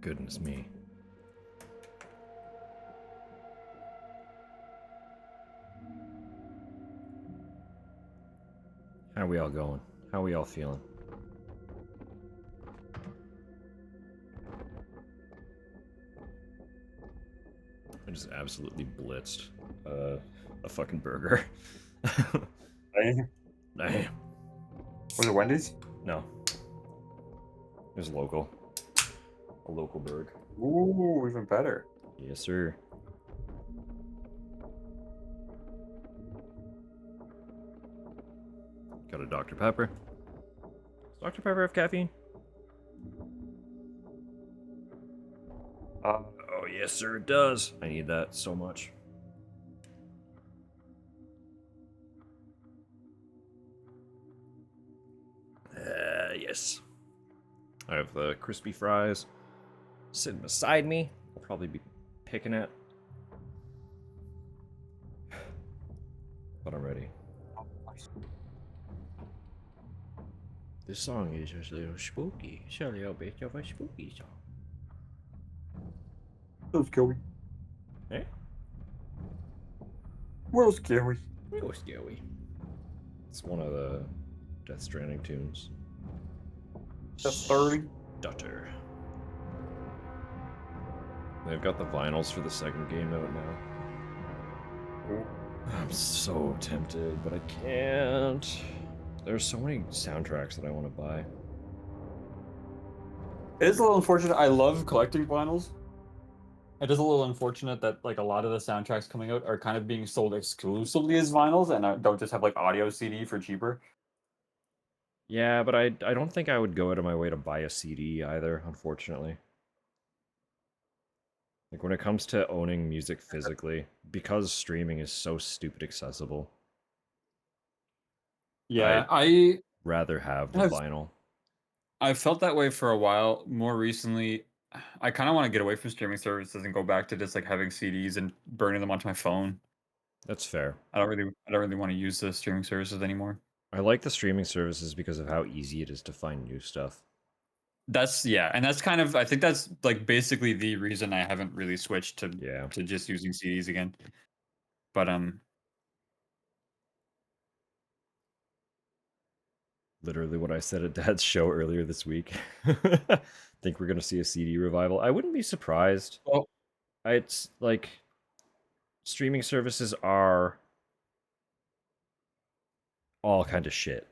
Goodness me. How we all going? How we all feeling? I just absolutely blitzed a fucking burger. Damn. Damn. Was it Wendy's? No. It was local. A local burg. Ooh, even better. Yes, sir. Got a Dr. Pepper. Does Dr. Pepper have caffeine? Oh, yes, sir, it does. I need that so much. Yes. I have the crispy fries sitting beside me. I'll probably be picking it. But I'm ready. This song is just a little spooky. It's a little bit of a spooky song. That was scary. Eh? Well, scary. Real scary. It's one of the Death Stranding tunes. Just 30. Stutter. They've got the vinyls for the second game out now. I'm so tempted, but I can't. There's so many soundtracks that I want to buy. It is a little unfortunate. I love collecting vinyls. It is a little unfortunate that like a lot of the soundtracks coming out are kind of being sold exclusively as vinyls and don't just have like audio CD for cheaper. Yeah, but I don't think I would go out of my way to buy a CD either, unfortunately. Like when it comes to owning music physically, because streaming is so stupid accessible. Yeah, I'd rather have the have- vinyl. I've felt that way for a while. More recently, I kind of want to get away from streaming services and go back to just like having CDs and burning them onto my phone. That's fair. I don't really want to use the streaming services anymore. I like the streaming services because of how easy it is to find new stuff. And that's kind of I think that's like basically the reason I haven't really switched to to just using CDs again. But literally what I said at Dad's show earlier this week. Think we're gonna see a CD revival. I wouldn't be surprised. Well, it's like streaming services are all kind of shit.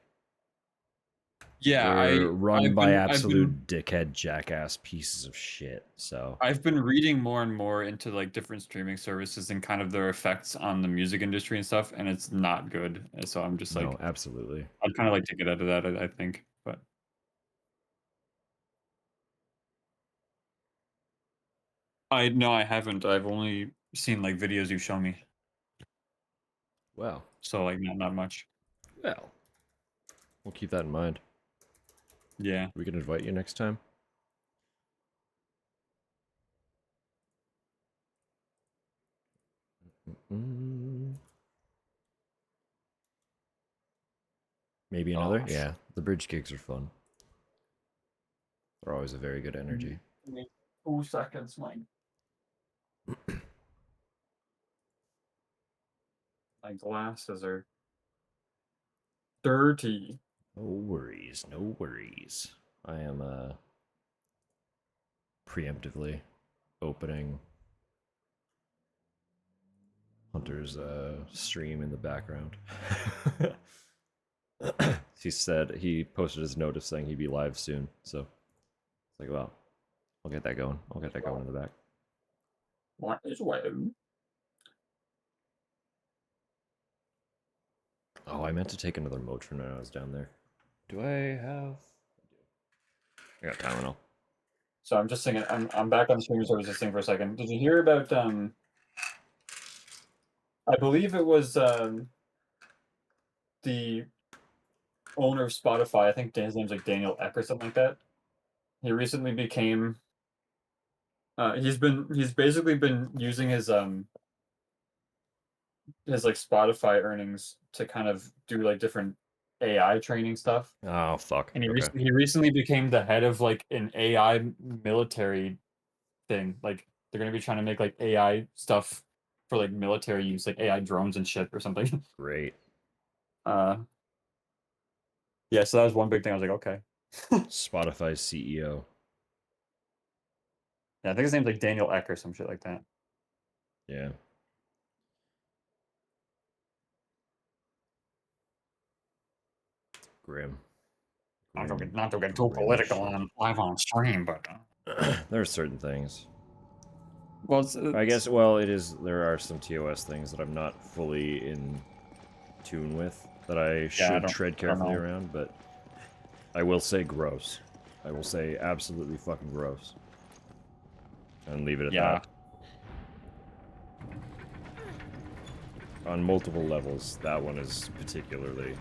Yeah, They're run I've by been- absolute dickhead jackass pieces of shit. So I've been reading more and more into like different streaming services and kind of their effects on the music industry and stuff, and it's not good. And so I'm just like, no, absolutely. I'd kind of like to get out of that. I think, but I haven't. I've only seen like videos you've shown me. Well, so like not much. Well, we'll keep that in mind. Yeah, we can invite you next time. Maybe another? Yeah, the bridge gigs are fun. They're always a very good energy. 2 seconds, Mike. My glasses are dirty. No worries, no worries. I am preemptively opening Hunter's stream in the background. He said he posted his notice saying he'd be live soon, so it's like, well, I'll get that going. I'll get that going in the back. What is well? Oh, I meant to take another Motrin when I was down there. Do I have? I got Tylenol. So I'm just thinking. I'm back on the streaming services thing for a second. Did you hear about I believe it was the owner of Spotify. I think his name's like Daniel Eck or something like that. He recently became. He's basically been using his like Spotify earnings to kind of do like different AI training stuff. Oh fuck. And Okay. he recently became the head of like an AI military thing. Like they're gonna be trying to make like AI stuff for like military use, like AI drones and shit or something. Great. Yeah, so that was one big thing. I was like, okay. Spotify's CEO. Yeah, I think his name's like Daniel Eck or some shit like that. Yeah. Grim. Not to get too political on live on stream, but there are certain things. Well, I guess. Well, it is. There are some TOS things that I'm not fully in tune with that I should tread carefully around, but I will say gross. I will say absolutely fucking gross, and leave it at that. On multiple levels, that one is particularly.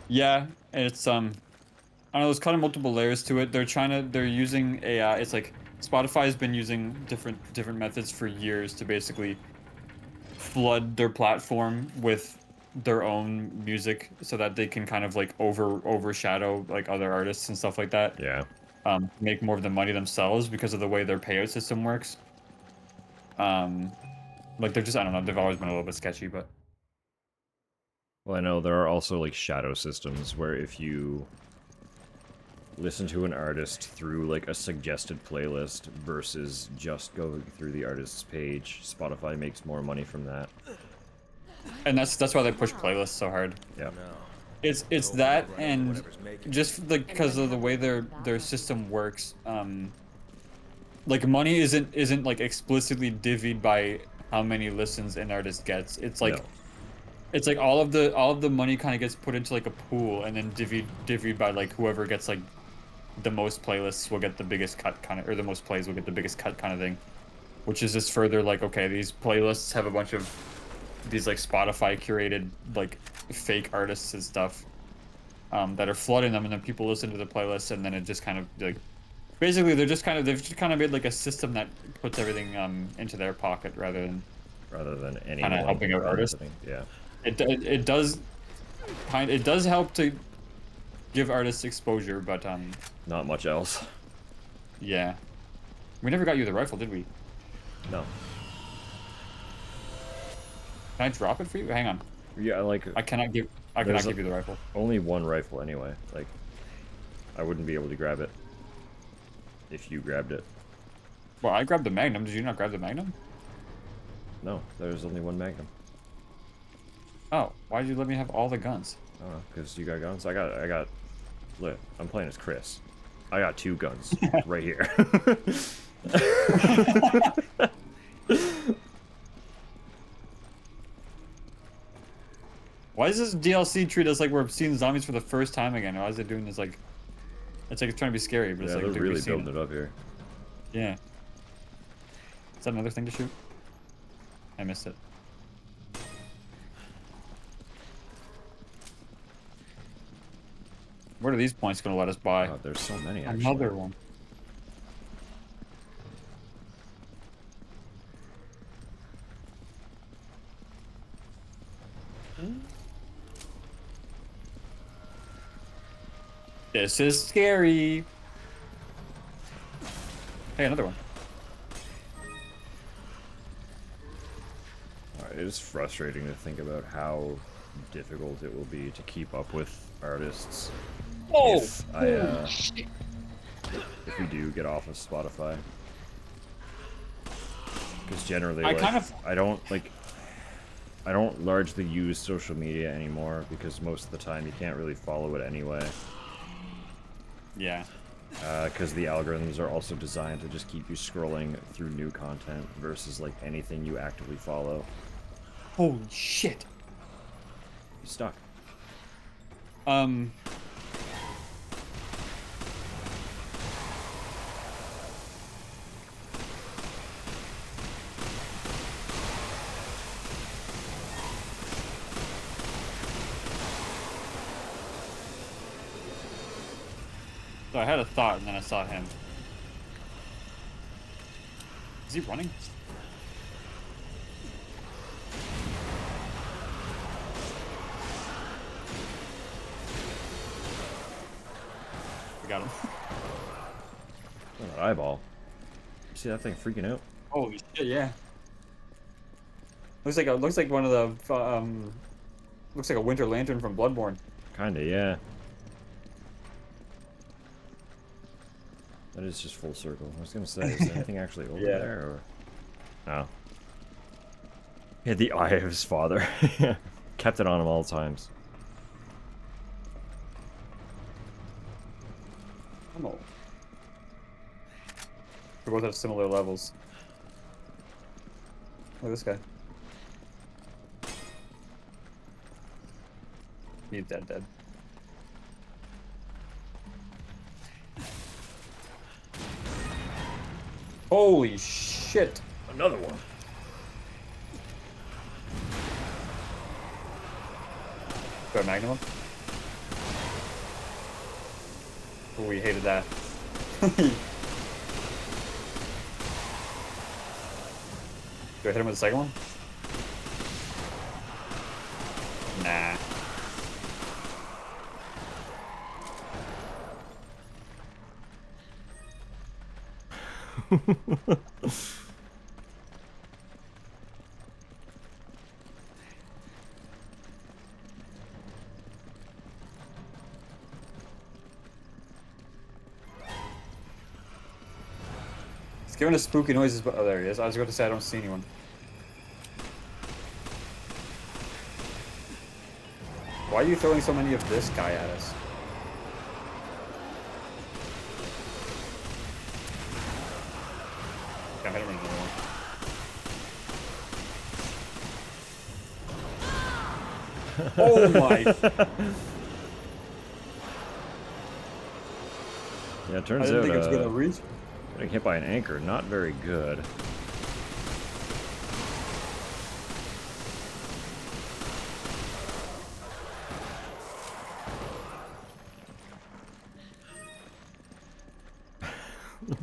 Yeah, it's I don't know, there's kind of multiple layers to it. They're using AI. It's like Spotify's been using different methods for years to basically flood their platform with their own music so that they can kind of like overshadow like other artists and stuff like that. Yeah. Make more of the money themselves because of the way their payout system works. Like they're just, I don't know, they've always been a little bit sketchy, but Well, I know there are also like shadow systems where if you listen to an artist through like a suggested playlist versus just going through the artist's page, Spotify makes more money from that. And that's why they push playlists so hard. Yeah. It's that, and just like because of the way their system works, like money isn't like explicitly divvied by how many listens an artist gets. It's like it's like all of the money kind of gets put into like a pool and then divvied by like whoever gets like the most playlists will get the biggest cut kind of, or the most plays will get the biggest cut kind of thing, which is just further like, okay, these playlists have a bunch of these like Spotify curated like fake artists and stuff that are flooding them, and then people listen to the playlist, and then it just kind of like basically they've just kind of made like a system that puts everything into their pocket rather than anyone kind of helping out artists. Yeah, it does help to give artists exposure, but not much else. Yeah, we never got you the rifle, did we? No. Can I drop it for you? Hang on. Yeah, like I cannot give you the rifle. Only one rifle anyway. Like I wouldn't be able to grab it if you grabbed it. Well, I grabbed the Magnum. Did you not grab the Magnum? No, there's only one Magnum. Oh, why did you let me have all the guns? I don't know, because you got guns. I got. Look, I'm playing as Chris. I got 2 guns right here. Why does this DLC treat us like we're seeing zombies for the first time again? Why is it doing this like... It's like it's trying to be scary, but it's like... they're really building it up here. Yeah. Is that another thing to shoot? I missed it. What are these points going to let us buy? Oh, there's so many, actually. Another one. This is scary. Hey, another one. It is frustrating to think about how difficult it will be to keep up with artists. If we do get off of Spotify. Because generally, I don't largely use social media anymore because most of the time you can't really follow it anyway. Yeah. Because the algorithms are also designed to just keep you scrolling through new content versus like anything you actively follow. Holy shit. You stuck. So I had a thought and then I saw him. Is he running? We got him. Oh, that eyeball. You see that thing freaking out? Holy shit! Yeah. Looks like one of the looks like a Winter Lantern from Bloodborne. Kinda, yeah. That is just full circle. I was gonna say, is there anything actually over Yeah. there, or no? He had the eye of his father. Kept it on him all the times. Oh. We both have similar levels. Look at this guy. He's dead. Holy shit! Another one. Got a magnum? Oh, we hated that. Do I hit him with the second one? Nah. It's giving us spooky noises, but oh, there he is. I was going to say I don't see anyone. Why are you throwing so many of this guy at us? Can't hit him with another one. Oh my! Yeah, it turns I didn't out think it was gonna reach. getting hit by an anchor, not very good.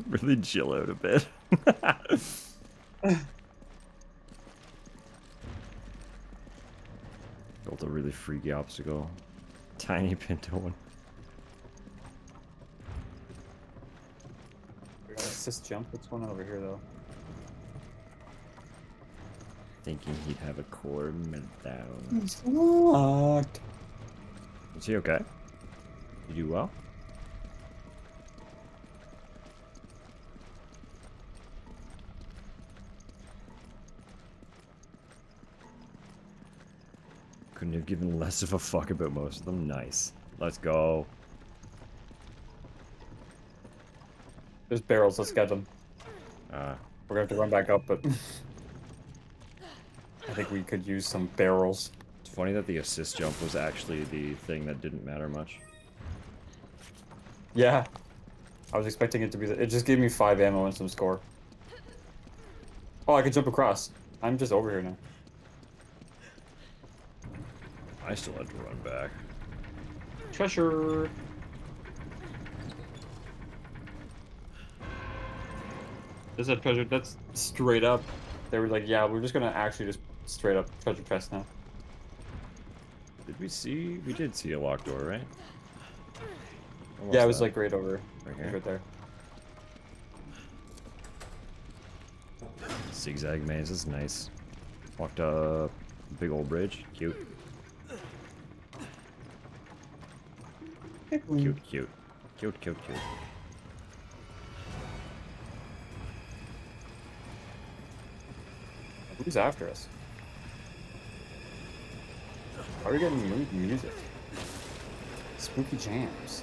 Really chill out a bit. Built a really freaky obstacle. Tiny pinto one. Assist jump. What's going on over here, though? Thinking he'd have a core meltdown. It's locked. Is he okay? You do well? Couldn't have given less of a fuck about most of them. Nice. Let's go. There's barrels. Let's get them. Uh, We're gonna have to run back up, but I think we could use some barrels. It's funny that the assist jump was actually the thing that didn't matter much. Yeah. I was expecting it to be it just gave me 5 ammo and some score. Oh, I can jump across. I'm just over here now. I still had to run back. Treasure. This is a treasure. That's straight up. They were like, yeah, we're just gonna actually just straight up treasure chest now. Did we see? We did see a locked door, right? Yeah, it was like right over. Right here? Right there. Zigzag maze is nice. Walked up big old bridge. Cute. Cute, cute. Cute, cute, cute. Who's after us? Why are we getting music? Spooky jams.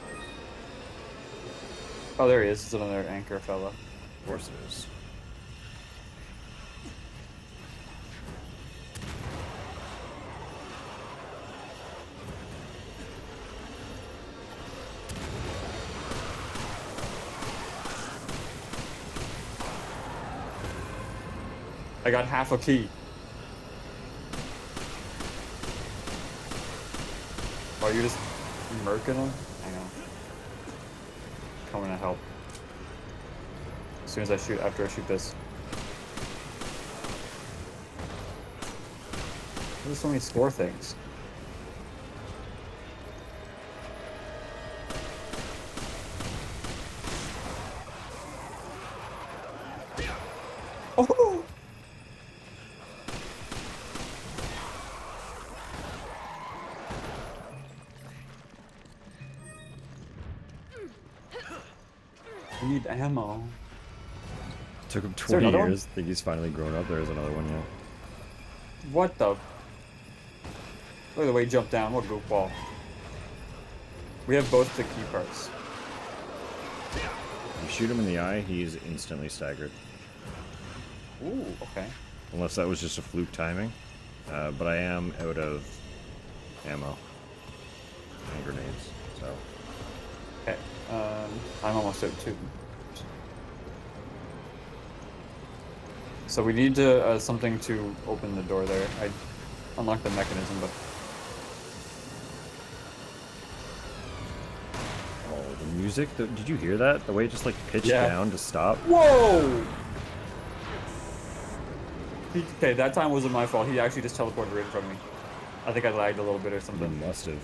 Oh, there he is. It's another anchor fella. Of course it is. I got half a key. Oh, you're just murking him? I know. Coming to help. As soon as I shoot, after I shoot this. There's so many score things. Oh! I need ammo. Took him there 20 another years. I think he's finally grown up. There's another one, yeah. What the? Look at the way he jumped down. What a goofball. We have both the key parts. You shoot him in the eye, he's instantly staggered. Ooh, okay. Unless that was just a fluke timing. But I am out of ammo and grenades, so. Okay. I'm almost out too. So we need to something to open the door there. I unlocked the mechanism, but Oh, the music. Did you hear that? The way it just like pitched Yeah. down to stop. whoa! Okay, that time wasn't my fault. He actually just teleported right in front of me. I think I lagged a little bit or You something. must have.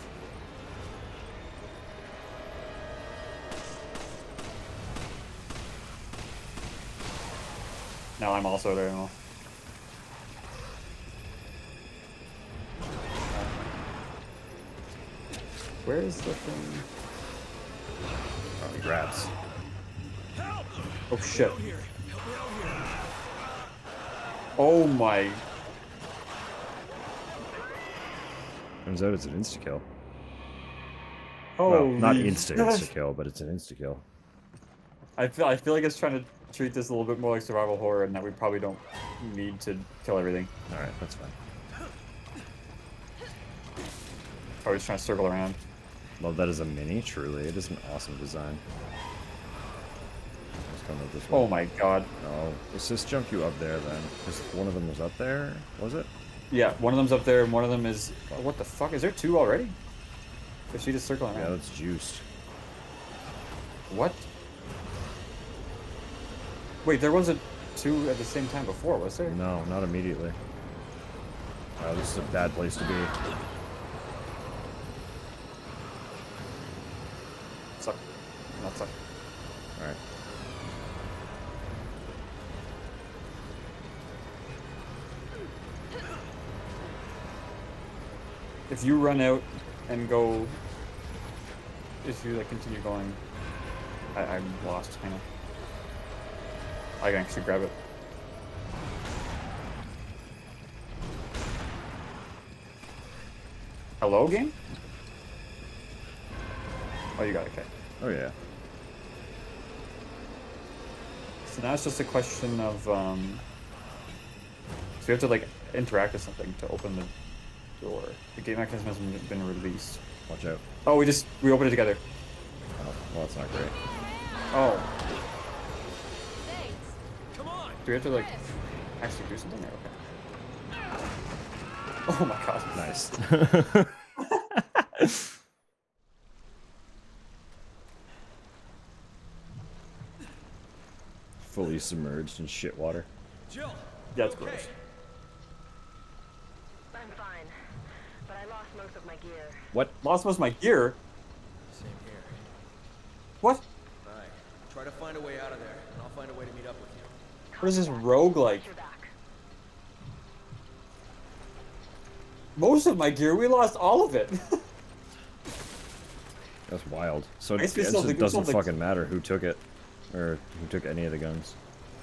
Now I'm also there. Now. Where is the thing? Oh, rats. Oh shit. Oh my. Turns out it's an insta-kill. Oh, Well, not insta-kill, but it's an insta-kill. I feel like it's trying to treat this a little bit more like survival horror, and that we probably don't need to kill everything. Alright, that's fine. Probably just trying to circle around. Love that as a mini, truly. It is an awesome design. Let's come up this way. Oh my god. No. Let's just jump you up there then. Because one of them was up there, was it? Yeah, one of them's up there, and one of them is... Oh, what the fuck? Is there two already? Is she just circling around? Yeah, that's juiced. What? Wait, there wasn't two at the same time before, was there? No, not immediately. Wow, this is a bad place to be. Suck. Not suck. Alright. If you run out and go... If you like continue going... I'm lost, hang on. I can actually grab it. Hello, game? Oh, you got it, okay. Oh, yeah. So now it's just a question of, so we have to, like, interact with something to open the door. The gate mechanism hasn't been released. Watch out. Oh, we opened it together. Oh, well, that's not great. Oh. Do we have to, like, actually do something? Or okay. Oh my god. Nice. Fully submerged in shit water. Jill. Yeah, it's gross. I'm fine, but I lost most of my gear. What? Lost most of my gear? Same here. What? Alright, try to find a way out of there, and I'll find a way to meet up with you. What is this roguelike? Most of my gear, we lost all of it. That's wild. So I it guess we still have doesn't the- fucking matter who took it. Or who took any of the guns.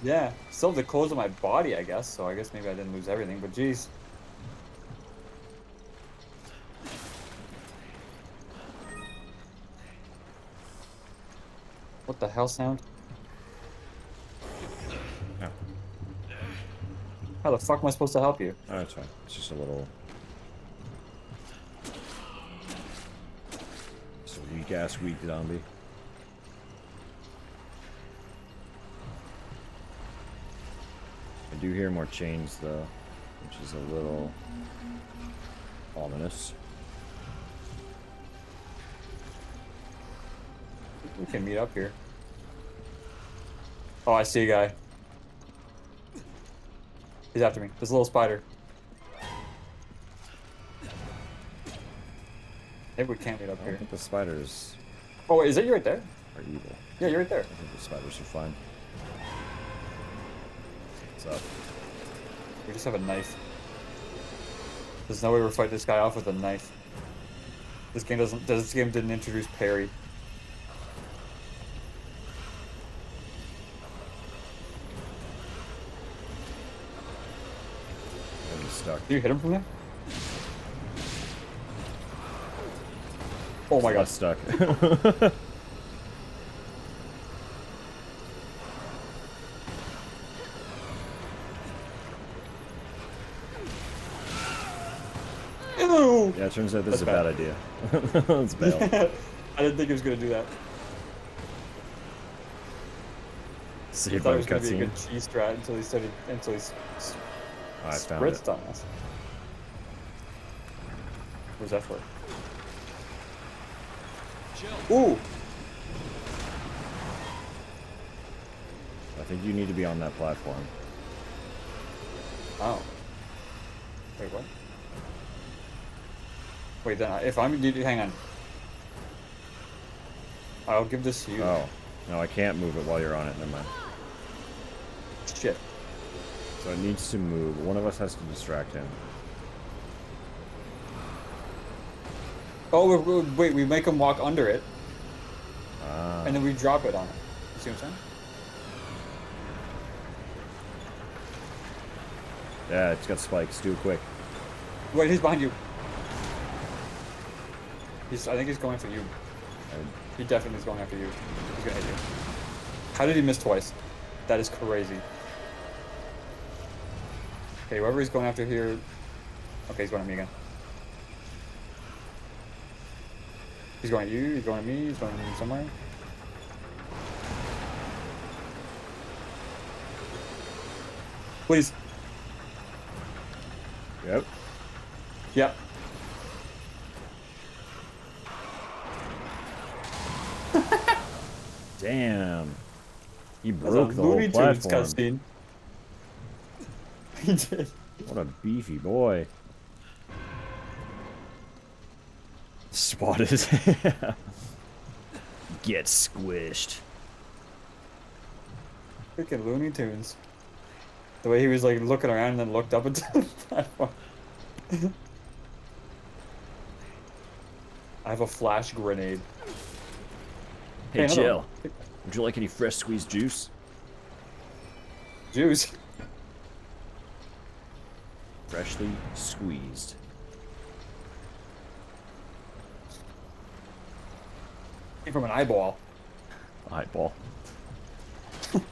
Yeah, still have the clothes on my body, I guess, so I guess maybe I didn't lose everything, but jeez. What the hell sound? Yeah. How the fuck am I supposed to help you? Oh, that's fine. It's just a little... It's a weak-ass weak zombie. I do hear more chains, though, which is a little ominous. We can meet up here. Oh, I see a guy. He's after me. There's a little spider. Maybe we can't meet up I here. think the spiders Oh, wait, is that you right there? are evil. Yeah, you're right there. I think the spiders are fine. What's up? We just have a knife. There's no way we're fighting this guy off with a knife. This game doesn't. This game didn't introduce parry. I'm stuck. Did you hit him from there? Oh my god. Stuck. Ew. Yeah, it turns out this is a That's bad idea. Let's bail. I didn't think he was gonna do that. I Saved thought by it was gonna be a cutscene. good cheese strat until he started. Until he I found spritzed it. on us. Where's that for? Ooh. I think you need to be on that platform. Oh. Wait, what? Wait, then if I'm... Hang on. I'll give this to you. Oh. No, I can't move it while you're on it. Never mind. Shit. So it needs to move. One of us has to distract him. Oh, wait, we make him walk under it. Ah. And then we drop it on it. You see what I'm saying? Yeah, it's got spikes. Do it quick. Wait, he's behind you. I think he's going for you. He definitely is going after you. He's gonna hit you. How did he miss twice? That is crazy. Okay, whoever he's going after here... Okay, he's going at me again. He's going at you, he's going at me, he's going somewhere. Please. Yep. Yep. Damn. He That's broke a the whole Looney Tunes platform. cutscene. He did. What a beefy boy. Spotted. Get squished. Freaking Looney Tunes. The way he was like looking around and then looked up into the platform. I have a flash grenade. Hey, another Jill. one. Would you like any fresh squeezed juice? Juice? Freshly squeezed. Came from an eyeball. Eyeball. You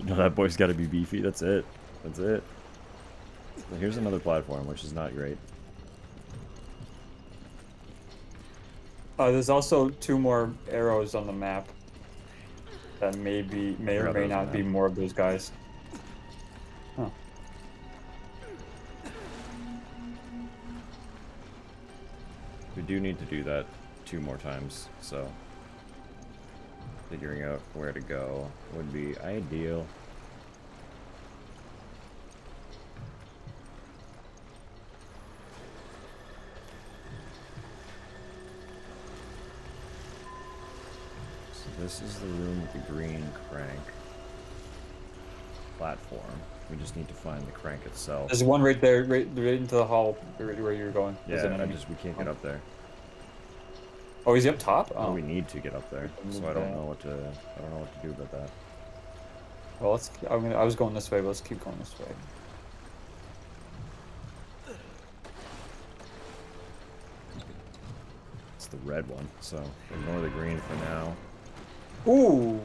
know that boy's got to be beefy. That's it. That's it. Well, here's another platform, which is not great. There's also 2 more arrows on the map. That may or forgot may those not were be there. more of those guys. Huh. We do need to do that 2 more times, so figuring out where to go would be ideal. So this is the room with the green crank platform. We just need to find the crank itself. There's one right there, right into the hall where you're going. There's an Yeah, enemy. we can't get up there. Oh, is he up top? Oh, Oh. we need to get up there, so I don't know what to do about that. Well, let's. I was going this way, but let's keep going this way. It's the red one, so ignore the green for now. Ooh.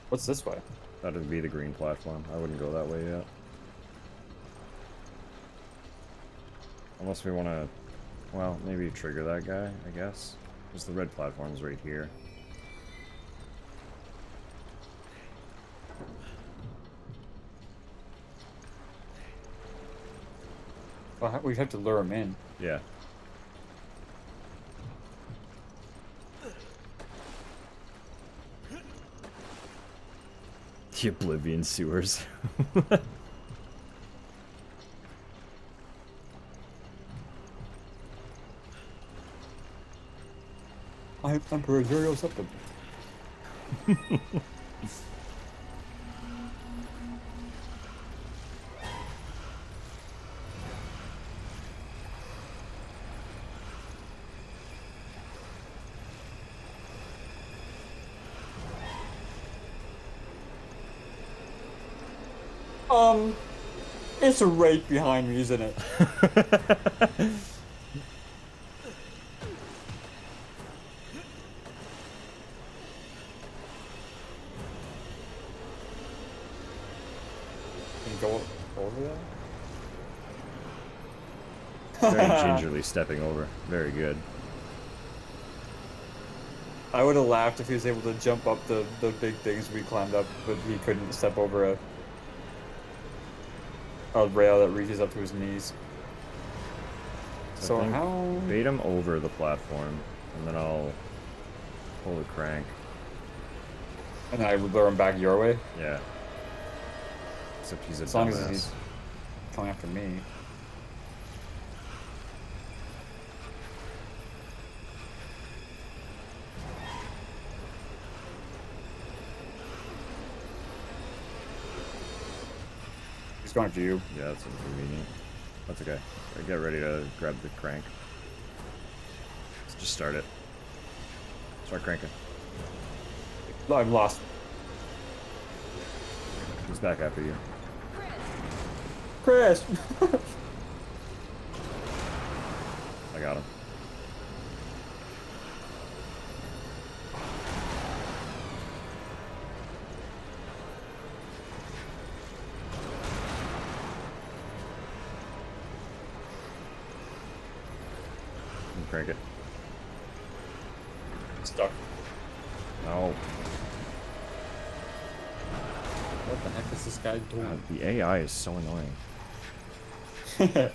What's this way? That would be the green platform. I wouldn't go that way yet. Unless we want to, well, maybe trigger that guy, I guess. Because the red platform's right here. Well, we have to lure him in. Yeah. The Oblivion sewers. I'm Emperor Zero Septim. It's right behind me, isn't it? Can you go over that? Very gingerly stepping over. Very good. I would have laughed if he was able to jump up the big things we climbed up, but he couldn't step over a rail that reaches up to his knees. So how... Bait him over the platform, and then I'll pull the crank. And then I lure him back your way? Yeah. Except he's a as long dumbass. as he's coming after me. He's going after you. Yeah, that's inconvenient. That's okay. Get ready to grab the crank. Let's just start it. Start cranking. I'm lost. He's back after you. Chris! I got him. Crank it. Stuck. No. What the heck is this guy doing? God, the AI is so annoying. It's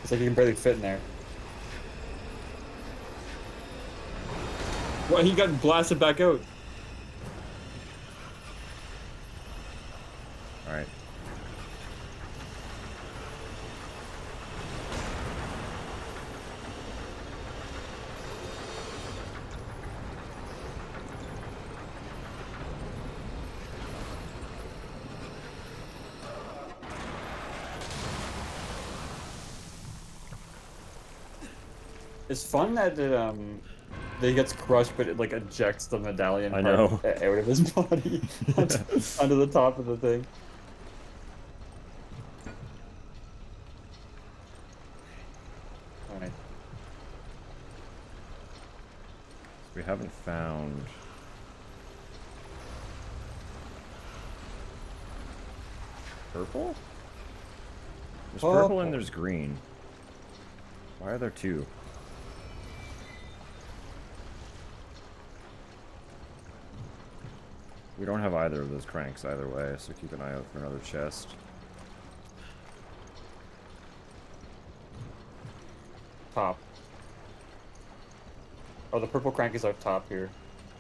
like you can barely fit in there. Well, he got blasted back out. Alright. It's fun that it, that he gets crushed, but it like ejects the medallion I part know. out of his body onto the top of the thing. Alright. We haven't found... Purple? There's purple and there's green. Why are there two? We don't have either of those cranks either way, so keep an eye out for another chest. Top. Oh, the purple crank is up top here.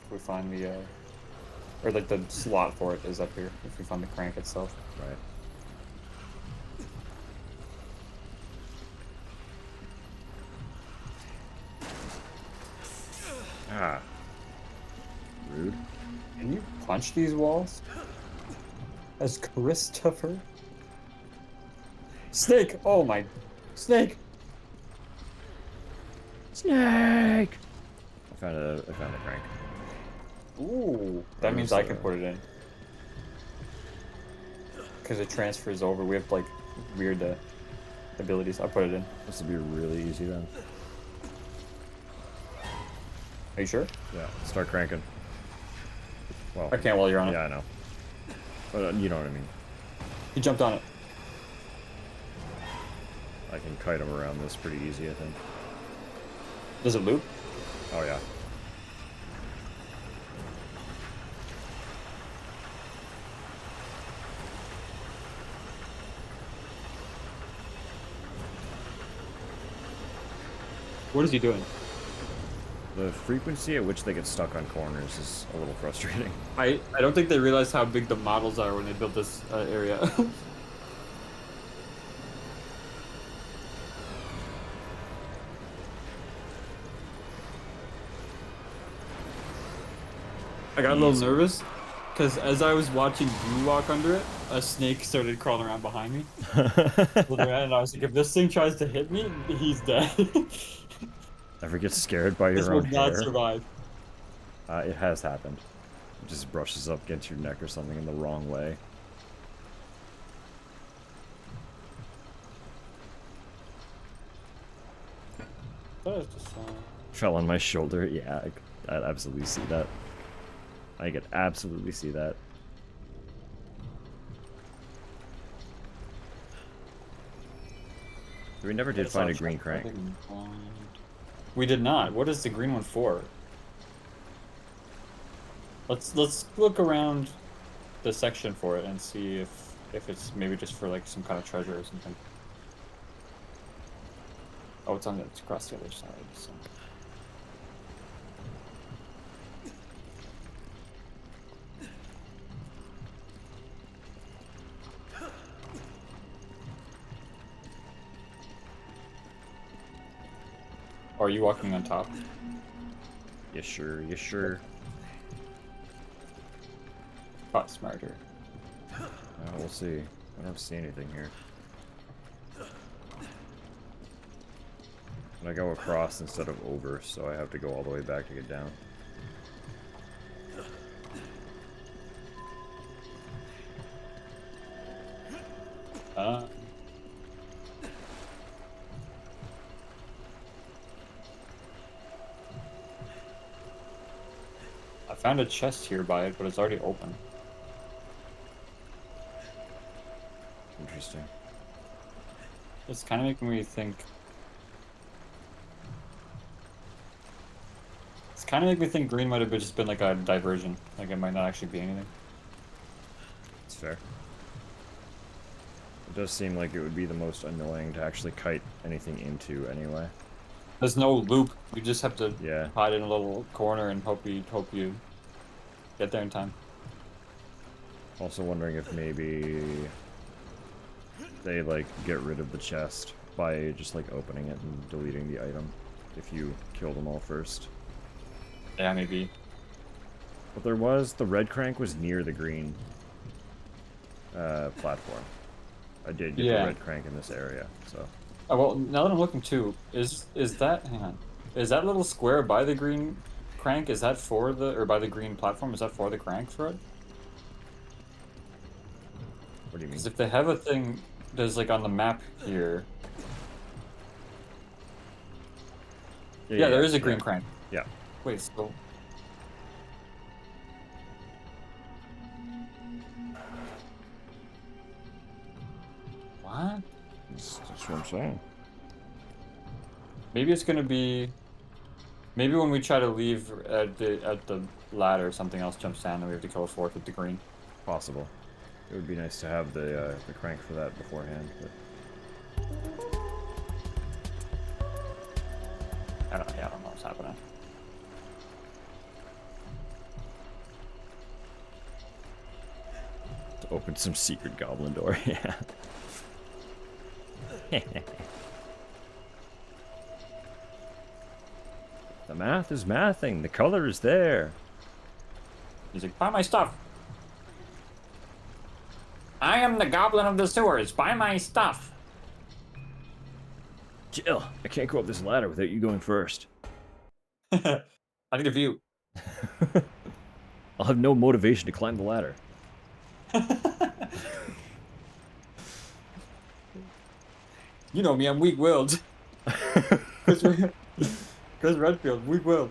If we find the, or like the slot for it is up here, if we find the crank itself. Right. Ah. Rude. Can you punch these walls? As Christopher? Snake! Oh my... Snake! Snake! I found a crank. Ooh, that means I can put it in. Because it transfers over. We have like weird abilities. I'll put it in. This will be really easy then. Are you sure? Yeah, start cranking. Well, I can't while you're on it. Yeah, I know. But you know what I mean. He jumped on it. I can kite him around this pretty easy, I think. Does it loop? Oh, yeah. What is he doing? The frequency at which they get stuck on corners is a little frustrating. I don't think they realized how big the models are when they built this area. I got a little nervous because as I was watching you walk under it, a snake started crawling around behind me. And I was like, if this thing tries to hit me, he's dead. Ever get scared by your This own would not hair? survive. It has happened. It just brushes up against your neck or something in the wrong way. That is just Fell on my shoulder. Yeah, I'd absolutely see that. I could absolutely see that. We never did find a green crank. We did not. What is the green one for? Let's look around the section for it and see if it's maybe just for like some kind of treasure or something. Oh, it's across the other side. So. Or are you walking on top? Yes, sure. Yes, sure. Got smarter. We'll see. I don't see anything here. And I go across instead of over, so I have to go all the way back to get down. I found a chest here by it, but it's already open. Interesting. It's kind of making me think. It's kind of making me think green might have just been like a diversion. Like it might not actually be anything. It's fair. It does seem like it would be the most annoying to actually kite anything into anyway. There's no loop. You just have to Yeah. hide in a little corner and hope you get there in time. Also wondering if maybe they like get rid of the chest by just like opening it and deleting the item if you kill them all first. Yeah, maybe. But the red crank was near the green platform. I did get the red crank in this area, so. Oh, well, now that I'm looking too, is that, hang on, is that little square by the green crank, is that for the, or by the green platform, is that for the crank thread? What do you mean? Because if they have a thing, there's like on the map here. Yeah, there is a green crank. Yeah. Wait, so. What? That's what I'm saying. Maybe it's gonna be. Maybe when we try to leave at the ladder, something else jumps down and we have to kill a fourth with the green. Possible. It would be nice to have the crank for that beforehand, but. I don't know what's happening. To open some secret goblin door, yeah. The math is mathing. The color is there. He's like, buy my stuff. I am the goblin of the sewers. Buy my stuff. Jill, I can't go up this ladder without you going first. I need a view. I'll have no motivation to climb the ladder. You know me, I'm weak-willed. Chris Redfield, weak-willed.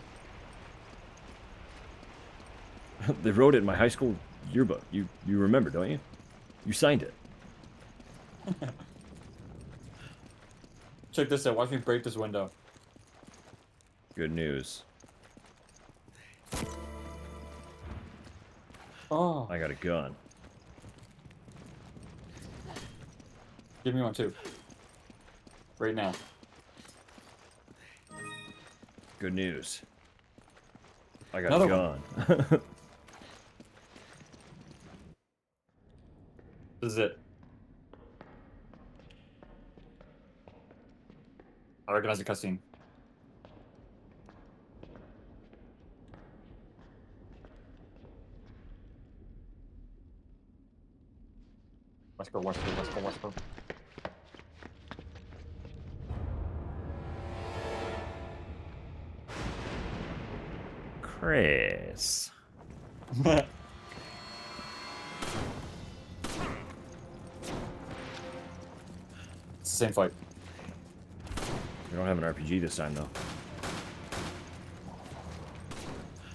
They wrote it in my high school yearbook. You remember, don't you? You signed it. Check this out. Watch me break this window. Good news. Oh. I got a gun. Give me one too. Right now. Good news. I got Another a gun. This is it. I recognize the cutscene. Whisper, whisper, whisper, whisper. Chris. It's the same fight. We don't have an RPG this time, though.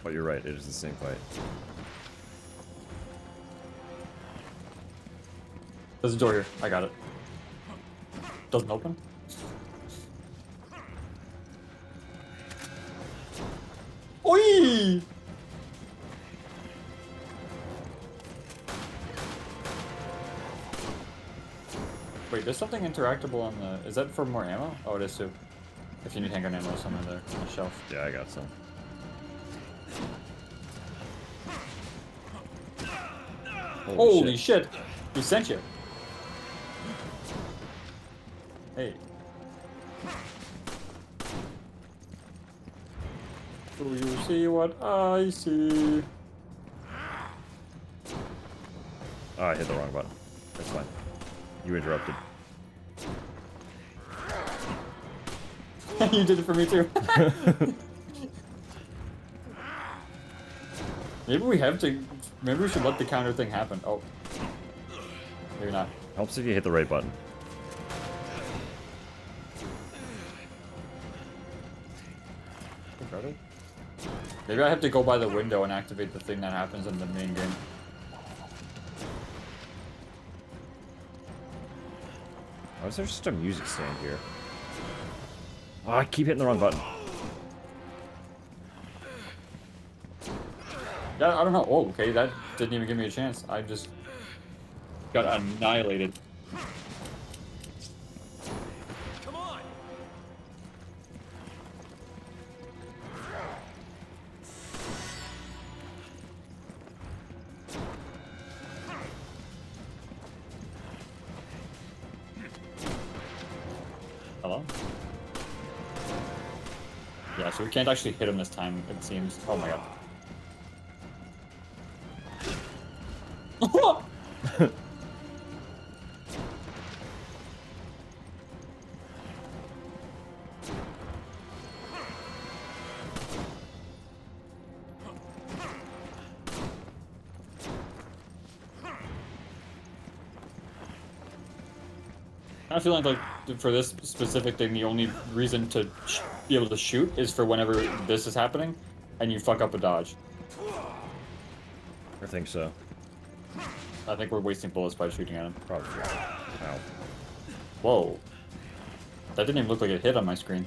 But you're right, it is the same fight. There's a door here. I got it. Doesn't open? Oi! Wait, there's something interactable on the... Is that for more ammo? Oh, it is too. If you need handgun ammo, somewhere there on the shelf. Yeah, I got some. Holy shit! He sent you. Hey. Do you see what I see? Oh, I hit the wrong button. That's fine. You interrupted. You did it for me too. Maybe we have to... Maybe we should let the counter thing happen. Oh. Maybe not. Helps if you hit the right button. Maybe I have to go by the window and activate the thing that happens in the main game. Why is there just a music stand here? Oh, I keep hitting the wrong button. Yeah, I don't know. Oh, okay, that didn't even give me a chance. I just got annihilated. Come on! Hello? Yeah, so we can't actually hit him this time, it seems. Oh my god. I feel like for this specific thing, the only reason to be able to shoot is for whenever this is happening, and you fuck up a dodge. I think so. I think we're wasting bullets by shooting at him. Probably. Ow. Whoa. That didn't even look like it hit on my screen.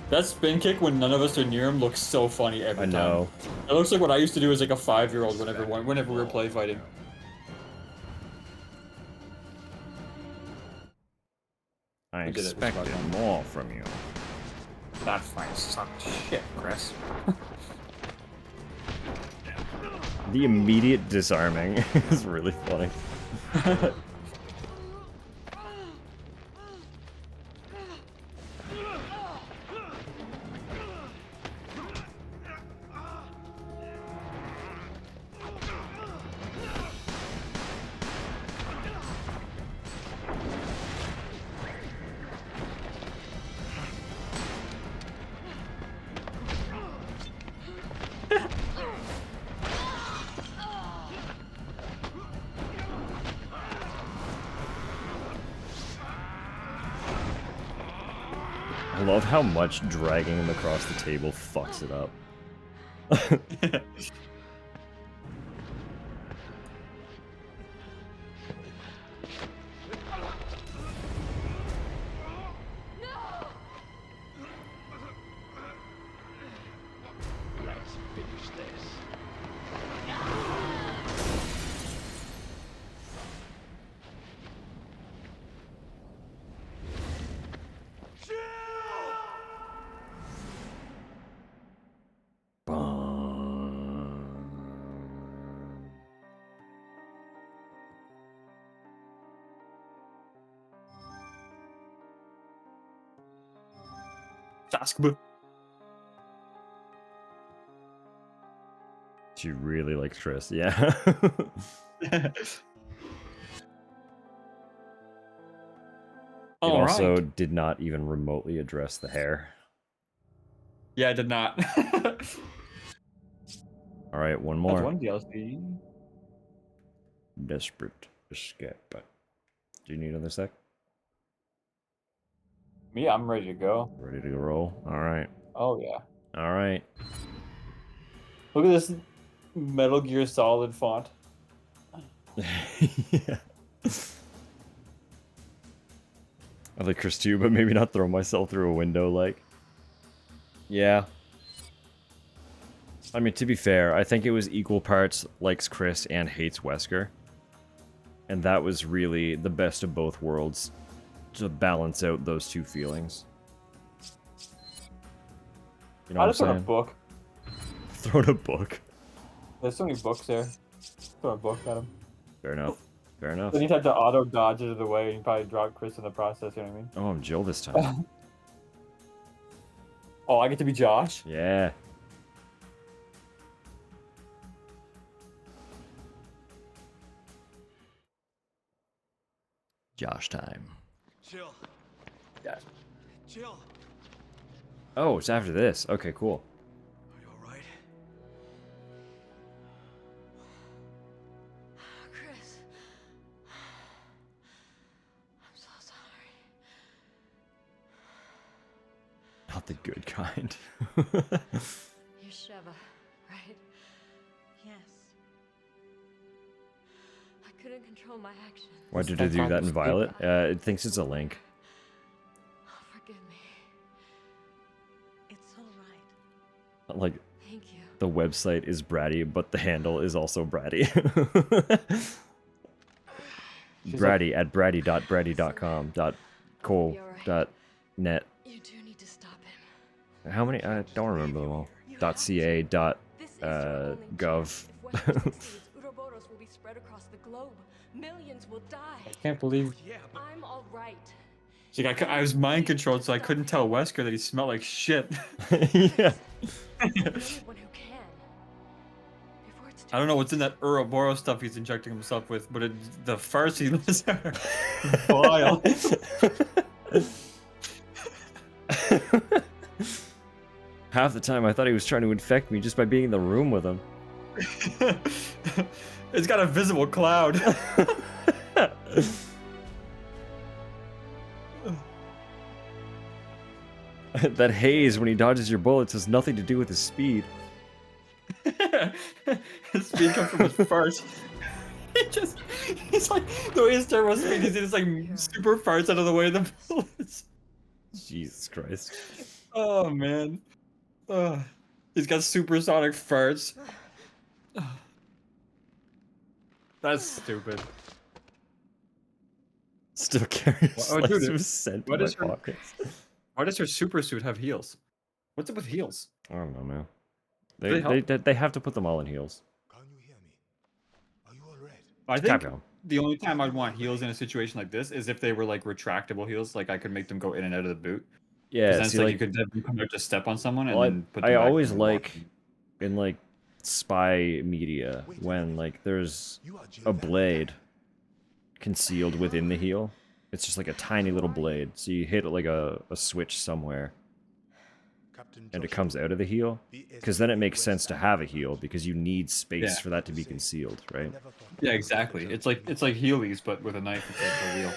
That spin kick when none of us are near him looks so funny every time. I know. It looks like what I used to do as like a 5-year-old whenever we were play fighting. I expected more from you. That fight sucked shit, Chris. The immediate disarming is really funny. I love how much dragging him across the table fucks it up. Let's finish this. Taskable. She really likes Chris, yeah. It All also right. did not even remotely address the hair. Yeah, I did not. All right, one That's more. one DLC. Desperate escape. But do you need another sec? Yeah, I'm ready to go. Ready to roll? All right. Oh yeah. All right. Look at this Metal Gear Solid font. Yeah. I like Chris too, but maybe not throw myself through a window. Like, yeah. I mean, to be fair, I think it was equal parts likes Chris and hates Wesker. And that was really the best of both worlds to balance out those two feelings. You know I what I'm just throw a saying? book. Thrown a book. There's so many books there. Throw a book at him. Fair enough. Fair enough. Then you'd have to auto dodge it of the way and probably drop Chris in the process, you know what I mean? Oh, I'm Jill this time. Oh, I get to be Josh? Yeah. Josh time. Jill. Yeah. Jill. Oh, it's after this. Okay, cool. Are you alright? Chris. I'm so sorry. Not the good kind. You're Sheva, right? Yes. I couldn't control my actions. Why did it do that in Violet? It thinks it's a link. Forgive me. It's all right. Like, Thank you. the website is bratty, but the handle is also bratty. Bratty at bratty.bratty.com .co.net. You do need to stop him. How many? I don't remember them all. .ca. .gov. Uroboros will be spread across the globe. Millions will die. I can't believe. I'm all right. It's like I was mind controlled, so I couldn't tell Wesker that he smelled like shit. Yeah. I don't know what's in that Uroboros stuff he's injecting himself with, but the farts he lives are vile. Half the time I thought he was trying to infect me just by being in the room with him. It's got a visible cloud. That haze when he dodges your bullets has nothing to do with his speed. His speed comes from his farts. He's like, the way his turbo speed is, he just like super farts out of the way of the bullets. Jesus Christ. Oh man. He's got supersonic farts. That's stupid. Still carrying a Oh, dude, slice of scent what in is my her- pockets. Why does her super suit have heels? What's up with heels? I don't know, man. Do they They have to put them all in heels. I think Capcom. the only time I'd want heels in a situation like this is if they were like retractable heels, like I could make them go in and out of the boot. 'Cause Yeah, then it's see, like, like, you could then come out to step on someone and well, then put I them back always and walk. like in like spy media when like there's a blade concealed within the heel. It's just like a tiny little blade. So you hit like a switch somewhere and it comes out of the heel. Because then it makes sense to have a heel because you need space Yeah. for that to be concealed, right? Yeah, exactly. It's like Heelys, but with a knife instead of a wheel.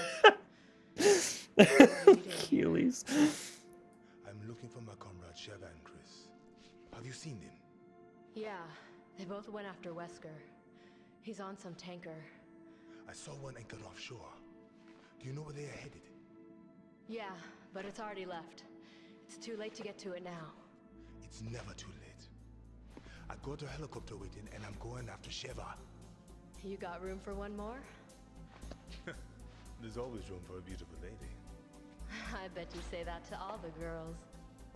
Heelys. I'm looking for my comrade Sheva and Chris. Have you seen them? Yeah, they both went after Wesker. He's on some tanker. I saw one anchored offshore. Do you know where they are headed? Yeah, but it's already left. It's too late to get to it now. It's never too late. I got a helicopter waiting and I'm going after Sheva. You got room for one more? There's always room for a beautiful lady. I bet you say that to all the girls.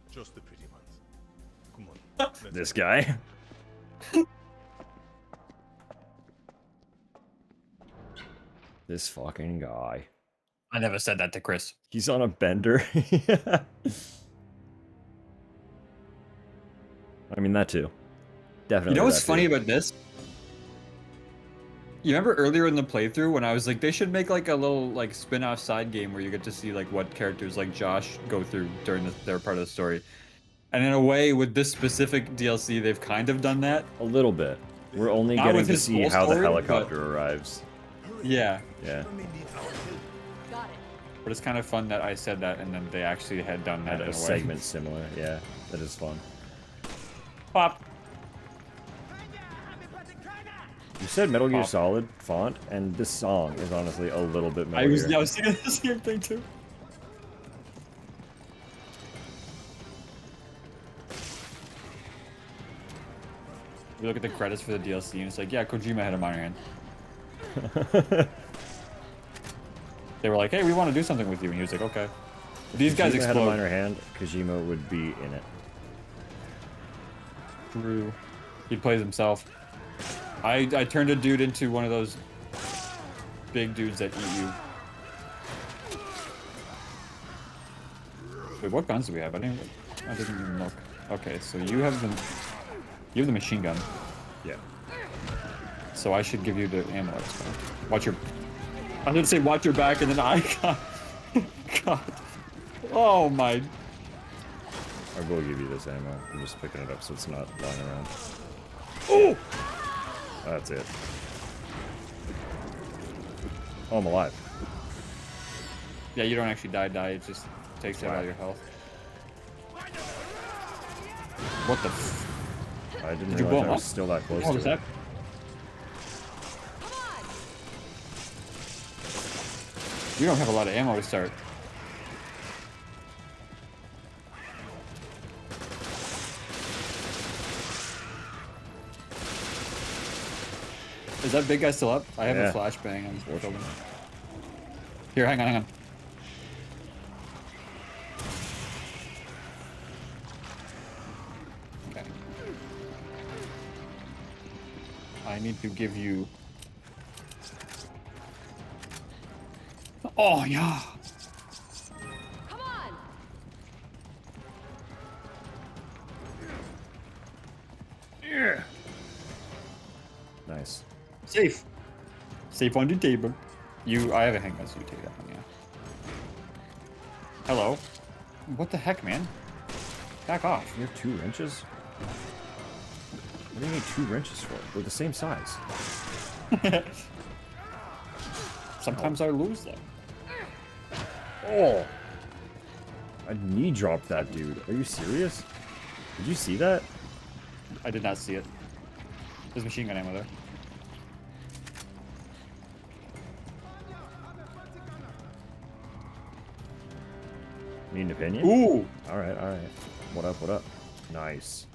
Just the pretty ones. Come on. This guy. This fucking guy. I never said that to Chris. He's on a bender. I mean, that too. Definitely. You know what's that funny too. about this? You remember earlier in the playthrough when I was like, they should make like a little like spin-off side game where you get to see like what characters like Josh go through during their part of the story. And in a way, with this specific DLC, they've kind of done that. A little bit. We're only Not getting with to his see full how the story, helicopter arrives. Yeah. Yeah. Got it. But it's kind of fun that I said that and then they actually had done that And in a a way. segment similar. Yeah, that is fun. Pop. You said Metal Gear Pop. Solid font, and this song is honestly a little bit Metal I was Gear. thinking the same thing too. You look at the credits for the DLC and it's like, yeah, Kojima had a minor hand. They were like, hey, we want to do something with you. And he was like, okay. These guys Kojima explode. had a minor hand, Kojima would be in it. True. He plays himself. I turned a dude into one of those big dudes that eat you. Wait, what guns do we have? I didn't even look. Okay, so you have the machine gun. Yeah. So I should give you the ammo. Watch your. I was gonna say watch your back, and then I got. God. Oh my. I will give you this ammo. I'm just picking it up so it's not lying around. Oh! That's it. Oh, I'm alive. Yeah, you don't actually die. It just takes out all your health. What the? I didn't Did you blow realize him I was up? still that close What to was it. that? We don't have a lot of ammo to start. Is that big guy still up? I have Yeah. a flashbang. I'm building. Here, hang on. Okay. I need to give you. Oh yeah. Come on! Yeah. Nice. Safe. Safe on the table. I have a handgun, so you take that one, yeah. Hello. What the heck, man? Back off. You have 2 wrenches? What do you need 2 wrenches for? We're the same size. Sometimes I lose them. Oh! I knee dropped that dude. Are you serious? Did you see that? I did not see it. There's machine gun ammo there. Need an opinion? Ooh! Alright. What up? Nice.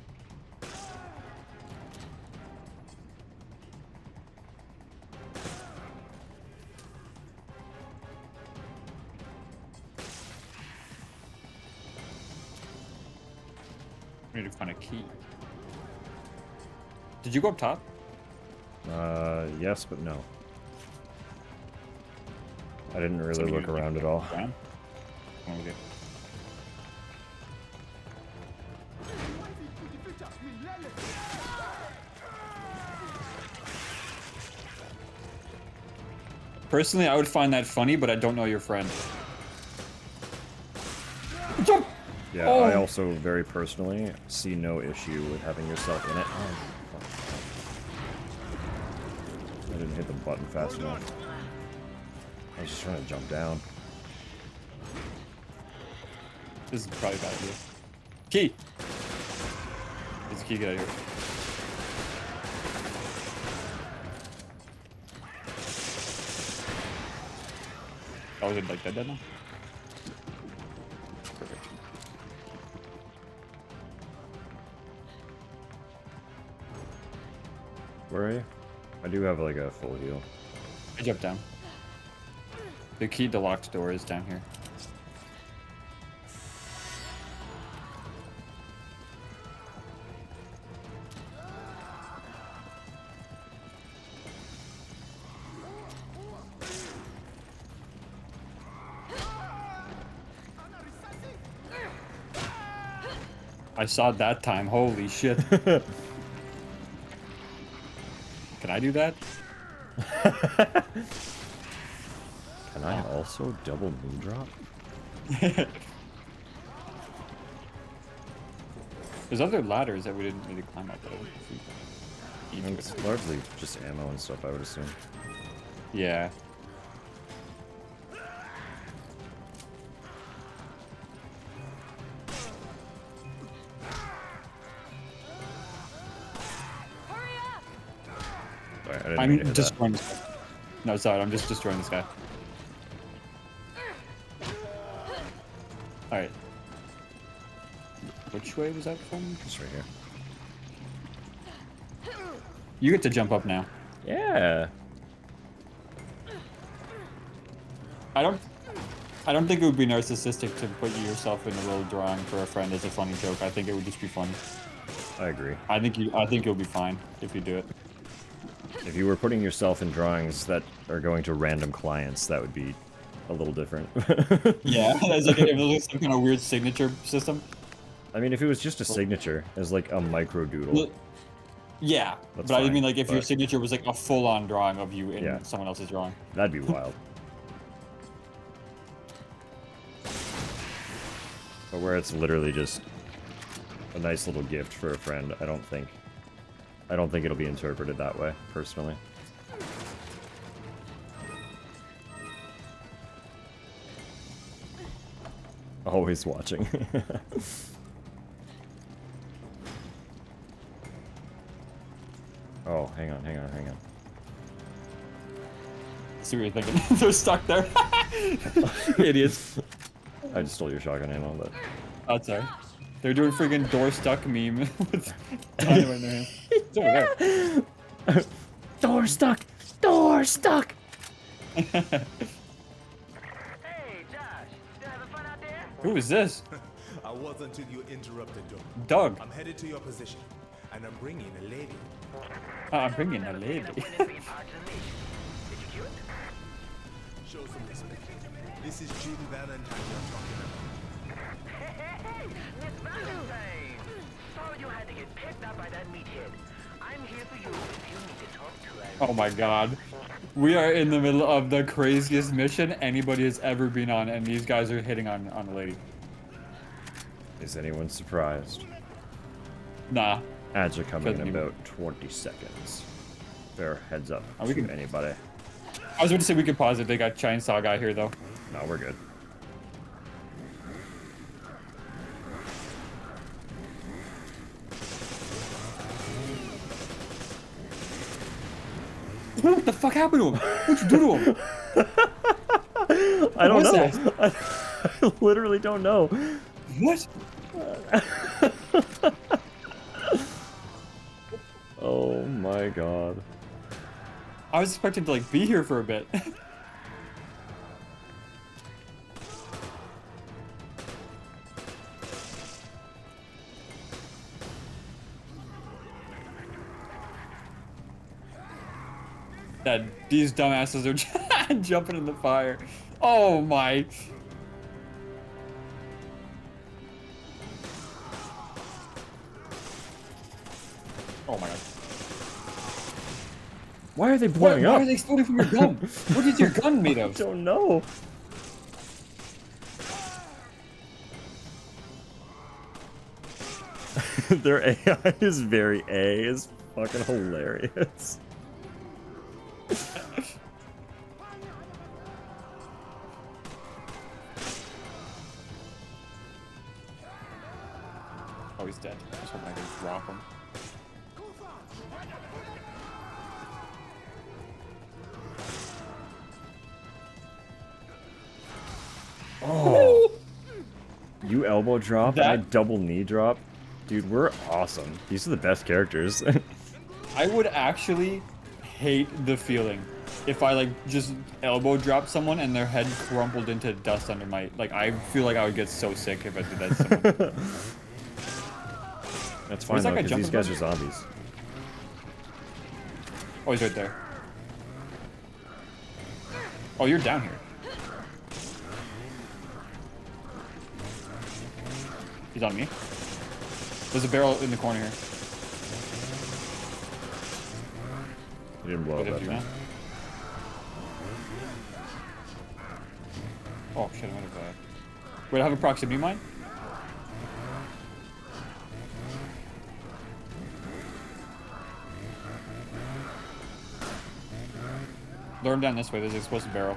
I need to find a key. Did you go up top? Yes, but no. I didn't really So you look around at all. Down? Oh, okay. Personally, I would find that funny, but I don't know your friend. Jump! Yeah, Oh. I also very personally see no issue with having yourself in it. Oh, fuck. I didn't hit the button fast enough. I was just trying to jump down. This is probably a bad idea. Key! There's a key, get out of here. Oh, is it like dead now? Perfect. Where are you? I do have like a full heal. I jumped down. The key to locked door is down here. I saw it that time. Holy shit. Can I do that? Can I also double knee drop? There's other ladders that we didn't really climb up though. It's largely just ammo and stuff, I would assume. Yeah. Sorry, I didn't mean to I'm hit that. destroying this guy. No, sorry, I'm just destroying this guy. Alright. Which way was that from? Just right here. You get to jump up now. Yeah. I don't think it would be narcissistic to put yourself in a little drawing for a friend as a funny joke. I think it would just be fun. I agree. I think you'll be fine if you do it. If you were putting yourself in drawings that are going to random clients, that would be a little different. Yeah, as like some kind of weird signature system. I mean, if it was just a signature, as like a micro doodle. Well, yeah, That's but I fine, mean, like, if your but- signature was like a full-on drawing of you in Yeah. someone else's drawing. That'd be wild. But where it's literally just a nice little gift for a friend, I don't think it'll be interpreted that way, personally. Always watching. Oh, hang on. See what you're thinking. They're stuck there. Idiots. I just stole your shotgun ammo, but... Oh, sorry. They're doing friggin' door stuck meme with dynamite in their hand. It's over there. Door stuck! Door stuck! Who is this? I was until you interrupted, Doug. Doug. I'm headed to your position, and I'm bringing a lady. I'm bringing a lady. Show some respect. This is Jill Valentine you're talking about. Hey, Miss Valentine! Sorry you had to get picked up by that meathead. I'm here for you if you need to talk to her. Oh my god. We are in the middle of the craziest mission anybody has ever been on, and these guys are hitting on a lady. Is anyone surprised? Nah. Ads are coming in Doesn't even- about 20 seconds. Fair heads up Oh, we to can- anybody. I was about to say we could pause if they got Chainsaw Guy here, though. No, we're good. What the fuck happened to him? What'd you do to him? I don't What know. was I literally don't know. What? Oh my god. I was expecting to like be here for a bit. That these dumbasses are jumping in the fire. Oh my. Oh my god. Why are they blowing up? Why are they exploding from your gun? What is your gun made of? I don't know. Their AI is very A. It's fucking hilarious. Oh, he's dead. I just hope I can drop him. Oh. You elbow drop and I That- double knee drop. Dude, we're awesome. These are the best characters. I would actually hate the feeling if I like just elbow dropped someone and their head crumpled into dust under my like. I feel like I would get so sick if I did that to someone. That's Where's fine that though, guy because these guys jumping are zombies. Oh, he's right there. Oh, you're down here. He's on me. There's a barrel in the corner here. He didn't blow up What that if you time. Oh shit, I'm out of wait, I have a proximity mine? Lure him down this way, there's an explosive barrel.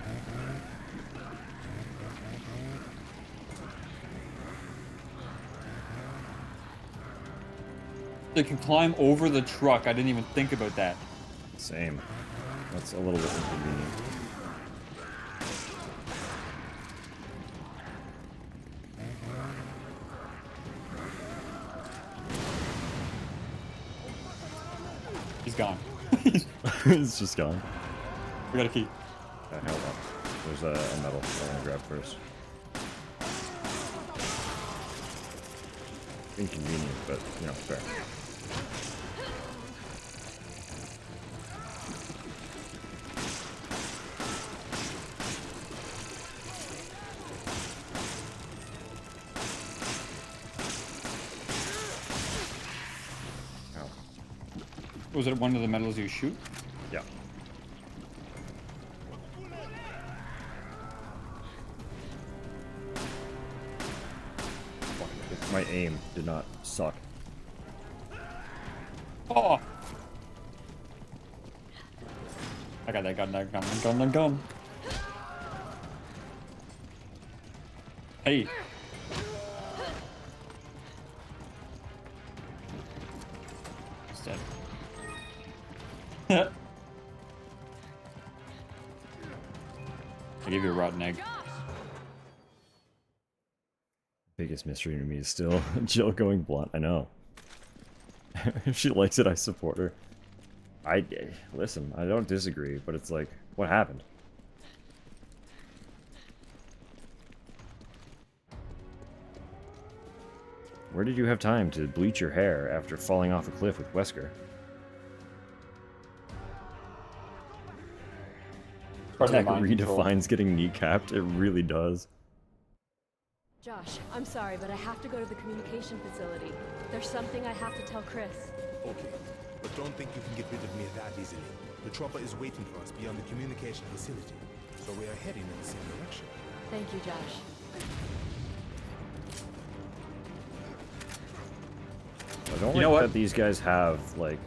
They can climb over the truck. I didn't even think about that. Same. That's a little bit inconvenient. He's gone. He's just gone. We got a key. Hold on. There's a medal I want to grab first. Inconvenient, but, you know, fair. Was it one of the medals you shoot? Yeah. My aim did not suck. Oh! I got that gun. Hey! He's dead. I gave you a rotten egg. Biggest mystery to me is still Jill going blunt. I know. If she likes it, I support her. Listen, I don't disagree, but it's like, what happened? Where did you have time to bleach your hair after falling off a cliff with Wesker? Tech redefines getting kneecapped. It really does. Josh, I'm sorry, but I have to go to the communication facility. There's something I have to tell Chris. Okay, but don't think you can get rid of me that easily. The chopper is waiting for us beyond the communication facility, so we are heading in the same direction. Thank you, Josh. I don't like that these guys have, like,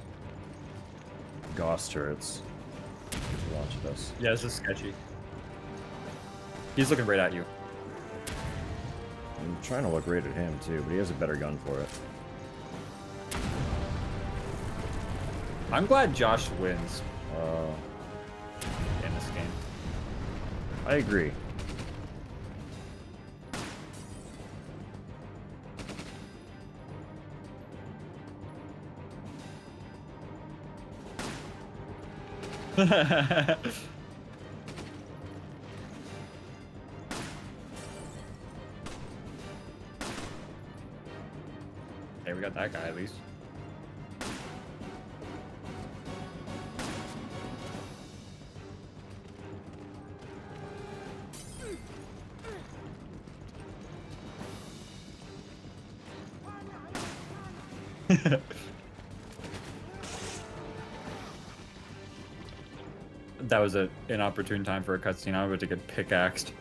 Gauss turrets to launch at us. Yeah, this is sketchy. He's looking right at you. I'm trying to look right at him, too, but he has a better gun for it. I'm glad Josh wins in this game. I agree. Hey, we got that guy at least. That was an inopportune time for a cutscene. I was about to get pickaxed.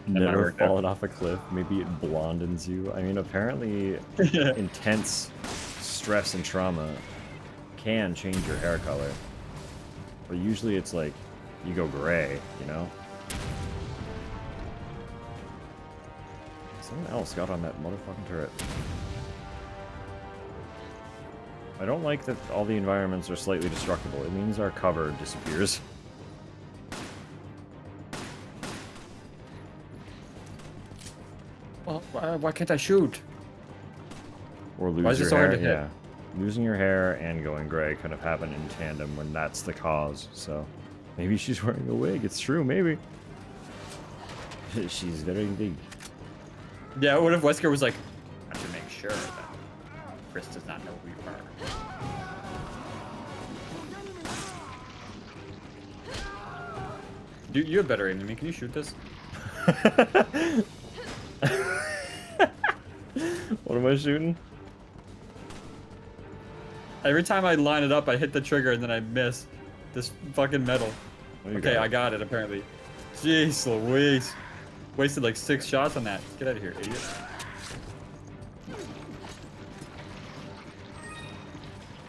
Never fallen off a cliff. Maybe it blondens you. I mean, apparently intense stress and trauma can change your hair color. But usually it's like, you go gray, you know? Someone else got on that motherfucking turret. I don't like that all the environments are slightly destructible. It means our cover disappears. Well, why can't I shoot? Or lose your hair, yeah. Losing your hair and going gray kind of happen in tandem when that's the cause, so... Maybe she's wearing a wig, it's true, maybe. She's very big. Yeah, what if Wesker was like, I have to make sure that Chris does not know who you are. You have better aim than me, can you shoot this? What am I shooting? Every time I line it up, I hit the trigger and then I miss. This fucking metal. You Okay, got I it. got it apparently. Jeez Louise. Wasted like 6 shots on that. Get out of here, idiot. Do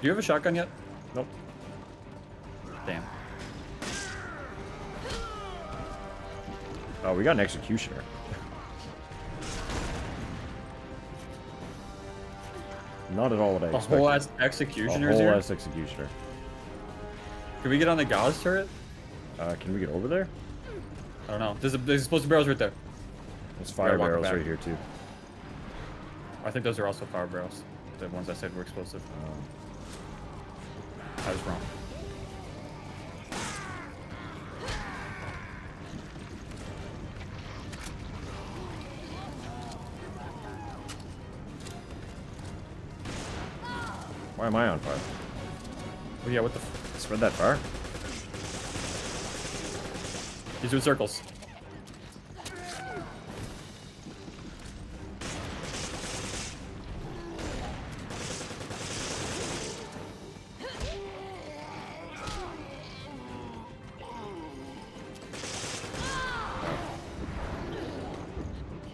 you have a shotgun yet? Nope. Damn. Oh, we got an executioner. Not at all what I A expected. whole ass executioner A is whole here? ass executioner. Can we get on the Gauss turret? Can we get over there? I don't know. There's explosive barrels right there. There's We fire gotta walk barrels back. right here too. I think those are also fire barrels. The ones I said were explosive. I was wrong. Why am I on fire? Oh yeah, what the Spread that fire? He's doing circles.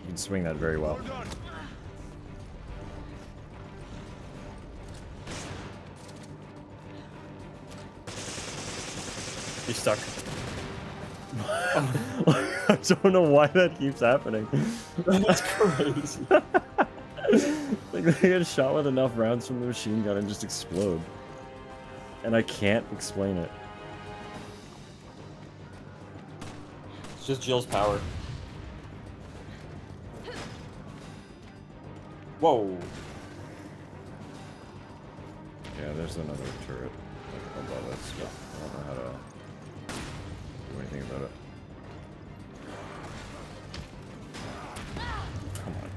You can swing that very well. He's stuck. I don't know why that keeps happening. That's crazy. Like they get shot with enough rounds from the machine gun and just explode. And I can't explain it. It's just Jill's power. Whoa. Yeah, there's another turret above us, but I don't know how to do anything about it. Come on.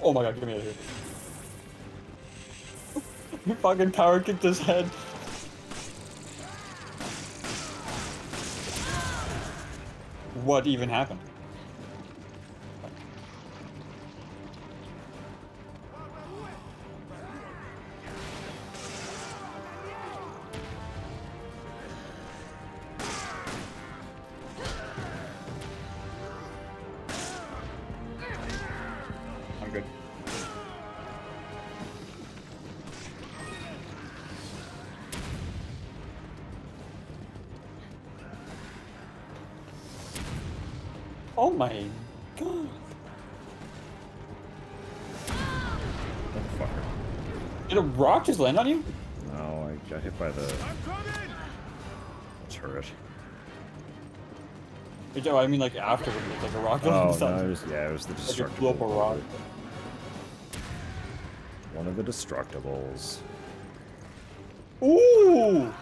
Oh my god, get me out of here. You fucking power kicked his head. What even happened? I'm good. Oh my god. Motherfucker. Did a rock just land on you? No, I got hit by the turret. Oh, I mean like afterward, like a rock. Oh, no, it was the Like it blew up a destructible. rock. One of the destructibles. Ooh!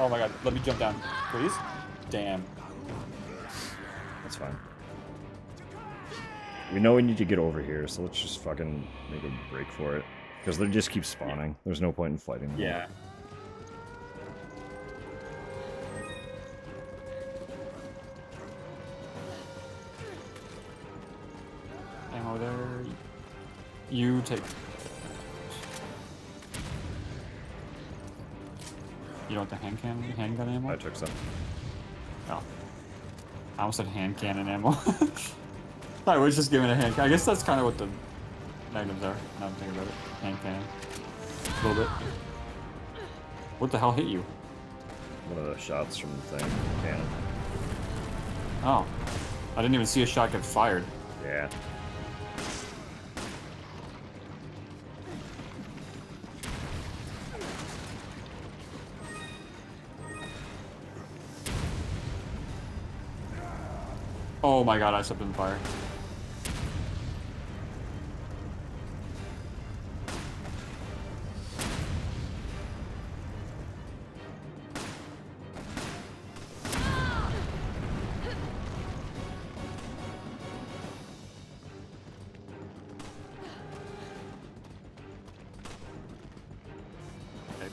Oh my god, let me jump down, please. Damn. That's fine. We know we need to get over here, so let's just fucking make a break for it. Because they just keep spawning. There's no point in fighting them. Yeah. Ammo there. You take. You don't want the handgun ammo? I took some. Oh. I almost said hand cannon ammo. I was just giving a hand cannon. I guess that's kind of what the magnums are. Now I'm thinking about it. Hand cannon. A little bit. What the hell hit you? One of the shots from the thing. Cannon. Oh. I didn't even see a shot get fired. Yeah. Oh my god, I stepped in the fire.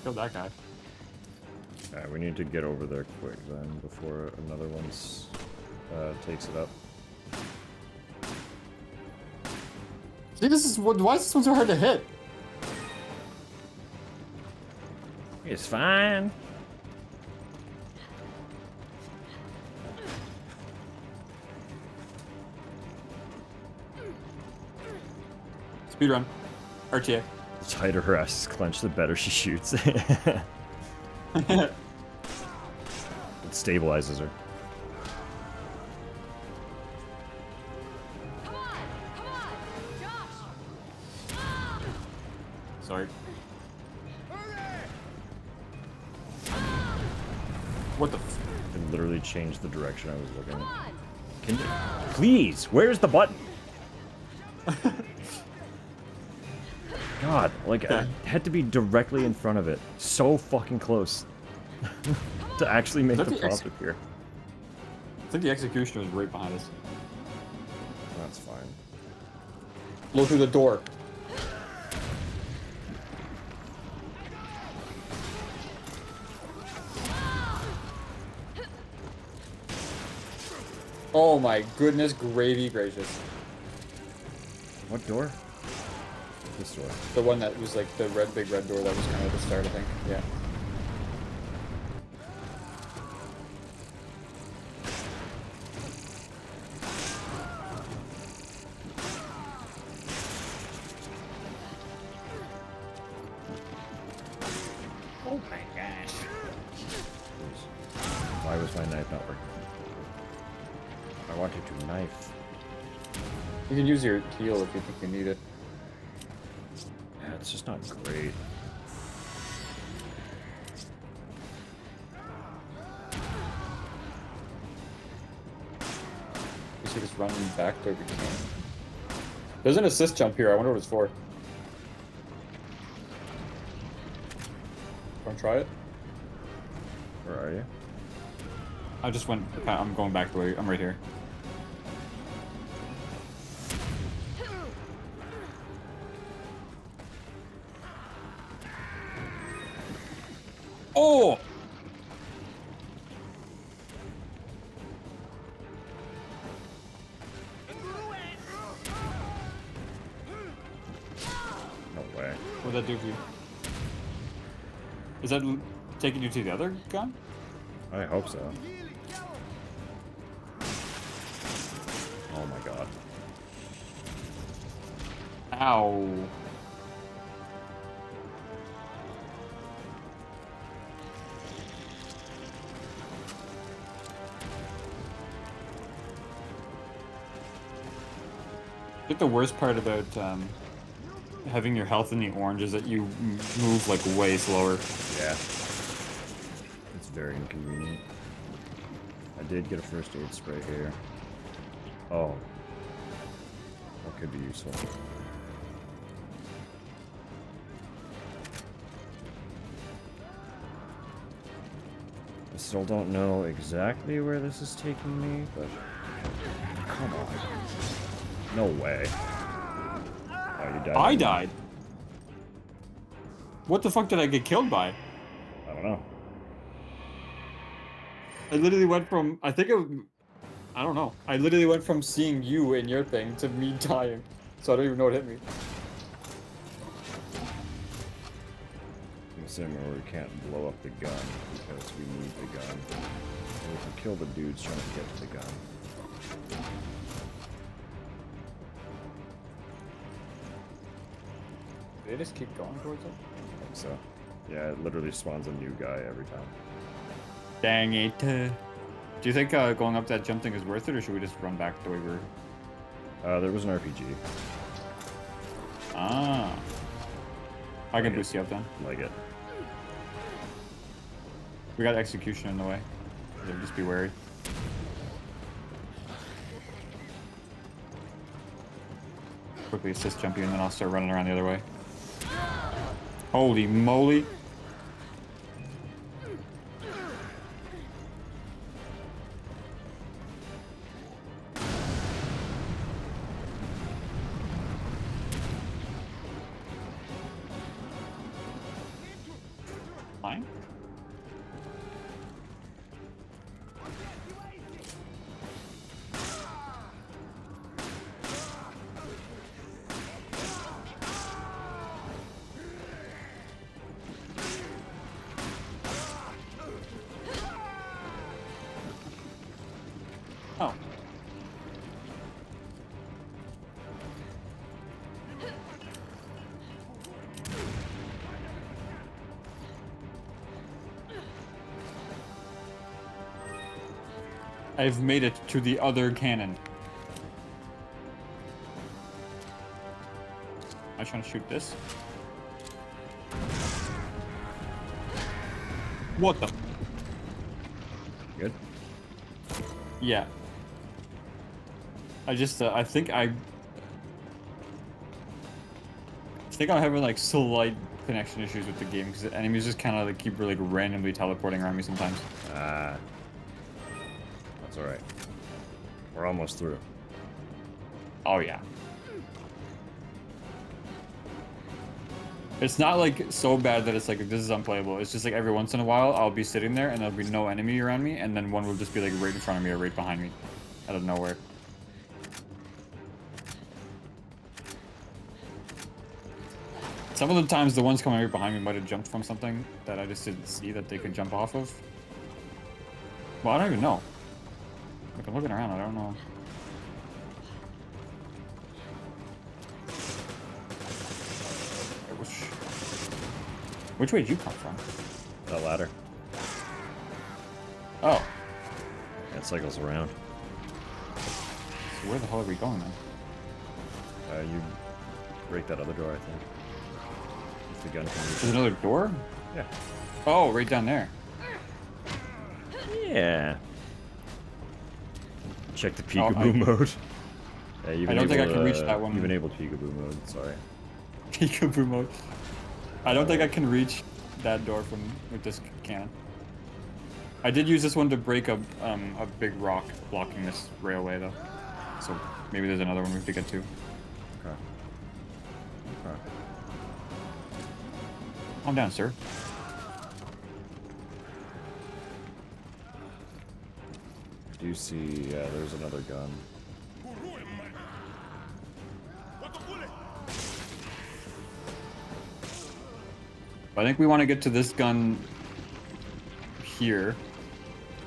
Killed that guy. Alright, we need to get over there quick then, before another one's takes it up. See, this is why is this one so hard to hit? It's fine. Speedrun. RTA. The tighter her ass is clenched, the better she shoots. It stabilizes her. Sorry. What the f- It literally changed the direction I was looking at. Can you... Please! Where's the button? God, like, I had to be directly in front of it. So fucking close. To actually make the prompt appear. I think the executioner was right behind us. That's fine. Blow through the door. Oh my goodness, gravy gracious. What door? This door. The one that was like the big red door that was kind of at the start, I think. Yeah. Oh my gosh. Why was my knife not working? I wanted to knife. You can use your heal if you think you need it. Yeah, it's just not great. You should just run back there if you can. There's an assist jump here. I wonder what it's for. Want to try it? Where are you? I just went. I'm going back the way. I'm right here. Oh! No way. What would that do for you? Is that taking you to the other gun? I hope so. Oh my god. Ow. I think the worst part about having your health in the orange is that you move like way slower. Yeah. It's very inconvenient. I did get a first aid spray here. Oh. That could be useful. I still don't know exactly where this is taking me, but... Come on. No way. Oh, you died. I died? What the fuck did I get killed by? I don't know. I literally went from, I don't know. I literally went from seeing you in your thing to me dying. So I don't even know what hit me. I'm assuming we can't blow up the gun because we need the gun. So we can kill the dudes trying to get to the gun. Did they just keep going towards it? I think so. Yeah, it literally spawns a new guy every time. Dang it. Do you think going up that jump thing is worth it, or should we just run back the way we were? There was an RPG. Ah. I can boost you up then. Like it. We got execution in the way. So just be wary. Quickly assist jump you, and then I'll start running around the other way. Holy moly. fine. Oh. I've made it to the other cannon. Am I trying to shoot this? What the? Good? Yeah. I just, I think I'm having like slight connection issues with the game because the enemies just kind of like keep like randomly teleporting around me sometimes. Ah. That's alright. We're almost through. Oh yeah. It's not like so bad that it's like this is unplayable. It's just like every once in a while I'll be sitting there and there'll be no enemy around me and then one will just be like right in front of me or right behind me out of nowhere. Some of the times the ones coming right behind me might have jumped from something that I just didn't see that they could jump off of. Well, I don't even know. Like I'm looking around, I don't know. Which way did you come from? That ladder. Oh. Yeah, it cycles around. So where the hell are we going then? You break that other door, I think. If the gun can reach There's another door? Yeah. Oh, right down there. Yeah. Check the peekaboo mode. Yeah, you've I don't think I enabled, can reach that one. You've enabled peekaboo mode, sorry. Peekaboo mode. I don't think I can reach that door with this cannon. I did use this one to break a big rock blocking this railway though. So maybe there's another one we have to get to. Okay. Okay. Calm down, sir. I do see, yeah, there's another gun. I think we want to get to this gun here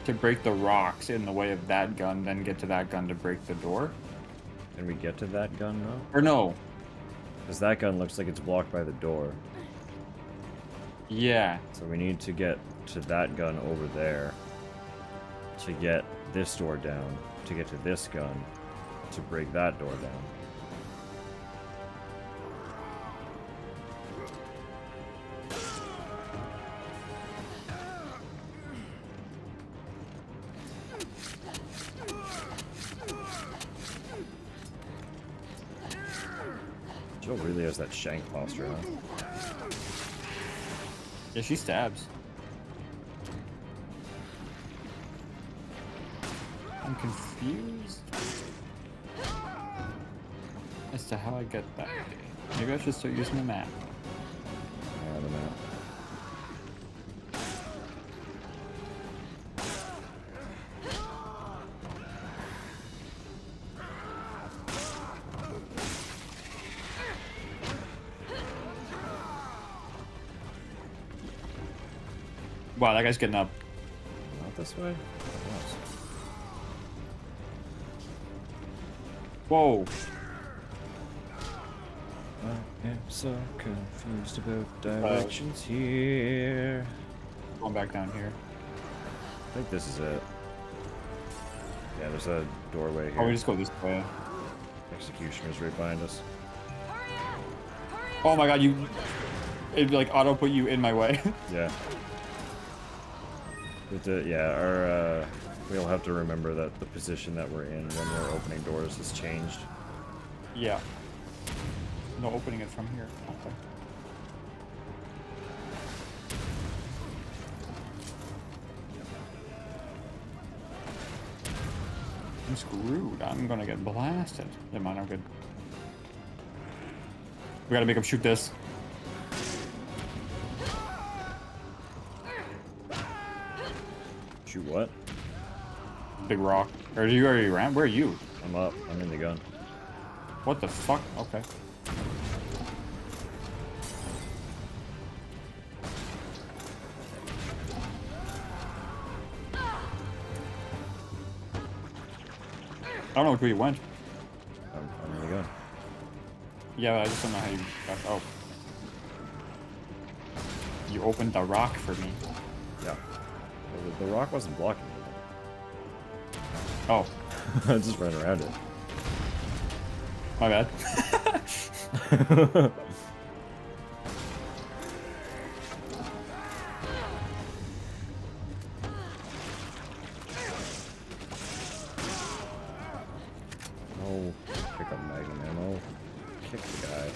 to break the rocks in the way of that gun, then get to that gun to break the door. Can we get to that gun now? Or no? Because that gun looks like it's blocked by the door. Yeah. So we need to get to that gun over there to get this door down, to get to this gun, to break that door down. Jill really has that shank posture, huh? Yeah, she stabs. I'm confused as to how I get that. Maybe I should start using the map. Yeah, the map. Wow, that guy's getting up. Not this way? Whoa. I am so confused about directions here. Going back down here. I think this is it. Yeah, there's a doorway here. Oh, we just go this way. Executioner's right behind us. Oh my god, it'd like auto put you in my way. Yeah. Our we'll have to remember that the position that we're in when we're opening doors has changed. Yeah. No opening it from here. Okay. I'm screwed. I'm gonna get blasted. Never mind, I'm good. We gotta make him shoot this. Shoot what? Big rock. Or you already ran? Where are you? I'm up. I'm in the gun. What the fuck? Okay. I don't know where you went. I'm in the gun. Yeah, but I just don't know how you got. Oh. You opened the rock for me. Yeah. The rock wasn't blocking me. Oh. I just ran around it. My bad. Oh, pick up magnum ammo. Kick the guy.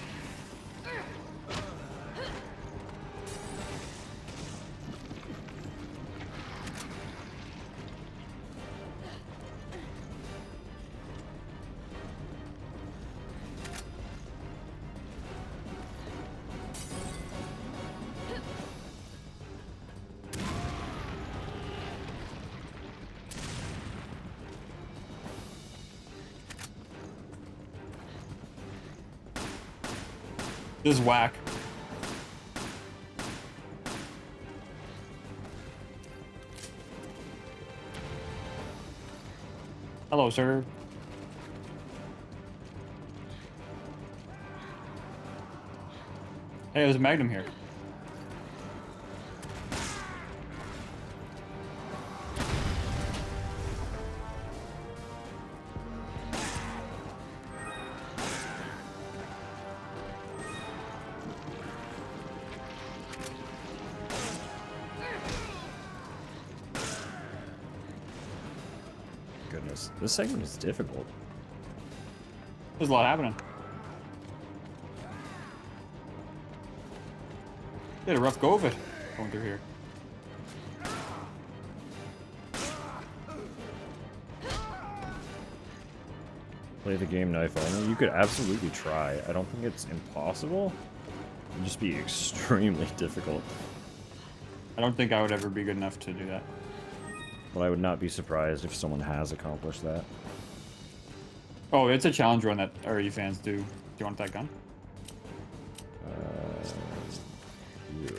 This is whack. Hello, sir. Hey, there's a magnum here. Goodness, this segment is difficult. There's a lot happening. You had a rough go of it going through here. Play the game knife only. You could absolutely try. I don't think it's impossible. It'd just be extremely difficult. I don't think I would ever be good enough to do that. But I would not be surprised if someone has accomplished that. Oh, it's a challenge run that RE fans do. Do you want that gun? You. I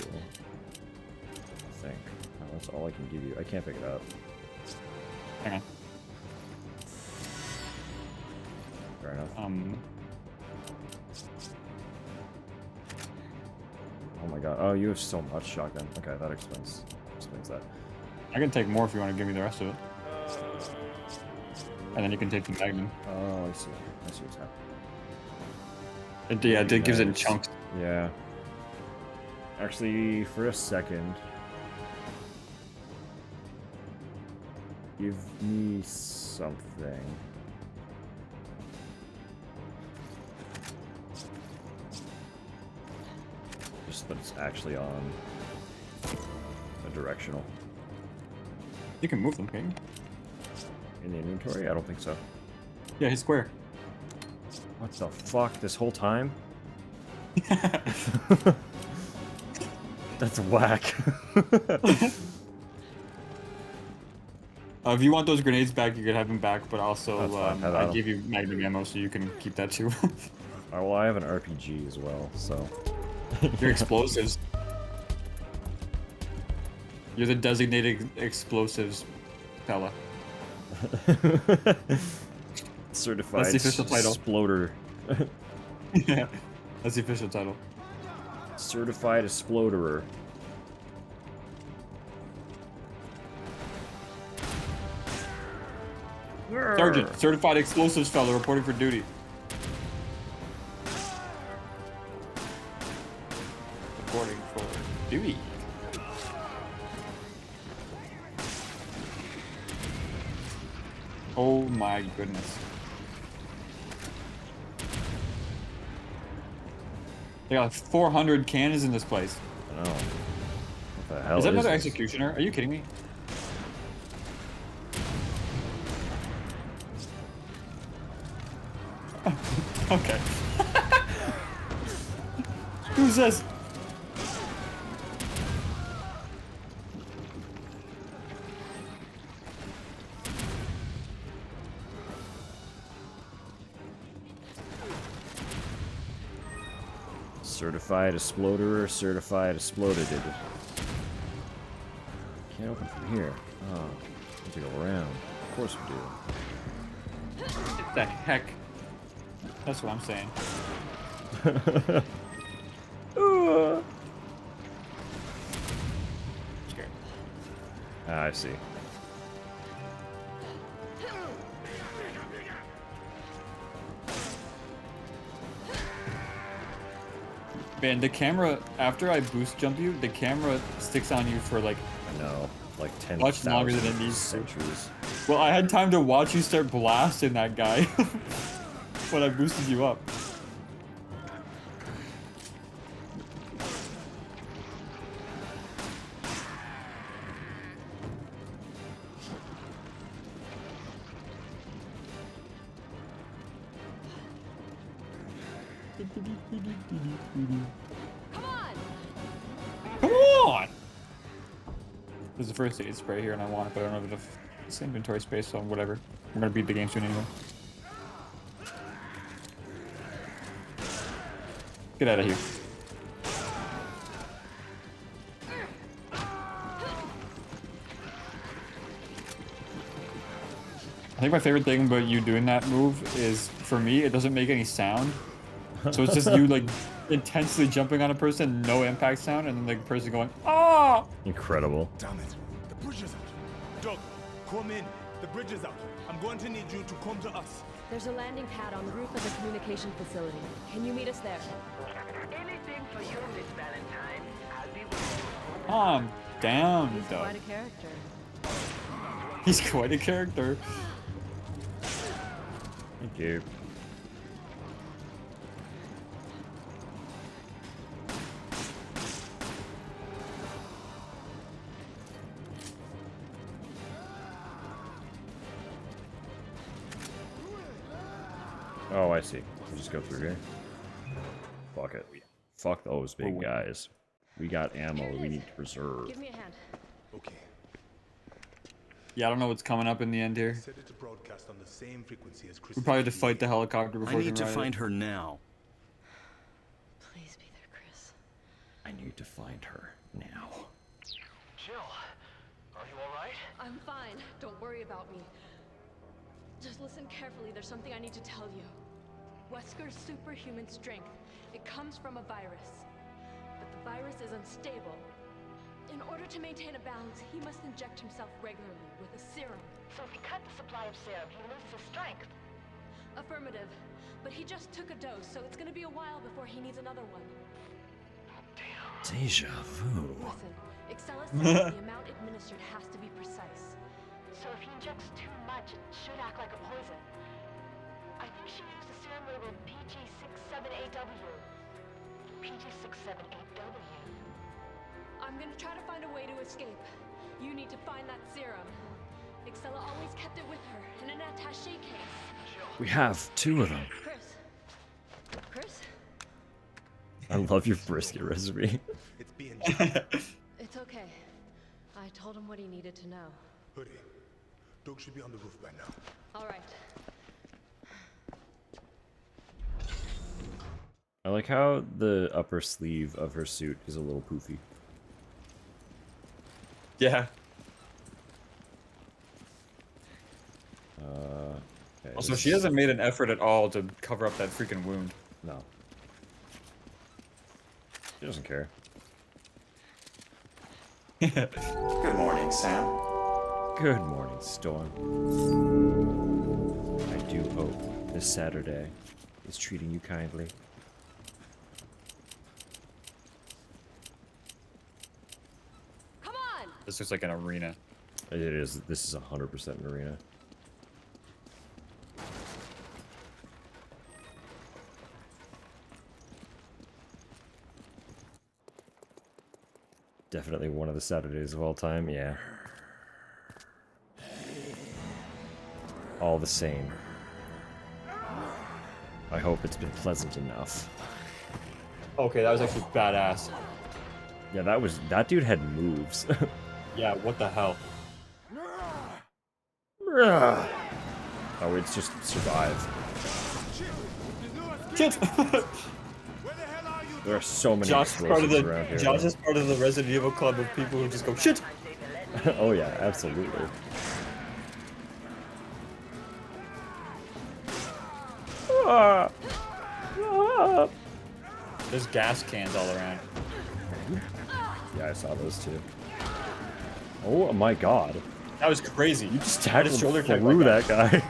think. Oh, that's all I can give you. I can't pick it up. Hang on. Fair enough. Oh my god. Oh, you have so much shotgun. Okay, that explains that. I can take more if you want to give me the rest of it. And then you can take the magnum. Oh, I see. I see what's happening. It gives it in chunks. Yeah. Actually, for a second, give me something. Just that it's actually on a directional. You can move them, can you? In the inventory? I don't think so. Yeah, hit square. What the fuck? This whole time? That's whack. If you want those grenades back, you could have them back, but also I fine, give you magnum ammo, so you can keep that too. Well, I have an RPG as well, so... You're explosives. You're the designated explosives fella. Certified That's the official title. Exploder. Yeah, that's the official title. Certified Exploderer. Sergeant, certified explosives fella reporting for duty. Reporting for duty. Oh my goodness. They got 400 cannons in this place. I know. What the hell is that another this? executioner? Are you kidding me? Okay. Who's this? Certified exploder, certified exploded. Can't open from here. Oh, we have to go around. Of course we do. What the heck? That's what I'm saying. Scared. Ah, I see. Man, the camera, after I boost jump you, the camera sticks on you for like, I know, like 10 much longer than it needs centuries. Well, I had time to watch you start blasting that guy when I boosted you up. Come on! Come on! There's a first aid spray here and I want it, but I don't have enough inventory space, so whatever. I'm gonna beat the game soon anyway. Get out of here. I think my favorite thing about you doing that move is, for me, it doesn't make any sound. So it's just you, like, intensely jumping on a person, no impact sound, and then the person going, "Ah!" Incredible. Damn it. The bridge is out. Doug, come in. The bridge is out. I'm going to need you to come to us. There's a landing pad on the roof of the communication facility. Can you meet us there? Anything for you, Miss Valentine. I'll be with you. Calm down, He's Doug. quite a character. He's quite a character. Thank you. Oh, I see. We just go through here. Fuck it. Fuck those big guys. We got ammo we need to preserve. Give me a hand. Okay. Yeah, I don't know what's coming up in the end here. Set it to broadcast on the same frequency as Chris. We probably have to fight the helicopter before I we need can to ride find it. her now. Please be there, Chris. I need to find her now. Jill, are you alright? I'm fine. Don't worry about me. Just listen carefully. There's something I need to tell you. Wesker's superhuman strength. It comes from a virus. But the virus is unstable. In order to maintain a balance, he must inject himself regularly with a serum. So if he cut the supply of serum, he loses his strength. Affirmative. But he just took a dose, so it's gonna be a while before he needs another one. Deja vu. Listen, Excella said the amount administered has to be precise. So if he injects too much, it should act like a poison. I think she used the serum labeled PG67AW. PG67AW. I'm gonna try to find a way to escape. You need to find that serum. Excella always kept it with her in an attaché case. We have two of them. Chris? Chris? I love your brisket recipe. It's being It's okay. I told him what he needed to know. Hoodie. Doug should be on the roof by now. All right. I like how the upper sleeve of her suit is a little poofy. Yeah. Okay, Also, she hasn't made an effort at all to cover up that freaking wound. No. She doesn't care. Good morning, Sam. Good morning, Storm. I do hope this Saturday is treating you kindly. Come on! This looks like an arena. It is. This is 100% an arena. Definitely one of the Saturdays of all time, yeah. All the same. I hope it's been pleasant enough. Okay, that was actually badass. Yeah, that dude had moves. Yeah, what the hell? Oh, it's just survive. Shit! Where the hell are you, There are so many Josh is part of explosives around the here. Josh is part of the Resident Evil club of people who just go shit. Oh yeah, absolutely. Ah! Ah! There's gas cans all around. Yeah, I saw those too. Oh my god. That was crazy. You just I just tackled shoulder tagged through that that guy.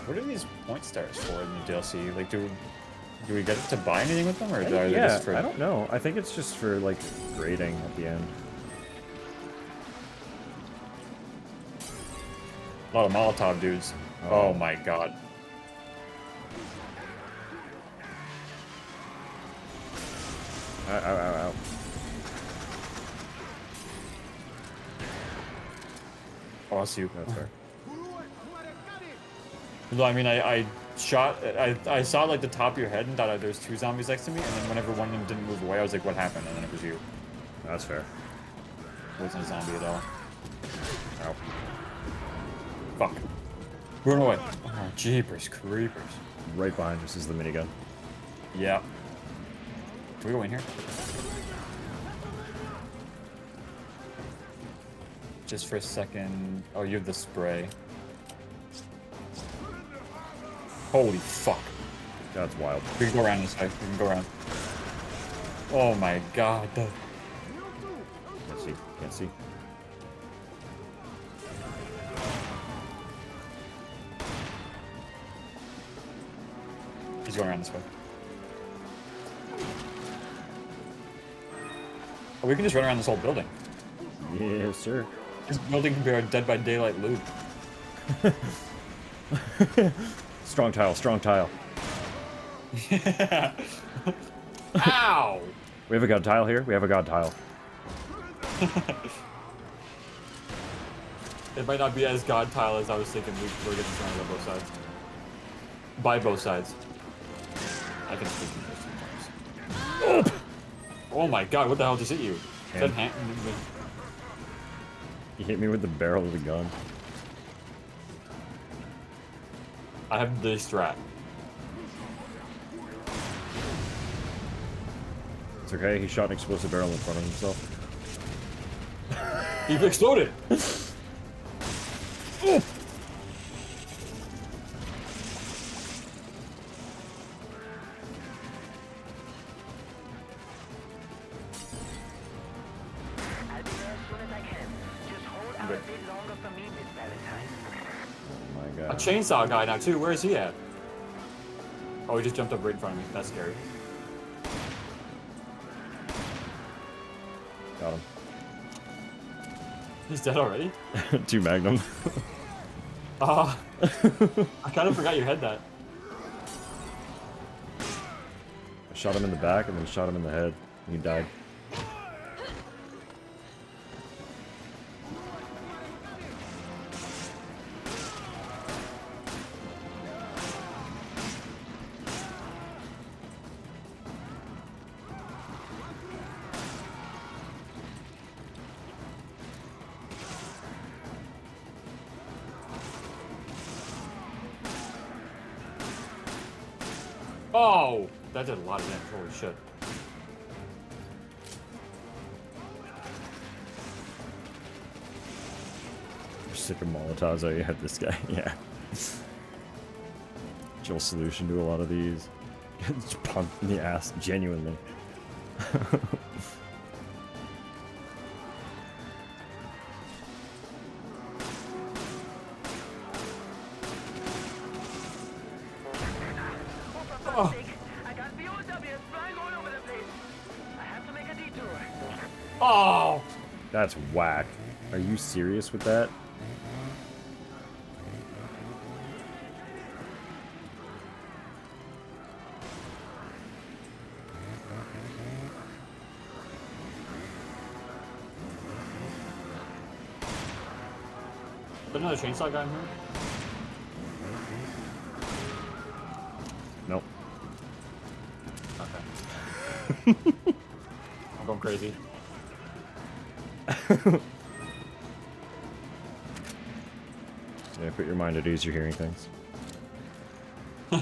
What are these point stars for in the DLC? Like, do we get to buy anything with them, or are they Yeah, just for? I don't know. I think it's just for like grading at the end. A lot of Molotov dudes. Oh my god. Ow, ow, ow, ow. Oh, I see you. That's fair. No, I mean, I saw like the top of your head and thought there was two zombies next to me, and then whenever one of them didn't move away, I was like, what happened? And then it was you. That's fair. It wasn't a zombie at all. Ow. Fuck. Run away. Oh, jeepers creepers. Right behind us is the minigun. Yeah. Can we go in here? Just for a second. Oh, you have the spray. Holy fuck. That's wild. We can go around this way. We can go around. Oh my god. Can't see. Can't see. He's going around this way. Oh, we can just run around this whole building. Yes, sir. This building can be our Dead by Daylight loot. Strong tile, strong tile. Ow! We have a god tile here. We have a god tile. It might not be as god tile as I was thinking. We're getting surrounded on both sides. By both sides. I can speak English sometimes. Oh my god, what the hell just hit you? Is that hand? He hit me with the barrel of the gun. I have the strat. It's okay, he shot an explosive barrel in front of himself. He exploded! Oh my A god. chainsaw guy now too, where is he at? Oh, he just jumped up right in front of me. That's scary. Got him. He's dead already? 2 Magnum. I kind of forgot you had that. I shot him in the back and then shot him in the head. And he died. Oh! That did a lot of damage. Holy shit. Sick of Molotovs. Oh, you had this guy. Yeah. Chill solution to a lot of these. Just pumped in the ass, genuinely. Oh. Oh! That's whack. Are you serious with that? There's another chainsaw guy in here? Nope. Okay. I'm going crazy. Yeah, put your mind at ease, you're hearing things. Oh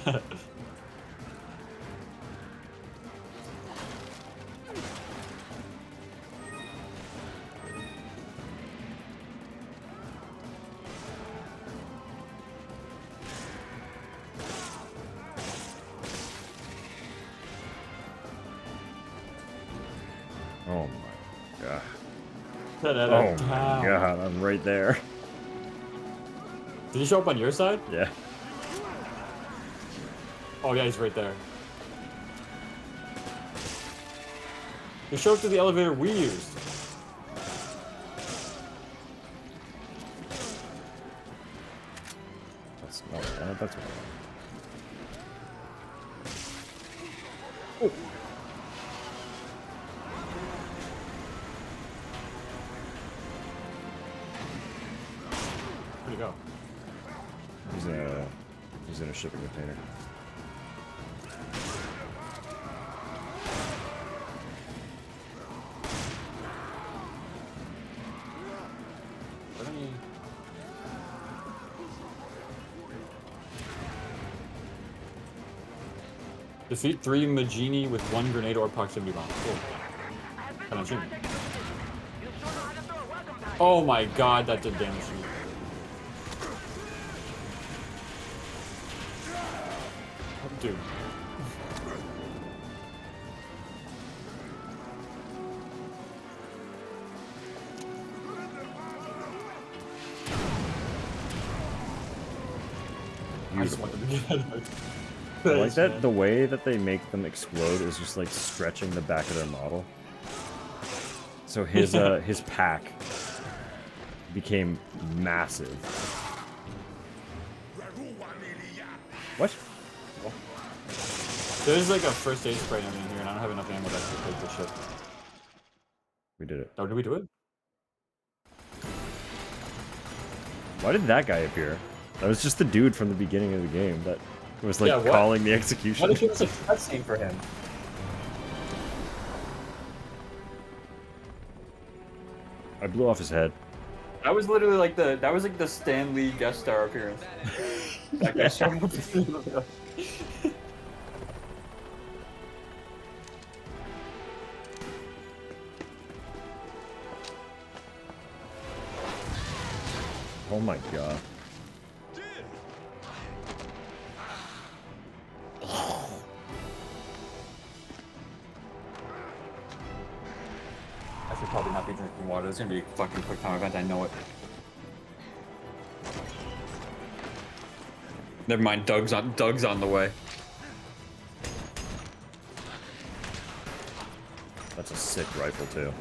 my god. Oh my god, I'm right there. Did he show up on your side? Yeah. Oh yeah, he's right there. He showed up to the elevator we used. That's not bad, that's Oh. Where'd he go? He's in a shipping container. Defeat 3 Magini with 1 grenade or proximity bomb. Cool. Kind of cheap. Oh my god, that did damage to me. Dude. I just wanted to get out of it. I like that the way that they make them explode is just like stretching the back of their model. So his his pack became massive. What? There's like a first aid spray in here, and I don't have enough ammo to actually take this shit. We did it. Oh, did we do it? Why did that guy appear? That was just the dude from the beginning of the game that was like Yeah, calling the execution. What if it was a cutscene for him? I blew off his head. That was literally like the Stan Lee guest star appearance. That guy showed up. Oh my god. I should probably not be drinking water. It's gonna be a fucking quick time event, I know it. Never mind, Doug's on the way. That's a sick rifle too.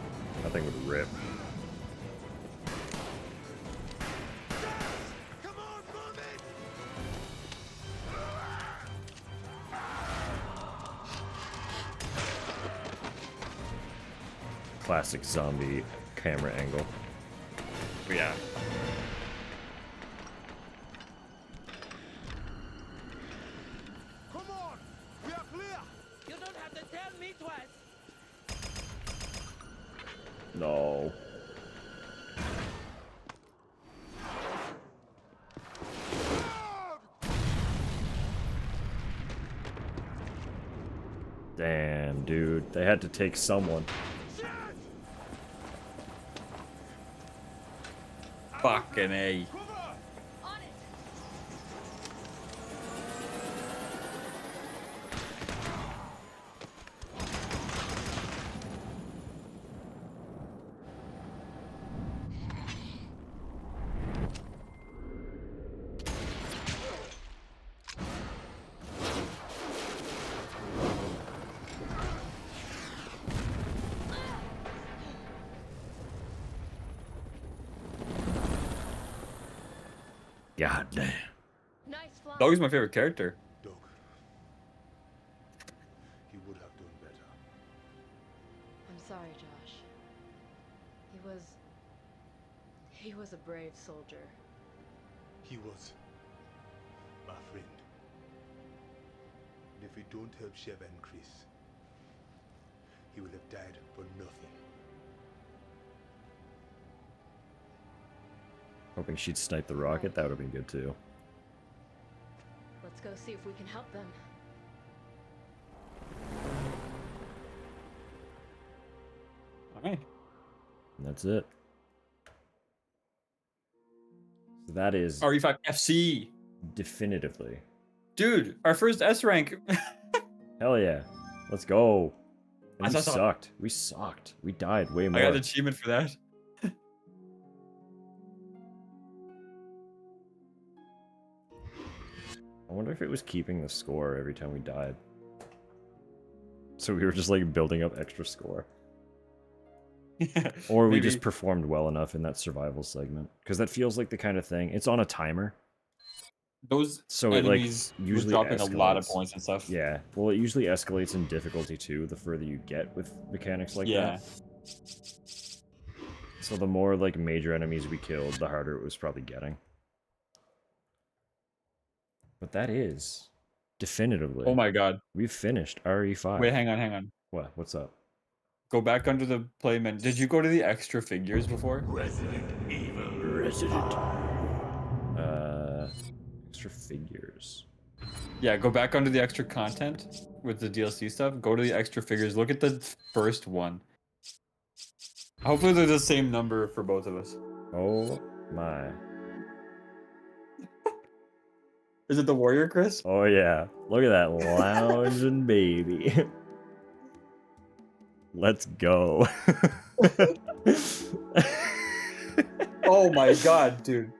That thing would rip. Classic zombie camera angle. Yeah. Come on! We are clear! You don't have to tell me twice! No. Damn, dude. They had to take someone. Fucking A. God damn. Dog is my favorite character. Doug. He would have done better. I'm sorry, Josh. He was a brave soldier. He was my friend. And if we don't help Sheva and Chris, he will have died for nothing. Hoping she'd snipe the rocket, that would have been good too. Let's Let's go see if we can help them. Alright. That's it. So that is RE5 FC. definitively. Dude, our first S rank. Hell yeah. Let's go. And we I saw- sucked. We sucked. We died way more. I got an achievement for that. I wonder if it was keeping the score every time we died. So we were just like building up extra score. Or we just performed well enough in that survival segment. Because that feels like the kind of thing. It's on a timer. Those So it like enemies usually dropping escalates. a lot of points and stuff. Yeah. Well, it usually escalates in difficulty too, the further you get with mechanics like that. So the more like major enemies we killed, the harder it was probably getting. But that is definitively. Oh my god. We've finished RE5. Wait, hang on. What? What's up? Go back under the play menu. Did you go to the extra figures before? Resident. Extra figures. Yeah, go back under the extra content with the DLC stuff. Go to the extra figures. Look at the first one. Hopefully they're the same number for both of us. Oh my. Is it the warrior, Chris? Oh yeah. Look at that lounging baby. Let's go. Oh my god, dude.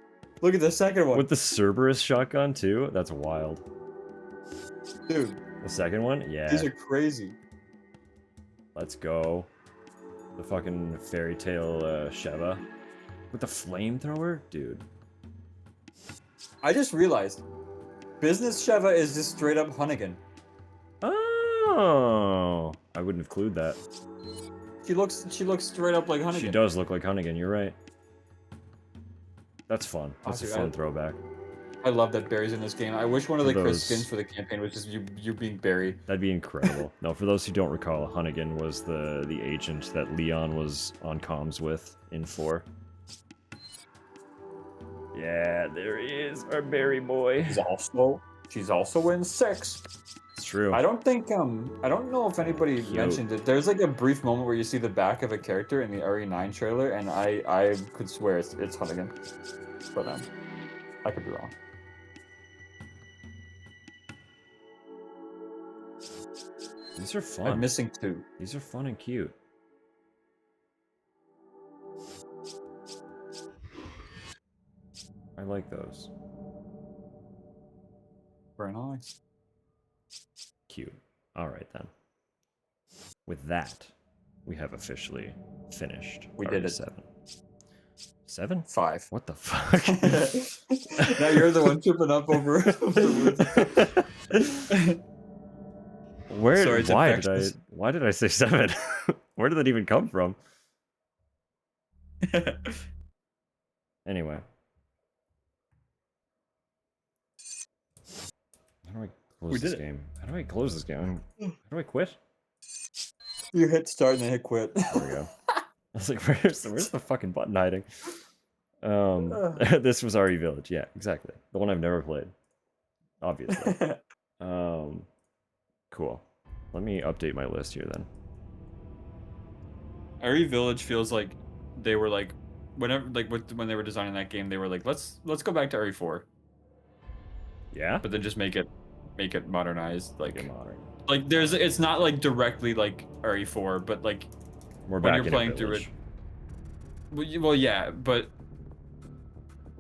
Look at the second one. With the Cerberus shotgun too? That's wild. Dude. The second one? Yeah. These are crazy. Let's go. The fucking fairy tale Sheva. With the flamethrower? Dude. I just realized. Business Sheva is just straight up Hunnigan. Oh. I wouldn't have clued that. She looks straight up like Hunnigan. She does look like Hunnigan, you're right. That's fun. That's dude, a fun throwback. I love that Barry's in this game. I wish one of the Chris Those- skins for the campaign was just you being Barry. That'd be incredible. No, for those who don't recall, Hunnigan was the agent that Leon was on comms with in 4. Yeah, there he is, our Barry boy. She's also in 6. It's true. I don't think I don't know if anybody mentioned it. There's like a brief moment where you see the back of a character in the RE9 trailer, and I could swear it's Hunnigan, but I could be wrong. These are fun. I'm missing 2. These are fun and cute. I like those. Very nice. Cute. Alright then. With that, we have officially finished. We did it. 7. 7? 5. What the fuck? Now you're the one tripping up over the words. Where? Sorry, it's why infectious. did I? Why did I say 7? Where did that even come from? Anyway. How do I close We this did it. game? How do I close this game? How do I quit? You hit start and then hit quit. There we go. I was like, where's the fucking button hiding? This was RE Village. Yeah, exactly. The one I've never played. Obviously. Cool. Let me update my list here then. RE Village feels like they were like, whenever when they were designing that game, they were like, let's go back to RE4. Yeah. But then just make it modernized, like modern. Like it's not like directly like RE4, but like We're when back you're in playing a through it. village. Well, yeah, but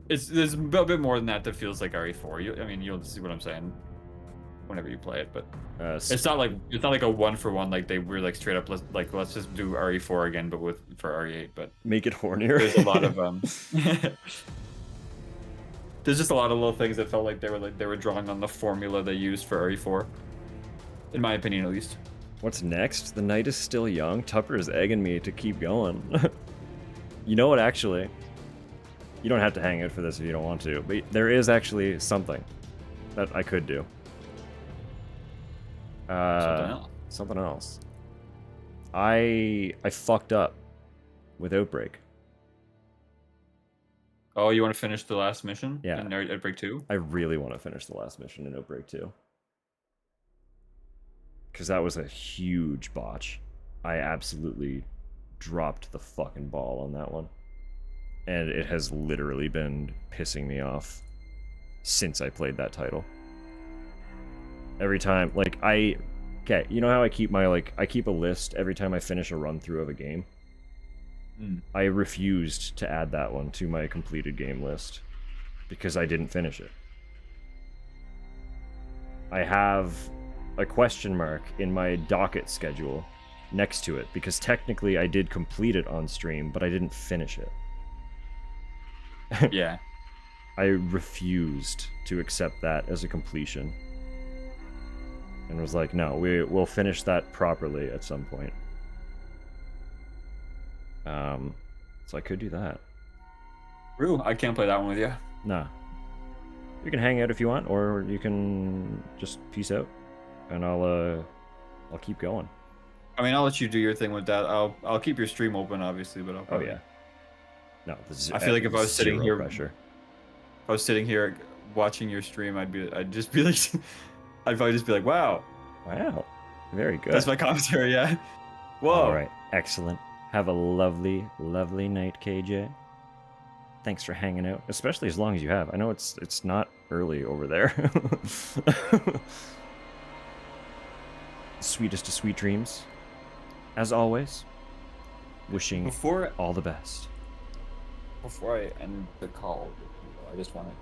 there's a bit more than that that feels like RE4. I mean, you'll see what I'm saying whenever you play it, but it's not like a 1-for-1 like they were like straight up let's just do RE4 again, but for RE8. But make it hornier. There's a lot of there's just a lot of little things that felt like they were drawing on the formula they used for RE4, in my opinion at least. What's next? The night is still young. Tupper is egging me to keep going. You know what, actually? You don't have to hang out for this if you don't want to, but there is actually something that I could do. Something else. I fucked up with Outbreak. Oh, you want to finish the last mission? Yeah. In Outbreak 2? I really want to finish the last mission in Outbreak 2. Because that was a huge botch. I absolutely dropped the fucking ball on that one. And it has literally been pissing me off since I played that title. Every time, like, okay, you know how I keep my, I keep a list every time I finish a run-through of a game? I refused to add that one to my completed game list because I didn't finish it. I have a question mark in my docket schedule next to it because technically I did complete it on stream, but I didn't finish it. Yeah. I refused to accept that as a completion. And was like, no, we'll finish that properly at some point. So I could do that. Rue, I can't play that one with you. Nah. You can hang out if you want, or you can just peace out. And I'll keep going. I mean, I'll let you do your thing with that. I'll keep your stream open, obviously, but I'll probably... Oh, yeah. No, this is I feel like if I was sitting here... pressure. If I was sitting here watching your stream, I'd just be like... I'd probably just be like, wow. Wow. Very good. That's my commentary, yeah. Whoa. Alright, excellent. Have a lovely, lovely night, KJ. Thanks for hanging out, especially as long as you have. I know it's not early over there. Sweetest of sweet dreams. As always, wishing all the best. Before I end the call, I just want to...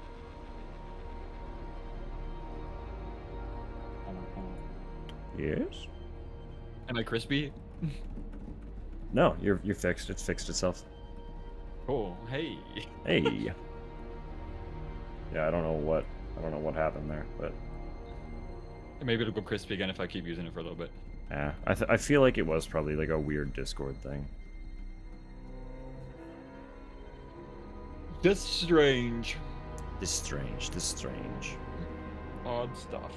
Yes? Am I crispy? No, you're fixed. It's fixed itself. Cool. Hey. Hey. Yeah, I don't know what happened there, but maybe it'll go crispy again if I keep using it for a little bit. Yeah, I feel like it was probably like a weird Discord thing. This strange. This strange. Odd stuff.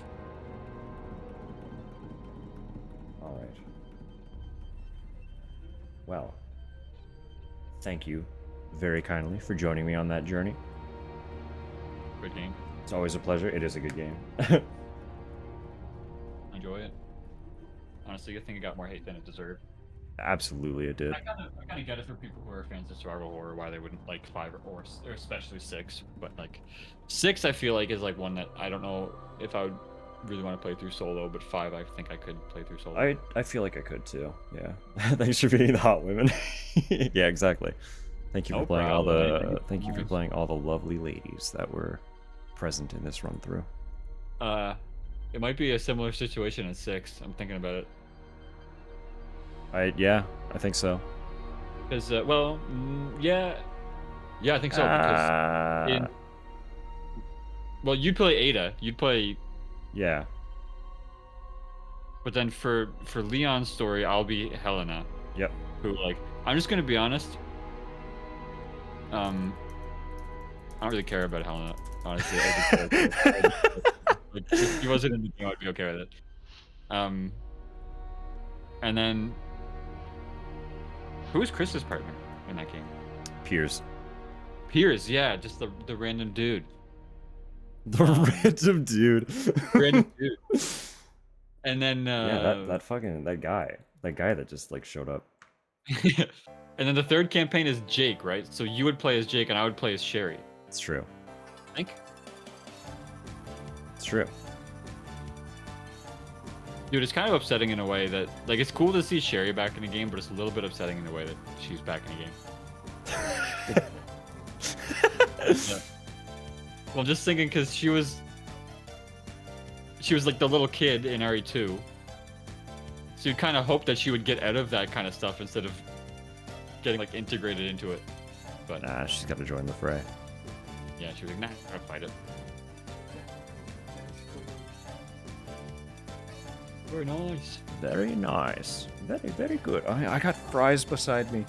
Alright. Well, thank you very kindly for joining me on that journey. Good game. It's always a pleasure. It is a good game. Enjoy it. Honestly, I think it got more hate than it deserved. Absolutely, it did. I kind of get it for people who are fans of survival horror why they wouldn't like 5 or especially 6. But like 6, I feel like is like one that I don't know if I would really want to play through solo, but 5, I think I could play through solo. I feel like I could too. Yeah. Thanks for being the hot women. Yeah, exactly. Thank you for playing all the. Thank you for playing all the lovely ladies that were present in this run through. It might be a similar situation as 6. I'm thinking about it. Yeah, I think so. Because yeah, I think so. Because well, you'd play Ada. You'd play. Yeah. But then for Leon's story, I'll be Helena. Yep. Who like I'm just gonna be honest. I don't really care about Helena, honestly. Like, if he wasn't in the game, I'd be okay with it. And then who was Chris's partner in that game? Piers. Piers, yeah, just the random dude. The random dude. Random dude. And then yeah, that guy that just like showed up. And then the third campaign is Jake, right? So you would play as Jake and I would play as Sherry. It's true. I think. It's true. Dude, it's kind of upsetting in a way that, like, it's cool to see Sherry back in the game, but it's a little bit upsetting in the way that she's back in the game. Yeah. Well, I'm just thinking because she was like the little kid in RE2. So you'd kind of hope that she would get out of that kind of stuff instead of getting like integrated into it. But nah, she's got to join the fray. Yeah, she was like, nah, I'll fight it. Very nice. Very nice. Very, very good. I got fries beside me.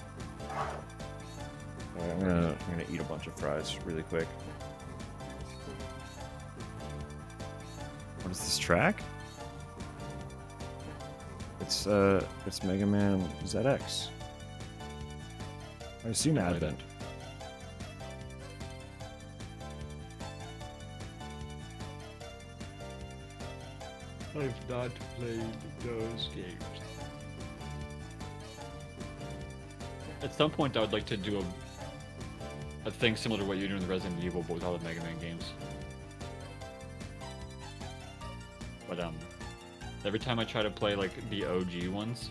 Right, I'm gonna eat a bunch of fries really quick. What is this track? It's Mega Man ZX. I assume Advent. I've not played those games. At some point, I would like to do a thing similar to what you're doing with Resident Evil, but with all the Mega Man games. But every time I try to play like the OG ones,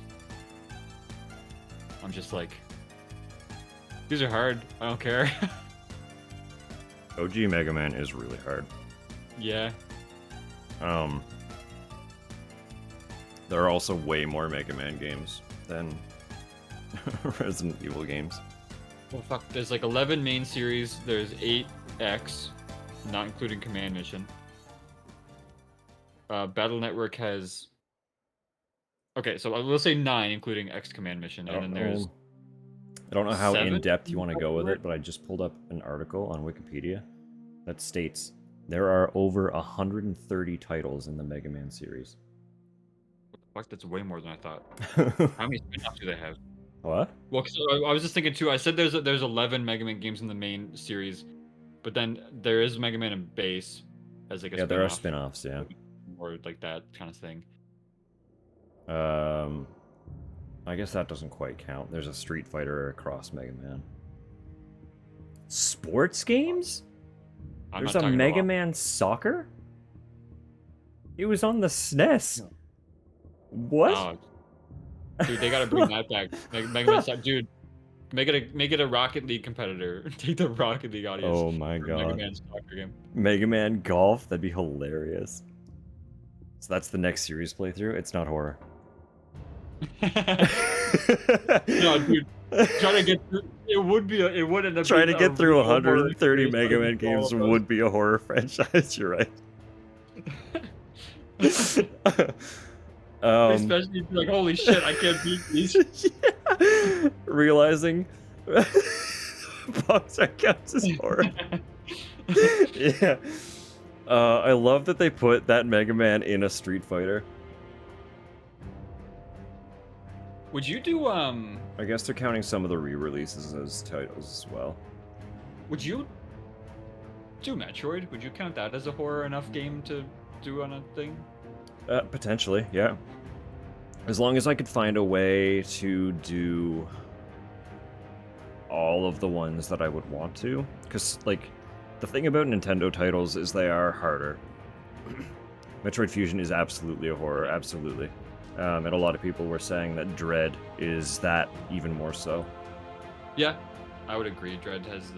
I'm just like, these are hard. I don't care. OG Mega Man is really hard. Yeah. There are also way more Mega Man games than Resident Evil games. Well, fuck. There's like 11 main series. There's 8X, not including Command Mission. Battle Network has. Okay, so we'll say 9, including X Command Mission, and then there's. I don't know how 7? in depth you want to go with it, but I just pulled up an article on Wikipedia that states there are over 130 titles in the Mega Man series. Fuck, that's way more than I thought. How many spin-offs do they have? What? Well, so I was just thinking too. I said there's 11 Mega Man games in the main series, but then there is Mega Man and Base as like a there are spin-off, spin-offs, yeah. or like that kind of thing. I guess that doesn't quite count. There's a Street Fighter across Mega Man. Sports games? There's a Mega Man Soccer? It was on the SNES. What? Oh, dude, they gotta bring that back. Mega Man Soccer, dude. Make it a Rocket League competitor. Take the Rocket League audience. Oh my god. Mega Man Soccer game. Mega Man Golf? That'd be hilarious. So that's the next series playthrough? It's not horror. No, dude. Trying to get through, it would end up Trying to get through 130 horror Mega Man games would be a horror franchise, you're right. Especially if you're like, holy shit, I can't beat these. Yeah. Realizing box art counts as horror. Yeah. I love that they put that Mega Man in a Street Fighter. Would you do I guess they're counting some of the re-releases as titles as well. Would you do Metroid? Would you count that as a horror enough game to do on a thing? Potentially, yeah. As long as I could find a way to do all of the ones that I would want to. Because, like, the thing about Nintendo titles is they are harder. Metroid Fusion is absolutely a horror, absolutely. And a lot of people were saying that Dread is that even more so. Yeah, I would agree. Dread has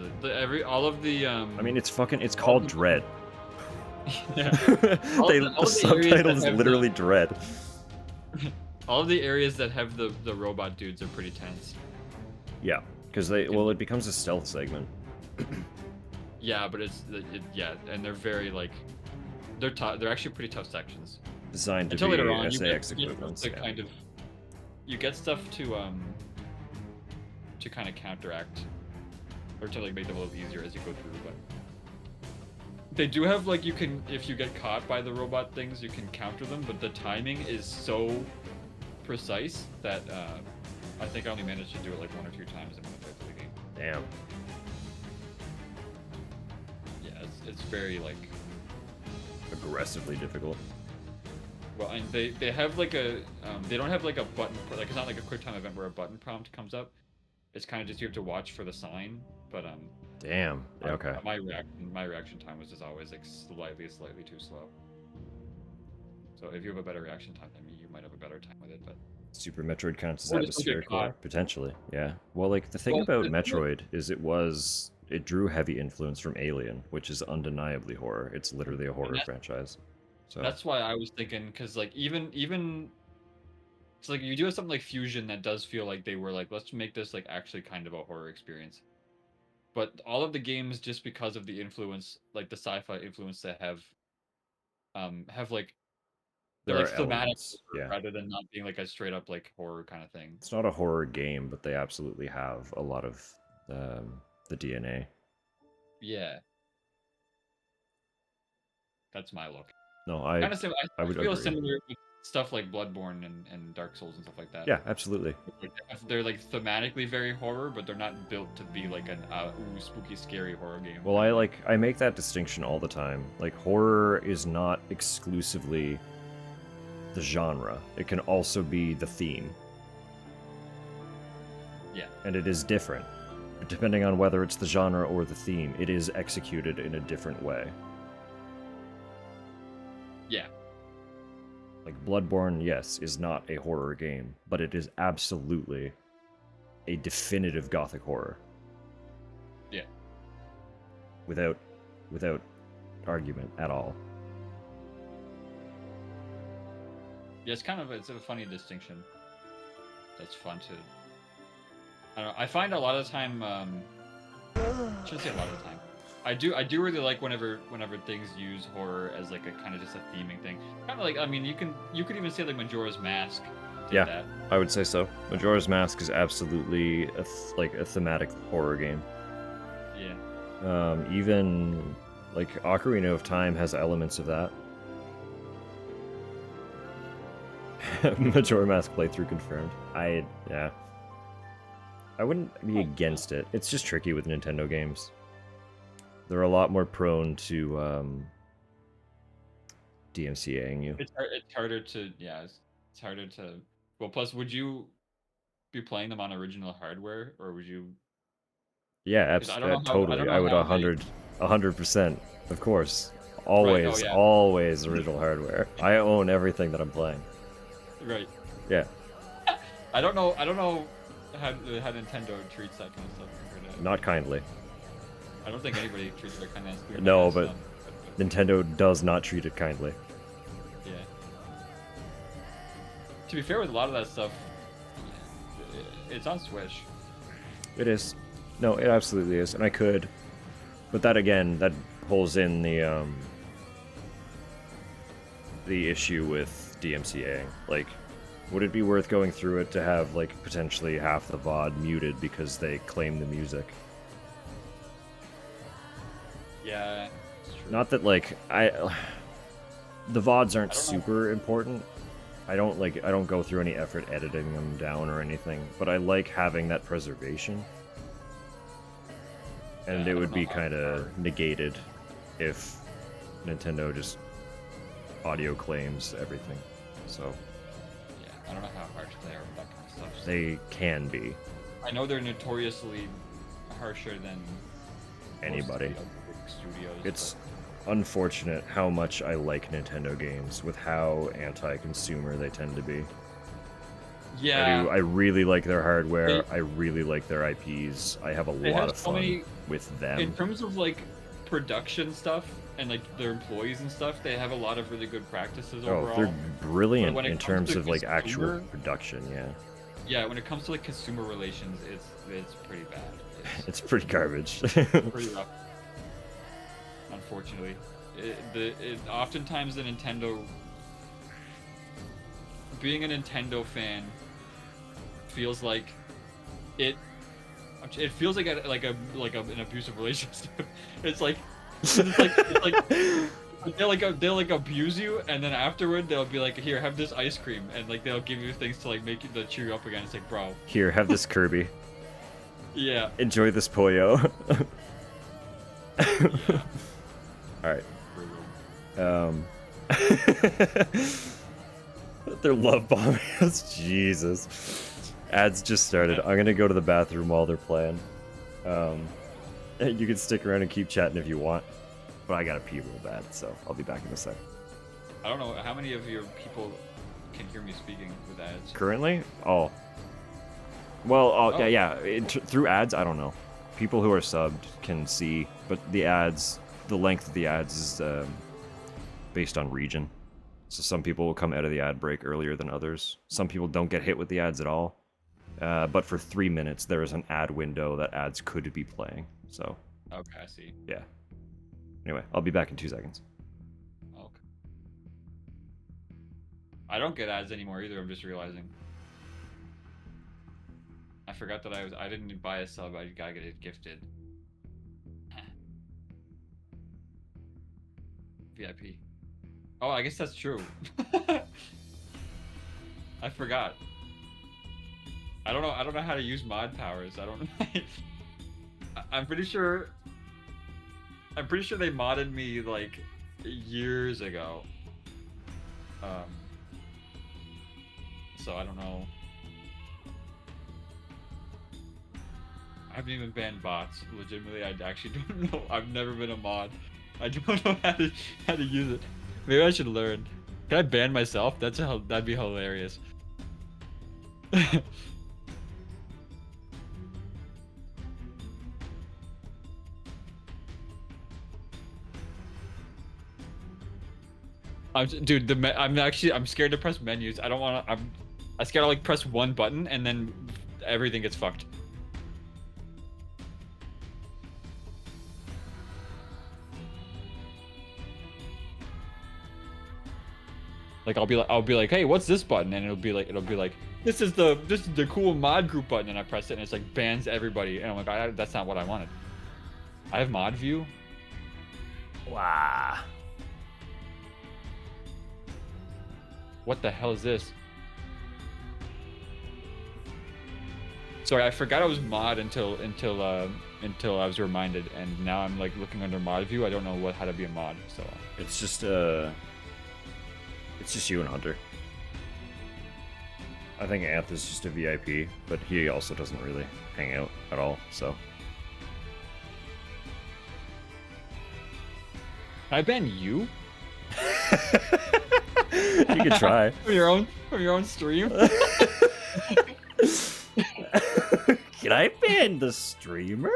all of the. I mean, it's called Dread. Yeah. The subtitle is literally Dread. All of the areas that have the robot dudes are pretty tense. Yeah, because it becomes a stealth segment. Yeah, but yeah, and they're very like, they're actually pretty tough sections. Designed to Until be later on, SAX you get equivalents. to kind of, you get stuff to kind of counteract, or to like make them a little easier as you go through. But they do have like, you can, if you get caught by the robot things, you can counter them. But the timing is so precise that I think I only managed to do it like 1 or 2 times in one play through the game. Damn. Yeah, it's very like aggressively difficult. Well, and they have like a they don't have like a button, like it's not like a quick time event where a button prompt comes up. It's kind of just you have to watch for the sign. But damn. Okay. My reaction time was just always like slightly too slow. So if you have a better reaction time than me, you might have a better time with it. But Super Metroid counts as Or just don't get atmospheric horror? caught. Potentially, yeah. Well, like, the thing about Metroid is it drew heavy influence from Alien, which is undeniably horror. It's literally a horror franchise. So that's why I was thinking, because like even it's like you do have something like Fusion that does feel like they were like, let's make this like actually kind of a horror experience. But all of the games, just because of the influence, like the sci-fi influence they have like, they're There like are thematic elements, yeah. rather than not being like a straight up like horror kind of thing. It's not a horror game, but they absolutely have a lot of the DNA. Yeah. That's my look. No, I would feel agree. similar with stuff like Bloodborne and Dark Souls and stuff like that. Yeah, absolutely. They're like thematically very horror, but they're not built to be like an ooh, spooky, scary horror game. Well, I make that distinction all the time. Like, horror is not exclusively the genre. It can also be the theme. Yeah. And it is different. Depending on whether it's the genre or the theme, it is executed in a different way. Yeah. Like Bloodborne, yes, is not a horror game, but it is absolutely a definitive gothic horror. Yeah. Without argument at all. Yeah, it's a funny distinction. That's fun to. I don't know. I find a lot of the time. I shouldn't say a lot of the time. I do really like whenever things use horror as like a kind of just a theming thing. Kind of like, I mean, you could even say like Majora's Mask did Yeah, that. I would say so. Majora's Mask is absolutely a thematic horror game. Yeah. Even like Ocarina of Time has elements of that. Majora Mask playthrough confirmed. Yeah. I wouldn't be against it. It's just tricky with Nintendo games. They're a lot more prone to DMCAing you. It's harder to it's harder to. Well, plus, would you be playing them on original hardware, or would you? Yeah, totally. I would 100%, of course. Always, Right. always original hardware. I own everything that I'm playing. Right. Yeah. I don't know how Nintendo treats that kind of stuff compared to. Not kindly. I don't think anybody treats it kind of. No, but Nintendo does not treat it kindly. Yeah. To be fair with a lot of that stuff, it's on Switch. It is. No, it absolutely is, and I could. But that again, that pulls in the issue with DMCA. Like, would it be worth going through it to have like potentially half the VOD muted because they claim the music? Yeah, it's true. Not that like the VODs aren't super important. I don't go through any effort editing them down or anything, but I like having that preservation. And it would be kind of negated if Nintendo just audio claims everything. So yeah, I don't know how harsh they are with that kind of stuff. They can be. I know they're notoriously harsher than Anybody. most of the big studios. It's unfortunate how much I like Nintendo games with how anti-consumer they tend to be. Yeah. I really like their hardware. I really like their IPs. I have a lot of fun with them. In terms of like production stuff and like their employees and stuff, they have a lot of really good practices overall. Oh, they're brilliant in terms to of like actual consumer- production, yeah. Yeah, when it comes to like consumer relations, it's pretty bad. It's pretty garbage. Pretty rough. Unfortunately, oftentimes the Nintendo, being a Nintendo fan, feels like it feels like an abusive relationship. It's like they'll abuse you, and then afterward they'll be like, here, have this ice cream, and like they'll give you things to like make you to cheer you up again. It's like, bro. Here, have this Kirby. Yeah. Enjoy this Pollo. Alright. They're love bombing us. Jesus. Ads just started. I'm gonna go to the bathroom while they're playing. You can stick around and keep chatting if you want. But I gotta pee real bad, so I'll be back in a sec. I don't know how many of your people can hear me speaking with ads. Currently? Oh. Well, Oh. yeah. Through ads, I don't know. People who are subbed can see, but the ads, the length of the ads is based on region. So some people will come out of the ad break earlier than others. Some people don't get hit with the ads at all. But for 3 minutes, there is an ad window that ads could be playing. So. Okay, I see. Yeah. Anyway, I'll be back in 2 seconds. Okay. I don't get ads anymore either. I'm just realizing. I forgot that I didn't buy a sub. I gotta get it gifted. VIP. Oh, I guess that's true. I forgot. I don't know how to use mod powers. I don't. I'm pretty sure they modded me like years ago. so I don't know. I haven't even banned bots. Legitimately, I actually don't know. I've never been a mod. I don't know how to use it. Maybe I should learn. Can I ban myself? That'd be hilarious. Dude, I'm scared to press menus. I don't want to. I'm scared to like press one button and then everything gets fucked. Like I'll be like, hey, what's this button? And it'll be like, this is the cool mod group button, and I press it and it's like bans everybody, and I'm like, that's not what I wanted. I have mod view. Wow. What the hell is this? Sorry, I forgot I was mod until I was reminded, and now I'm like looking under mod view. I don't know how to be a mod, so it's just you and Hunter. I think Anth is just a VIP, but he also doesn't really hang out at all, so. Can I ban you? You could try. From your own stream. Can I ban the streamer?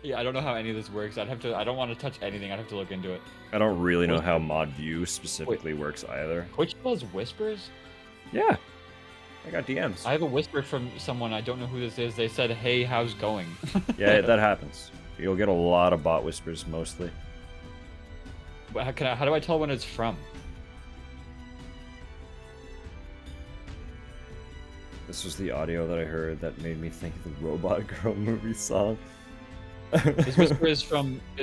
Yeah, I don't know how any of this works. I don't want to touch anything. I'd have to look into it. I don't really know how mod view specifically works either. Twitch does whispers? Yeah. I got DMs. I have a whisper from someone. I don't know who this is. They said, hey, how's going? Yeah, that happens. You'll get a lot of bot whispers mostly. How do I tell when it's from? This was the audio that I heard that made me think of the Robot Girl movie song. This whisper is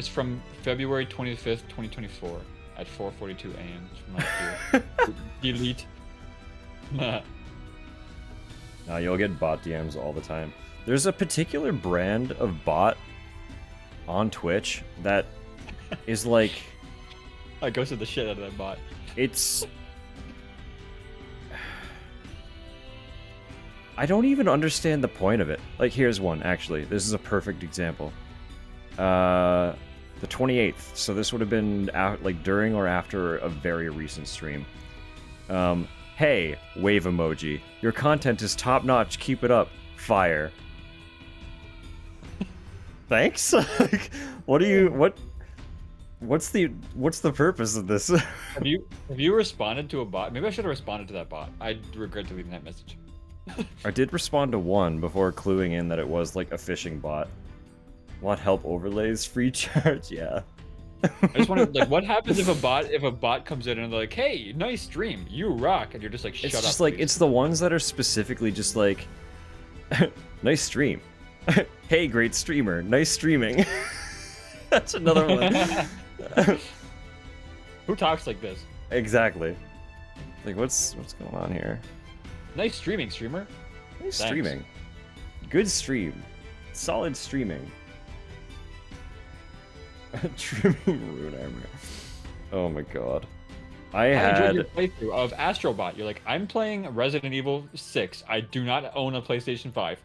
from February 25th, 2024 at 4:42 a.m. It's from last year. Delete. Now you'll get bot DMs all the time. There's a particular brand of bot on Twitch that is like... I ghosted the shit out of that bot. It's... I don't even understand the point of it. Like, here's one, actually. This is a perfect example. The 28th. So this would have been like during or after a very recent stream. Hey, wave emoji. Your content is top notch. Keep it up. Fire. Thanks. Like, what's the purpose of this? Have you responded to a bot? Maybe I should have responded to that bot. I regret deleting that message. I did respond to one before cluing in that it was like a phishing bot. Want help overlays? Free charge? Yeah. I just wonder, like, what happens if a bot comes in and they're like, "Hey, nice stream, you rock," and you're just like, "Shut up." It's just like it's the ones that are specifically just like, "Nice stream." Hey, great streamer. Nice streaming. That's another one. Who talks like this? Exactly. Like, what's going on here? Nice streaming, streamer. Nice Thanks. streaming. Good stream. Solid streaming. Trimming rune armor. Oh my god. I enjoyed your playthrough of Astrobot. You're like, I'm playing Resident Evil 6. I do not own a PlayStation 5.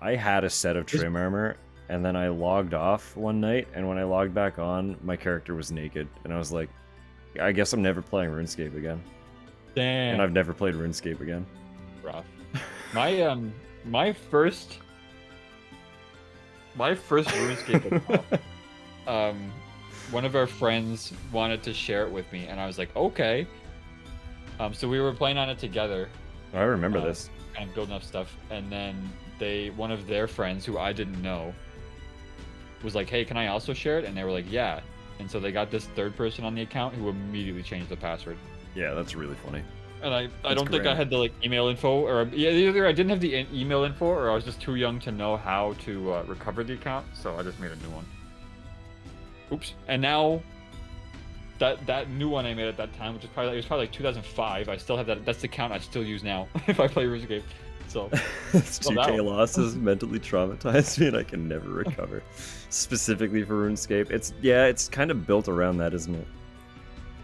I had a set of trim armor, and then I logged off one night, and when I logged back on, my character was naked, and I was like, I guess I'm never playing RuneScape again. Damn. And I've never played RuneScape again. Rough. My first RuneScape account, one of our friends wanted to share it with me, and I was like, okay. So we were playing on it together. I remember this. Kind of building up stuff, and then one of their friends who I didn't know was like, hey, can I also share it? And they were like, yeah. And so they got this third person on the account who immediately changed the password. Yeah, that's really funny. And I don't think I had the like email info, or either I didn't have the email info, or I was just too young to know how to recover the account, so I just made a new one. Oops. And now that new one I made at that time, which is probably like 2005. I still have that. That's the account I still use now if I play RuneScape. So This well, 2K that- loss has mentally traumatized me, and I can never recover. Specifically for RuneScape, it's kind of built around that, isn't it?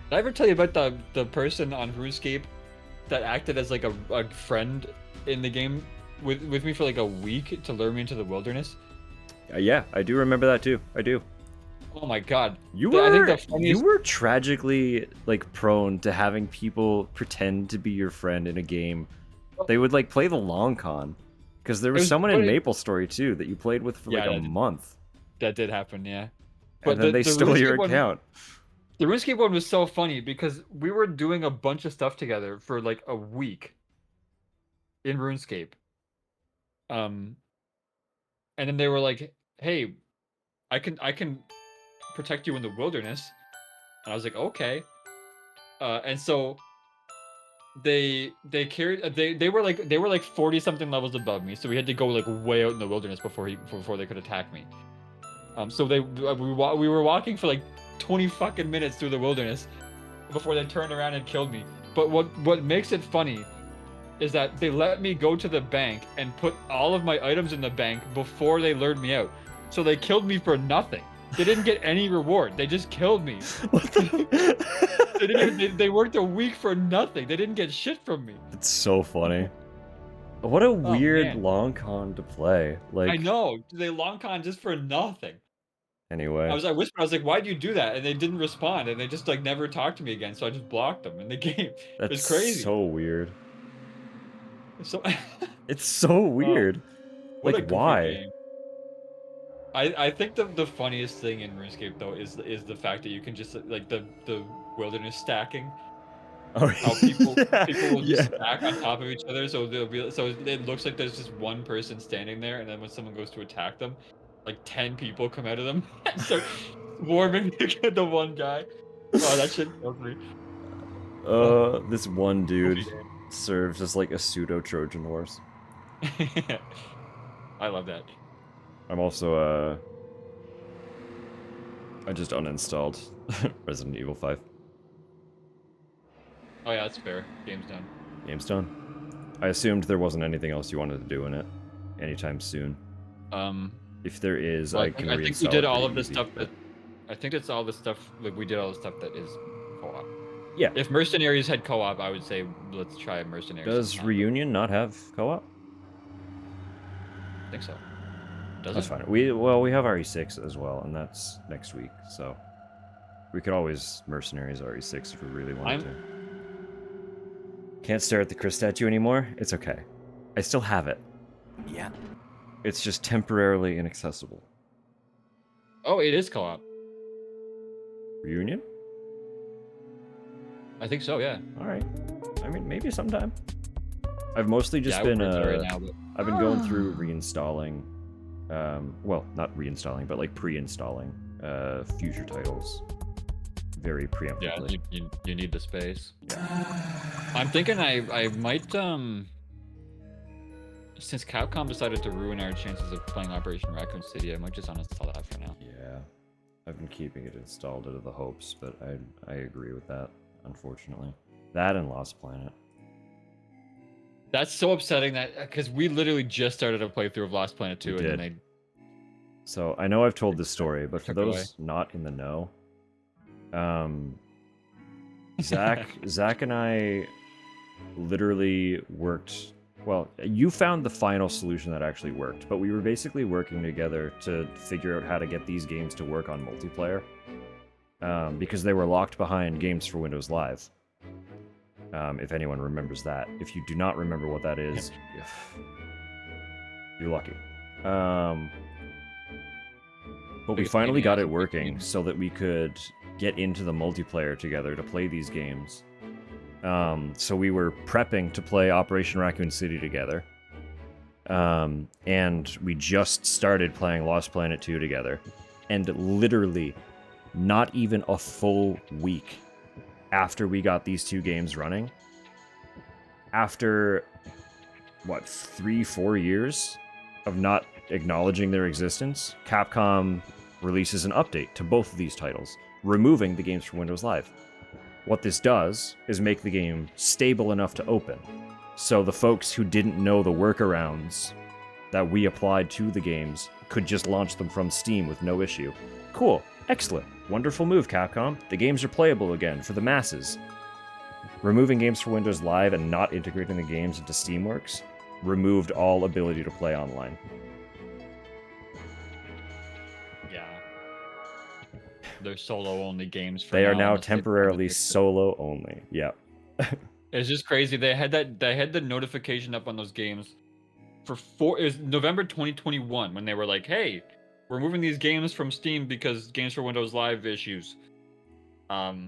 Did I ever tell you about the person on RuneScape that acted as like a friend in the game with me for like a week to lure me into the wilderness? Yeah, I do remember that too. I do. Oh my god. You I think were the funniest... you were tragically like prone to having people pretend to be your friend in a game. They would like play the long con, because there was someone in MapleStory too that you played with for like a month. That did happen, yeah. And then they stole your account. The RuneScape one was so funny because we were doing a bunch of stuff together for like a week in RuneScape. And then they were like, "Hey, I can protect you in the wilderness." And I was like, "Okay." And so they carried they were like 40 something levels above me, so we had to go like way out in the wilderness before they could attack me. So we were walking for like 20 fucking minutes through the wilderness before they turned around and killed me. But what makes it funny is that they let me go to the bank and put all of my items in the bank before they lured me out. So they killed me for nothing. They didn't get any reward. They just killed me. They worked a week for nothing. They didn't get shit from me. It's so funny. What a weird man. long con to play. Like, I know. They long con just for nothing. Anyway. I was like, why'd you do that? And they didn't respond, and they just like never talked to me again. So I just blocked them in the game. That's It's crazy. so weird. So It's so weird. what a Like, goofy why? game. I think the funniest thing in RuneScape though is the fact that you can just like the wilderness stacking. Oh, How people will just yeah. stack on top of each other, so it looks like there's just one person standing there, and then when someone goes to attack them, like 10 people come out of them and start swarming the one guy. Oh, that shit kills me. This one dude serves as like a pseudo Trojan horse. I love that. I'm also I just uninstalled Resident Evil 5. Oh yeah, that's fair. Game's done. Game's done. I assumed there wasn't anything else you wanted to do in it anytime soon. If there is, Well, I can I think we reinstall did it all pretty of the easy, stuff but- that. I think it's all the stuff. Like we did all the stuff that is co-op. Yeah. If Mercenaries had co-op, I would say let's try Mercenaries. Does sometime. Reunion not have co-op? I think so. Does That's it? fine. We have RE6 as well, and that's next week, so we could always Mercenaries RE6 if we really wanted to. Can't stare at the Chris statue anymore? It's okay. I still have it. Yeah. It's just temporarily inaccessible. Oh, it is co-op. Reunion? I think so. Yeah. All right. I mean, maybe sometime. I've mostly just Yeah, I been wouldn't play right now, but- I've been going through reinstalling, well, not reinstalling, but like pre-installing future titles very preemptively. Yeah, you need the space. I'm thinking I might since Capcom decided to ruin our chances of playing Operation Raccoon City, I might just uninstall that for now. Yeah, I've been keeping it installed out of the hopes, but I agree with that. Unfortunately, that and Lost Planet. That's so upsetting that because we literally just started a playthrough of Lost Planet 2, and then they. So I know I've told this story, but for Took it away. those not in the know, Zach and I literally worked. Well, you found the final solution that actually worked, but we were basically working together to figure out how to get these games to work on multiplayer, because they were locked behind Games for Windows Live. If anyone remembers that. If you do not remember what that is, you're lucky. But we finally got it working so that we could get into the multiplayer together to play these games. So we were prepping to play Operation Raccoon City together. And we just started playing Lost Planet 2 together. And literally, not even a full week after we got these two games running, after, what, 3-4 years of not acknowledging their existence, Capcom releases an update to both of these titles, removing the games from Windows Live. What this does is make the game stable enough to open, So the folks who didn't know the workarounds that we applied to the games could just launch them from Steam with no issue. Cool. Excellent. Wonderful move, Capcom. The games are playable again for the masses. Removing games for Windows Live and not integrating the games into Steamworks removed all ability to play online. Yeah. They're solo-only games for They are now, now unless they temporarily fix it. solo only. Yeah. It's just crazy. They had the notification up on those games for it was November 2021 when they were like, "Hey, we're moving these games from Steam because Games for Windows Live issues." So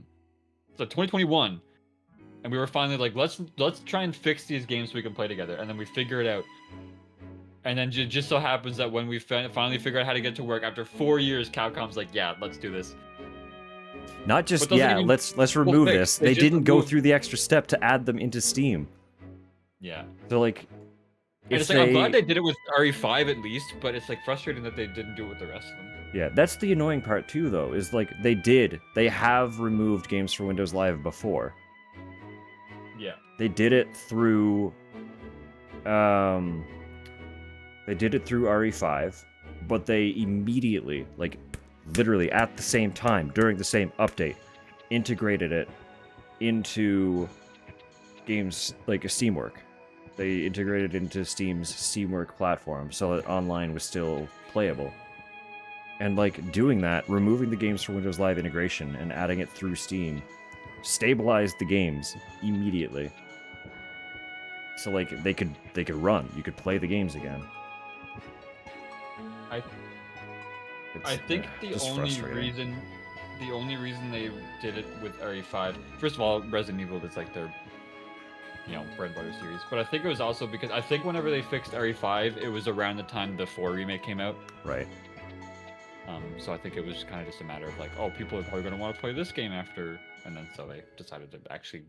2021, and we were finally like, "Let's try and fix these games so we can play together." And then we figure it out. And then it just so happens that when we finally figure out how to get to work after 4 years, Capcom's like, "Yeah, let's do this." Not just, doesn't yeah, even let's remove fix. this. They They just didn't go removed- through the extra step to add them into Steam. Yeah. So, like, And if it's like, I'm glad they did it with RE5 at least, but it's like frustrating that they didn't do it with the rest of them. Yeah, that's the annoying part too, though, is like, they have removed games for Windows Live before. Yeah. They did it through, RE5, but they immediately, like, literally at the same time, during the same update, integrated it into games like a Steamwork. They integrated it into Steam's Steamwork platform so that online was still playable. And like doing that, removing the games for Windows Live integration and adding it through Steam, stabilized the games immediately. So like they could run. You could play the games again. I think the just only frustrating. reason they did it with RE5, first of all, Resident Evil is like their, bread and butter series. But I think it was also because I think whenever they fixed RE5, it was around the time the 4 remake came out. Right. So I think it was kind of just a matter of like, oh, people are probably going to want to play this game after, and then so they decided to actually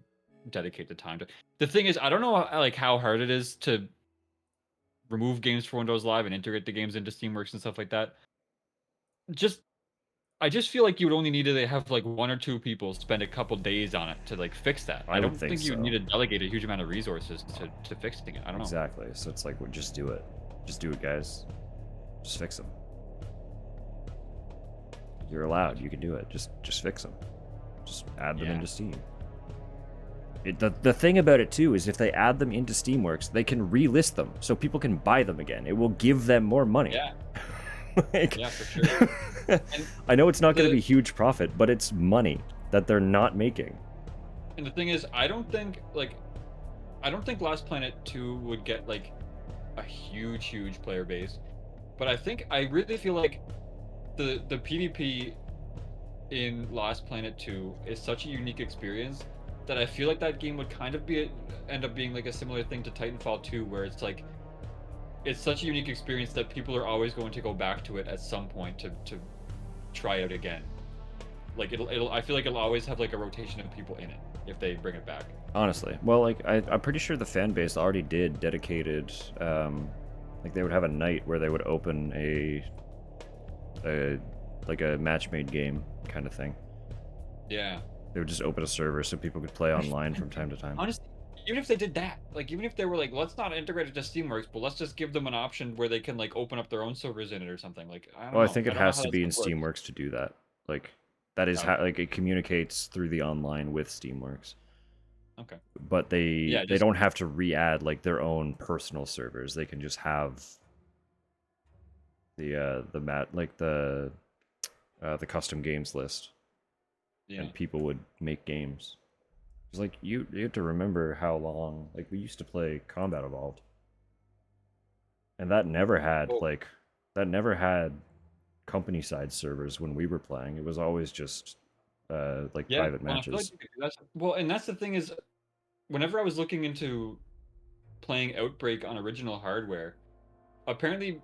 dedicate the time to. The thing is, I don't know like how hard it is to remove games for Windows Live and integrate the games into Steamworks and stuff like that. I just feel like you would only need to have like 1 or 2 people spend a couple days on it to like fix that. I I would don't think think you would so. need to delegate a huge amount of resources to fixing it. I don't know. Exactly. So it's like, well, just do it. Just do it, guys. Just fix them. You're allowed. You can do it. Just fix them. Just add them into Steam. The thing about it too is if they add them into Steamworks, they can relist them so people can buy them again. It will give them more money. Yeah. Like, Yeah, for sure. I know it's not going to be huge profit, but it's money that they're not making. And the thing is, I don't think Last Planet 2 would get like a huge player base, but I really feel like the PvP in Last Planet 2 is such a unique experience that I feel like that game would kind of end up being like a similar thing to Titanfall 2, where it's like it's such a unique experience that people are always going to go back to it at some point to try out again. Like I feel like it'll always have like a rotation of people in it if they bring it back. Honestly, well, like I'm pretty sure the fan base already did dedicated, like they would have a night where they would open a match-made game kind of thing. Yeah. They would just open a server so people could play online from time to time. Honestly, even if they did that, like even if they were like, let's not integrate it to Steamworks, but let's just give them an option where they can like open up their own servers in it or something. Like I don't know. Well, I think it don't know has how to that be in stuff works. Steamworks to do that. Like that is how like it communicates through the online with Steamworks. Okay. But they just- don't have to re-add like their own personal servers. They can just have the custom games list. Yeah. And people would make games. It's like you have to remember how long like we used to play Combat Evolved. And that never had company side servers when we were playing. It was always just private Well, I feel like matches. you could do that. Well, and that's the thing is, whenever I was looking into playing Outbreak on original hardware, apparently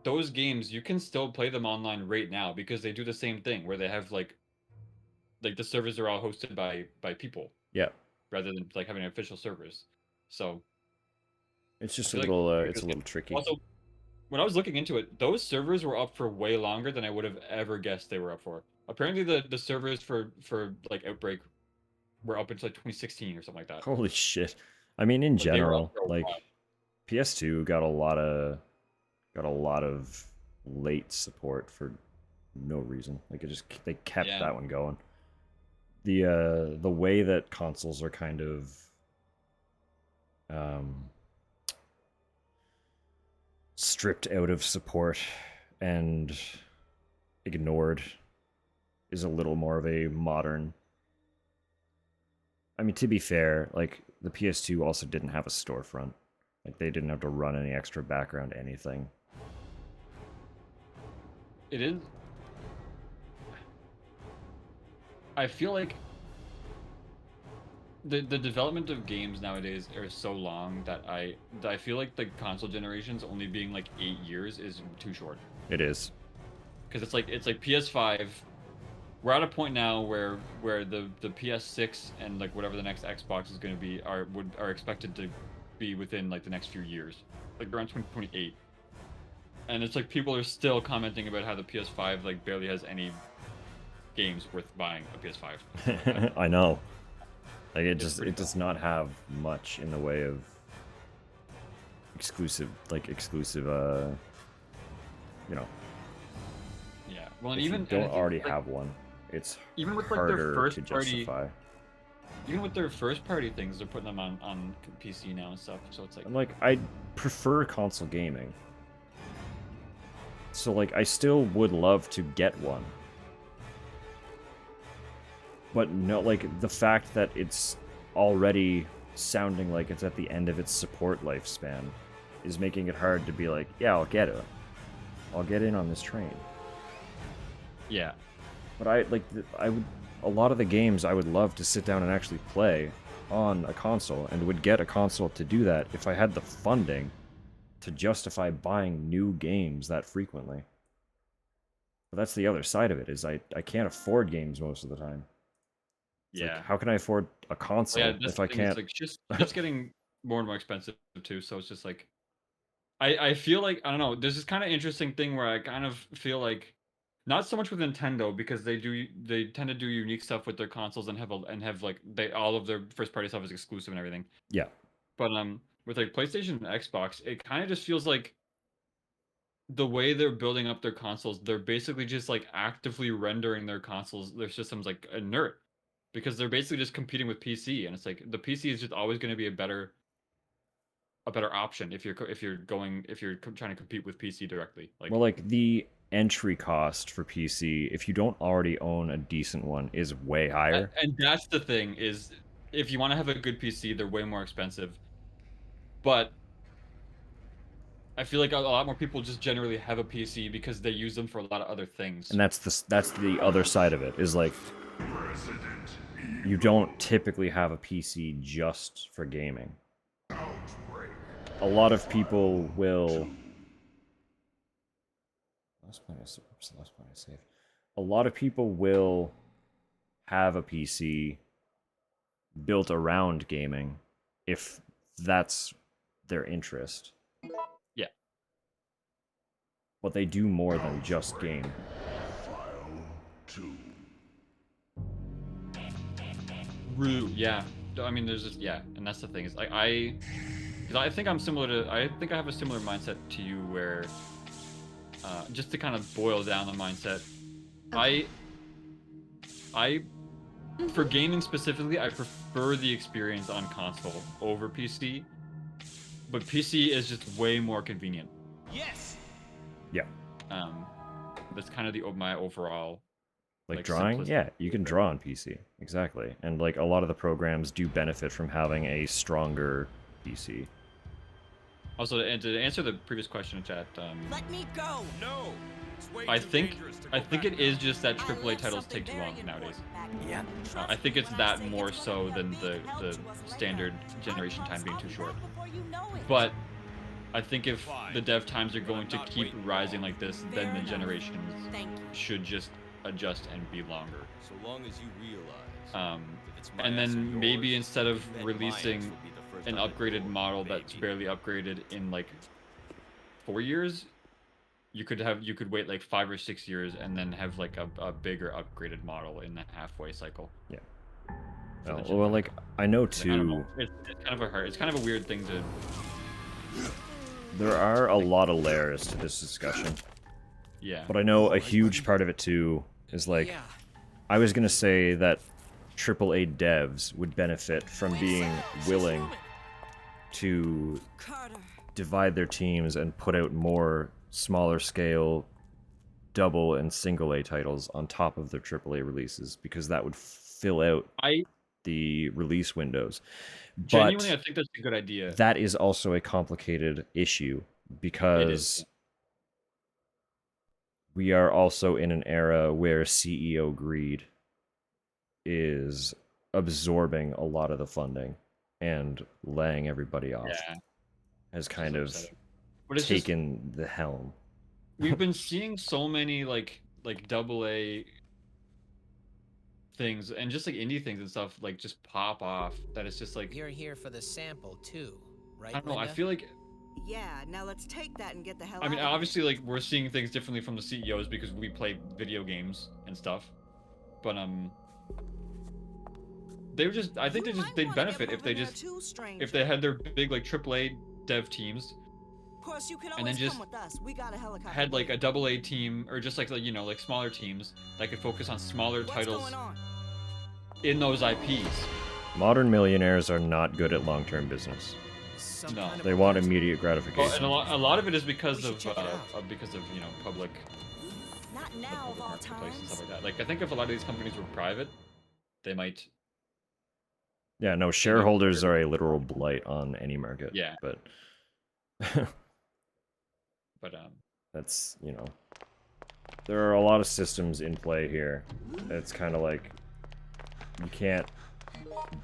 those games you can still play them online right now because they do the same thing where they have like the servers are all hosted by people. Yeah. Rather than like having official servers. So It's just I a feel little like it's a little tricky. Also, when I was looking into it, those servers were up for way longer than I would have ever guessed they were up for. Apparently the servers for like Outbreak were up until like 2016 or something like that. Holy shit. I mean, in But they were up general, for a like while. PS2 got a lot of late support for no reason. Like they kept Yeah. that one going. The way that consoles are kind of stripped out of support and ignored is a little more of a modern. I mean, to be fair, like the PS2 also didn't have a storefront. Like they didn't have to run any extra background anything. It is. I feel like the development of games nowadays are so long that I feel like the console generations only being like 8 years is too short. It is. Because it's like PS5. We're at a point now where the PS6 and like whatever the next Xbox is going to be are expected to be within like the next few years, like around 2028. And it's like people are still commenting about how the PS5 like barely has any games worth buying a PS5. I know. Like it does not have much in the way of exclusive you know. Yeah. Well, and if even you don't and already like, have one, it's even with like harder their first to party, justify. even with their first party things, they're putting them on PC now and stuff. So it's like I'm like, I prefer console gaming. So like I still would love to get one. But no, like the fact that it's already sounding like it's at the end of its support lifespan is making it hard to be like, yeah, I'll get it. I'll get in on this train. Yeah. But I would a lot of the games I would love to sit down and actually play on a console, and would get a console to do that if I had the funding to justify buying new games that frequently. But that's the other side of it, is I can't afford games most of the time. It's yeah. like, how can I afford a console if I can't? It's like just getting more and more expensive too. So it's just like I feel like I don't know. There's this kind of interesting thing where I kind of feel like not so much with Nintendo, because they tend to do unique stuff with their consoles and have like all of their first party stuff is exclusive and everything. Yeah. But with like PlayStation and Xbox, it kind of just feels like the way they're building up their consoles, they're basically just like actively rendering their systems like inert, because they're basically just competing with PC, and it's like the PC is just always going to be a better option if you're trying to compete with PC directly. Like, Well, like the entry cost for PC, if you don't already own a decent one, is way higher. and that's the thing, is if you want to have a good PC, they're way more expensive. But I feel like a lot more people just generally have a PC because they use them for a lot of other things. And that's the other side of it, is like you don't typically have a PC just for gaming. A lot of people will. A lot of people will have a PC built around gaming if that's their interest. Yeah. But they do more than just game. Yeah. I mean, there's just and that's the thing, is like because I think I have a similar mindset to you, where just to kind of boil down the mindset, for gaming specifically, I prefer the experience on console over PC, but PC is just way more convenient. Yes. Yeah. That's kind of my overall. Like drawing? simplistic. Yeah, you can draw on PC. Exactly. And like a lot of the programs do benefit from having a stronger PC. Also, and to answer the previous question in chat, Let me go. No. It's way I too think dangerous to go it is just that AAA titles take too long nowadays. Yeah. I think it's that more so than the standard generation time being too short. But I think if the dev times are going to keep rising like this, then the generations should just adjust and be longer. So long as you realize. If it's my And ass or then maybe yours, instead of then releasing mine will be the first an time it upgraded model that's barely upgraded in like 4 years, you could wait like 5 or 6 years and then have like a bigger upgraded model in that halfway cycle. Yeah. for the well, like I know I don't know. too. It's kind of it's kind of a weird thing to. There are a lot of layers to this discussion. Yeah. But I know a huge part of it too is like, I was gonna say that AAA devs would benefit from being willing to divide their teams and put out more smaller scale double and single A titles on top of their AAA releases, because that would fill out the release windows. Genuinely, But I think that's a good idea. that is also a complicated issue because we are also in an era where CEO greed is absorbing a lot of the funding and laying everybody off. Yeah. Has kind of But taken the helm. We've been seeing so many like AA things and just like indie things and stuff like just pop off that it's just like You're here for the sample too, right? I don't know. I Linda? feel like Yeah, now let's take that and get the hell I mean out of obviously like we're seeing things differently from the CEOs because we play video games and stuff, but they would just I think they'd benefit if they just if they had their big like AAA dev teams. Of course, you can And then always just come with us. We got a helicopter. had like a AA team or just like you know like smaller teams that could focus on smaller titles in those IPs. Modern millionaires are not good at long-term business. No. They want immediate gratification. Well, and a lot of it is because of you know public Not now of all marketplace and times. stuff like that. Like I think if a lot of these companies were private, they might. Yeah, no, shareholders are a literal blight on any market. Yeah. But But that's, you know, there are a lot of systems in play here. It's kind of like you can't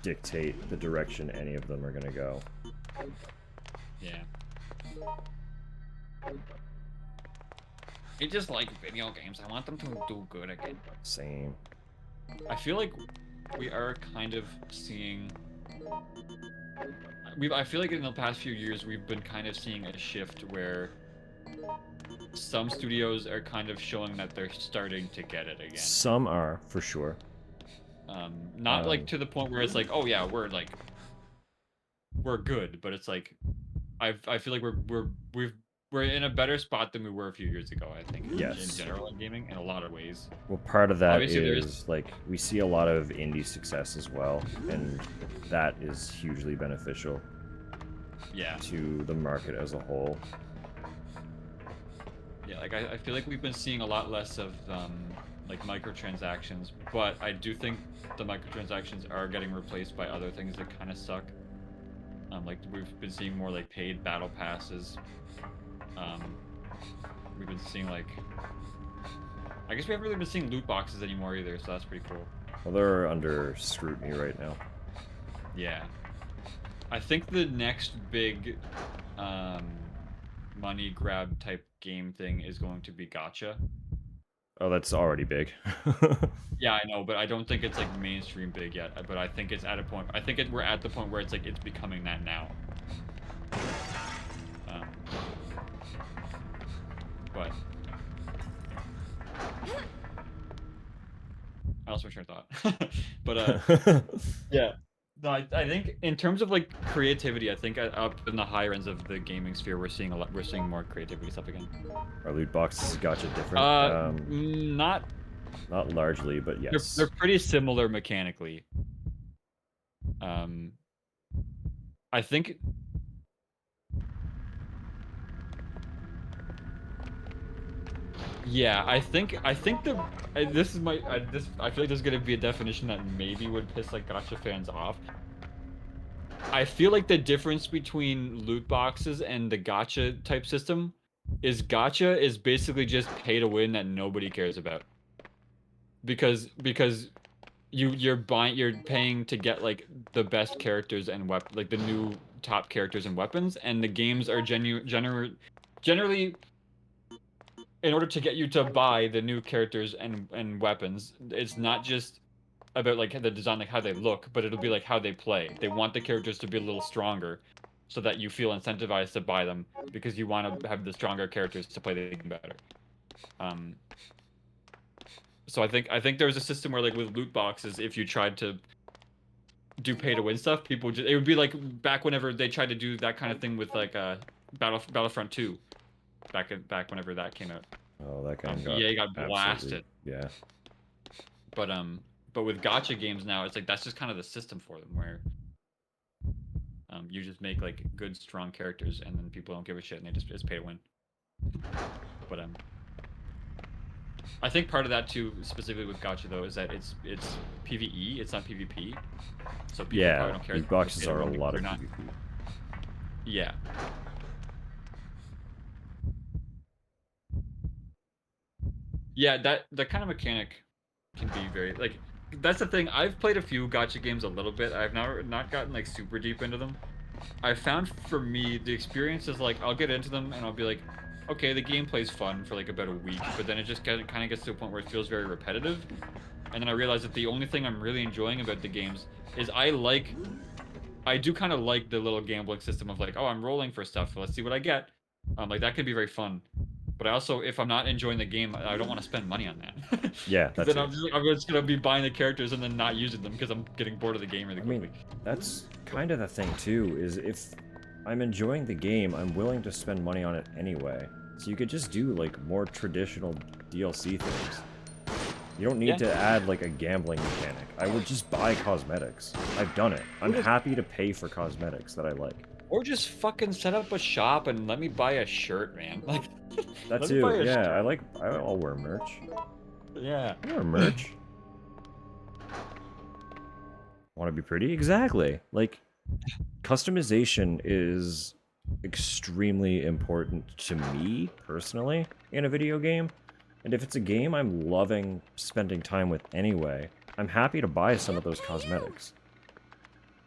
dictate the direction any of them are gonna go. Yeah. I just like video games. I want them to do good again. Same. I feel like we are kind of seeing. I feel like in the past few years we've been kind of seeing a shift where some studios are kind of showing that they're starting to get it again. Some are, for sure. Not like to the point where it's like, oh yeah, we're good, but it's like, I feel like we're in a better spot than we were a few years ago. I think in general in gaming in a lot of ways. Well, part of that Obviously, is like we see a lot of indie success as well, and that is hugely beneficial. Yeah. To the market as a whole. Yeah, like I feel like we've been seeing a lot less of like microtransactions, but I do think the microtransactions are getting replaced by other things that kind of suck. Like we've been seeing more like paid battle passes. We've been seeing like, I guess we haven't really been seeing loot boxes anymore either, so that's pretty cool. Well, they're under scrutiny right now. Yeah. I think the next big money grab type game thing is going to be gacha. Oh, that's already big. Yeah, I know, but I don't think it's like mainstream big yet. But I think it's at a point. I think we're at the point where it's like it's becoming that now. But I lost my train of thought. But yeah. No, I think in terms of like creativity, I think up in the higher ends of the gaming sphere, we're seeing more creativity stuff again. Are loot boxes gacha different? Not largely, but yes. They're pretty similar mechanically. I think. Yeah, I think this is my I feel like there's gonna be a definition that maybe would piss like gacha fans off. I feel like the difference between loot boxes and the gacha type system is gacha is basically just pay to win that nobody cares about. Because you're paying to get like the best characters and like the new top characters and weapons, and the games are generally in order to get you to buy the new characters and weapons, it's not just about like the design, like how they look, but it'll be like how they play. They want the characters to be a little stronger so that you feel incentivized to buy them because you want to have the stronger characters to play the game better. So I think there's a system where like with loot boxes, if you tried to do pay to win stuff, people just, it would be like back whenever they tried to do that kind of thing with like Battlefront 2, back whenever that came out. Oh, that game got EA got blasted. Yeah. But with gacha games now, it's like that's just kind of the system for them, where you just make like good, strong characters, and then people don't give a shit, and they just pay to win. But I think part of that too, specifically with gacha though, is that it's PvE, it's not PvP. So people probably don't care. These boxes are a lot of not, PvP. Yeah. Yeah, that kind of mechanic can be very like. That's the thing. I've played a few gacha games a little bit. I've not gotten like super deep into them. I found for me the experience is like I'll get into them and I'll be like, okay, the gameplay's fun for like about a week, but then it just kind of gets to a point where it feels very repetitive, and then I realize that the only thing I'm really enjoying about the games is I do kind of like the little gambling system of like, oh, I'm rolling for stuff, let's see what I get. Like that can be very fun. But I also, if I'm not enjoying the game, I don't want to spend money on that. Yeah, that's then I'm just gonna be buying the characters and then not using them because I'm getting bored of the game really quickly. I mean, that's kind of the thing too, is if I'm enjoying the game, I'm willing to spend money on it anyway. So you could just do like more traditional DLC things. You don't need to add like a gambling mechanic. I would just buy cosmetics. I've done it. I'm happy to pay for cosmetics that I like. Or just fucking set up a shop and let me buy a shirt, man. Like that too. Yeah, I'll wear merch. Yeah. I wear merch. Want to be pretty? Exactly. Like, customization is extremely important to me, personally, in a video game. And if it's a game I'm loving spending time with anyway, I'm happy to buy some of those cosmetics.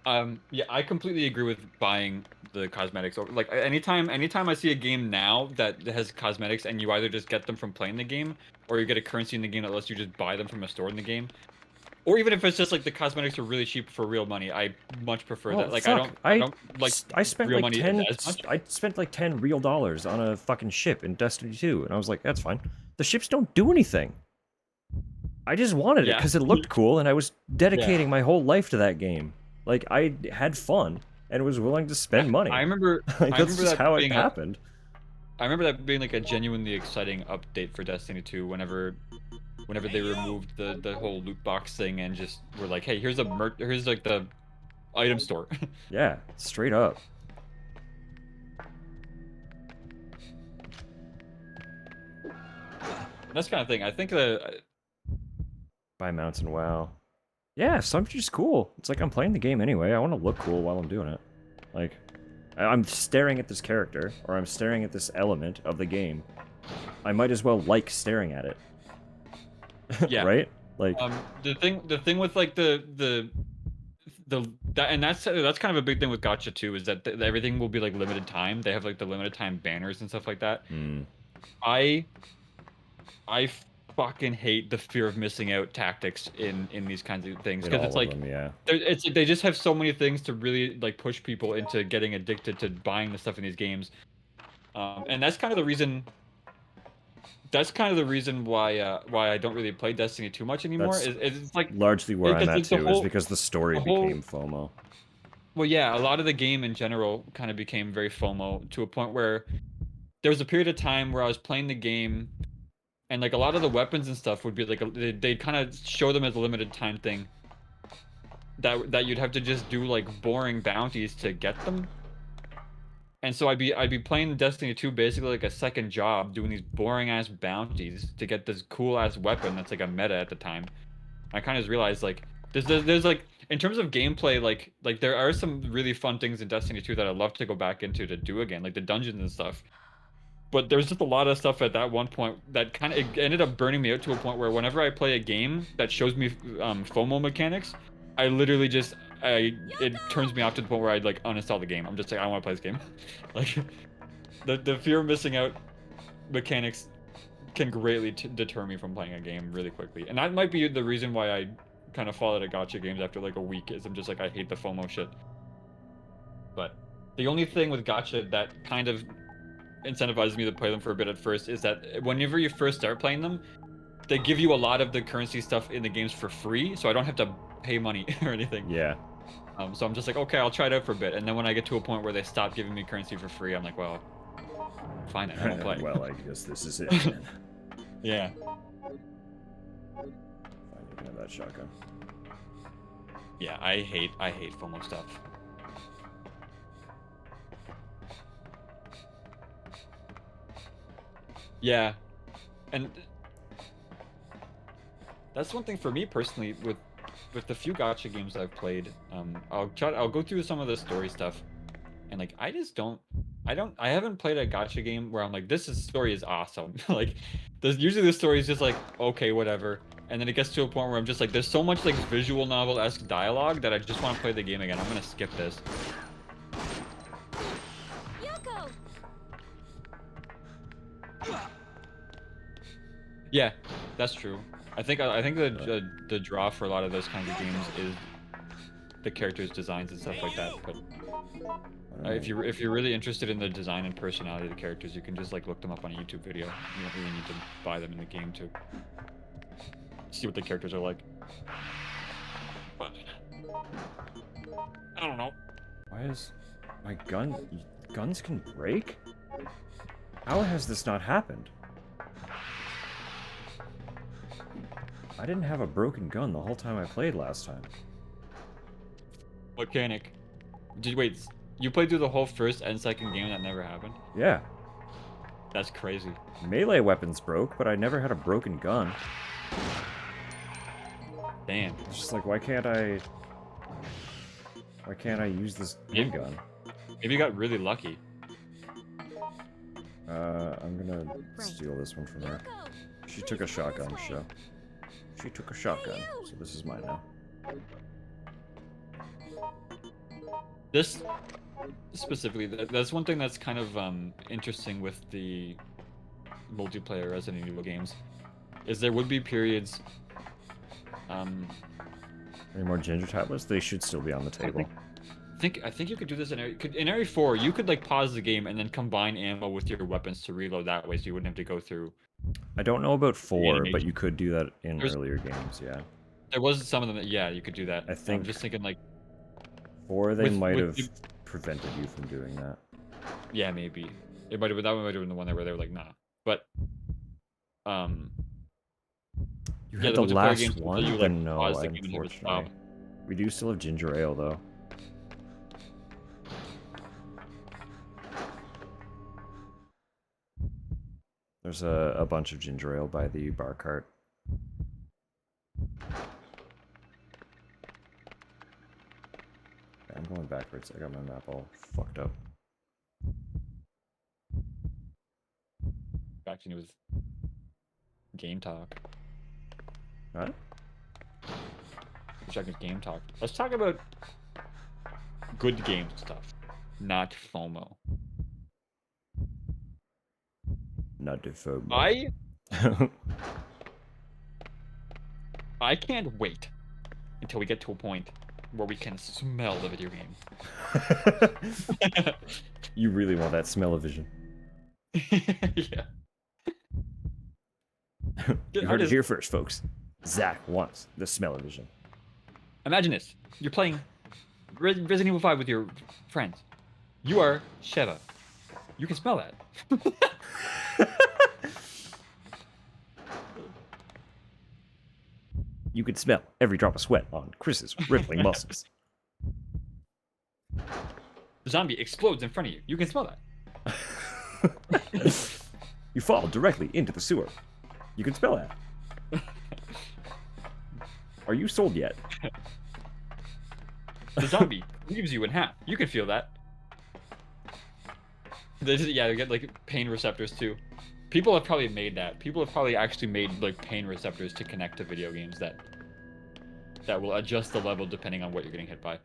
Yeah, I completely agree with buying the cosmetics. Like, anytime I see a game now that has cosmetics and you either just get them from playing the game, or you get a currency in the game that lets you just buy them from a store in the game, or even if it's just like the cosmetics are really cheap for real money, I much prefer that. Like, fuck. I don't like I spent real like money 10 as much. I spent like $10 real on a fucking ship in Destiny 2, and I was like, that's fine. The ships don't do anything. I just wanted it because it looked cool, and I was dedicating my whole life to that game. Like, I had fun and was willing to spend money. I remember. Like, I that's remember just that how it being happened. I remember that being like a genuinely exciting update for Destiny 2. Whenever they removed the whole loot box thing and just were like, hey, here's like the item store. Yeah, straight up. That's kind of thing. I think that Buy mounts and WoW. Yeah, some just cool. It's like I'm playing the game anyway. I want to look cool while I'm doing it. Like, I'm staring at this character, or I'm staring at this element of the game. I might as well like staring at it. Yeah. Right? Like the thing with like that's kind of a big thing with gacha too, is that everything will be like limited time. They have like the limited time banners and stuff like that. I fucking hate the fear of missing out tactics in these kinds of things, because it's like they just have so many things to really like push people into getting addicted to buying the stuff in these games, and that's kind of the reason. That's kind of the reason why I don't really play Destiny too much anymore. It's like largely where I'm at too, is because the story whole, became FOMO. Well, yeah, a lot of the game in general kind of became very FOMO, to a point where there was a period of time where I was playing the game, and like a lot of the weapons and stuff would be like they'd kind of show them as a limited time thing. That you'd have to just do like boring bounties to get them. And so I'd be playing Destiny 2 basically like a second job, doing these boring ass bounties to get this cool ass weapon that's like a meta at the time. I kind of just realized like there's like, in terms of gameplay, like there are some really fun things in Destiny 2 that I'd love to go back into to do again, like the dungeons and stuff. But there's just a lot of stuff at that one point that kind of ended up burning me out, to a point where whenever I play a game that shows me FOMO mechanics, I literally just it turns me off to the point where I'd like uninstall the game. I'm just like, I don't want to play this game. Like the fear of missing out mechanics can greatly deter me from playing a game really quickly, and that might be the reason why I kind of fall out of gacha games after like a week, is I'm just like, I hate the FOMO shit. But the only thing with gacha that kind of incentivizes me to play them for a bit at first is that whenever you first start playing them, they give you a lot of the currency stuff in the games for free, so I don't have to pay money or anything. Yeah. So I'm just like, okay, I'll try it out for a bit, and then when I get to a point where they stop giving me currency for free, I'm like, well, fine, I won't play. Well, I guess this is it then. Yeah. Fine, you can have that shotgun. Yeah, I hate FOMO stuff. Yeah, and that's one thing for me personally with the few gacha games I've played. I'll go through some of the story stuff, and like I haven't played a gacha game where I'm like, this story is awesome. Like, usually the story is just like, okay, whatever, and then it gets to a point where I'm just like, there's so much like visual novel-esque dialogue that I just want to play the game again. I'm gonna skip this. Yeah, that's true. I think the draw for a lot of those kinds of games is the characters' designs and stuff like that. But if you're really interested in the design and personality of the characters, you can just like look them up on a YouTube video. You don't really need to buy them in the game to see what the characters are like. But I don't know. Why is my gun? Guns can break? How has this not happened? I didn't have a broken gun the whole time I played last time. Mechanic. Wait, you played through the whole first and second game and that never happened? Yeah. That's crazy. Melee weapons broke, but I never had a broken gun. Damn. It's just like, why can't I use this gun? Maybe you got really lucky. I'm gonna steal this one from her. She took a shotgun, so. She took a shotgun, so this is mine now. This specifically, that's one thing that's kind of interesting with the multiplayer Resident Evil games, is there would be periods. Any more ginger tablets? They should still be on the table. I think you could do this in Area 4. You could like pause the game and then combine ammo with your weapons to reload that way, so you wouldn't have to go through. I don't know about 4, but you could do that in earlier games, yeah. There was some of them that, yeah, you could do that. I think. I'm just thinking like 4, they might have prevented you from doing that. Yeah, maybe. That might have been the one where they were like, nah. But you had the last one? You, like, Then no, pause the game and you would unfortunately. We do still have ginger ale, though. There's a bunch of ginger ale by the bar cart. I'm going backwards. I got my map all fucked up. Back to you with game talk. What? Checking game talk. Let's talk about good game stuff, not FOMO. Not the FOMO. I can't wait until we get to a point where we can smell the video game. You really want that smell-o-vision. Yeah. You heard it here first, folks. Zach wants the smell-o-vision. Imagine this. You're playing Resident Evil 5 with your friends. You are Sheva. You can smell that. You can smell every drop of sweat on Chris's rippling muscles. The zombie explodes in front of you. You can smell that. You fall directly into the sewer. You can smell that. Are you sold yet? The zombie leaves you in half. You can feel that. They get like pain receptors too. People have probably made that. People have probably actually made like pain receptors to connect to video games that will adjust the level depending on what you're getting hit by.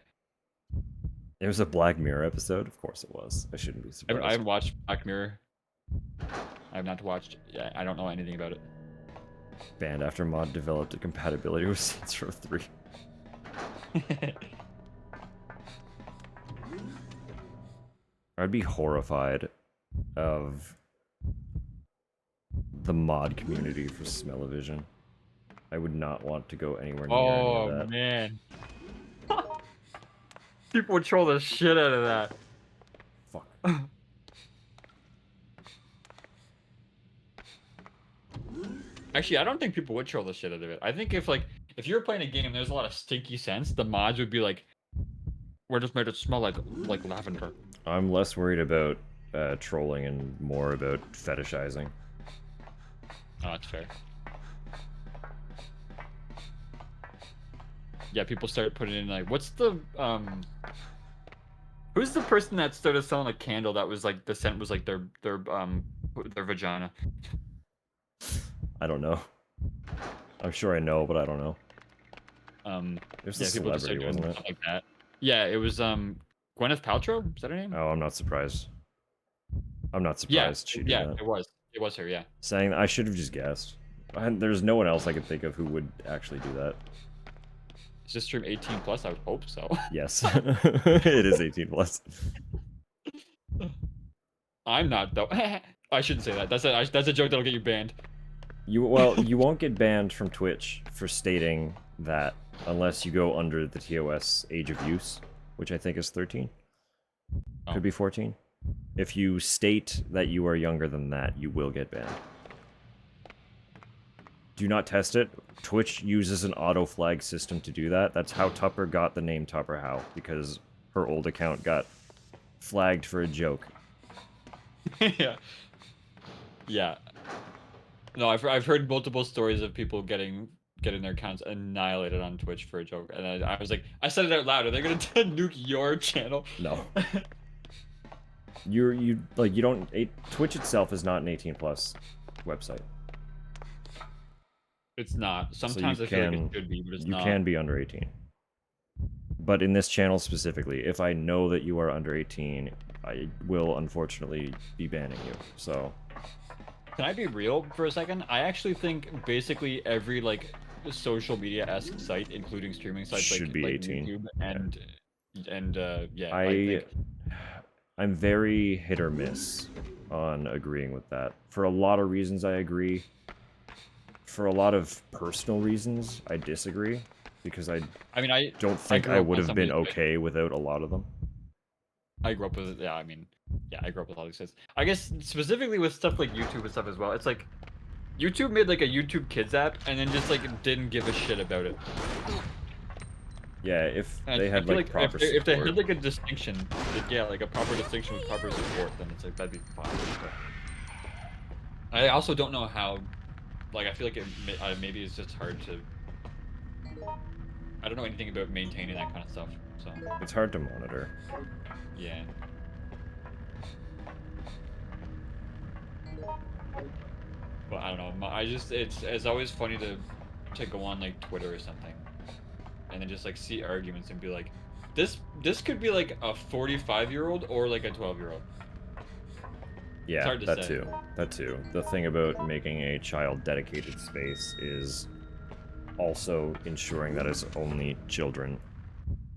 It was a Black Mirror episode. Of course it was. I shouldn't be surprised. I haven't watched Black Mirror. I have not watched. Yeah, I don't know anything about it. Band after mod developed a compatibility with Saints Row 3. I'd be horrified of the mod community for smell-o-vision. I would not want to go anywhere near any of that. Man. People would troll the shit out of that. Fuck. Actually, I don't think people would troll the shit out of it. I think if if you're playing a game and there's a lot of stinky scents, the mods would be like, "We just made it smell like lavender." I'm less worried about trolling and more about fetishizing. Oh, that's fair. Yeah, people started putting in like, what's the who's the person that started selling a candle that was like the scent was like their vagina? I don't know. I'm sure I know, but I don't know. There's a People just celebrity, started doing wasn't it? stuff like that. Yeah, it was Gwyneth Paltrow. Is that her name? Oh, I'm not surprised. I'm not Yeah, surprised she did yeah, that. it was. It was her. Yeah. Saying I should have just guessed. There's no one else I could think of who would actually do that. Is this stream 18 plus? I would hope so. Yes, it is 18 plus. I'm not though. I shouldn't say that. That's a joke that'll get you banned. You won't get banned from Twitch for stating that unless you go under the TOS age of use, which I think is 13. Could be 14. If you state that you are younger than that, you will get banned. Do not test it. Twitch uses an auto flag system to do that. That's how Tupper got the name Tupper How, because her old account got flagged for a joke. Yeah. Yeah. No, I've heard multiple stories of people getting their accounts annihilated on Twitch for a joke, and I was like, I said it out loud. Are they gonna nuke your channel? No. you don't. Twitch itself is not an 18 plus website. It's not. Sometimes So I feel like it should be, but it's not. You can be under 18. But in this channel specifically, if I know that you are under 18, I will unfortunately be banning you. So. Can I be real for a second? I actually think basically every social media-esque site, including streaming sites should be 18. YouTube and yeah. I'm very hit or miss on agreeing with that. For a lot of reasons, I agree. For a lot of personal reasons, I disagree, because I don't think I would have been okay without a lot of them. I grew up with I grew up with all these things. I guess specifically with stuff like YouTube and stuff as well. It's like YouTube made like a YouTube Kids app and then just didn't give a shit about it. Yeah, if And they I had feel like proper if they support. had like a distinction, like a proper distinction with proper support, then it's like that'd be fine. But I also don't know how. I feel like maybe it's just hard to. I don't know anything about maintaining that kind of stuff, so. It's hard to monitor. Yeah. But I don't know. It's always funny to go on Twitter or something, and then just see arguments and be like, this could be like a 45-year-old or like a 12-year-old. Yeah, it's hard to that say. too. That too. The thing about making a child-dedicated space is also ensuring that it's only children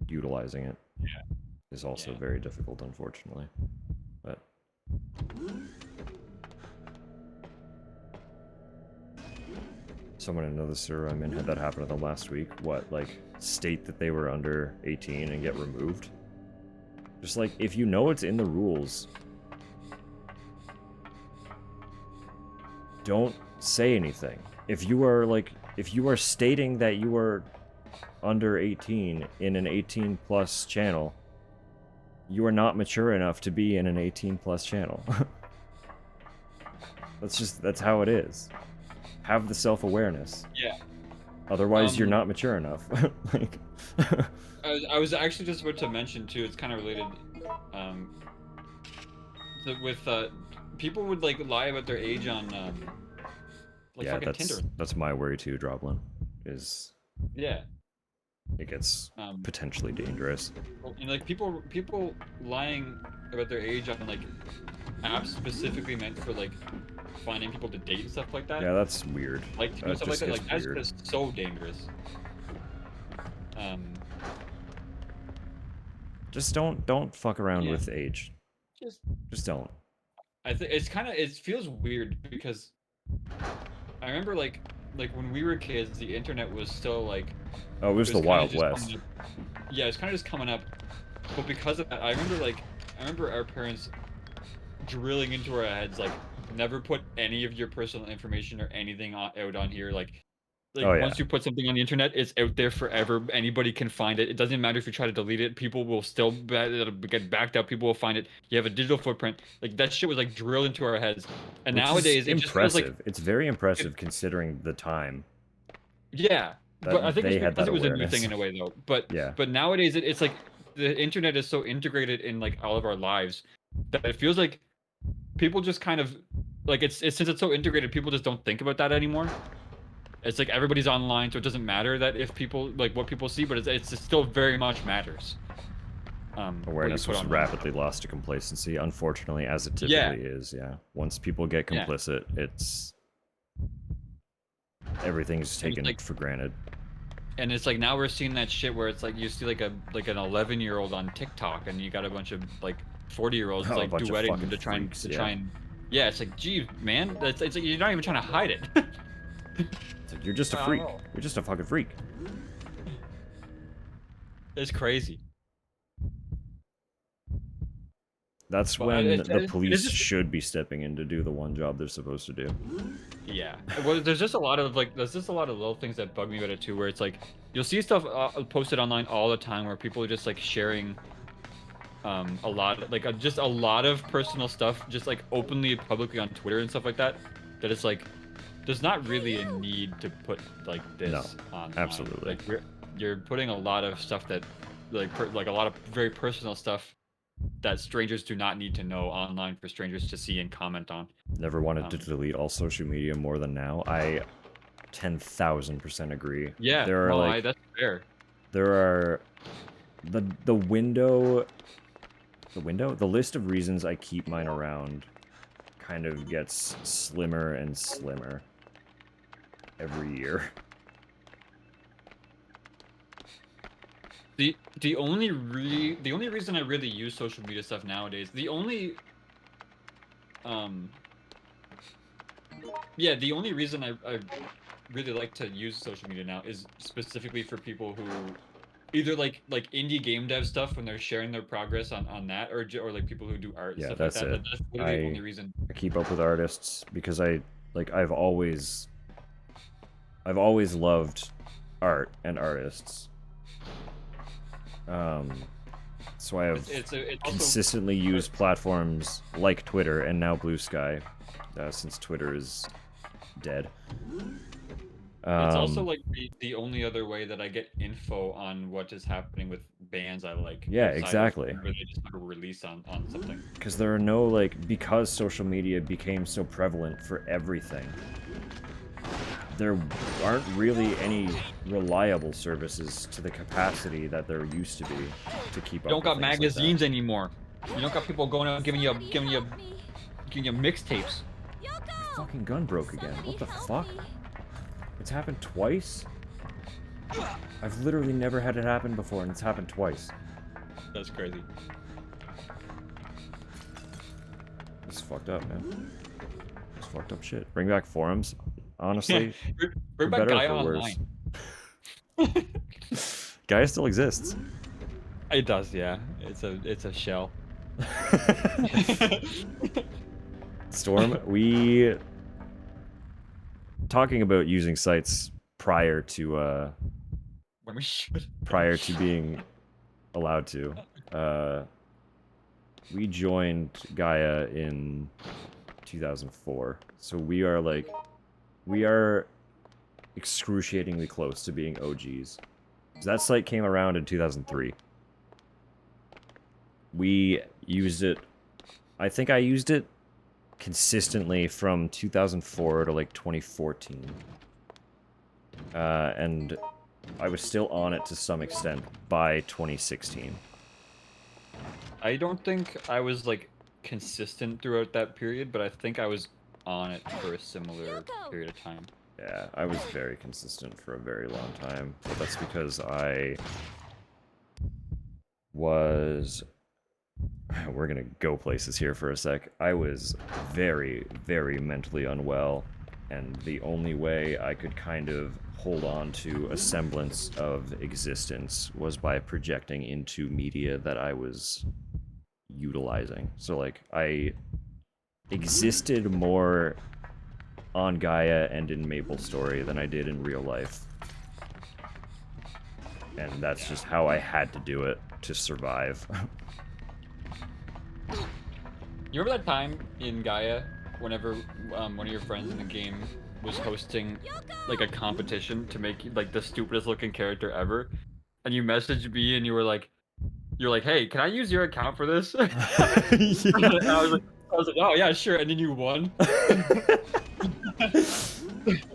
utilizing it. Yeah. Is also very difficult, unfortunately. But someone in another server I'm in had that happen to them last week. What, state that they were under 18 and get removed? Just if you know it's in the rules, don't say anything. If you are stating that you are under 18 in an 18 plus channel, you are not mature enough to be in an 18 plus channel. That's how it is. Have the self-awareness. Yeah. Otherwise, you're not mature enough. I was actually just about to mention too. It's kind of related. With people would lie about their age on yeah, fucking Tinder. that's my worry too, Droblin. Is Yeah. it gets potentially dangerous. And people lying about their age on apps specifically meant for finding people to date and stuff like that. Yeah, that's weird. Stuff like that. That's just so dangerous. Just don't fuck around with age. Just don't. I think it feels weird because I remember when we were kids, the internet was still oh, it was the Wild West. Yeah, it's kind of just coming up, But because of that, I remember our parents drilling into our heads like, never put any of your personal information or anything out on here. Like Oh, yeah. once you put something on the internet, it's out there forever. Anybody can find it. It doesn't matter if you try to delete it. People will still it'll get backed up. People will find it. You have a digital footprint. Like that shit was like drilled into our heads. And Which nowadays, is it just feels like impressive. It's very impressive considering the time. yeah. But I think it's they had because that it was a new awareness. thing in a way, though. But Yeah. but nowadays, it's like the internet is so integrated in like all of our lives that it feels like people just kind of like it's since it's so integrated, people just don't think about that anymore. It's like everybody's online, so it doesn't matter that if people like what people see, but it still very much matters. What you Awareness put was online. rapidly lost to complacency, unfortunately, as it typically is. Yeah. Once people get Yeah. complicit, it's everything's taken like- for granted. And it's like now we're seeing that shit where it's like you see like an 11-year-old on TikTok, and you got a bunch of like 40-year-olds Oh, a like bunch of duetting fucking to try and freaks, to yeah. try and yeah, it's like gee man, it's like you're not even trying to hide it. It's like, you're just a freak. You're just a fucking freak. It's crazy. That's But when it- the it- police it's just- should be stepping in to do the one job they're supposed to do. Yeah. Well, there's just a lot of little things that bug me about it too, where it's like you'll see stuff posted online all the time where people are just like sharing a lot like just a lot of personal stuff just like openly publicly on Twitter and stuff like that. That it's like there's not really a need to put like this on. Absolutely. Like you're putting a lot of stuff that like like a lot of very personal stuff that strangers do not need to know online for strangers to see and comment on. Never wanted to delete all social media more than now. I 10,000% agree. Yeah, There are no, like that's fair. there are the list of reasons I keep mine around kind of gets slimmer and slimmer every year. The only reason I really use social media stuff nowadays, the only reason I really like to use social media now is specifically for people who either like indie game dev stuff when they're sharing their progress on that, or like people who do art and Yeah, stuff that's like that. it. That's literally the only reason. I keep up with artists because I've always loved art and artists. So I have It's also- consistently used platforms like Twitter and now Blue Sky, since Twitter is dead. It's also like the only other way that I get info on what is happening with bands I like. Yeah, outside of exactly. whenever they just have a release on something. Because there are no, like, because social media became so prevalent for everything, there aren't really any reliable services to the capacity that there used to be to keep up You don't with got things like that. magazines anymore. You don't got people going out giving you mixtapes. Fucking gun broke again. What the fuck? It's happened twice? I've literally never had it happen before, and it's happened twice. That's crazy. This is fucked up, man. It's fucked up shit. Bring back forums. Honestly, Bring for back better or Gaia for worse. Online. Gaia still exists. It does, yeah. It's a shell. Storm, we talking about using sites prior to When we should. prior to being allowed to. We joined Gaia in 2004, so we are excruciatingly close to being OGs. So that site came around in 2003. We used it. I think I used it consistently from 2004 to like 2014. And I was still on it to some extent by 2016. I don't think I was like consistent throughout that period, but I think I was on it for a similar period of time. Yeah, I was very consistent for a very long time, but that's because I was... We're gonna go places here for a sec. I was very, very mentally unwell And the only way I could kind of hold on to a semblance of existence was by projecting into media that I was utilizing. So, like, I existed more on Gaia and in MapleStory than I did in real life. And that's just how I had to do it to survive. You remember that time in Gaia, whenever one of your friends in the game was hosting like a competition to make like the stupidest looking character ever, and you messaged me and you're like, hey, can I use your account for this? And I was like, oh yeah, sure. And then you won.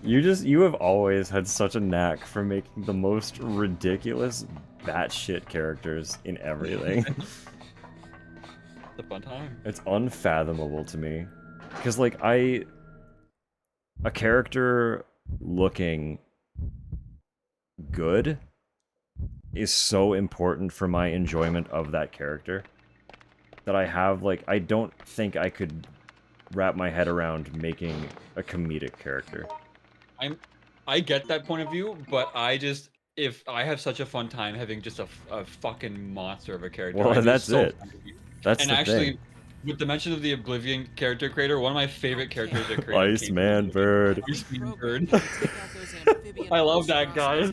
You have always had such a knack for making the most ridiculous batshit characters in everything. It's a fun time. It's unfathomable to me. Because, like, a character looking good is so important for my enjoyment of that character that I don't think I could wrap my head around making a comedic character. I get that point of view, but if I have such a fun time having just a fucking monster of a character. Well, that's it. That's and the actually, thing. with the mention of the Oblivion character creator, one of my favorite characters I created. Iceman Bird. Iceman Bird. I love that guy.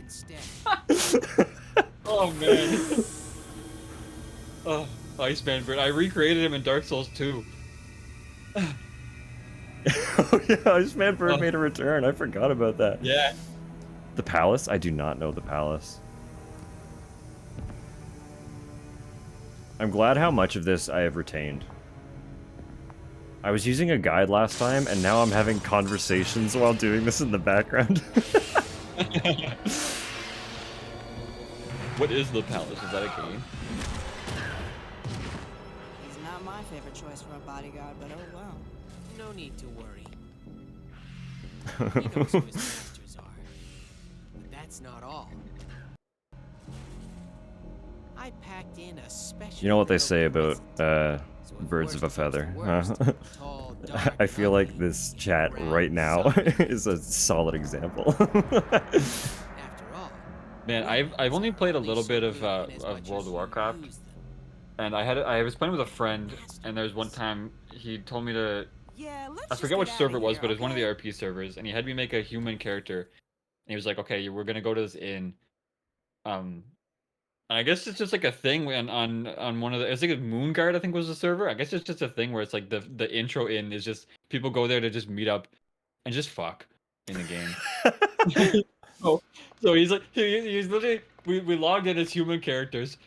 Oh man. Oh, Iceman Bird. I recreated him in Dark Souls 2. Oh yeah, Iceman Bird made a return. I forgot about that. Yeah. The palace? I do not know the palace. I'm glad how much of this I have retained. I was using a guide last time, and now I'm having conversations while doing this in the background. What is the palace? Is that a game? He's not my favorite choice for a bodyguard, but oh well. No need to worry. He knows who his masters are. But that's not all. I packed in a special. You know what they say about birds of a feather, huh? I feel like this chat right now is a solid example. Man, I've only played a little bit of World of Warcraft, and I was playing with a friend, and there was one time he told me to. I forget which server it was, but it was one of the RP servers, and he had me make a human character, and he was like, "Okay, we're gonna go to this inn." And I guess it's just like a thing on one of the. It's like a Moonguard, I think was the server. I guess it's just a thing where it's like the intro inn is just people go there to just meet up, and just fuck in the game. So he's like he's literally we logged in as human characters,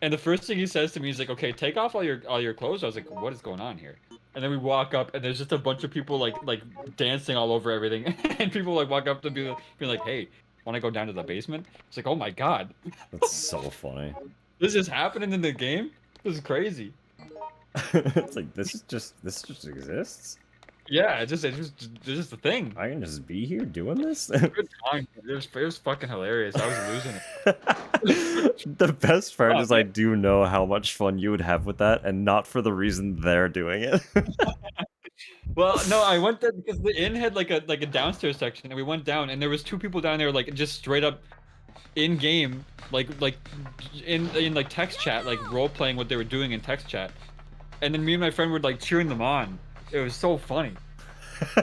and the first thing he says to me is like, "Okay, take off all your clothes." I was like, "What is going on here?" And then we walk up, and there's just a bunch of people like dancing all over everything, and people like walk up to be like, "Hey, want to go down to the basement?" It's like, "Oh my god, that's so funny." This is happening in the game. This is crazy. It's like this just exists. Yeah, it's just the thing. I can just be here doing this. Good time. It was fucking hilarious. I was losing it. The best part is I do know how much fun you would have with that, and not for the reason they're doing it. Well, no, I went there because the inn had like a downstairs section, and we went down, and there was two people down there like just straight up in game, like in like text chat, like role playing what they were doing in text chat, and then me and my friend were like cheering them on. It was so funny.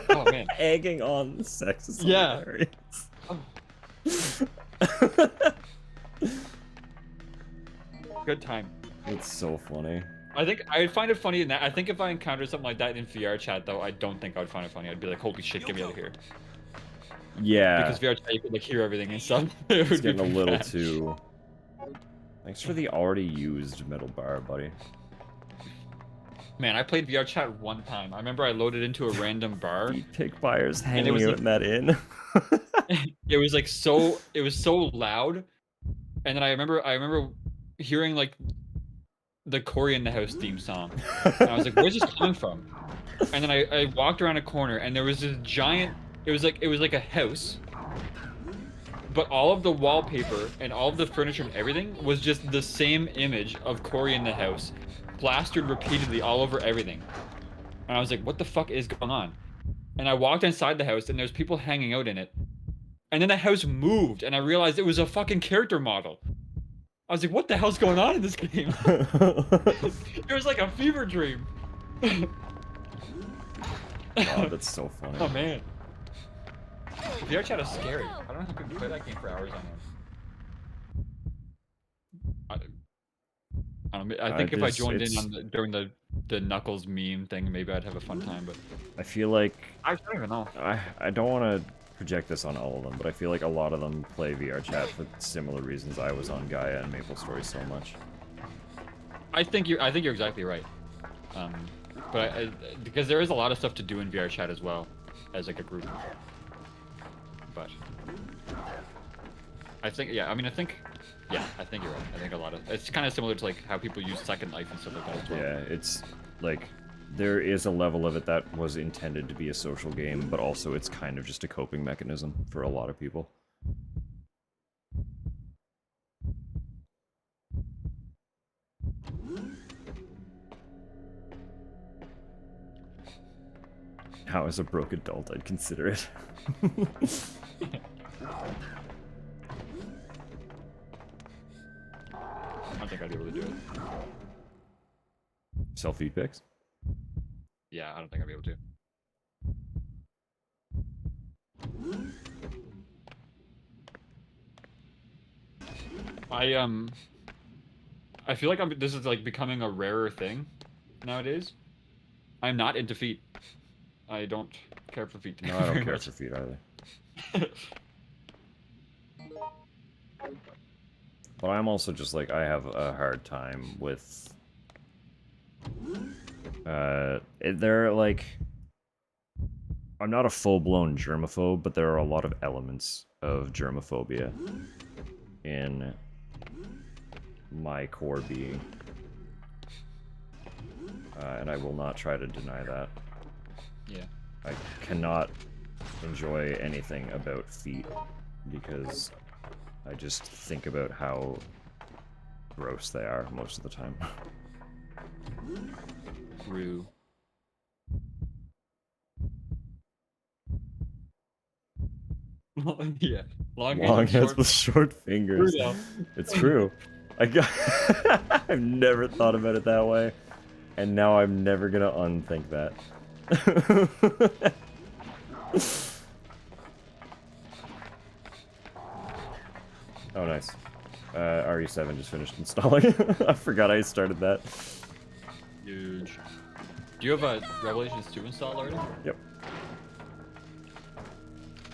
Oh man, egging on the sex is hilarious. Good time. It's so funny. I think I'd find it funny in that. I think if I encountered something like that in VR chat, though, I don't think I would find it funny. I'd be like, "Holy shit, get me out of here!" Yeah. Because VR chat, you could like hear everything and stuff. It's getting a little too. Thanks for the already used middle bar, buddy. Man, I played VR chat one time. I remember I loaded into a random bar. Pick buyers hanging out in that inn. It was like so. It was so loud, and then I remember hearing like the Cory in the House theme song, and I was like, "Where's this coming from?" And then I walked around a corner, and there was this giant. It was like a house, but all of the wallpaper and all of the furniture and everything was just the same image of Cory in the House, plastered repeatedly all over everything. And I was like, "What the fuck is going on?" and I walked inside the house, and there's people hanging out in it. And then the house moved, and I realized it was a fucking character model. I was like, what the hell's going on in this game? It was like a fever dream. Wow, that's so funny. Oh, man. VR chat is scary. I don't know how people play that game for hours on end. I don't know, I think if I joined in on during the Knuckles meme thing, maybe I'd have a fun time, but... I feel like... I don't even know. I don't want to project this on all of them, but I feel like a lot of them play VR chat for similar reasons I was on Gaia and MapleStory so much. I think you're exactly right. But because there is a lot of stuff to do in VR chat as well, as like a group. But I think, yeah, I think you're right. I think a lot of it's kind of similar to like how people use Second Life and stuff like that as well. Yeah, it's like there is a level of it that was intended to be a social game, but also it's kind of just a coping mechanism for a lot of people. How, as a broke adult, I'd consider it. I don't think I'd be able to do it. Self-feed pics? Yeah, I don't think I'd be able to. I feel like this is like becoming a rarer thing nowadays. I'm not into feet. I don't care for feet. No, I don't care for feet either. But I'm also just like, I have a hard time with... they're like... I'm not a full-blown germaphobe, but there are a lot of elements of germophobia in my core being. And I will not try to deny that. Yeah. I cannot enjoy anything about feet because I just think about how gross they are most of the time. True. Yeah. Long heads with short fingers. True, It's true. I've never thought about it that way, and now I'm never gonna unthink that. Oh, nice. RE7 just finished installing. I forgot I started that. Huge. Do you have a Revelations 2 installed already? Yep.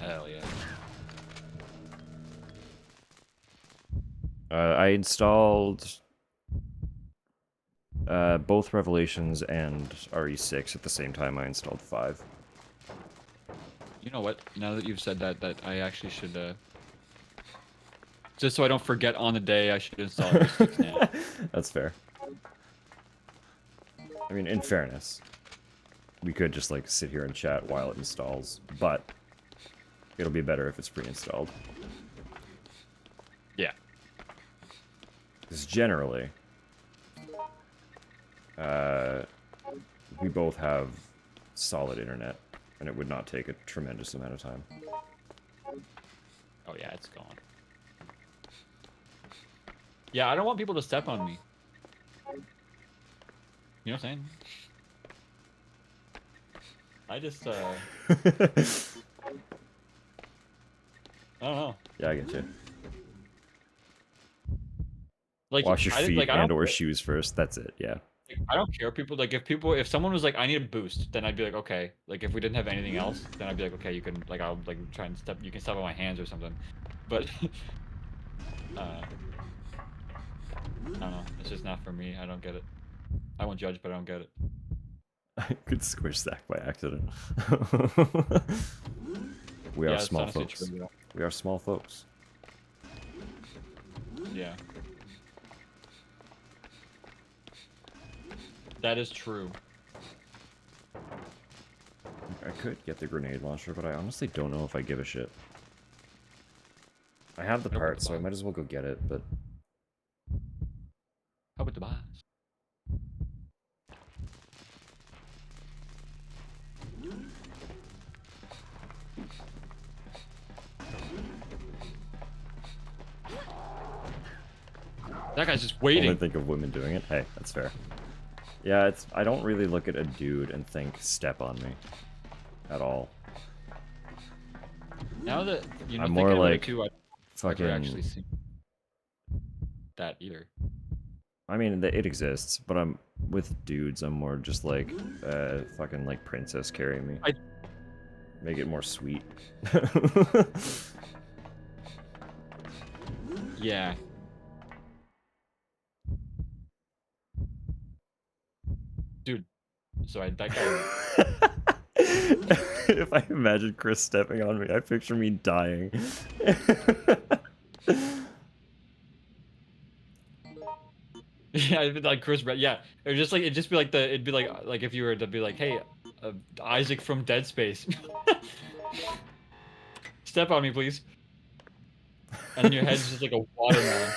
Hell yeah. I installed both Revelations and RE6 at the same time I installed 5. You know what? Now that you've said that I actually should, just so I don't forget on the day, I should install RE6 now. That's fair. I mean, in fairness, we could just, like, sit here and chat while it installs, but it'll be better if it's pre-installed. Yeah. Because generally, we both have solid internet, and it would not take a tremendous amount of time. Oh yeah, it's gone. Yeah, I don't want people to step on me. You know what I'm saying? I just, I don't know. Yeah, I get you. Like, wash your feet like, and or shoes first. That's it. Yeah. I don't care. People like if someone was like, I need a boost, then I'd be like, okay. Like if we didn't have anything else, then I'd be like, okay, you can like I'll like try and step. You can step on my hands or something. But I don't know. It's just not for me. I don't get it. I won't judge, but I don't get it. I could squish Zach by accident. We are small folks. True, yeah. We are small folks. Yeah. That is true. I could get the grenade launcher, but I honestly don't know if I give a shit. I have the part, so I might as well go get it, but... How about the boss? That guy's just waiting. Only think of women doing it. Hey, that's fair. Yeah, I don't really look at a dude and think step on me. At all. Now that you know, I'm thinking more about like it too, I've fucking. never actually seen that either. I mean, it exists, but I'm with dudes. I'm more just like, fucking like princess carry me. Make it more sweet. Yeah. Dude, so that guy. If I imagine Chris stepping on me, I picture me dying. Yeah, it'd be like Chris. Yeah, it'd just be like it'd be like if you were to be like, hey, Isaac from Dead Space, step on me, please. And then your head's just like a watermelon.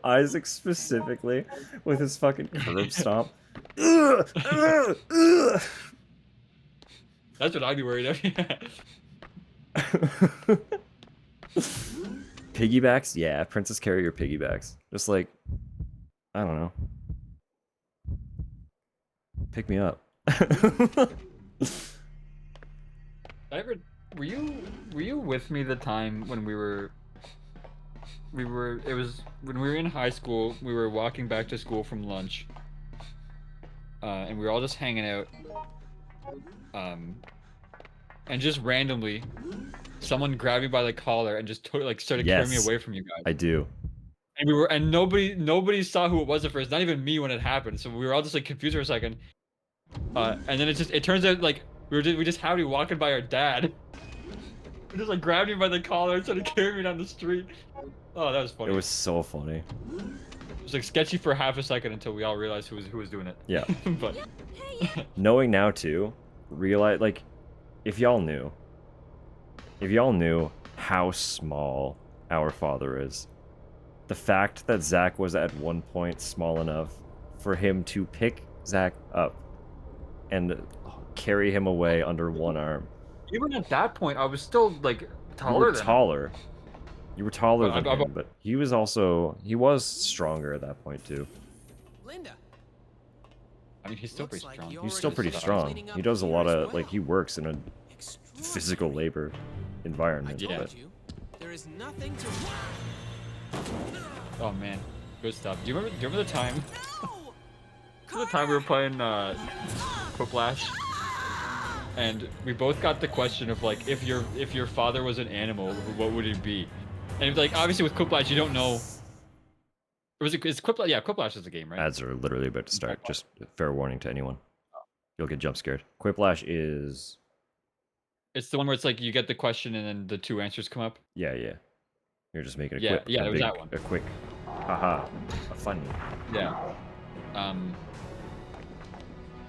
Isaac specifically, with his fucking curb stomp. That's what I'd be worried of. Piggybacks? Yeah, Princess carry your piggybacks. Just like, I don't know. Pick me up. Were you with me the time when it was when we were in high school, we were walking back to school from lunch. And we were all just hanging out. And just randomly, someone grabbed me by the collar and just started carrying me away from you guys. I do. And nobody saw who it was at first, not even me when it happened. So we were all just like confused for a second. And then it turns out like we just happened to be walking by our dad. He just like grabbed me by the collar and started carrying me down the street. Oh, that was funny. It was so funny. It was like sketchy for half a second until we all realized who was doing it. Yeah. But knowing now too, realize like, if y'all knew how small our father is, the fact that Zach was at one point small enough for him to pick Zach up and carry him away under one arm. Even at that point, I was still like taller than him. You were taller than him, but he was stronger at that point too. Linda. I mean, he's still pretty strong. He's still pretty strong. He does a lot of like he works in a physical labor environment. But... There is nothing to. Oh man, good stuff. Do you remember the time? The time we were playing Quiplash, and we both got the question of like, if your father was an animal, what would it be? And like obviously with Quiplash, you don't know. It's Quiplash. Yeah, Quiplash is the game, right? Ads are literally about to start. Just fair warning to anyone. You'll get jump scared. Quiplash is. It's the one where it's like you get the question and then the two answers come up. Yeah. You're just making a yeah, quick. Yeah, it was that one. A quick, haha, a funny. Yeah. And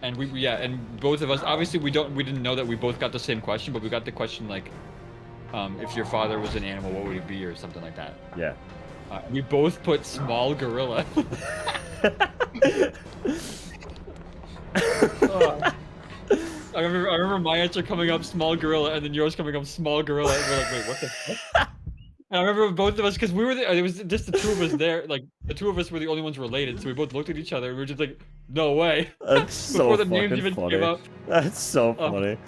and both of us obviously we didn't know that we both got the same question, but we got the question like, if your father was an animal, what would he be, or something like that. Yeah. We both put small gorilla. I remember my answer coming up small gorilla, and then yours coming up small gorilla, and we're like, wait, what the fuck? And I remember both of us, because we were it was just the two of us there, like the two of us were the only ones related, so we both looked at each other and we were just like, no way. That's so before the fucking names even funny. came up. That's so funny.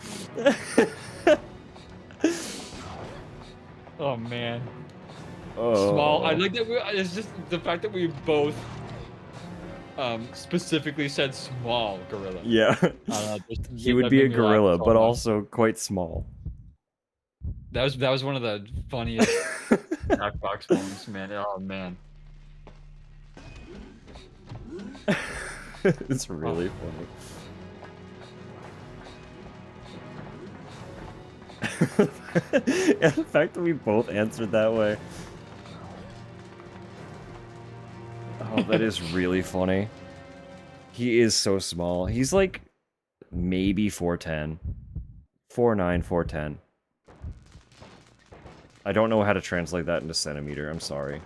Oh man. Oh. Small. I like that. It's just the fact that we both specifically said small gorilla. Yeah. He would be a gorilla, but also quite small. That was one of the funniest Jackbox moments, man. Oh man. It's really funny. Yeah, the fact that we both answered that way. Oh, that is really funny. He is so small. He's like maybe 4'10". 4'9", 4'10". I don't know how to translate that into centimeter. I'm sorry.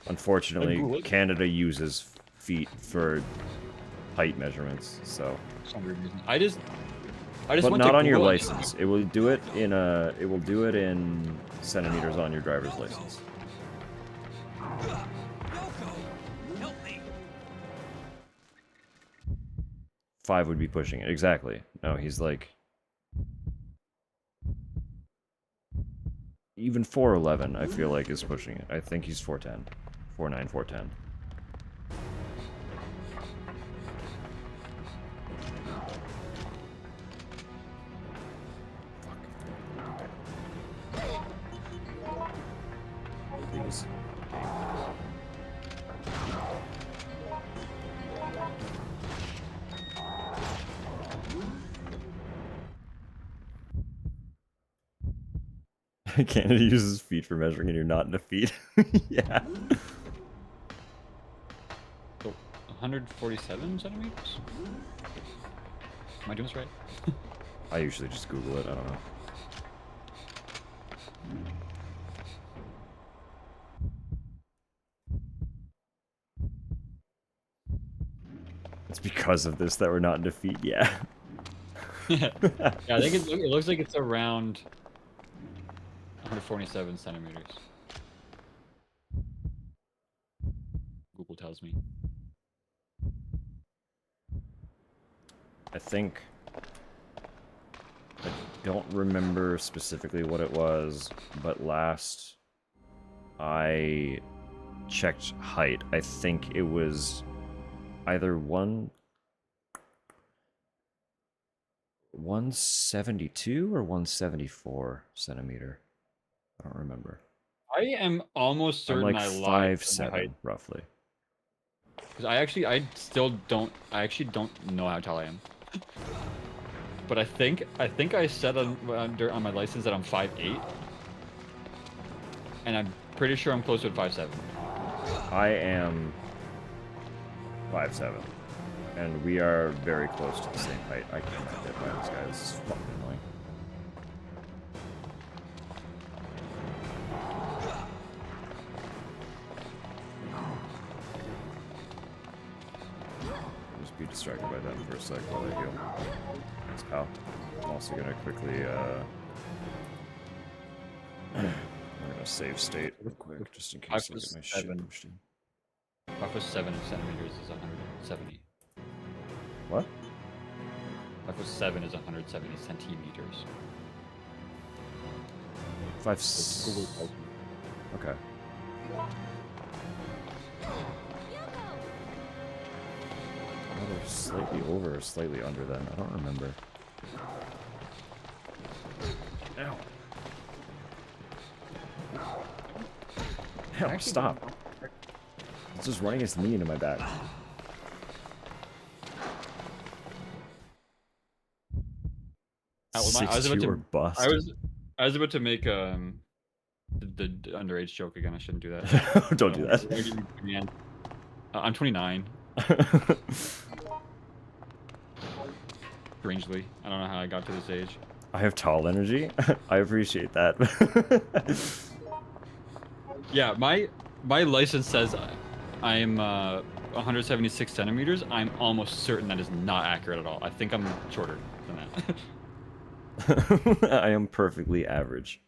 Unfortunately, Canada uses feet for height measurements, so. I just but went not to on your Google license. It will do it in centimeters on your driver's license. Yoko, help me. 5 would be pushing it. Exactly. No, he's like... Even 411, I feel like, is pushing it. I think he's 410. 49, 410. Please. Canada uses feet for measuring and you're not in a feet. Yeah. So, 147 centimeters? Am I doing this right? I usually just Google it, I don't know. It's because of this that we're not in defeat, yeah. Yeah, I think it looks like it's around 147 centimeters. Google tells me. I think... I don't remember specifically what it was, but last I checked height, I think it was either 172 or 174 centimeter. I don't remember. I am almost certain I'm like I lied. 5'7", roughly. Because I actually don't know how tall I am. But I think I said on my license that I'm 5'8", and I'm pretty sure I'm closer to 5'7". I am 5'7", and we are very close to the same height. I cannot get by this guy. This is fucking annoying. I'll just be distracted by that for a sec while I heal. Thanks, pal. I'm also gonna quickly, I'm gonna save state real quick, just in case I get my shit pushed in. 5'7" centimeters is 170. What? 5'7" is 170 centimeters. 5. Google. Okay. Either slightly over or slightly under then. I don't remember. Ow. Hell, stop. It's just running its knee into my back. I was about to make the underage joke again. I shouldn't do that. Don't do that. I'm 29. Strangely, I don't know how I got to this age. I have tall energy. I appreciate that. Yeah, my license says I'm 176 centimeters. I'm almost certain that is not accurate at all. I think I'm shorter than that. I am perfectly average.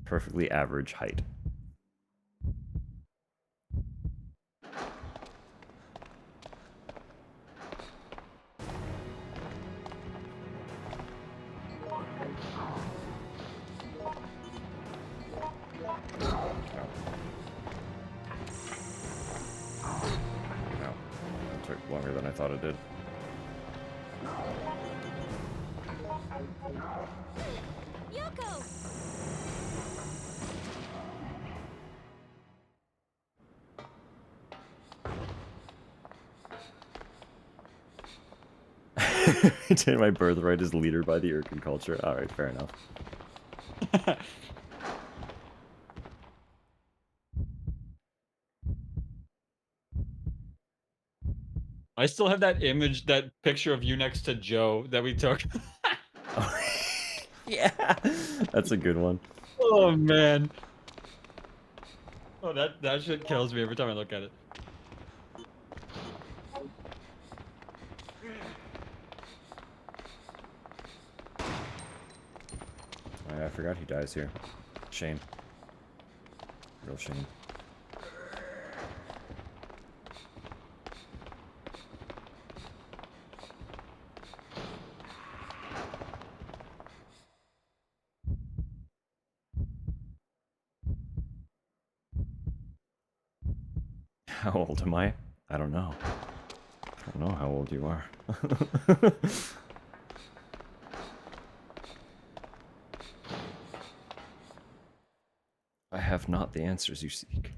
Perfectly average height. Took longer than I thought it did. Yoko! Retain my birthright as leader by the Urkin culture. Alright, fair enough. I still have that image, that picture of you next to Joe that we took. Yeah, that's a good one. Oh man. Oh, that shit kills me every time I look at it. I forgot he dies here. Shame. Real shame. How old am I? I don't know. I don't know how old you are. I have not the answers you seek.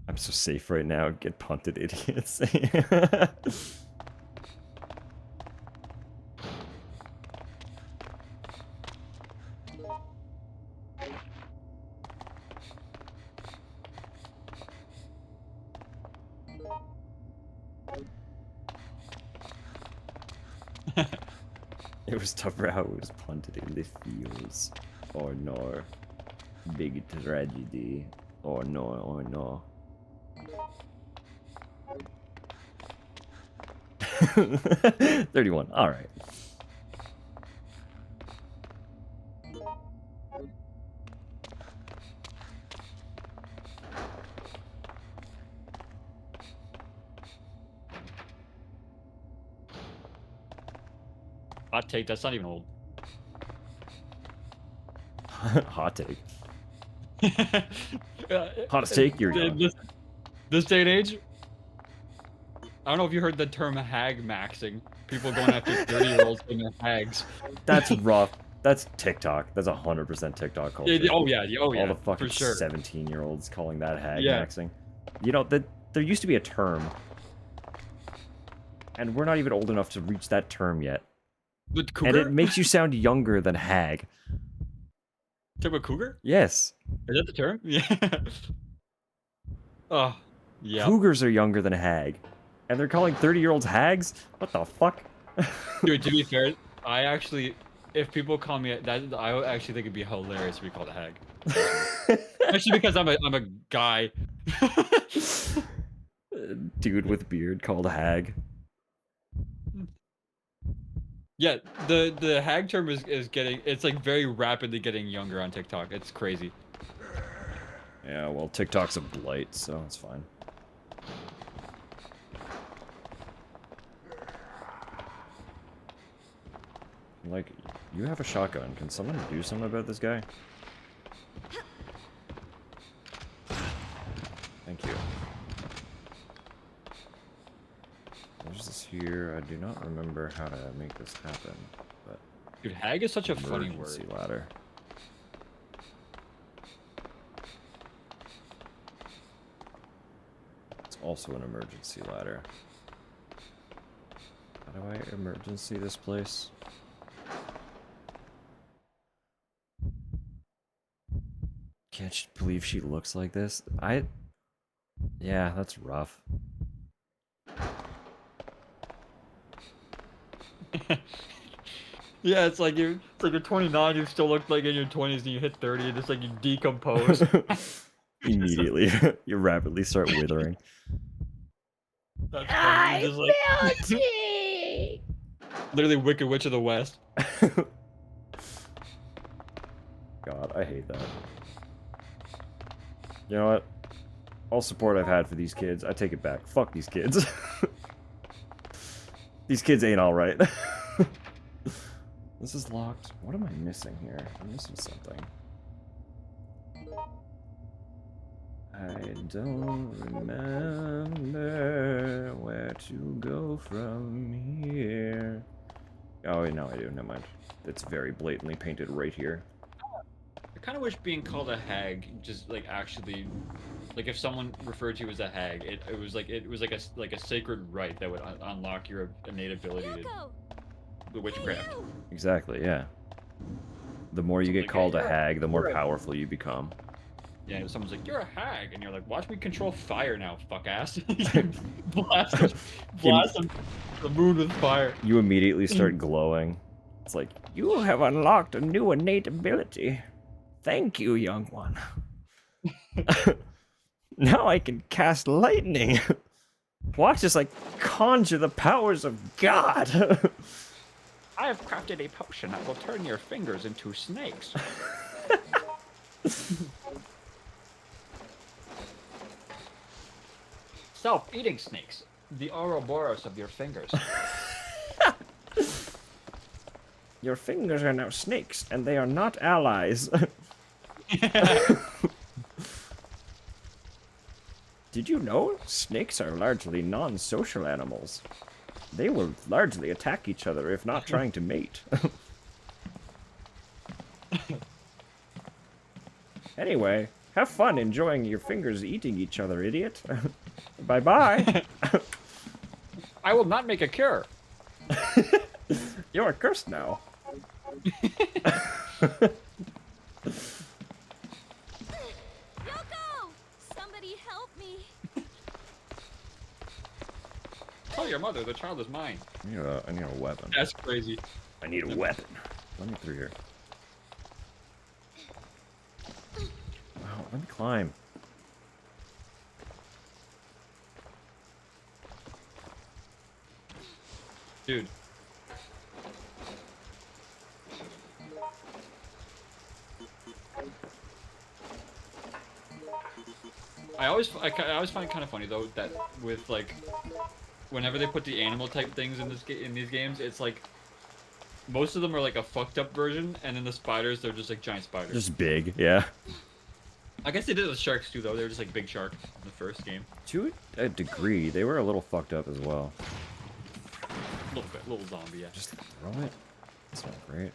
I'm so safe right now. Get punted, idiots. It was tougher how it was punted in the fields. Oh no. Big tragedy. Oh no, oh no. 31, alright. Hot take, that's not even old. Hot take. Hottest take, you're young. This day and age, I don't know if you heard the term hag maxing. People going after 30-year-olds and their hags. That's rough. That's TikTok. That's 100% TikTok culture. Yeah, oh yeah, All the fucking for sure. 17-year-olds calling that hag Yeah. maxing. You know, there used to be a term. And we're not even old enough to reach that term yet. But cougar? And it makes you sound younger than hag. Talk about cougar? Yes. Is that the term? Yeah. Oh, yeah. Cougars are younger than hag. And they're calling 30-year-olds hags? What the fuck? Dude, to be fair, I actually, if people call me that, I actually think it'd be hilarious to be called a hag. Especially because I'm a guy. Dude with beard called hag. Yeah, the hag term is getting, it's like very rapidly getting younger on TikTok. It's crazy. Yeah, well, TikTok's a blight, so it's fine. Like, you have a shotgun. Can someone do something about this guy? Thank you. There's this here. I do not remember how to make this happen, but... Dude, hag is such a funny emergency word. Ladder. It's also an emergency ladder. How do I emergency this place? Can't you believe she looks like this? Yeah, that's rough. Yeah, it's like you're 29, you still look like in your 20s, and you hit 30, and it's like you decompose. Immediately, you rapidly start withering. That's funny. You're just like, literally Wicked Witch of the West. God, I hate that. You know what? All support I've had for these kids, I take it back. Fuck these kids. These kids ain't alright. This is locked. What am I missing here? I'm missing something. I don't remember where to go from here. Oh, wait, no, I do. Never mind. It's very blatantly painted right here. I kind of wish being called a hag just like actually, like if someone referred to you as a hag, it was like a sacred right that would unlock your innate ability to the witchcraft. Exactly, yeah. The more you get called a hag, the more powerful you become. Yeah, if someone's like, "You're a hag," and you're like, "Watch me control fire now, fuck ass." blast them, the moon with fire. You immediately start glowing. It's like, you have unlocked a new innate ability. Thank you, young one. Now I can cast lightning. Watch as I conjure the powers of God. I have crafted a potion that will turn your fingers into snakes. Self-eating snakes. The Uroboros of your fingers. Your fingers are now snakes, and they are not allies. Did you know snakes are largely non-social animals? They will largely attack each other if not trying to mate. Anyway, have fun enjoying your fingers eating each other, idiot. Bye-bye. I will not make a cure. You are cursed now. Yoko! Somebody help me. Tell your mother the child is mine. I need a weapon. That's crazy. I need a weapon. Let me through here. Wow, let me climb. Dude. I always find it kind of funny though that with like whenever they put the animal type things in these games, it's like most of them are like a fucked up version, and then the spiders they're just like giant spiders. Just big, yeah. I guess they did it with sharks too though. They were just like big shark in the first game. To a degree, they were a little fucked up as well. A little bit, little zombie, yeah. Just throw it. It's not great.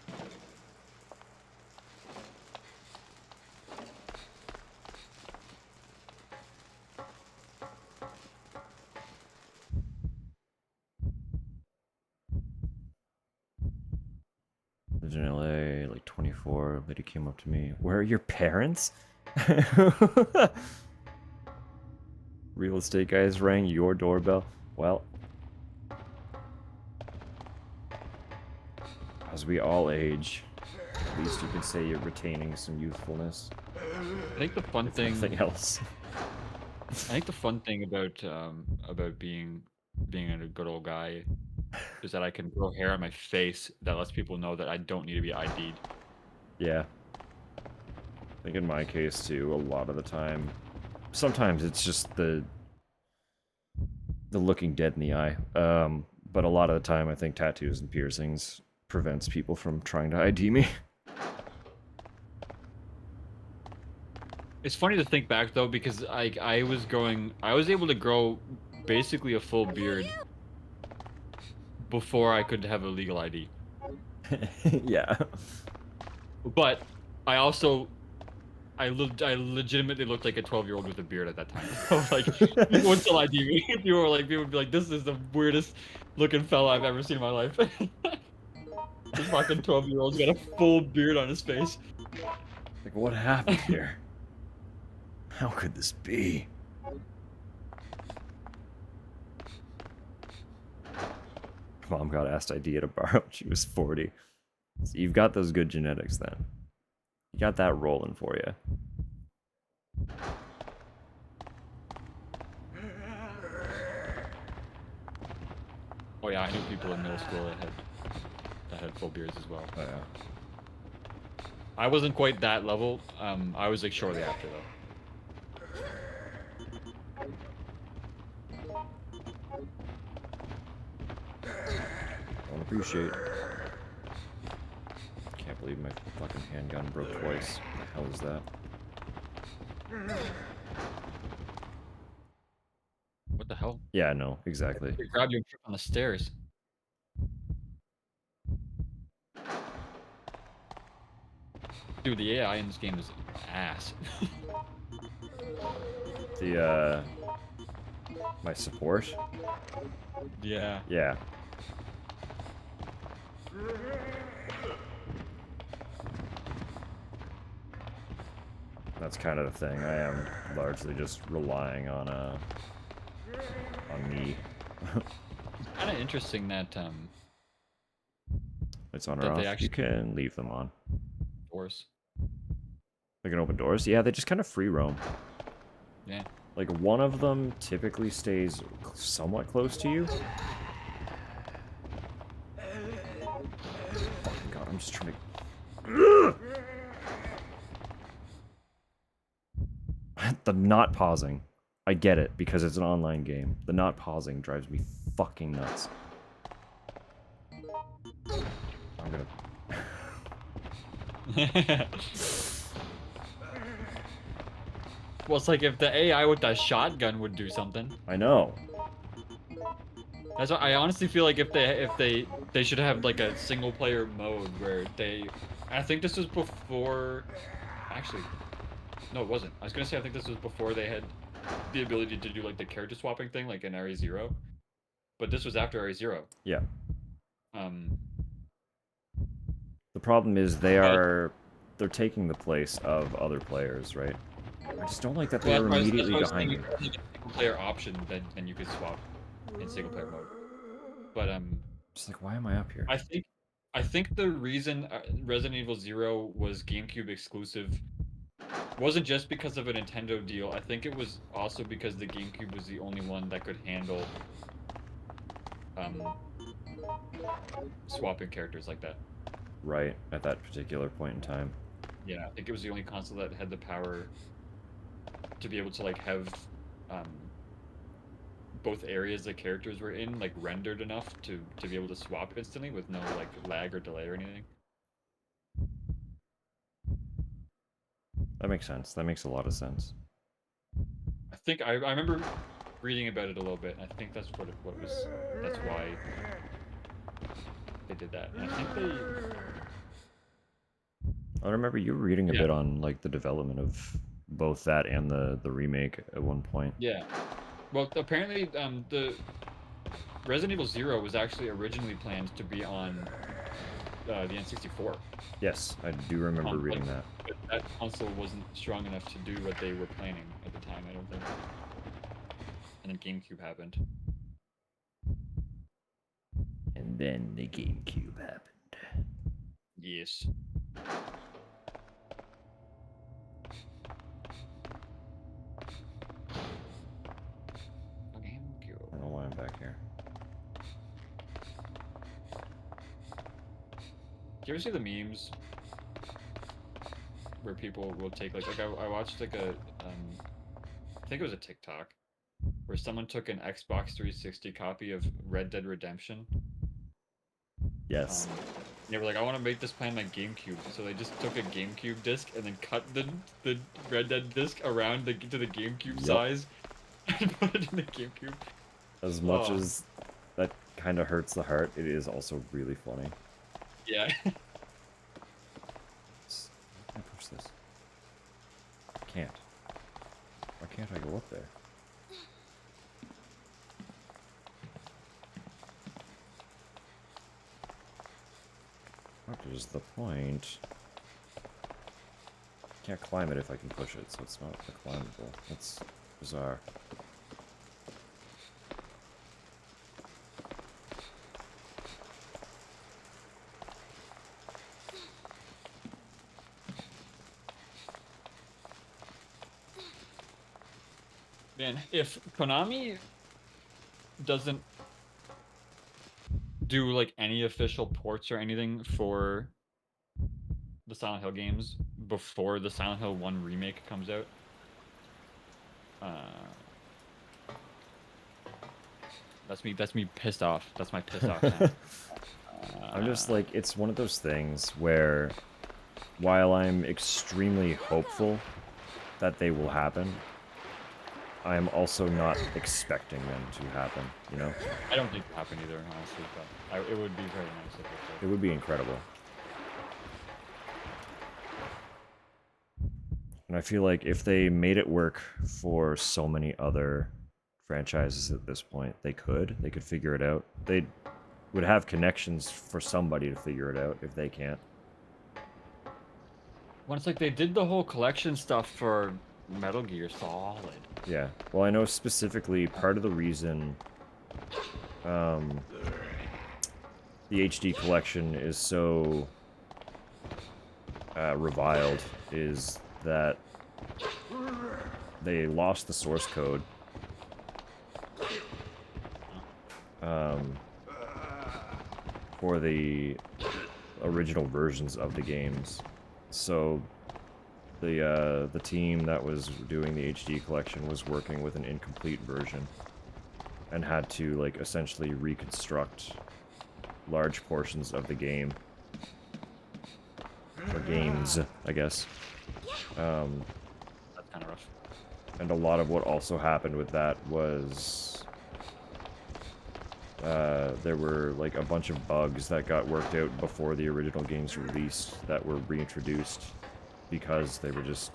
Lived in LA, like 24. Lady came up to me. Where are your parents? Real estate guys rang your doorbell. Well, as we all age, at least you can say you're retaining some youthfulness. I think the fun thing. Nothing else. I think the fun thing about being a good old guy is that I can grow hair on my face that lets people know that I don't need to be ID'd. Yeah. I think in my case too, a lot of the time. Sometimes it's just the looking dead in the eye. But a lot of the time I think tattoos and piercings prevents people from trying to ID me. It's funny to think back though because I was able to grow basically a full beard before I could have a legal ID. Yeah. But I legitimately looked like a 12-year-old with a beard at that time. So like people would still ID me. People would be like, this is the weirdest looking fella I've ever seen in my life. This fucking 12-year-old's got a full beard on his face. Like, what happened here? How could this be? Mom got asked ID at a bar when she was 40. So you've got those good genetics then. You got that rolling for you. Oh yeah, I knew people in middle school that had full beards as well. Oh yeah. I wasn't quite that level. I was like shortly after though. Don't appreciate. Can't believe my fucking handgun broke twice. What the hell is that? What the hell? Yeah, no, exactly. They grabbed you and tripped on the stairs. Dude, the AI in this game is ass. My support? Yeah. Yeah. That's kind of the thing. I am largely just relying on me. It's kind of interesting that It's on or that off. they actually You can leave them on. doors. They can open doors? Yeah, they just kind of free roam. Yeah. Like, one of them typically stays somewhat close to you. Fucking god, I'm just trying to... The not pausing. I get it, because it's an online game. The not pausing drives me fucking nuts. I'm gonna... Well, it's like if the AI with that shotgun would do something. I know. That's why I honestly feel like if they should have like a single player mode where they, I think this was before, actually, no, it wasn't. I was gonna say I think this was before they had the ability to do like the character swapping thing like in Area Zero, but this was after Area Zero. Yeah. Um. The problem is they're taking the place of other players, right? I just don't like that they're immediately behind me. If you had a single player option, then you could swap in single player mode. But just like, why am I up here? I think the reason Resident Evil 0 was GameCube exclusive wasn't just because of a Nintendo deal. I think it was also because the GameCube was the only one that could handle swapping characters like that. Right, at that particular point in time. Yeah, I think it was the only console that had the power to be able to like have both areas the characters were in like rendered enough to be able to swap instantly with no like lag or delay or anything. That makes sense. That makes a lot of sense. I think I remember reading about it a little bit. And I think that's that's why they did that. And I think I remember you were reading a bit on like the development of both that and the remake at one point. Yeah. Well, apparently the Resident Evil 0 was actually originally planned to be on the N64. Yes, I do remember reading that. But that console wasn't strong enough to do what they were planning at the time, I don't think. And then GameCube happened. And then the GameCube happened. Yes. I don't know why I'm back here. Do you ever see the memes where people will take like I watched like a I think it was a TikTok where someone took an Xbox 360 copy of Red Dead Redemption. Yes. They were like, I want to make this play on my GameCube, so they just took a GameCube disc and then cut the Red Dead disc around to the GameCube size and put it in the GameCube. As much as that kind of hurts the heart, it is also really funny. Yeah. Can I push this? I can't. Why can't I go up there? What is the point? Can't climb it if I can push it, so it's not climbable. That's bizarre. Man, if Konami doesn't do like any official ports or anything for the Silent Hill games before the Silent Hill 1 remake comes out, that's me pissed off. That's my pissed off now. I'm just like, it's one of those things where while I'm extremely hopeful that they will happen, I am also not expecting them to happen, you know? I don't think it will happen either, honestly, but it would be very nice if it did. It would be incredible. And I feel like if they made it work for so many other franchises at this point, they could figure it out. They would have connections for somebody to figure it out if they can't. Well, it's like they did the whole collection stuff for Metal Gear Solid. Yeah. Well, I know specifically part of the reason the HD collection is so reviled is that they lost the source code for the original versions of the games. So the team that was doing the HD collection was working with an incomplete version and had to like essentially reconstruct large portions of the game or games, I guess. That's kind of rough. And a lot of what also happened with that was there were like a bunch of bugs that got worked out before the original game's released that were reintroduced because they were just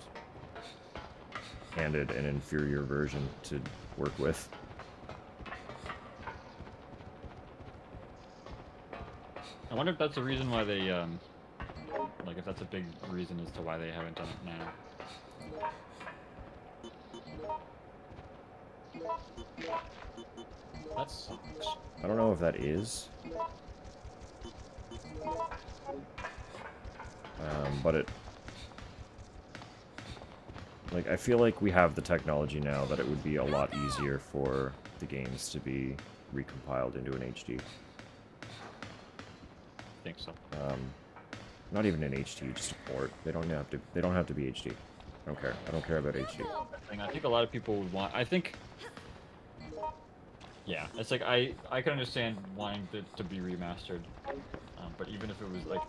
handed an inferior version to work with. I wonder if that's the reason why they, like if that's a big reason as to why they haven't done it now. That sucks. I don't know if that is. But it... Like, I feel like we have the technology now that it would be a lot easier for the games to be recompiled into an HD. I think so. Not even an HD, just a port. They don't have to be HD. I don't care. I don't care about HD. I think a lot of people would want, I think, yeah, it's like I can understand wanting it to be remastered, but even if it was like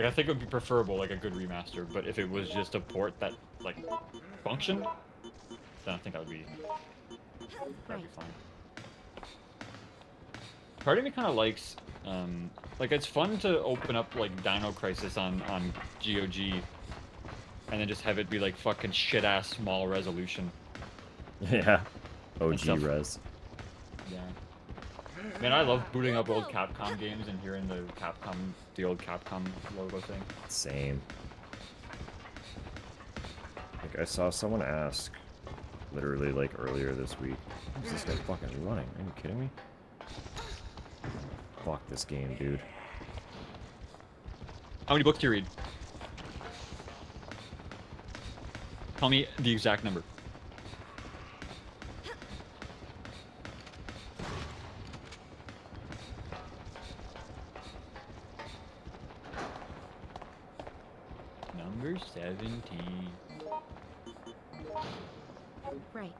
I think it would be preferable like a good remaster. But if it was just a port that like functioned, then I think that'd be fine. Part of me kind of likes, like it's fun to open up like Dino Crisis on GOG, and then just have it be like fucking shit ass small resolution. Yeah, OG res. Yeah. Man, I love booting up old Capcom games and hearing the old Capcom logo thing. Same. Like I saw someone ask, literally like earlier this week, "Is this guy fucking running? Are you kidding me?" Fuck this game, dude. How many books do you read? Tell me the exact number. Number 17. Right.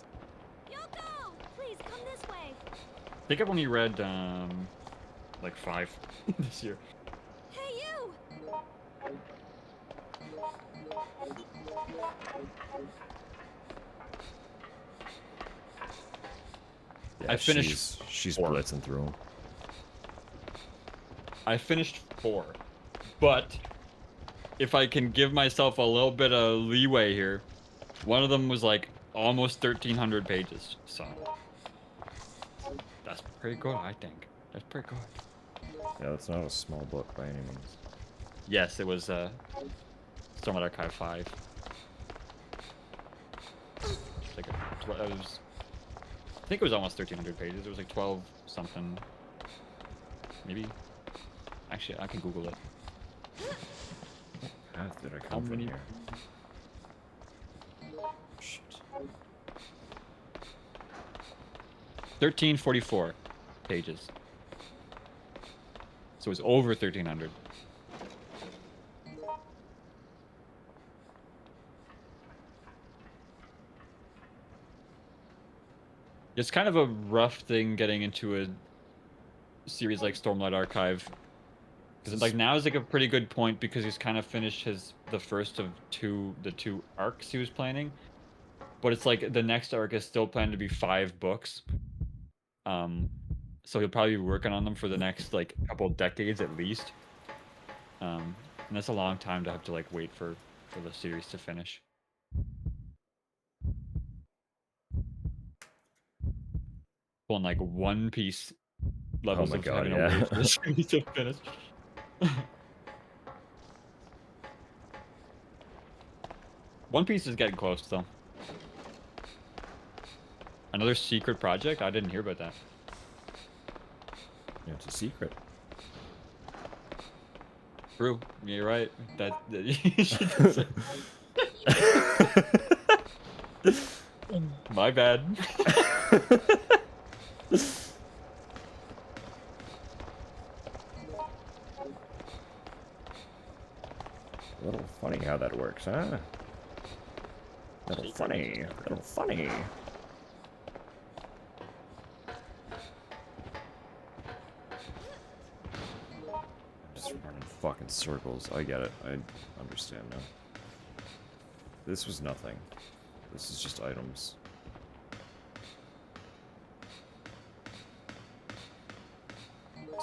Yoko! Please come this way. I think I've only read, like 5 this year. Hey, you! Yeah, I finished she's 4. blitzing through them. I finished 4, but if I can give myself a little bit of leeway here, one of them was like almost 1,300 pages, so that's pretty good, I think. That's pretty good. Yeah, that's not a small book by any means. Yes, it was Stormlight Archive 5. It's like I think it was almost 1,300 pages. It was like 12 something, maybe. Actually, I can Google it. How did I come from here? Shit. 1,344 pages. So it's over 1,300. It's kind of a rough thing getting into a series like Stormlight Archive. Because like now is like a pretty good point because he's kind of finished the first of the two arcs he was planning. But it's like the next arc is still planned to be 5 books. So he'll probably be working on them for the next like couple decades at least. And that's a long time to have to like wait for the series to finish. Pulling like One Piece levels my of God, having yeah. to wait for the series to finish. One Piece is getting close though. Another secret project? I didn't hear about that. Yeah, it's a secret. True. Yeah, you're right. She did say- My bad. A little funny how that works, huh? Little funny. Little funny. Just running fucking circles. I get it. I understand now. This was nothing. This is just items.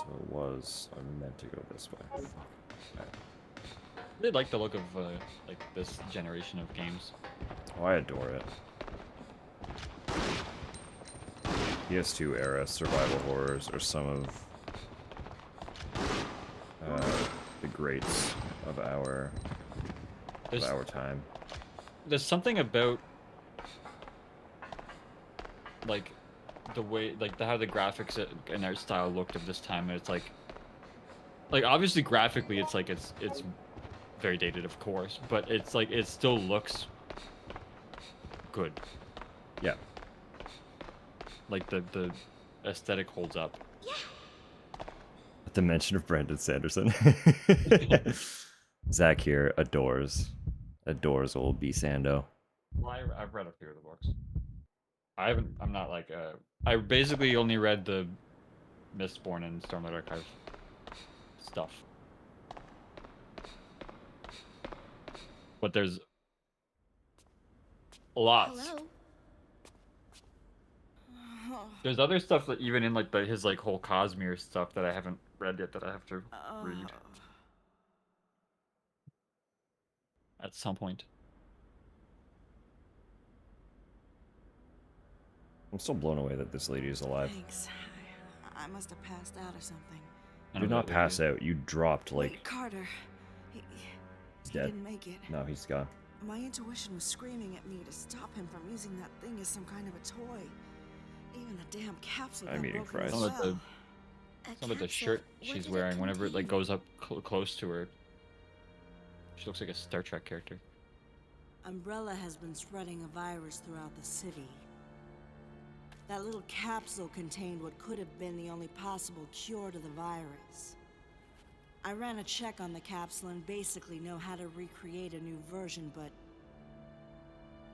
So it was. I meant to go this way. Fuck. Alright. I really like the look of like this generation of games. Oh, I adore it. PS2 era survival horrors are some of the greats of our time. There's something about like the way, like how the graphics and art style looked of this time, and it's like obviously graphically it's like it's very dated, of course, but it's like it still looks good. Yeah. Like the aesthetic holds up. The mention of Brandon Sanderson. Zach here adores old B. Sando. Well, I've read a few of the books. I'm not like I basically only read the Mistborn and Stormlight Archive stuff. But there's lots. Hello? There's other stuff that even in like his like whole Cosmere stuff that I haven't read yet that I have to read at some point. I'm still blown away that this lady is alive. Thanks. I must have passed out or something. You did not pass out. You dropped like. Wait, Carter. He dead. didn't make it. No, he's gone. My intuition was screaming at me to stop him from using that thing as some kind of a toy. Even the damn capsule got I'm eating broken as fries. well. Some of the shirt she's wearing whenever it like goes up close to her. She looks like a Star Trek character. Umbrella has been spreading a virus throughout the city. That little capsule contained what could have been the only possible cure to the virus. I ran a check on the capsule and basically know how to recreate a new version, but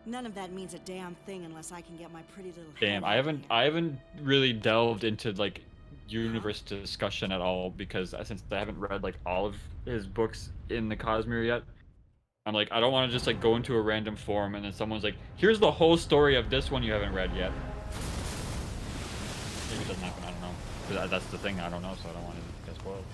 none of that means a damn thing unless I can get my pretty little Damn, I haven't really delved into like universe discussion at all because since I haven't read like all of his books in the Cosmere yet. I'm like, I don't want to just like go into a random forum and then someone's like, here's the whole story of this one you haven't read yet. Maybe it doesn't happen, I don't know. 'Cause that's the thing, I don't know, so I don't want to get spoiled.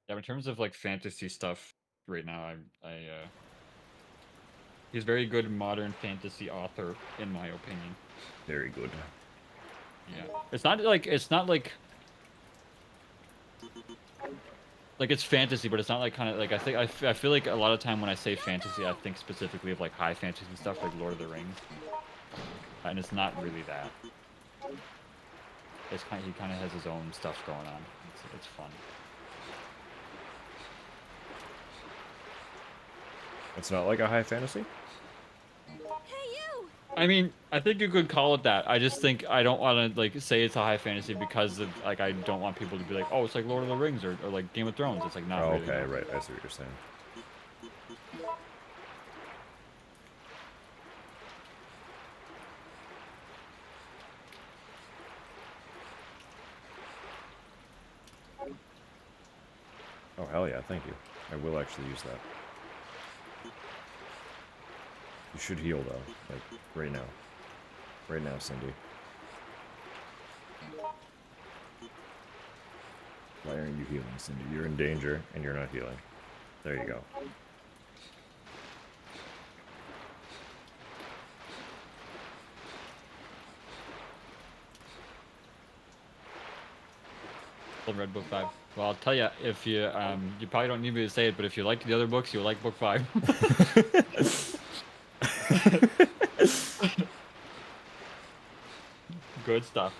Yeah, in terms of like fantasy stuff right now, he's a very good modern fantasy author, in my opinion. Very good. Yeah, it's not like it's fantasy, but it's not like kind of like I feel like a lot of time when I say fantasy, I think specifically of like high fantasy stuff like Lord of the Rings, and it's not really that. It's he kind of has his own stuff going on. It's fun. It's not like a high fantasy? I mean, I think you could call it that. I just think I don't want to like say it's a high fantasy because of like I don't want people to be like, oh, it's like Lord of the Rings or like Game of Thrones. It's like not really. Okay, right. I see what you're saying. Oh hell yeah! Thank you. I will actually use that. You should heal though, like right now. Right now, Cindy. Why aren't you healing, Cindy? You're in danger and you're not healing. There you go. Read book 5. Well, I'll tell you, if you you probably don't need me to say it, but if you like the other books, you'll like book 5. Good stuff.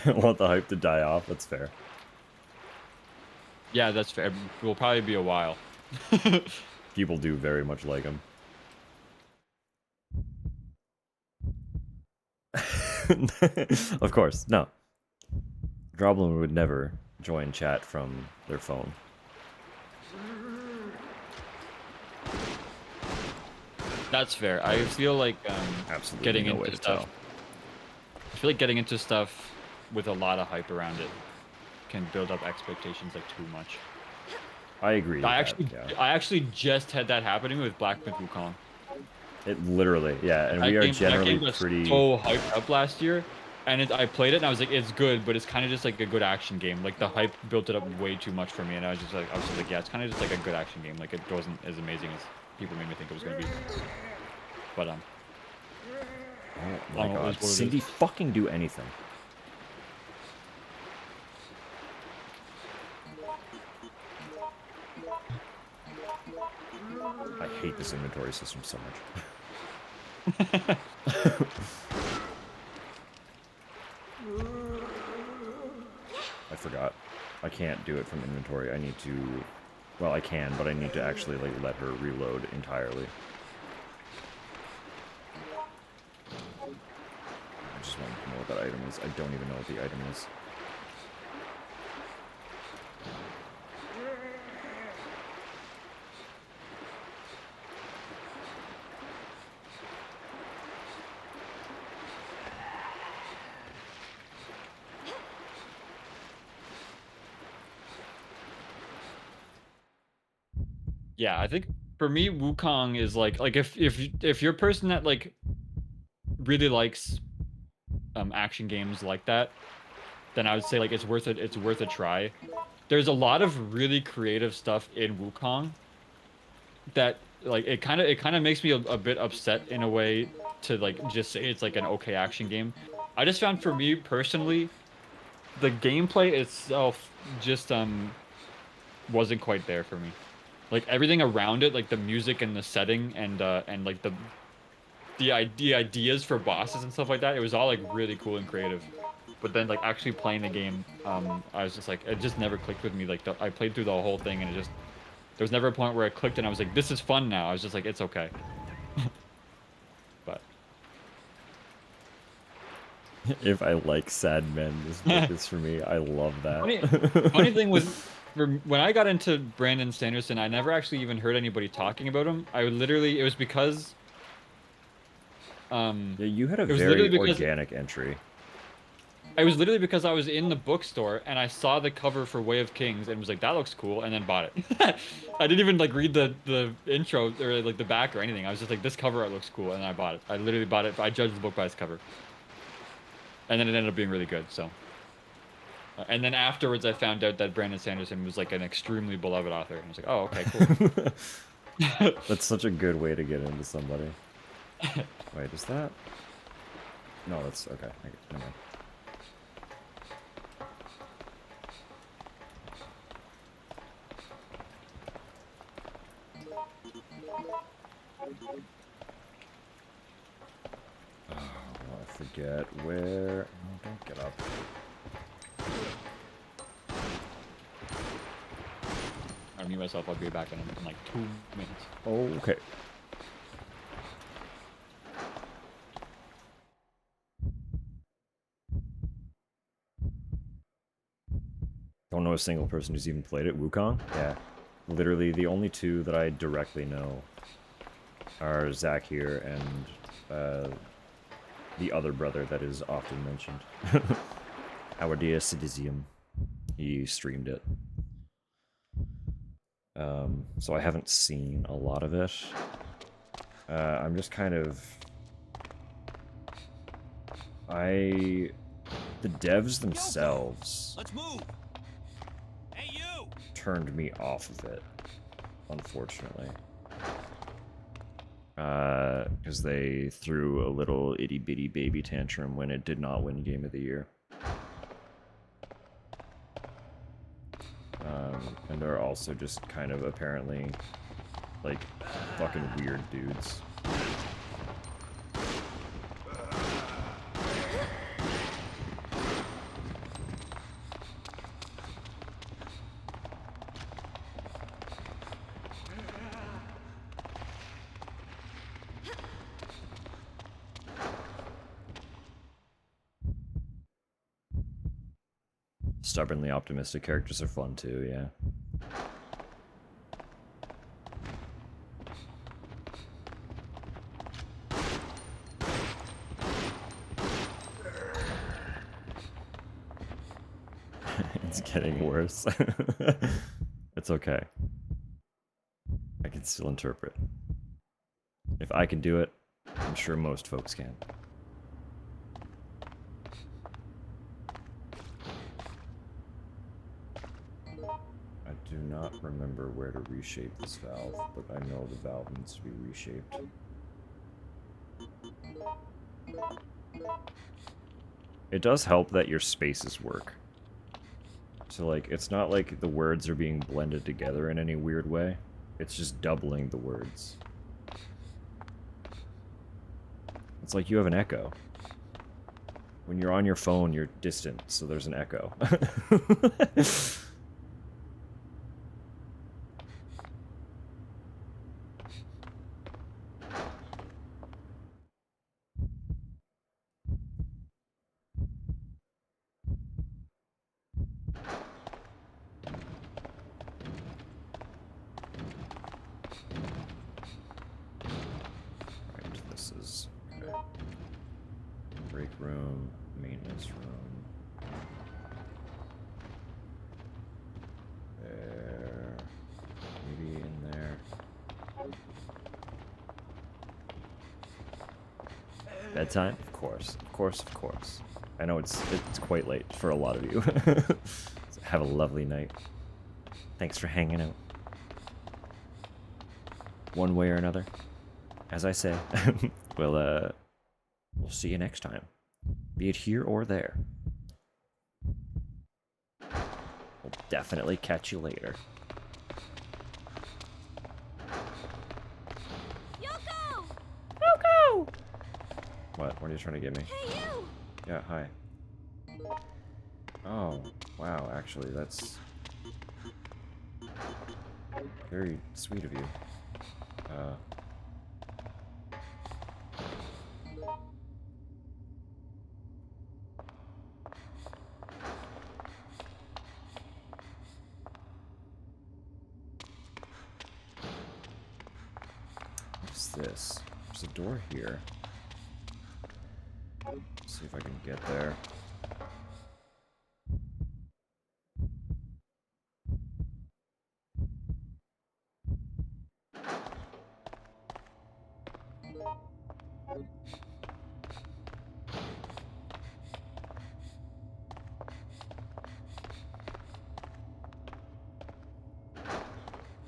I want the hype to die off. That's fair. Yeah, that's fair. It will probably be a while. People do very much like him. Of course, no. Droblin would never join chat from their phone. That's fair. I feel like Absolutely getting no way into to stuff. tell. I feel like getting into stuff with a lot of hype around it can build up expectations like too much. I agree with that, yeah. I actually just had that happen to me with Black Myth Wukong. It literally, yeah, and we are generally that game was pretty... so hyped up last year, and I played it and I was like, it's good, but it's kind of just like a good action game. Like the hype built it up way too much for me, and I was just like, yeah, it's kind of just like a good action game. Like it wasn't as amazing as people made me think it was gonna be. But oh my god, Cindy, fucking do anything. I hate this inventory system so much. I forgot. I can't do it from inventory. I need to... Well, I can, but I need to actually, like, let her reload entirely. I just want to know what that item is. I don't even know what the item is. Yeah, I think for me, Wukong is like if you're a person that like really likes action games like that, then I would say like it's worth a try. There's a lot of really creative stuff in Wukong that like it kind of makes me a bit upset in a way to like just say it's like an okay action game. I just found for me personally, the gameplay itself just wasn't quite there for me. Like everything around it, like the music and the setting and like the ideas for bosses and stuff like that, it was all like really cool and creative. But then like actually playing the game, I was just like, it just never clicked with me. Like I played through the whole thing and there was never a point where it clicked and I was like, this is fun now. I was just like, it's okay. But if I like sad men, this book is for me. I love that. Funny thing was, when I got into Brandon Sanderson, I never actually even heard anybody talking about him. It was because yeah, you had a very organic entry. It was literally because I was in the bookstore and I saw the cover for Way of Kings and was like, that looks cool, and then bought it. I didn't even like read the intro or like the back or anything. I was just like, this cover art looks cool, and I bought it. I literally bought it. I judged the book by its cover, and then it ended up being really good. So, and then afterwards, I found out that Brandon Sanderson was like an extremely beloved author, and I was like, oh, okay, cool. That's such a good way to get into somebody. Wait, is that? No, that's okay. Never mind. Oh, I forget where. Oh, don't get up. I'll mute myself. I'll be back in like 2 minutes. Okay. Don't know a single person who's even played it. Wukong? Yeah. Literally, the only two that I directly know are Zach here and the other brother that is often mentioned. Awardia Sidisium. He streamed it. So I haven't seen a lot of it. I'm just kind of... The devs themselves... Let's move. Hey, you! Turned me off of it, unfortunately. Because they threw a little itty-bitty baby tantrum when it did not win Game of the Year. And they're also just kind of apparently, like, fucking weird dudes. Stubbornly optimistic characters are fun too, yeah. It's getting worse. It's okay. I can still interpret. If I can do it, I'm sure most folks can. I do not remember where to reshape this valve, but I know the valve needs to be reshaped. It does help that your spaces work. So, like, it's not like the words are being blended together in any weird way. It's just doubling the words. It's like you have an echo. When you're on your phone, you're distant, so there's an echo. Right, this is... Okay. Break room, maintenance room. There. Maybe in there. Bedtime? Of course. Of course, of course. I know it's quite late for a lot of you. So have a lovely night. Thanks for hanging out. One way or another. As I say, we'll see you next time. Be it here or there. We'll definitely catch you later. Yoko! Yoko! What? What are you trying to get me? Hey, you! Yeah, hi. Oh, wow, actually, that's very sweet of you. What's this? There's a door here. Let's see if I can get there.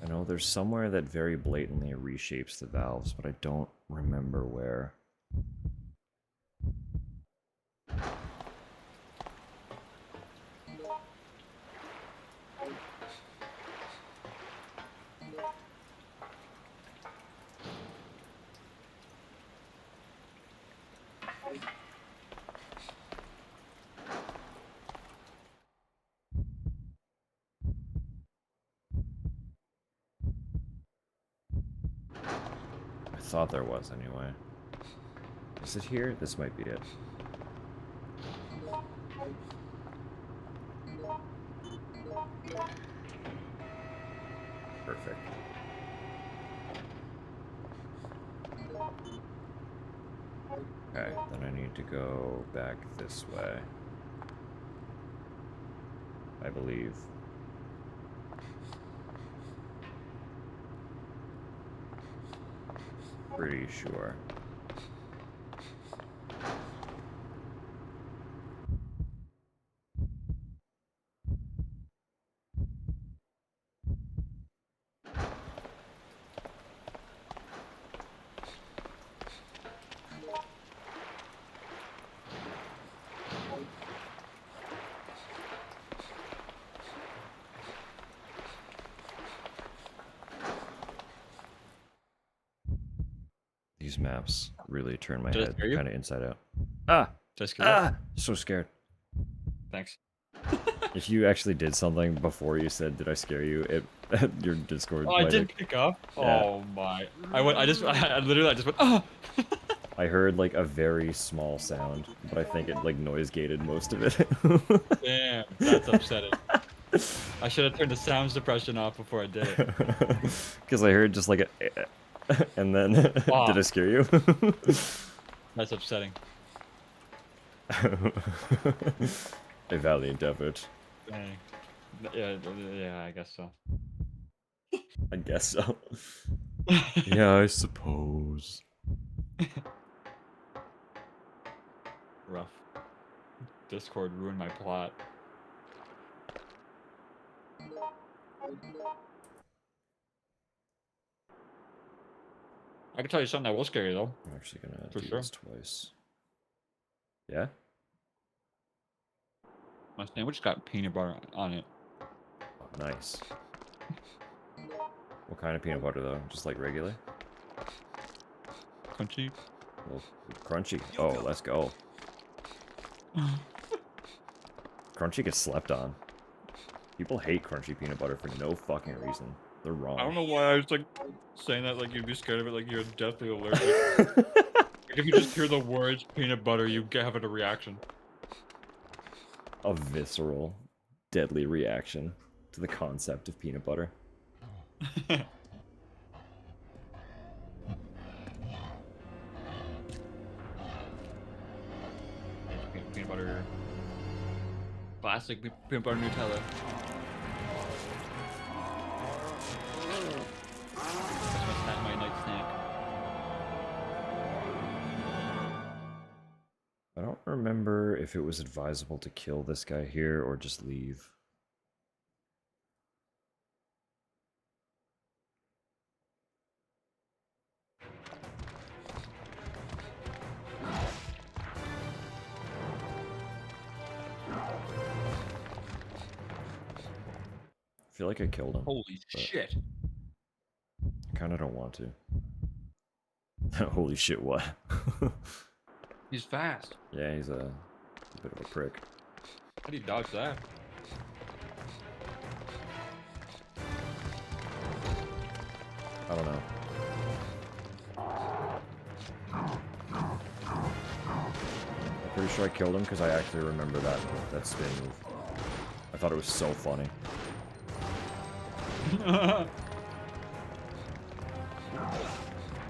I know there's somewhere that very blatantly reshapes the valves, but I don't remember where. I thought there was anyway. Is it here? This might be it. Perfect. Okay, then I need to go back this way. I believe. Pretty sure. These maps really turn my head kind of inside out. Ah! So scared. Thanks. If you actually did something before you said, "Did I scare you?" Your Discord. Oh, I did pick up. Yeah. Oh my! I literally just went. Oh. I heard like a very small sound, but I think it like noise gated most of it. Damn, that's upsetting. I should have turned the sound suppression off before I did it. Because I heard just like a, and then did I scare you? That's upsetting. A valiant effort. Dang. Yeah, I guess so. I guess so. Yeah, I suppose. Rough. Discord ruined my plot. I can tell you something that will scare you though. I'm actually gonna For do sure. this twice. Yeah? My sandwich got peanut butter on it. Oh, nice. What kind of peanut butter though? Just like regular? Crunchy. Well, crunchy. Oh, let's go. Crunchy gets slept on. People hate crunchy peanut butter for no fucking reason. They're wrong. I don't know why I was like saying that like you'd be scared of it, like you're deathly allergic. Like, if you just hear the words peanut butter, you have a reaction. A visceral, deadly reaction to the concept of peanut butter. Peanut butter. Classic peanut butter Nutella. That's my night snack. I don't remember if it was advisable to kill this guy here or just leave. I feel like I killed him. Holy shit. I kind of don't want to. Holy shit, what? He's fast. Yeah, he's a bit of a prick. How do you dodge that? I don't know. I'm pretty sure I killed him because I actually remember that spin move. I thought it was so funny.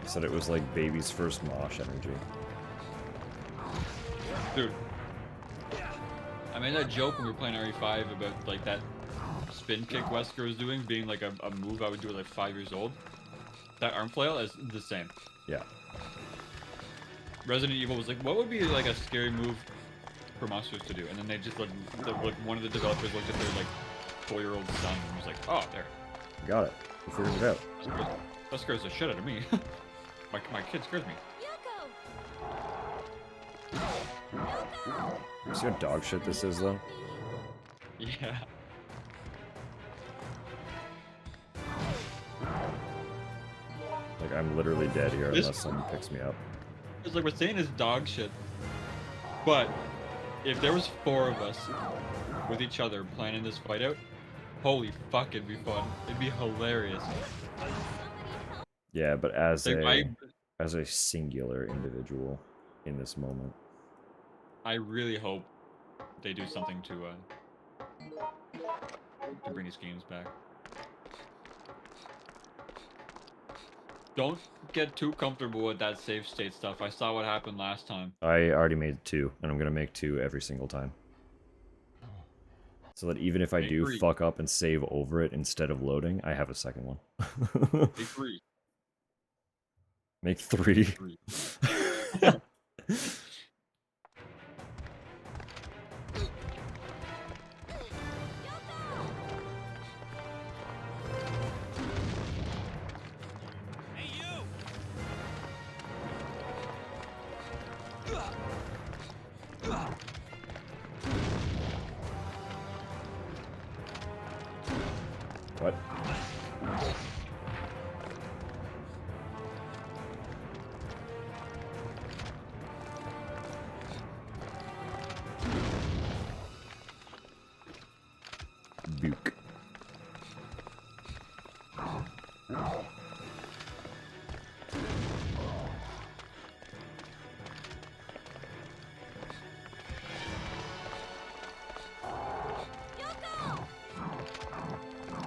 He said it was like baby's first mosh energy. Dude. I made that joke when we were playing RE5 about like that spin kick Wesker was doing being like a move I would do at like 5 years old. That arm flail is the same. Yeah. Resident Evil was like, what would be like a scary move for monsters to do? And then they just like one of the developers looked at their like 4-year-old son and was like, oh, there. Got it. We figured it out. That scares the shit out of me. my kid scares me. You see how dog shit this is, though? Yeah. Like, I'm literally dead here unless someone picks me up. It's like we're saying is dog shit. But if there was 4 of us with each other planning this fight out, holy fuck, it'd be fun. It'd be hilarious. Yeah, but as Like, as a singular individual in this moment. I really hope they do something to bring these games back. Don't get too comfortable with that save state stuff. I saw what happened last time. I already made 2, and I'm gonna make 2 every single time. So that even if I do fuck up and save over it instead of loading, I have a second one. Make 3. Make 3. What? Buke.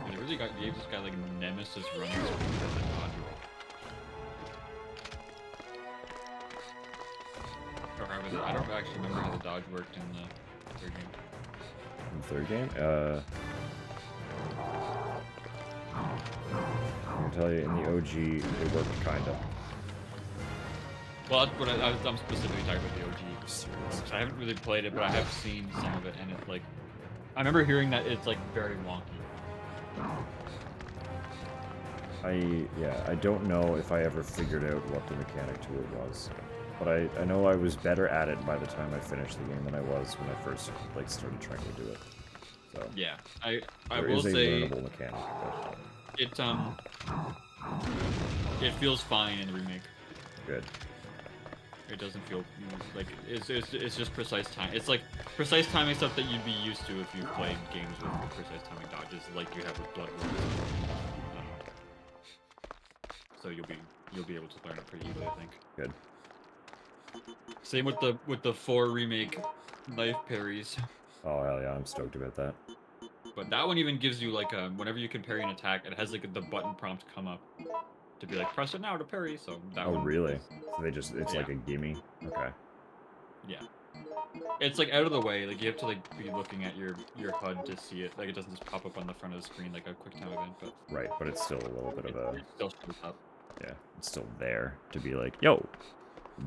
They really gave this guy like nemesis running speed as a dodge roll. I don't actually remember how the dodge worked in the 3rd game. In the 3rd game? can tell you, in the OG, it worked kinda. Well, that's what I'm specifically talking about the OG. I haven't really played it, but I have seen some of it, and it's like, I remember hearing that it's like very wonky. I don't know if I ever figured out what the mechanic to it was, but I know I was better at it by the time I finished the game than I was when I first like started trying to do it. So yeah, I there will is a say learnable mechanic. It feels fine in the remake. Good. It doesn't feel like it's just precise time. It's like precise timing stuff that you'd be used to if you played games with precise timing dodges, like you have with Bloodborne. So you'll be able to learn it pretty easily, I think. Good. Same with the 4 remake knife parries. Oh hell yeah, I'm stoked about that. But that one even gives you like whenever you can parry an attack, it has like the button prompt come up to be like press it now to parry. So that Oh one really? So it's yeah. like a gimme. Okay. Yeah. It's like out of the way. Like you have to like be looking at your HUD to see it. Like it doesn't just pop up on the front of the screen like a quick time event. But right, but it's still a little bit of a. It still shows up. Yeah, it's still there to be like, yo,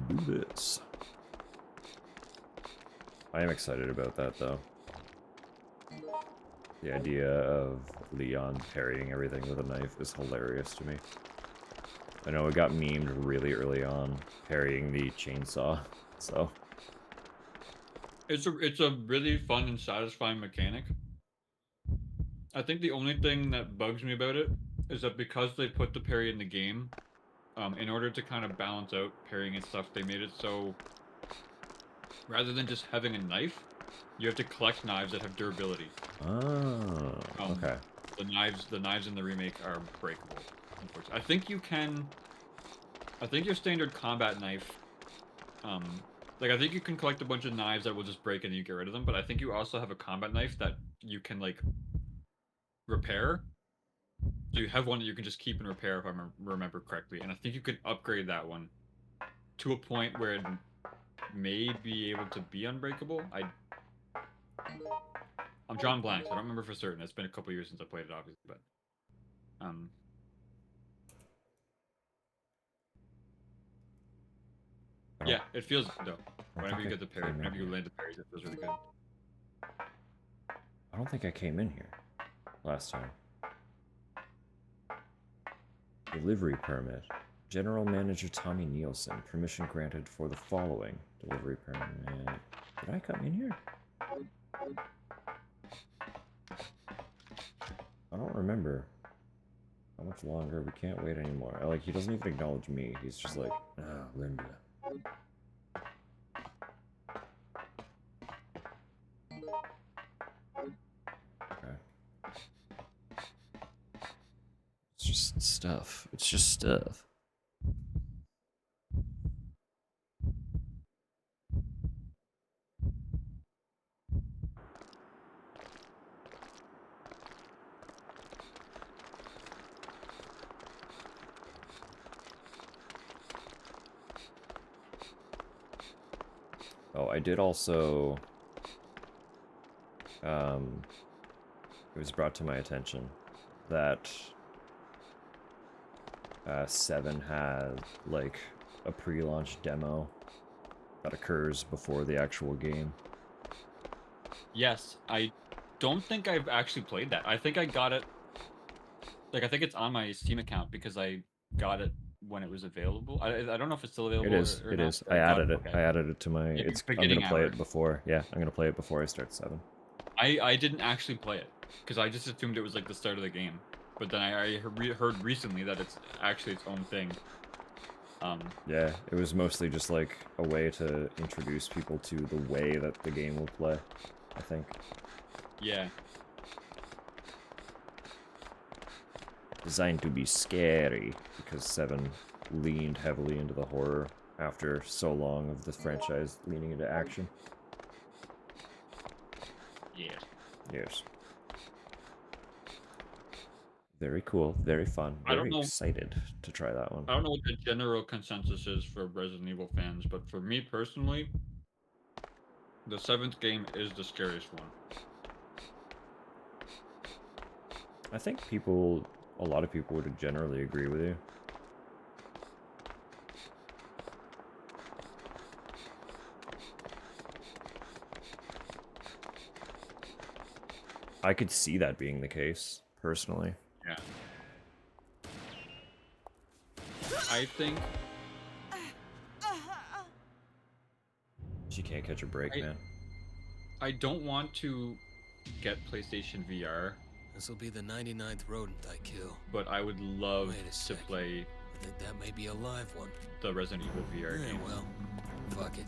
do this. I am excited about that though. The idea of Leon parrying everything with a knife is hilarious to me. I know it got memed really early on, parrying the chainsaw, so. It's a really fun and satisfying mechanic. I think the only thing that bugs me about it is that because they put the parry in the game, in order to kind of balance out parrying and stuff, they made it so rather than just having a knife, you have to collect knives that have durability. Oh, okay. The knives in the remake are breakable, unfortunately. I think your standard combat knife, like I think you can collect a bunch of knives that will just break and you get rid of them, but I think you also have a combat knife that you can like repair. So you have one that you can just keep and repair if I remember correctly, and I think you can upgrade that one to a point where it may be able to be unbreakable. I'm drawing blanks. I don't remember for certain. It's been a couple years since I played it, obviously, but yeah, it feels good though. Whenever you get the parry, whenever you land the parries, it feels really good. I don't think I came in here last time. Delivery permit. General Manager Tommy Nielsen. Permission granted for the following. Delivery permit. Did I come in here? I don't remember. How much longer? We can't wait anymore. Like, he doesn't even acknowledge me. He's just like, ah, Linda. Okay. It's just stuff. It's just stuff. Oh, I did also, it was brought to my attention that 7 had, like, a pre-launch demo that occurs before the actual game. Yes, I don't think I've actually played that. I think I got it, like, I think it's on my Steam account because I got it when it was available. I don't know if it's still available. It is. Or it not, is. but I added it. okay. I added it to my. Yeah, It's. I'm beginning gonna play hour. it before. Yeah, I'm gonna play it before I start 7. I didn't actually play it because I just assumed it was like the start of the game, but then I heard recently that it's actually its own thing. Yeah, it was mostly just like a way to introduce people to the way that the game will play, I think. Yeah. Designed to be scary, because 7 leaned heavily into the horror after so long of the franchise leaning into action. Yeah. Yes. Very cool, very fun, I don't very know. excited to try that one. I don't know what the general consensus is for Resident Evil fans, but for me personally, the 7th game is the scariest one. I think people a lot of people would generally agree with you. I could see that being the case, personally. Yeah. I think She can't catch a break, man. I don't want to get PlayStation VR. This will be the 99th rodent I kill. But I would love to play. I think that may be a live one. The Resident Evil VR Yeah, games. well, fuck it.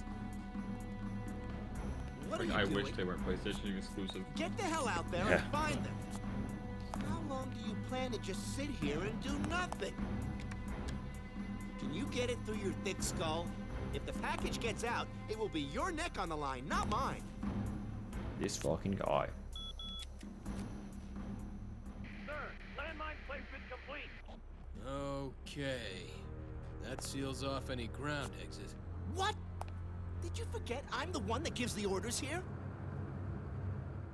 What Like, are you I doing? wish they were PlayStation exclusive. Get the hell out there Yeah. and find them. How long do you plan to just sit here and do nothing? Can you get it through your thick skull? If the package gets out, it will be your neck on the line, not mine. This fucking guy. Sir, landmine placement complete. Okay. That seals off any ground exit. What? Did you forget I'm the one that gives the orders here?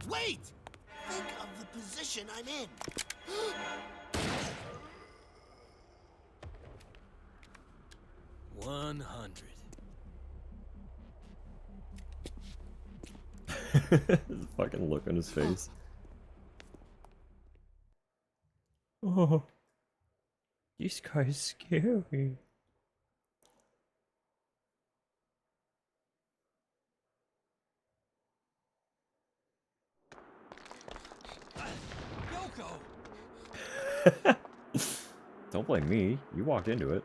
Wait! Think of the position I'm in. 100. The fucking look on his face. Oh, this guy's scary. Yoko! Don't blame me. You walked into it.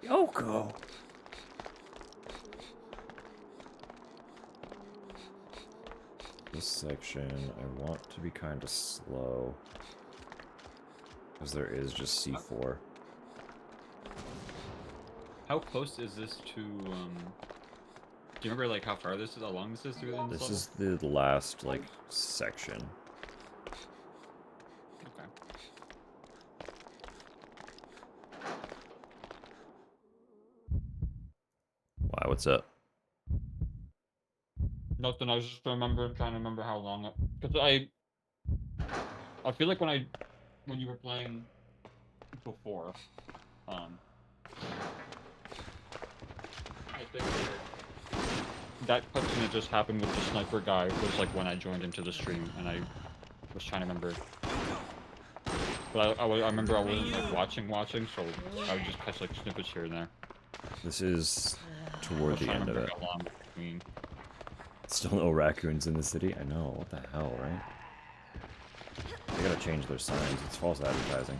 Yoko! This section, I want to be kind of slow. Because there is just C4. How close is this to, do you remember, like, how far this is, how long this is through in this This level? is the last, like, section. Okay. Wow, what's up? Nothing, I was just trying to remember how long it, because I feel like when you were playing before, I think that cutscene that just happened with the sniper guy was like when I joined into the stream, and I was trying to remember. But I remember I wasn't like watching, so I would just catch like snippets here and there. This is I toward was the trying to end of remember it. how long between. Still no raccoons in the city? I know, what the hell, right? They gotta change their signs, it's false advertising.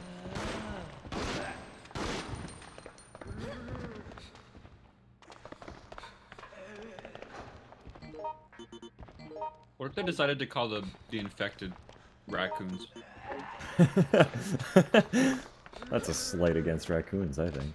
What if they decided to call the infected raccoons? That's a slight against raccoons, I think.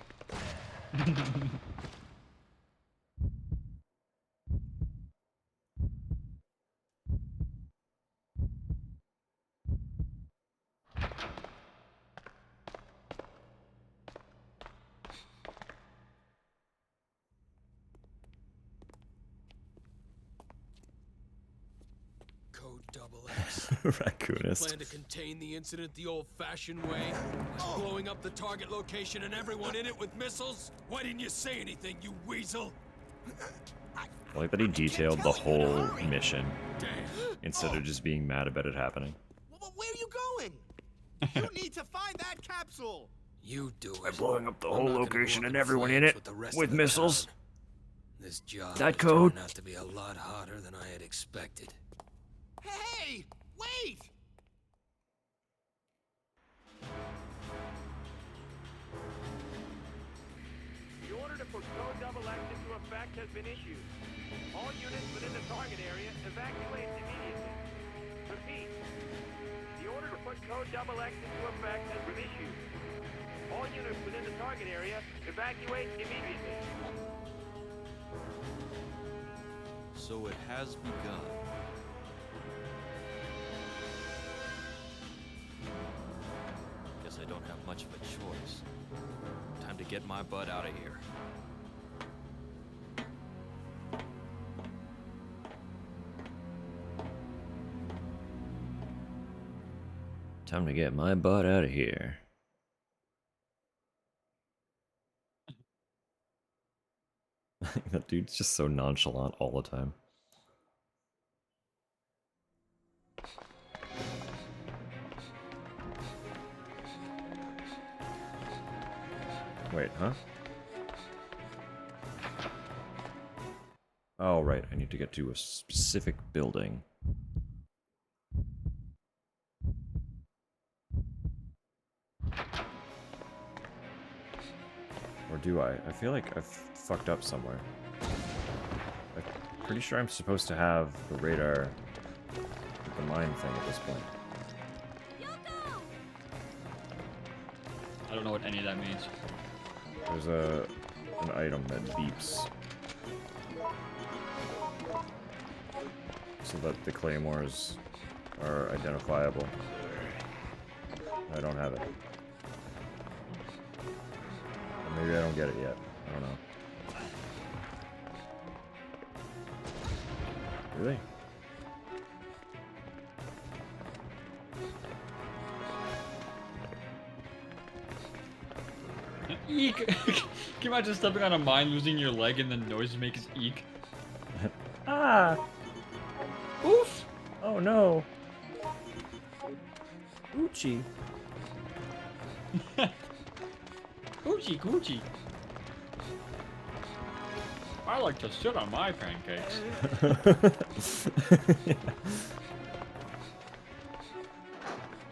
Code double X. Raccoonist. Plan to contain the incident the old-fashioned way? By blowing up the target location and everyone in it with missiles? Why didn't you say anything, you weasel? I like that he detailed the whole mission instead of just being mad about it happening. Where are you going? You need to find that capsule. You do it. By blowing up the I'm whole not gonna location go up and in everyone in flames it with the rest with of the missiles. town. This job That is code? turning out to be a lot hotter than I had expected. Hey, wait! The order to put code double X into effect has been issued. All units within the target area evacuate immediately. Repeat. The order to put code double X into effect has been issued. All units within the target area evacuate immediately. So it has begun. Guess I don't have much of a choice. Time to get my butt out of here. Time to get my butt out of here. That dude's just so nonchalant all the time. Wait, huh? Oh, right, I need to get to a specific building. Or do I? I feel like I've fucked up somewhere. I'm pretty sure I'm supposed to have the radar with the mine thing at this point. I don't know what any of that means. There's an item that beeps. So that the claymores are identifiable. I don't have it. Or maybe I don't get it yet. I don't know. Really? Eek! Can you imagine stepping on a mine, losing your leg, and the noise you make is eek? Ah! Oof! Oh no! Oochie. Coochie coochie. I like to sit on my pancakes.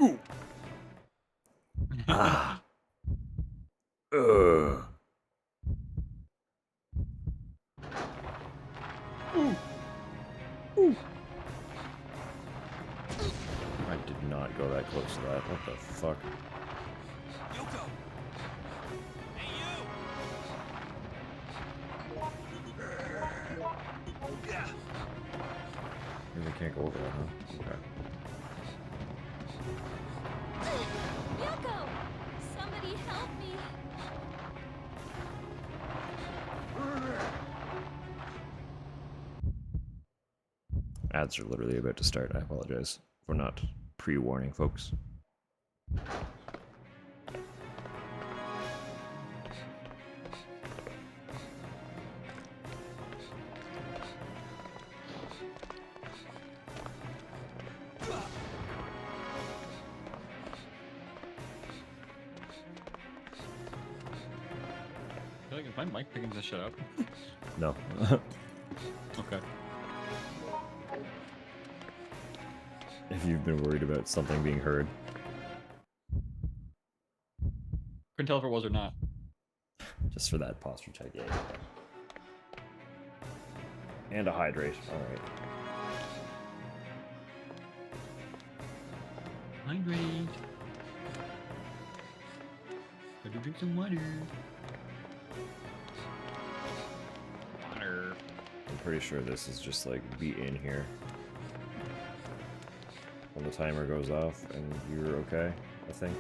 Ooh. Ah. Ugh. Ooh. Ooh. I did not go that close to that. What the fuck? Yoko! Hey, you! Really can't go over that, huh? Okay. Yoko! Somebody help me! Ads are literally about to start. I apologize for not pre-warning folks. I feel like, is my mic picking this shit up? No. Okay. If you've been worried about something being heard. Couldn't tell if it was or not. Just for that posture check, yeah. And a hydrate, alright. Hydrate. Gotta drink some water. Water. I'm pretty sure this is just like be in here. When the timer goes off and you're okay, I think.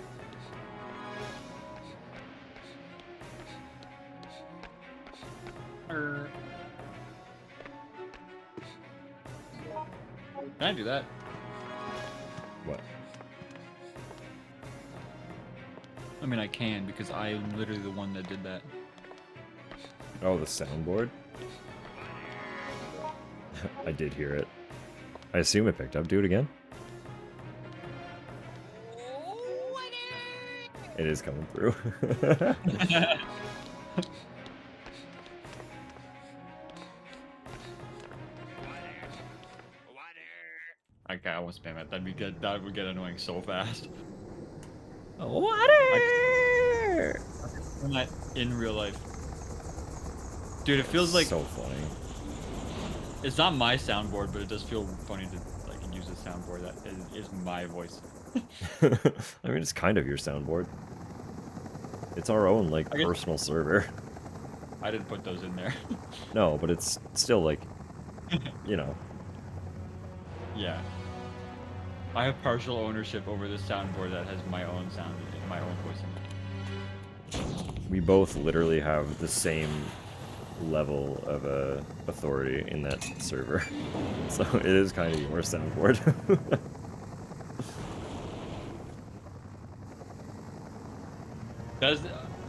Can I do that? What? I mean, I can because I am literally the one that did that. Oh, the soundboard? I did hear it. I assume it picked up. Do it again. It is coming through. Okay, I won't spam it. That'd be good. That would get annoying so fast. Water! I'm not in real life. Dude, it feels like so funny. It's not my soundboard, but it does feel funny to like use a soundboard that is my voice. I mean, it's kind of your soundboard. It's our own like personal server. I didn't put those in there. No, but it's still like, you know. Yeah. I have partial ownership over this soundboard that has my own sound, my own voice in it. We both literally have the same level of authority in that server. So it is kind of your soundboard. That's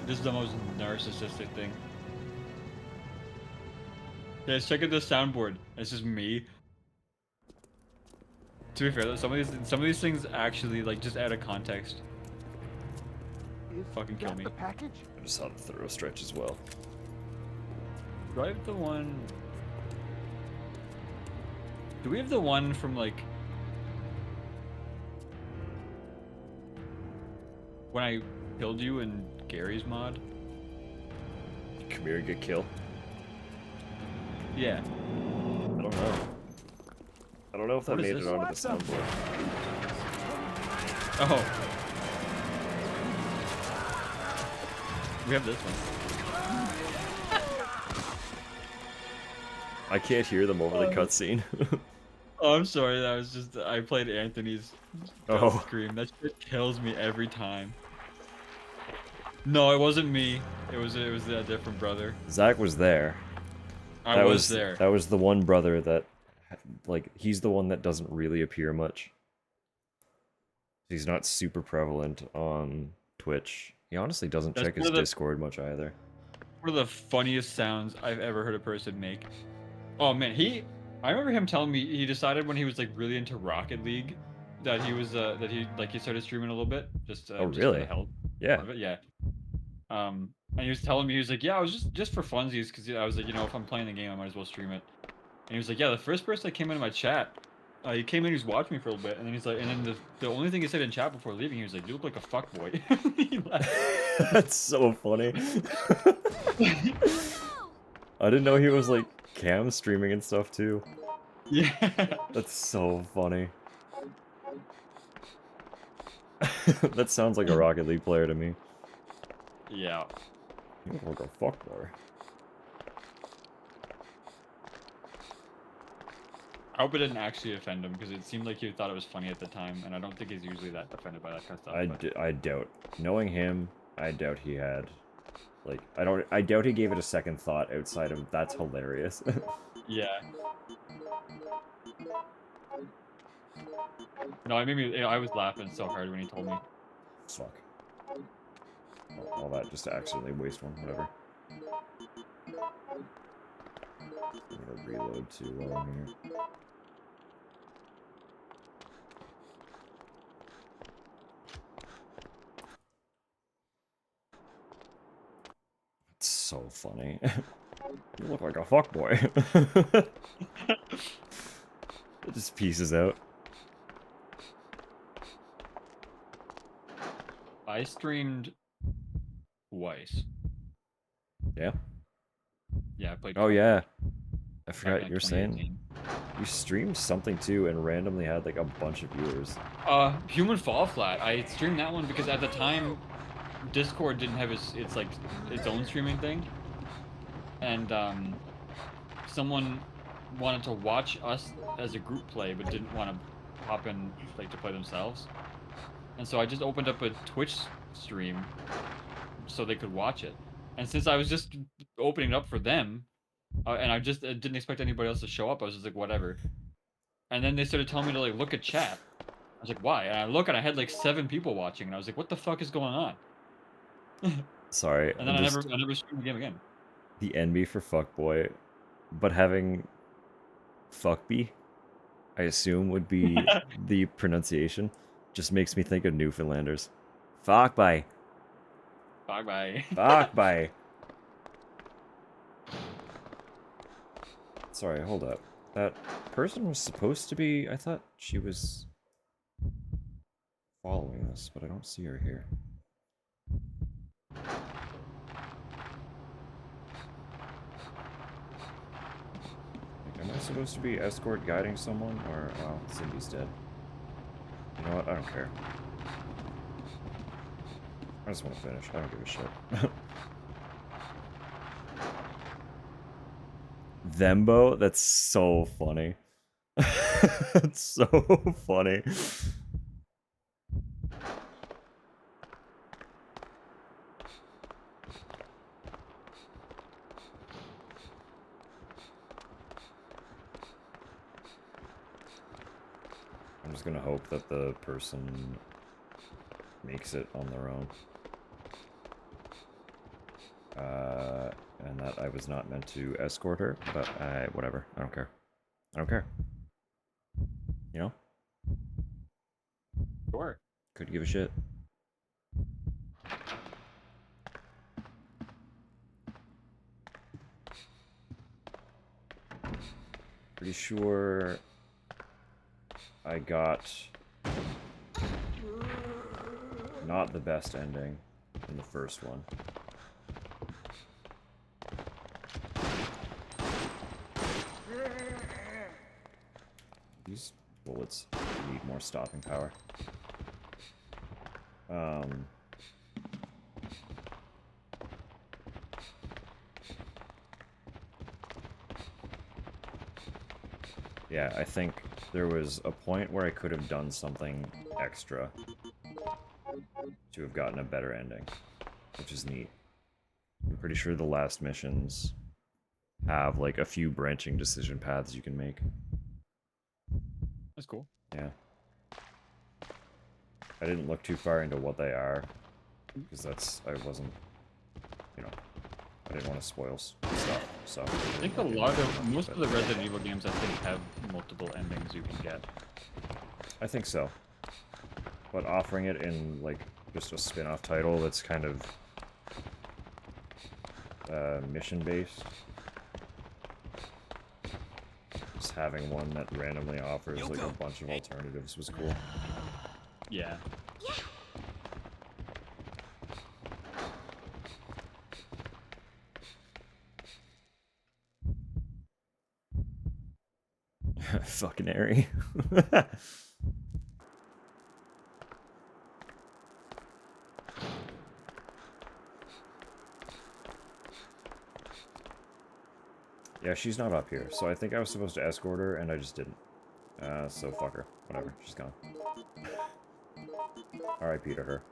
this is the most narcissistic thing. Guys, check out the soundboard. It's just me. To be fair, some of these things actually like just out of context. Fucking kill me. I just saw the thorough stretch as well. Do I have the one? Do we have the one from like when I killed you in Gary's mod? Come here and get killed. Yeah. I don't know. I don't know if that What is made it this? onto the soundboard. Oh. We have this one. I can't hear them over the cutscene. Oh, I'm sorry. That was just I played Anthony's Oh. scream. That shit kills me every time. No, it wasn't me. It was a different brother. Zach was there. I was there. That was the one brother that, like, he's the one that doesn't really appear much. He's not super prevalent on Twitch. He honestly doesn't check his Discord much either. One of the funniest sounds I've ever heard a person make. Oh man, I remember him telling me he decided when he was like really into Rocket League that he was that he started streaming a little bit just Oh, just for really? the hell Yeah. of it. Yeah. And he was telling me, he was like, yeah, I was just for funsies because I was like, you know, if I'm playing the game, I might as well stream it. And he was like, yeah, the first person that came into my chat, he came in, he was watching me for a little bit, and then he's like, and then the only thing he said in chat before leaving, he was like, you look like a fuckboy. He left. That's so funny. I didn't know he was like cam streaming and stuff too. Yeah. That's so funny. That sounds like a Rocket League player to me. Yeah. You look like a fuckboy. I hope it didn't actually offend him because it seemed like he thought it was funny at the time, and I don't think he's usually that offended by that kind of stuff. I doubt. Knowing him, I doubt he had. Like, I doubt he gave it a second thought outside of that's hilarious. Yeah. No, I mean, I was laughing so hard when he told me. Fuck. All that just to accidentally waste one, whatever. I'm gonna reload too while I'm here. It's so funny. You look like a fuckboy. It just pieces out. I streamed twice. Yeah? Yeah, I played. Oh yeah. I Back forgot in you were saying. You streamed something too and randomly had like a bunch of viewers. Human Fall Flat. I streamed that one because at the time, Discord didn't have its own streaming thing, and someone wanted to watch us as a group play, but didn't want to hop in like to play themselves, and so I just opened up a Twitch stream so they could watch it. And since I was just opening it up for them, and I just didn't expect anybody else to show up, I was just like, whatever. And then they started telling me to like look at chat. I was like, why? And I look and I had like 7 people watching, and I was like, what the fuck is going on? Sorry. And then I never streamed the game again. The envy for fuckboy, but having fuckby, I assume would be the pronunciation, just makes me think of Newfoundlanders. Fuckby. Fuckby. Fuckby. Sorry, hold up. That person was supposed to be... I thought she was following us, but I don't see her here. Like, am I supposed to be escort guiding someone? Or... oh, Cindy's dead. You know what? I don't care. I just want to finish. I don't give a shit. Thembo? That's so funny. That's so funny. I'm just gonna hope that the person makes it on their own. And that I was not meant to escort her, but whatever. I don't care. I don't care. You know? Sure. Could give a shit. Pretty sure I got not the best ending in the first one. These bullets need more stopping power. Yeah, I think there was a point where I could have done something extra to have gotten a better ending, which is neat. I'm pretty sure the last missions have like a few branching decision paths you can make. That's cool. Yeah. I didn't look too far into what they are, because I wasn't, you know, I didn't want to spoil stuff, so... I think most of the Resident Evil games, I think, have multiple endings you can get. I think so. But offering it in, like, just a spin-off title that's kind of... mission-based. Just having one that randomly offers, like, a bunch of alternatives was cool. Yeah. Fucking Harry. Yeah, she's not up here, so I think I was supposed to escort her, and I just didn't. So fuck her. Whatever, she's gone. R.I.P. to her.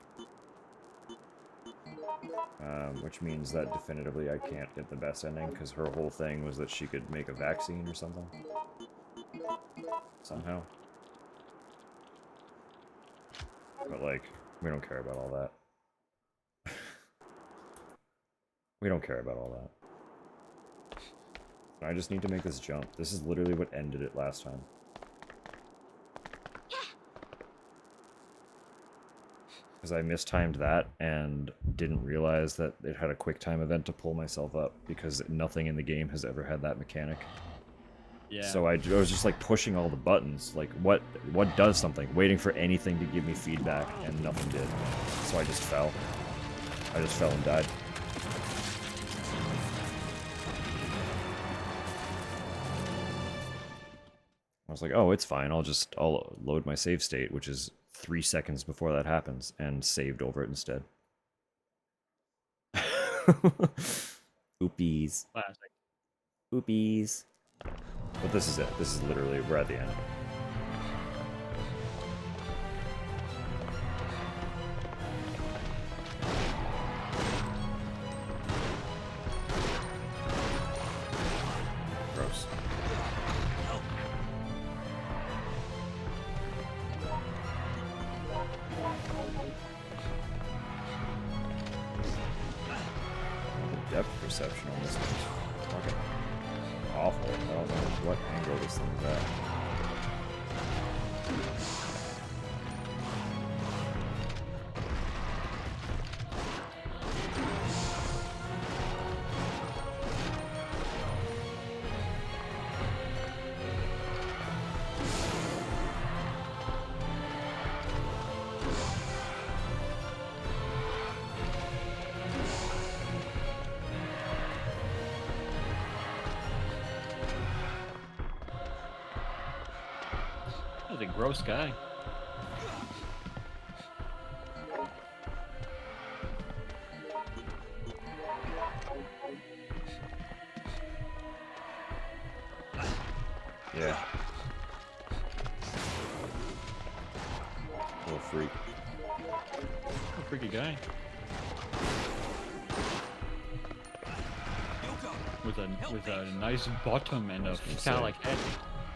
Which means that definitively I can't get the best ending, because her whole thing was that she could make a vaccine or something. Somehow. But, like, we don't care about all that. We don't care about all that. I just need to make this jump. This is literally what ended it last time. Because I mistimed that and didn't realize that it had a quick time event to pull myself up, because nothing in the game has ever had that mechanic. Yeah. So I was just like pushing all the buttons, like what does something, waiting for anything to give me feedback, and nothing did. So I just fell. I just fell and died. I was like, oh, it's fine. I'll load my save state, which is 3 seconds before that happens, and saved over it instead. Oopies. Classic. Oopies. But this is it. This is literally, we're at the end. Gross. The depth perception on this is fucking awful. I don't know what angle this thing's at. That was a gross guy. Yeah. Little freak. A freaky guy. With a nice bottom and a phallic head.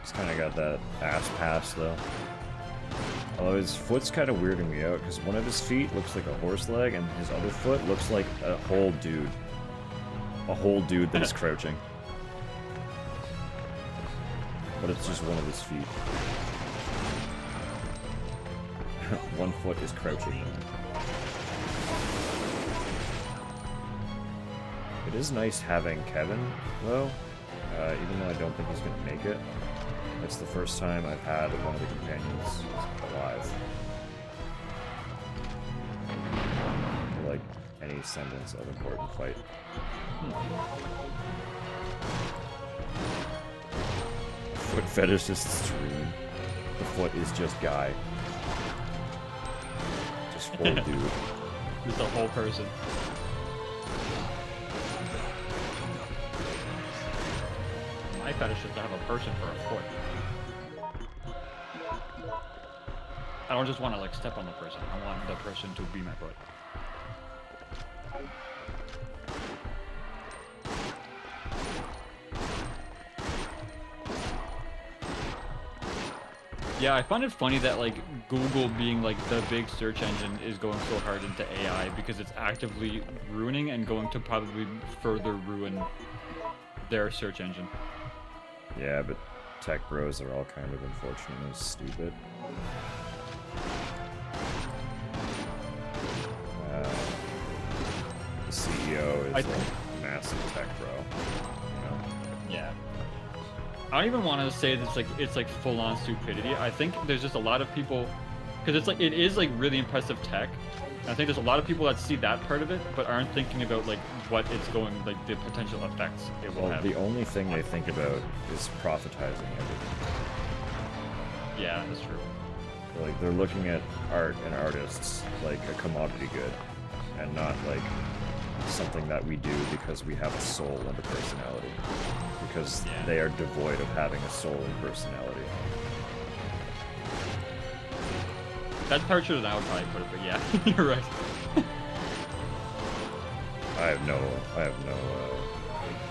He's kind of got that ass pass though. Although his foot's kind of weirding me out, because one of his feet looks like a horse leg, and his other foot looks like a whole dude. a whole dude that is crouching. But it's just one of his feet. One foot is crouching. It is nice having Kevin, though, even though I don't think he's going to make it. It's the first time I've had one of the companions alive. Like, any semblance of important fight. Foot fetishist stream. The foot is just guy. Just whole dude. Just a whole person. My fetish is to have a person for a foot. I don't just want to like step on the person. I want the person to be my foot. Yeah, I find it funny that like Google being like the big search engine is going so hard into AI because it's actively ruining and going to probably further ruin their search engine. Yeah, but tech bros are all kind of unfortunately stupid. The CEO is like a massive tech bro. You know? Yeah. I don't even want to say that it's like full on stupidity. I think there's just a lot of people, because it's like it is like really impressive tech. And I think there's a lot of people that see that part of it, but aren't thinking about like what it's going, like the potential effects it will have. The only thing they think about is profitizing everything. Yeah, that's true. Like they're looking at art and artists like a commodity good, and not like something that we do because we have a soul and a personality. Because they are devoid of having a soul and personality. That's harsher than I would probably put it, but yeah, you're right. I have no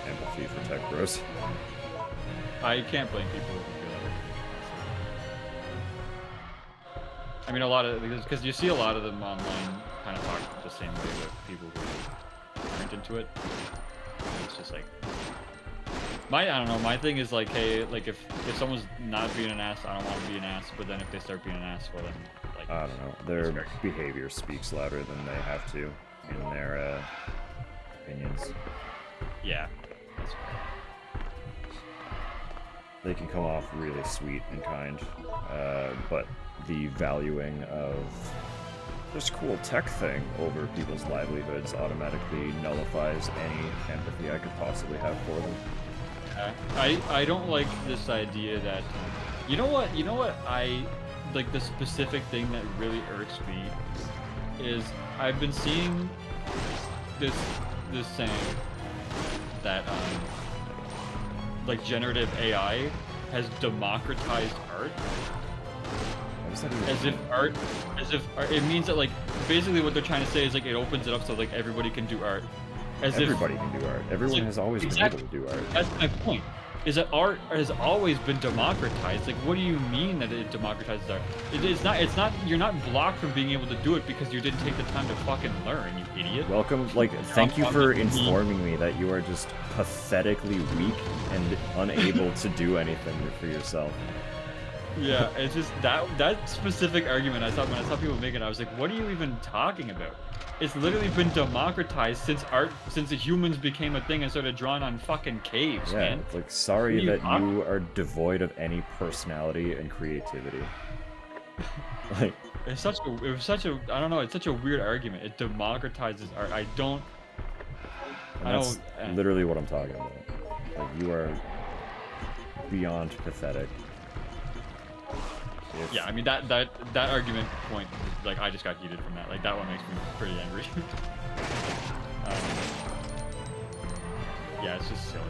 empathy for tech bros. I can't blame people who feel that way. I mean, a lot of, because you see a lot of them online kind of talk the same way with people who aren't into it. It's just like, I don't know, my thing is like, hey, like if someone's not being an ass, I don't want to be an ass, but then if they start being an ass, well then, like... I don't know, their behavior speaks louder than they have to in their opinions. Yeah, that's fair. They can come off really sweet and kind, but the valuing of this cool tech thing over people's livelihoods automatically nullifies any empathy I could possibly have for them. I don't like this idea that, you know what I like, the specific thing that really irks me is I've been seeing this saying that like generative AI has democratized art. As if art, it means that like basically what they're trying to say is like it opens it up so like everybody can do art. Everybody can do art. Everyone has always been able to do art. That's my point. Is that art has always been democratized? Like, what do you mean that it democratizes art? It's not. You're not blocked from being able to do it because you didn't take the time to fucking learn, you idiot. Welcome. Like, thank you for informing me that you are just pathetically weak and unable to do anything for yourself. Yeah, it's just that specific argument. When I saw people make it, I was like, what are you even talking about? It's literally been democratized since the humans became a thing and started drawing on fucking caves, man. It's like, sorry that you are devoid of any personality and creativity. Like, it was such a I don't know, it's such a weird argument. It democratizes art. That's literally what I'm talking about. Like, you are beyond pathetic. Yeah, I mean that argument point, like I just got heated from that. Like that one makes me pretty angry. Yeah, it's just silly.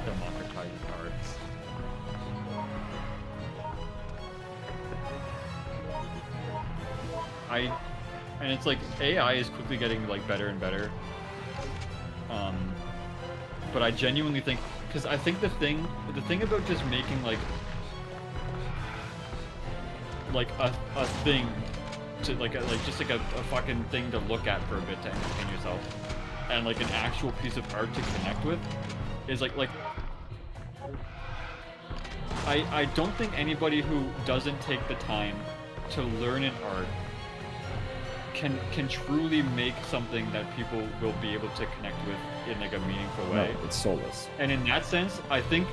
Democratizing arts. And it's like AI is quickly getting like better and better. But I genuinely think, because I think the thing about just making like a thing to like a fucking thing to look at for a bit to entertain yourself and like an actual piece of art to connect with is like I don't think anybody who doesn't take the time to learn an art can truly make something that people will be able to connect with in like a meaningful way. No, it's soulless. And in that sense, I think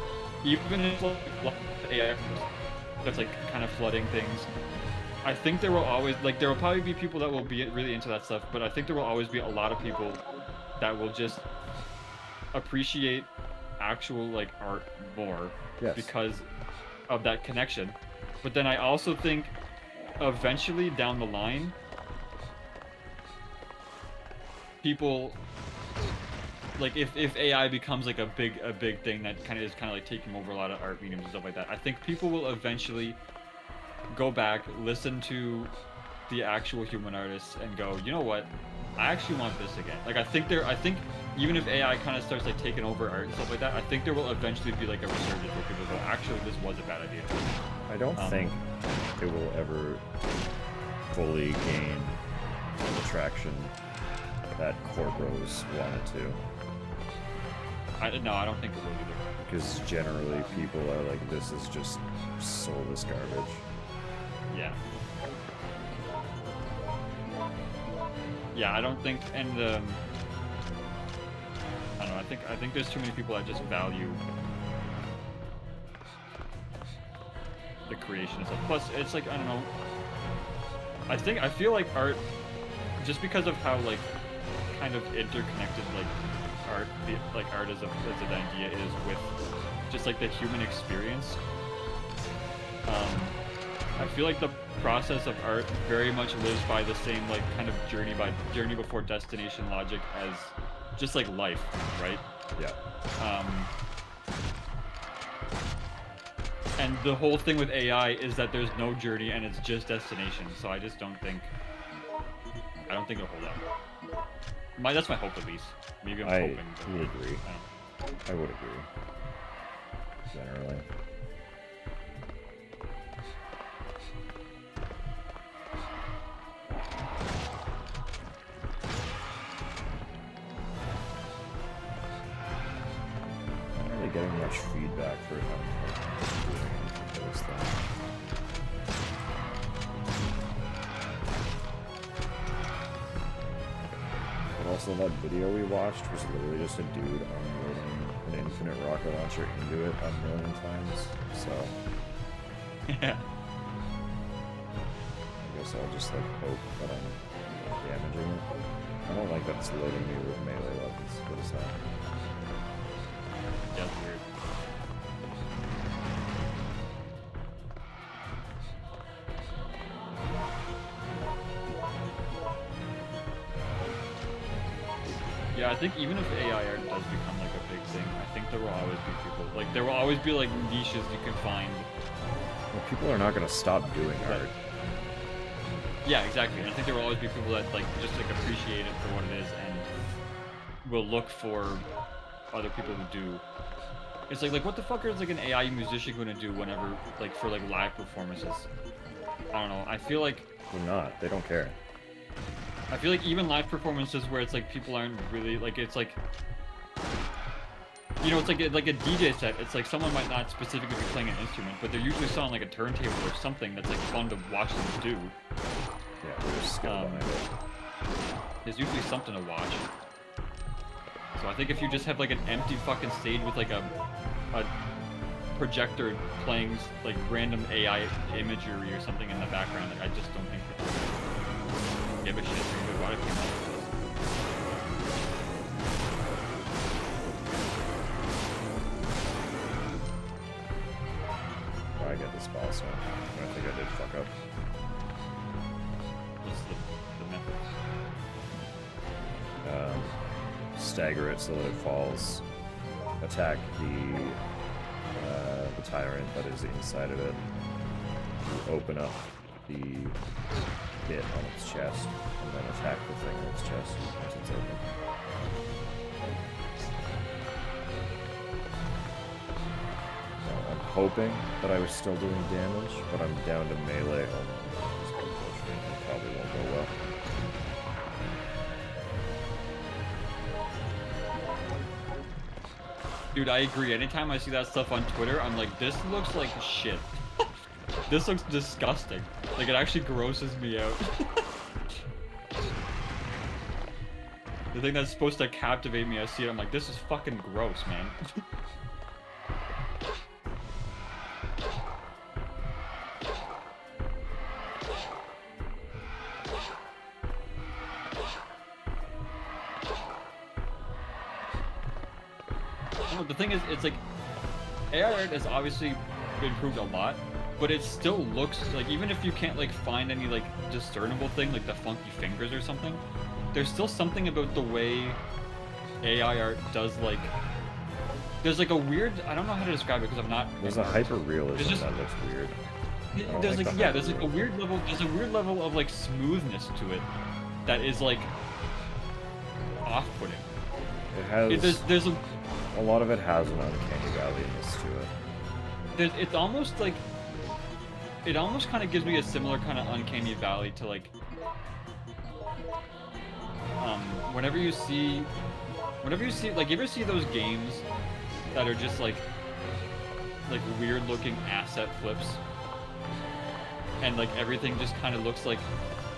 even if like AI that's like kind of flooding things, I think there will always there will probably be people that will be really into that stuff, but I think there will always be a lot of people that will just appreciate actual like art more because of that connection. But then I also think eventually down the line, people like if AI becomes like a big thing that kind of like taking over a lot of art mediums and stuff like that, I think people will eventually go back, listen to the actual human artists, and go, you know what, I actually want this again. Like I think even if AI kind of starts like taking over art and stuff like that, I think there will eventually be like a resurgence where people go, actually this was a bad idea. I don't think it will ever fully gain the traction that Corpros wanted to. No, I don't think it will either. Because generally people are like, this is just soulless garbage. Yeah. Yeah, I don't think, and I don't know. I think there's too many people that just value the creation and stuff. Plus, it's like I don't know. I feel like art, just because of how like kind of interconnected like art as an idea is with just like the human experience. I feel like the process of art very much lives by the same like kind of journey before destination logic as just like life, right? Yeah. And the whole thing with AI is that there's no journey and it's just destination. So I just don't think it'll hold up. That's my hope at least. Maybe I'm hoping. I would agree. I would agree. Generally. Getting much feedback for doing those things. But also that video we watched was literally just a dude unloading an infinite rocket launcher into it a million times, so... Yeah. I guess I'll just like hope that I'm not damaging it. I don't like that it's loading me with melee weapons. What is that? Yeah, that's weird. Yeah, I think even if AI art does become like a big thing, I think there will always be people, like there will always be like niches you can find. Well, people are not going to stop doing art. Yeah, exactly. And I think there will always be people that like just like appreciate it for what it is and will look for other people who do. It's like what the fuck is like an AI musician gonna do whenever like for like live performances? I don't know. I feel like they're not. They don't care. I feel like even live performances where it's like people aren't really like it's like you know it's like a DJ set. It's like someone might not specifically be playing an instrument, but they're usually still on like a turntable or something that's like fun to watch them do. Yeah, there's skill behind it. There's usually something to watch. So I think if you just have like an empty fucking stage with like a projector playing like random AI imagery or something in the background, like I just don't think people give a shit. Why do people? I get this boss one. I think I did fuck up. What's the methods? Stagger it so that it falls. Attack the tyrant that is inside of it. Open up the bit on its chest, and then attack the thing on its chest once it's open. I'm hoping that I was still doing damage, but I'm down to melee only. Unfortunately, it probably won't go well. Dude, I agree. Anytime I see that stuff on Twitter, I'm like, this looks like shit. This looks disgusting. Like, it actually grosses me out. The thing that's supposed to captivate me, I see it, I'm like, this is fucking gross, man. No, the thing is, it's like, AI art has obviously improved a lot, but it still looks like, even if you can't like find any like discernible thing, like the funky fingers or something, there's still something about the way AI art does like, there's like a weird, I don't know how to describe it because I'm not. There's a hyper realism just, that looks weird. There's like, yeah, there's like a weird level, there's a weird level of like smoothness to it that is like off-putting. It has. There's a lot of it has an uncanny valley-ness to it. It's almost like, it almost kind of gives me a similar kind of uncanny valley to like, whenever you see, like, you ever see those games that are just like weird looking asset flips, and like everything just kind of looks like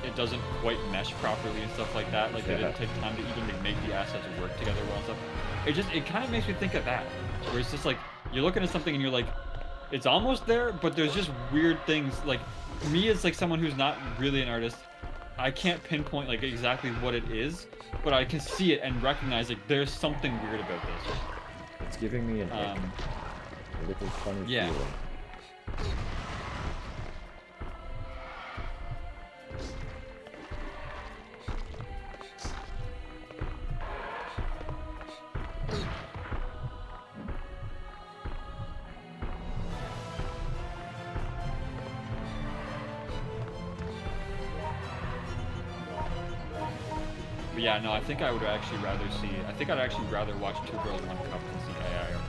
it doesn't quite mesh properly and stuff like that. Like they didn't take time to even like, make the assets work together well and stuff. It kind of makes me think of that, where it's just like you're looking at something and you're like, it's almost there, but there's just weird things. Like me as like someone who's not really an artist, I can't pinpoint like exactly what it is, but I can see it and recognize like there's something weird about this. It's giving me an ick. A little funny feeling. But yeah, no, I think I would actually rather see. I think I'd actually rather watch Two Girls One Cup than see AI art.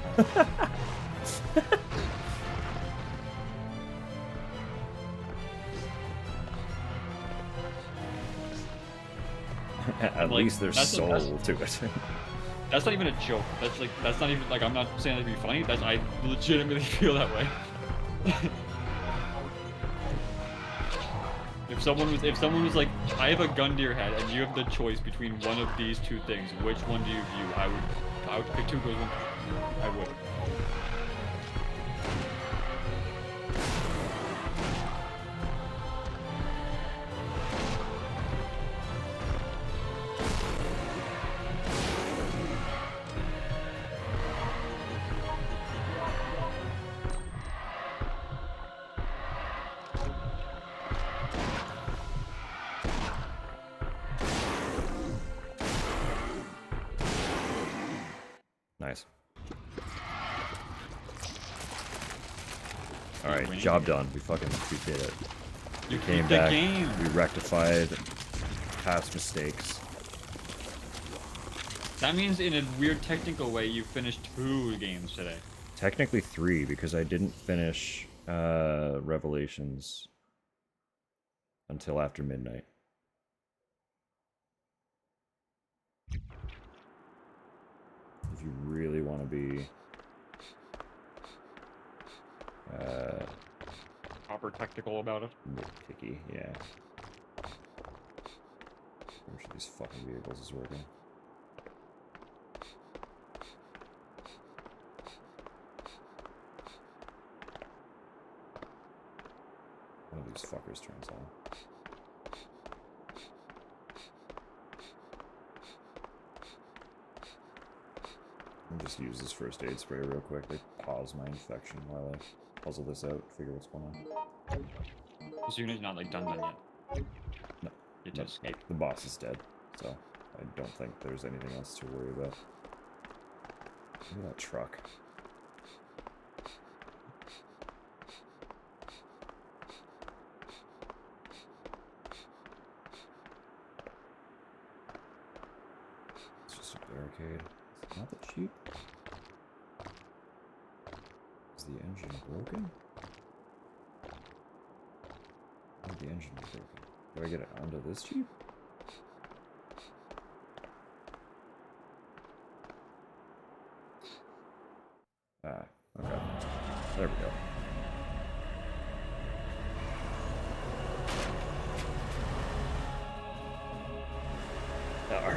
At like, least there's soul to it. That's not even a joke. That's not even like, I'm not saying that to be funny. I legitimately feel that way. If someone was like, I have a gun to your head and you have the choice between one of these two things, which one do you view? I would pick Two Girls One Cup. I would. Nice. Alright, job done. We did it. We came back. We rectified past mistakes. That means in a weird technical way you finished 2 games today. Technically 3, because I didn't finish Revelations until after midnight. If you really want to be proper technical about it. Nitpicky, yeah. Which of these fucking vehicles is working? One of these fuckers turns on. I'll just use this first aid spray real quick. Like, pause my infection while I puzzle this out, figure what's going on. This unit's not like done yet. No. It just escaped. The boss is dead, so I don't think there's anything else to worry about. Look at that truck. It's just a barricade. It's not that cheap. Is the engine broken? Oh, the engine is broken. Do I get it onto this Jeep?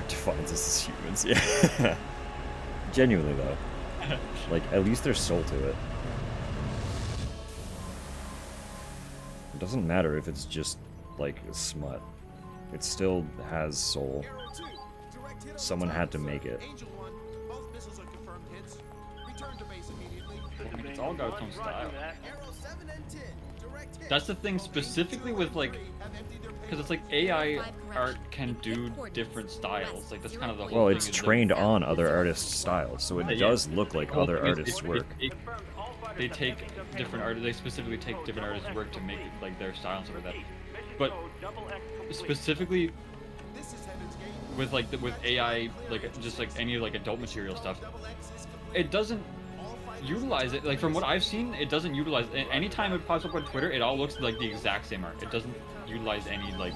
defines us as humans. Yeah. Genuinely though. Like, at least there's soul to it. It doesn't matter if it's just, like, smut. It still has soul. Someone had to make it. It's all got its own style. That's the thing specifically with, like, because it's like AI art can do different styles. Like, that's kind of the whole Well, thing. it's is trained on other artists' styles, so it does look like The whole other thing is artists' work. They take different art. They specifically take different artists' work to make it, like, their style and stuff like that. But specifically with with AI, like just like any like adult material stuff, it doesn't utilize it. Like, from what I've seen, it doesn't utilize. Anytime it pops up on Twitter, it all looks like the exact same art. It doesn't utilize any like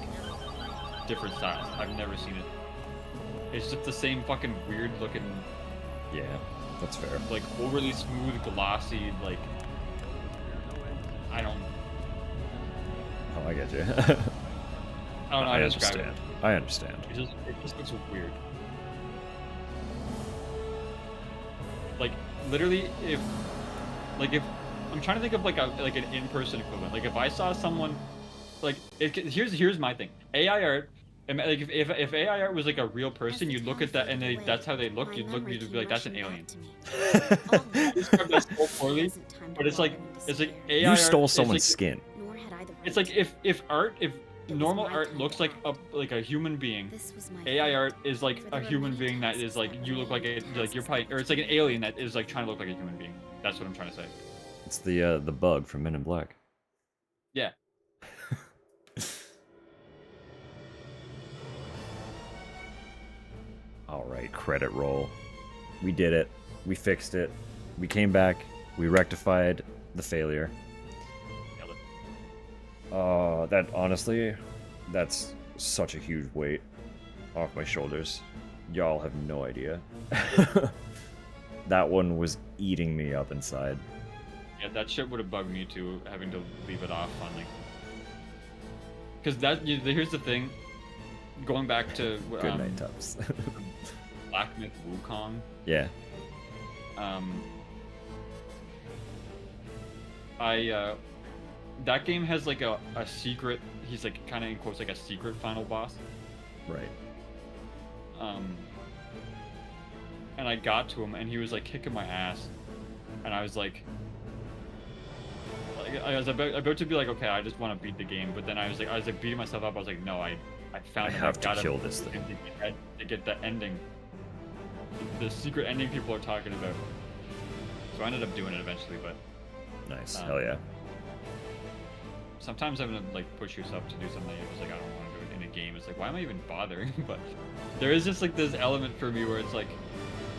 different styles. I've never seen it. It's just the same fucking weird looking. Yeah, that's fair. Like overly smooth, glossy. Like, I don't. Oh, I get you. I don't know how to describe understand. it. I understand. It just looks weird. Like, literally, if I'm trying to think of like an in-person equivalent. Like, if I saw someone, like, here's my thing. AI art, and like if AI art was like a real person, you'd look at that and that's how they look. You'd be like, that's an alien. Describe that so poorly, but it's like AI. You stole art, someone's skin. It's like if normal art looks like a human being, AI art is like a human being that is like, you look like you're probably, or it's like an alien that is like trying to look like a human being. That's what I'm trying to say. It's the bug from Men in Black. Yeah. All right, credit roll. We did it. We fixed it. We came back. We rectified the failure. That honestly, that's such a huge weight off my shoulders. Y'all have no idea. That one was eating me up inside. Yeah, that shit would have bugged me too, having to leave it off finally. Because here's the thing. Going back to Good night, Tubbs. Black Myth Wukong. Yeah. That game has like a secret. He's like kind of in quotes like a secret final boss. Right. And I got to him, and he was like kicking my ass, and I was like I was about to be like, okay, I just want to beat the game, but then I was like beating myself up. I was like, no, I found. I him. have I've to gotta kill this thing to get the ending, the secret ending people are talking about. So I ended up doing it eventually, but. Nice. Hell yeah. Sometimes having to like push yourself to do something you're just like, I don't want to do it in a game. It's like, why am I even bothering? But there is just like this element for me where it's like,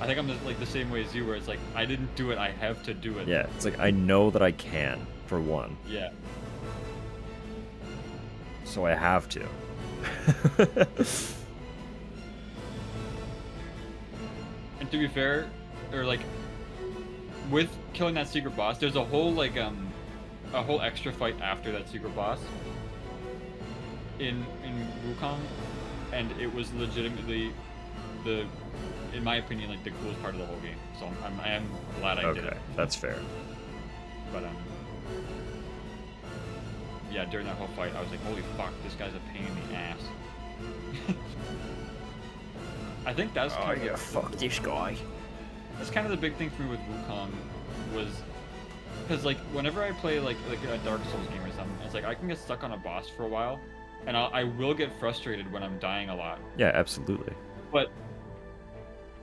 I think I'm like the same way as you, where it's like, I didn't do it, I have to do it. Yeah, it's like, I know that I can, for one. Yeah. So I have to. And to be fair, or like, with killing that secret boss, there's a whole like a whole extra fight after that secret boss in Wukong, and it was legitimately in my opinion, like the coolest part of the whole game. So I am glad I did it. Okay, that's fair. But yeah, during that whole fight, I was like, holy fuck, this guy's a pain in the ass. I think that's kind of fuck this guy. That's kind of the big thing for me with Wukong was, because like whenever I play like a Dark Souls game or something, it's like I can get stuck on a boss for a while, and I will get frustrated when I'm dying a lot. Yeah, absolutely. But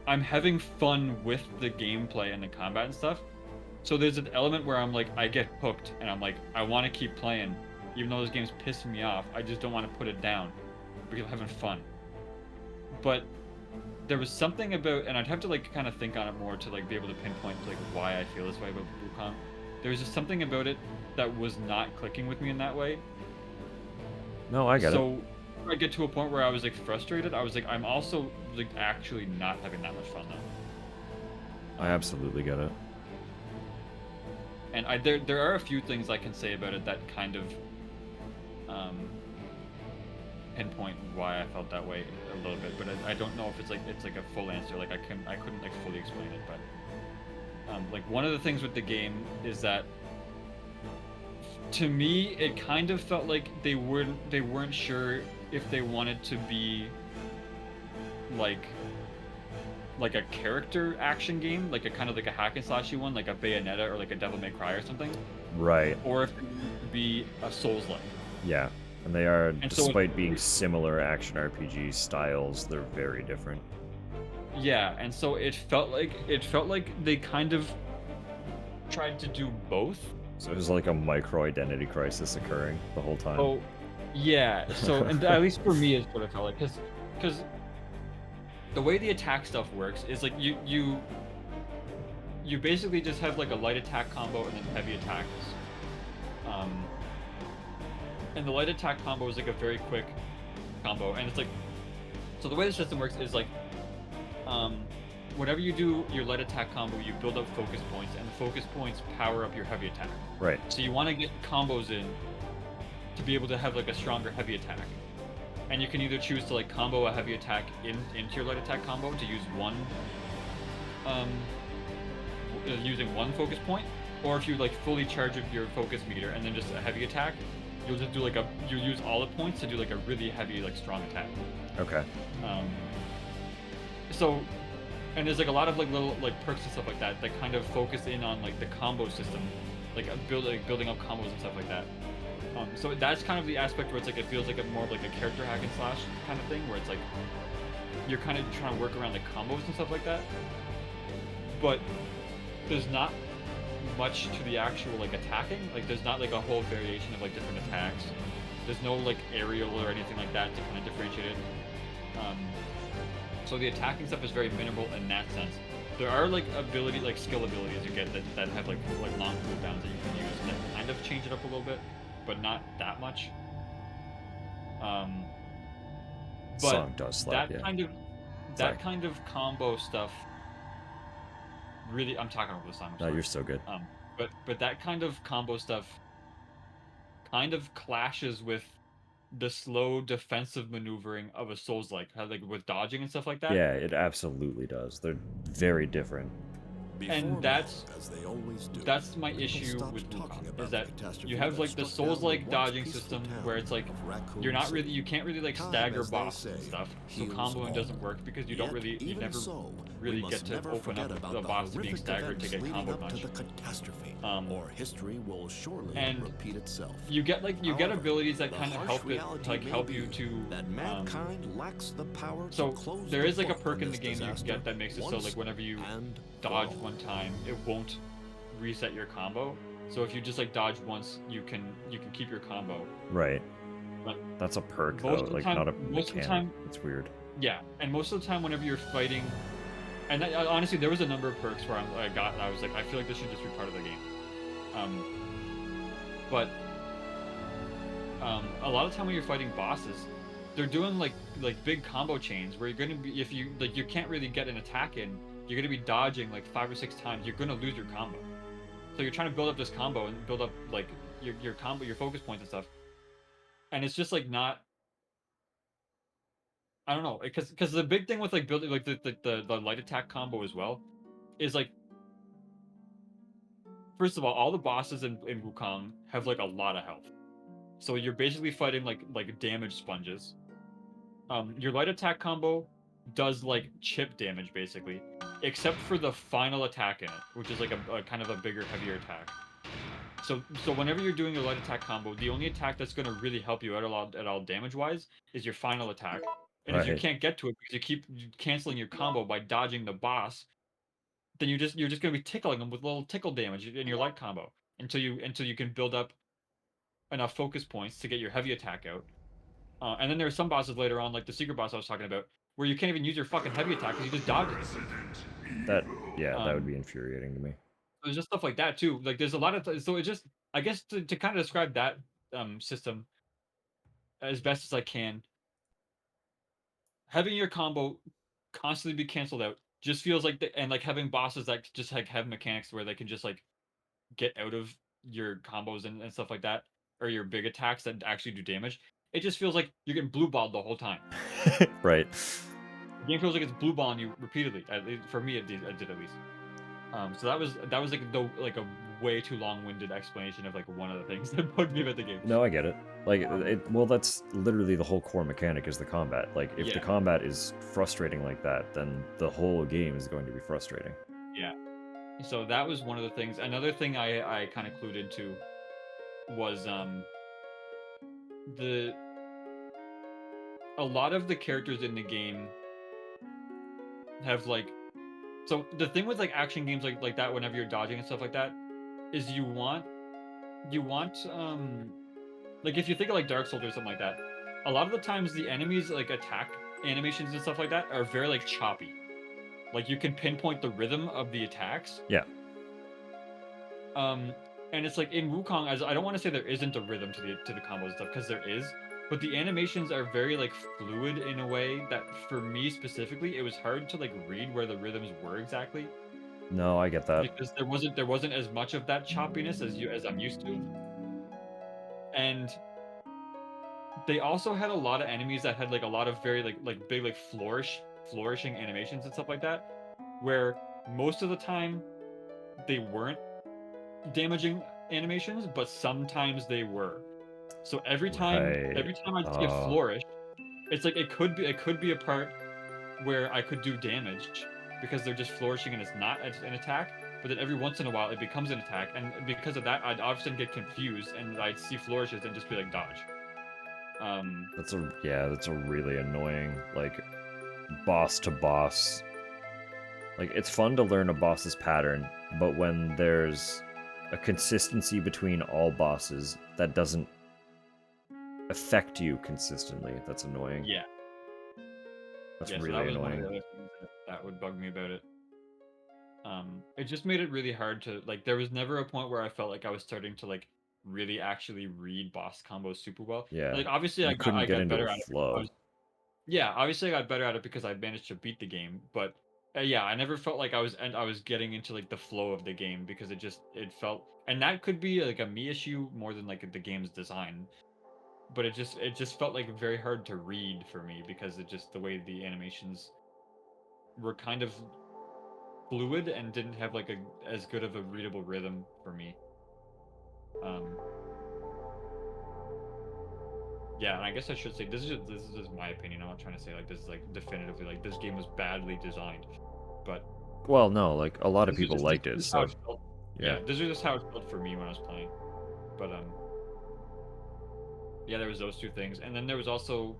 I'm having fun with the gameplay and the combat and stuff. So there's an element where I'm like, I get hooked, and I'm like, I want to keep playing, even though this game's pissing me off. I just don't want to put it down because I'm having fun. But there was something about, and I'd have to like kind of think on it more to like be able to pinpoint like why I feel this way about Wukong. There was just something about it that was not clicking with me in that way. No, I get it. So I get to a point where I was like frustrated. I was like, I'm also like actually not having that much fun though. I absolutely get it. And there are a few things I can say about it that kind of pinpoint why I felt that way a little bit, but I don't know if it's like a full answer. Like I couldn't like fully explain it, but like one of the things with the game is that to me it kind of felt like they weren't sure if they wanted to be like a character action game, like a kind of like a hack and slashy one, like a Bayonetta or like a Devil May Cry or something, Right. or if it wanted to be a Souls-like. Yeah, and they are, And so despite being similar action RPG styles, they're very different. Yeah, and so it felt like they kind of tried to do both. So it was like a micro identity crisis occurring the whole time. Oh, yeah. So, and at least for me, is what it felt like, because the way the attack stuff works is like you basically just have like a light attack combo and then heavy attacks. And the light attack combo is like a very quick combo, and it's like, so the way the system works is like, whenever you do your light attack combo, you build up focus points, and the focus points power up your heavy attack. Right. So you want to get combos in to be able to have like a stronger heavy attack. And you can either choose to like combo a heavy attack into your light attack combo to use using one focus point, or if you like fully charge up your focus meter and then just a heavy attack, you'll just do like you'll use all the points to do like a really heavy like strong attack. Okay. So, and there's like a lot of like little like perks and stuff like that that kind of focus in on like the combo system, like building up combos and stuff like that. So that's kind of the aspect where it's like it feels like more of like a character hack and slash kind of thing, where it's like you're kind of trying to work around the combos and stuff like that. But there's not much to the actual like attacking. Like there's not like a whole variation of like different attacks. There's no like aerial or anything like that to kind of differentiate it. So the attacking stuff is very minimal in that sense. There are like skill abilities you get that have like long cooldowns that you can use that kind of change it up a little bit, but not that much. But Song does slap, that yeah. kind of combo stuff. Really, I'm talking over the song. No, you're so good. But that kind of combo stuff kind of clashes with the slow defensive maneuvering of a Souls-like, like with dodging and stuff like that. Yeah, it absolutely does. They're very different. And that's my issue with Wukong, is that you have like the Souls-like dodging system where it's like you can't really like stagger bosses and stuff, so comboing doesn't work because you never really get to open up the boss to being staggered to get comboed much. Or history will surely and repeat itself. You get abilities that kind of help you to that mankind lacks the power so to close there the is like a book perk on in the this game you can disaster get that makes it so once like whenever you and dodge for all. one time, it won't reset your combo. So if you just like dodge once, you can keep your combo. Right. But that's a perk most though, of the like time- not a most of the mechanic. time- It's weird. Yeah, and most of the time whenever you're fighting, and honestly, there was a number of perks where I was like, I feel like this should just be part of the game. But a lot of time when you're fighting bosses, they're doing like big combo chains where you're gonna be, if you like, you can't really get an attack in, you're gonna be dodging like 5 or 6 times. You're gonna lose your combo. So you're trying to build up this combo and build up like your combo, your focus points and stuff. And it's just like not. I don't know, because the big thing with like building like the light attack combo as well is like, first of all the bosses in Wukong have like a lot of health, so you're basically fighting like damage sponges. Your light attack combo does like chip damage basically, except for the final attack in it, which is like a kind of a bigger, heavier attack. So whenever you're doing your light attack combo, the only attack that's going to really help you at all damage wise is your final attack. And if you Right. can't get to it because you keep canceling your combo by dodging the boss, then you're just going to be tickling them with little tickle damage in your light combo until you can build up enough focus points to get your heavy attack out. And then there are some bosses later on, like the secret boss I was talking about, where you can't even use your fucking heavy attack because you just dodge it. That would be infuriating to me. There's just stuff like that too. Like there's a lot of so it just, I guess to kind of describe that system as best as I can, having your combo constantly be canceled out just feels like and like having bosses that just like have mechanics where they can just like get out of your combos and stuff like that, or your big attacks that actually do damage. it just feels like you're getting blue balled the whole time. Right. The game feels like it's blue balling you repeatedly. At least, for me, it did at least. So that was like a way too long-winded explanation of like one of the things that bugged me about the game. No, I get it. Like, well, that's literally the whole core mechanic is the combat. Like, if the Yeah. combat is frustrating like that, then the whole game is going to be frustrating. Yeah. So that was one of the things. Another thing I kind of clued into was the a lot of the characters in the game have like, so the thing with like action games like that, whenever you're dodging and stuff like that, is you want like if you think of like Dark Souls or something like that, a lot of the times the enemies like attack animations and stuff like that are very like choppy. Like you can pinpoint the rhythm of the attacks. Yeah. And it's like in Wukong, as I don't want to say there isn't a rhythm to the combos and stuff, because there is, but the animations are very like fluid in a way that for me specifically, it was hard to like read where the rhythms were exactly. No, I get that. Because there wasn't as much of that choppiness as I'm used to. And they also had a lot of enemies that had like a lot of very like big like flourishing animations and stuff like that, where most of the time they weren't damaging animations, but sometimes they were. So every time I see a flourish, it's like it could be a part where I could do damage because they're just flourishing and it's not an attack. But then every once in a while it becomes an attack, and because of that, I'd often get confused and I'd see flourishes and just be like dodge. That's a really annoying like boss to boss. Like it's fun to learn a boss's pattern, but when there's a consistency between all bosses that doesn't affect you consistently, that's annoying. Yeah. That's Yeah, so really that was one of annoying. the other things that would bug me about it. It just made it really hard to like. There was never a point where I felt like I was starting to like really actually read boss combos super well. Yeah. Like obviously You couldn't I get got into better a at it. flow. Yeah, obviously I got better at it because I managed to beat the game. But yeah, I never felt like I was getting into like the flow of the game because it felt, and that could be like a me issue more than like the game's design. But it just felt like very hard to read for me because it just the way the animations were kind of fluid and didn't have like as good of a readable rhythm for me. Yeah, and I guess I should say this is just my opinion. I'm not trying to say like this is like definitively like this game was badly designed, but Well, no, like a lot of people liked this it, is how so it felt. yeah. This is just how it felt for me when I was playing. But yeah, there was those two things, and then there was also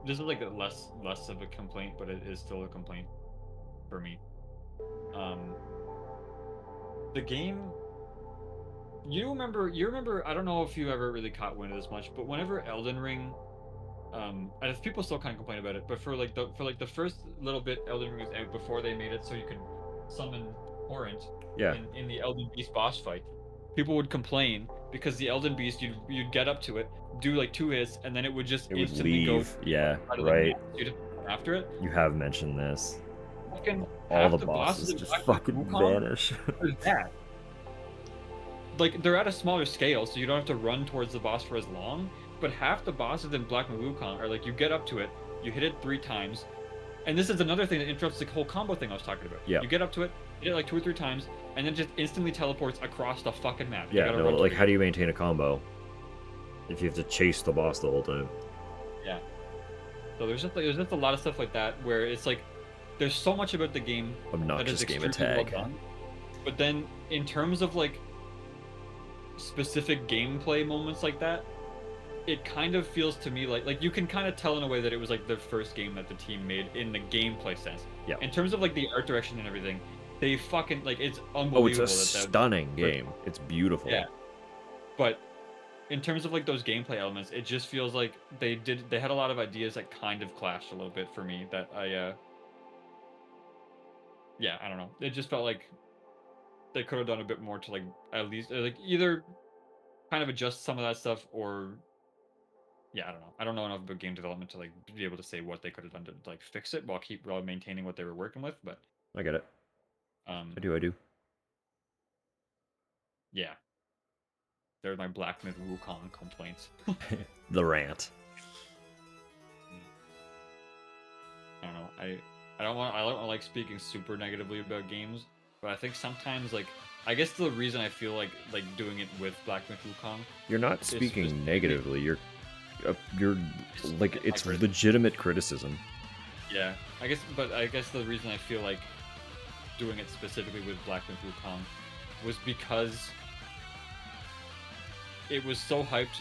this is like a less of a complaint, but it is still a complaint for me. The game. You remember. I don't know if you ever really caught wind of this much, but whenever Elden Ring, and if people still kind of complain about it, but for like the first little bit Elden Ring was out before they made it so you could summon Torrent Yeah. in the Elden Beast boss fight, people would complain because the Elden Beast you'd get up to it, do like 2 hits, and then it would just It would instantly go leave. Yeah, out of the right. map, so you'd have to run after it. You have mentioned this. Fucking All half the bosses bosses in just Black fucking Wukong vanish. are that. Like they're at a smaller scale, so you don't have to run towards the boss for as long. But half the bosses in Black Wukong are like you get up to it, you hit it 3 times, and this is another thing that interrupts the whole combo thing I was talking about. Yeah. You get up to it, hit it like 2 or 3 times, and then just instantly teleports across the fucking map. Yeah, no, like how do you maintain a combo if you have to chase the boss the whole time? Yeah. So there's just a lot of stuff like that where it's like there's so much about the game Obnoxious that is game extremely well attack. done. But then in terms of like specific gameplay moments like that, it kind of feels to me like you can kind of tell in a way that it was like the first game that the team made in the gameplay sense. Yeah. In terms of like the art direction and everything, they fucking like it's unbelievable. Oh, it's a stunning game. It's beautiful. Yeah. But in terms of like those gameplay elements, it just feels like they had a lot of ideas that kind of clashed a little bit for me that yeah, I don't know. It just felt like they could have done a bit more to like at least like either kind of adjust some of that stuff or yeah, I don't know. I don't know enough about game development to like be able to say what they could have done to like fix it while maintaining what they were working with, but I get it. I do. yeah. They're my Black Myth Wukong complaints. The rant. I don't know. I don't like speaking super negatively about games, but I think sometimes like I guess the reason I feel like doing it with Black Myth Wukong. You're not is speaking just- negatively. You're like it's legitimate criticism. Yeah, I guess the reason I feel like doing it specifically with Black Myth Wukong was because it was so hyped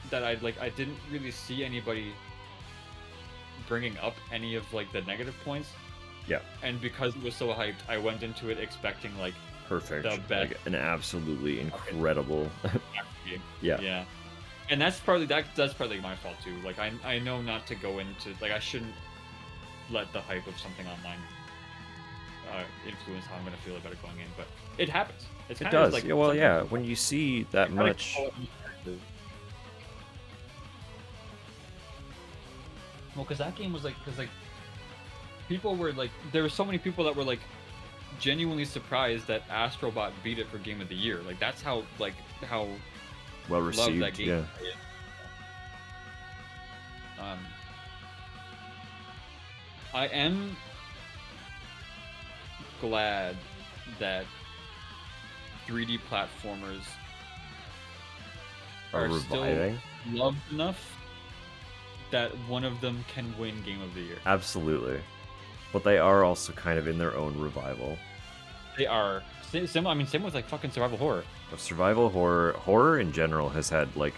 that I didn't really see anybody bringing up any of like the negative points. Yeah. And because it was so hyped, I went into it expecting like Perfect. the best, Like an absolutely incredible. game. Yeah. Yeah. And that's partly my fault too. Like I know not to go into like I shouldn't let the hype of something online influence how I'm gonna feel about it going in, but it happens. It's It kind of does. like Yeah, well, yeah. sometimes- When you see that you gotta much. call it perspective. Well, because that game was like, people were like, there were so many people that were like genuinely surprised that Astrobot beat it for Game of the Year. Like that's how Well loved received. that game. Yeah. I am glad that 3D platformers Are still reviving? loved enough that one of them can win Game of the Year. Absolutely. But they are also kind of in their own revival. They are. Same with like fucking survival horror. But survival horror in general has had like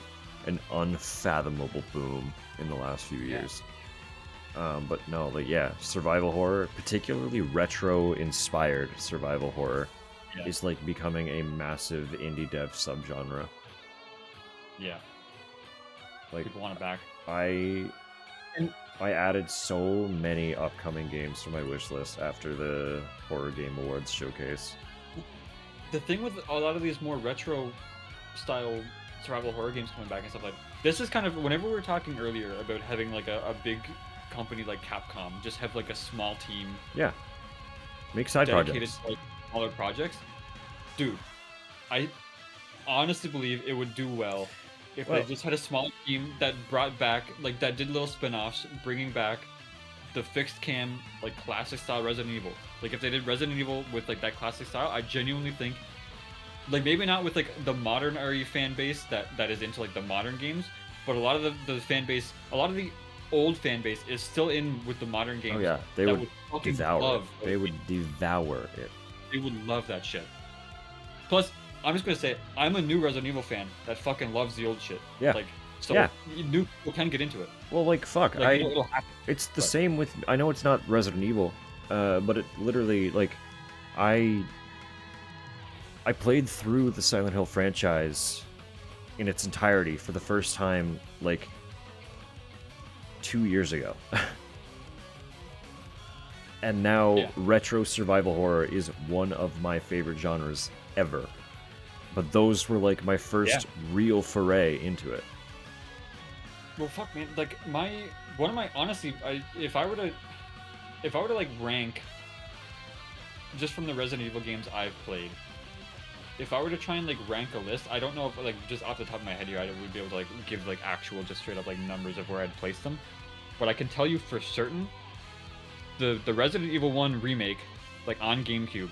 an unfathomable boom in the last few years. But no, like yeah, survival horror, particularly retro-inspired survival horror, is like becoming a massive indie dev subgenre. Yeah. Like People want it back. I added so many upcoming games to my wish list after the Horror Game Awards showcase. The thing with a lot of these more retro style survival horror games coming back and stuff like this is kind of whenever we were talking earlier about having like a big company like Capcom just have like a small team. Yeah. Make side dedicated projects. to like smaller projects. Dude, I honestly believe it would do well if Well- they just had a small team that brought back like that did little spin-offs, bringing back the fixed cam like classic style Resident Evil. Like if they did Resident Evil with like that classic style, I genuinely think like maybe not with like the modern RE fan base that is into like the modern games, but a lot of the fan base, a lot of the old fan base is still in with the modern games. Oh yeah, they that would fucking devour love it. They would devour it. They would love that shit. Plus, I'm just gonna say, I'm a new Resident Evil fan that fucking loves the old shit. Yeah. Like, so Yeah. new people can get into it. Well, like fuck, Like, it'll happen. it's the same with. I know it's not Resident Evil, but it literally like, I played through the Silent Hill franchise in its entirety for the first time like 2 years ago. And now retro survival horror is one of my favorite genres ever. But those were like my first real foray into it. Well, fuck, man. Like one of my honestly, if I were to like rank just from the Resident Evil games I've played, if I were to try and like rank a list, I don't know if like just off the top of my head here I would be able to like give like actual just straight up like numbers of where I'd place them, but I can tell you for certain the Resident Evil 1 remake like on GameCube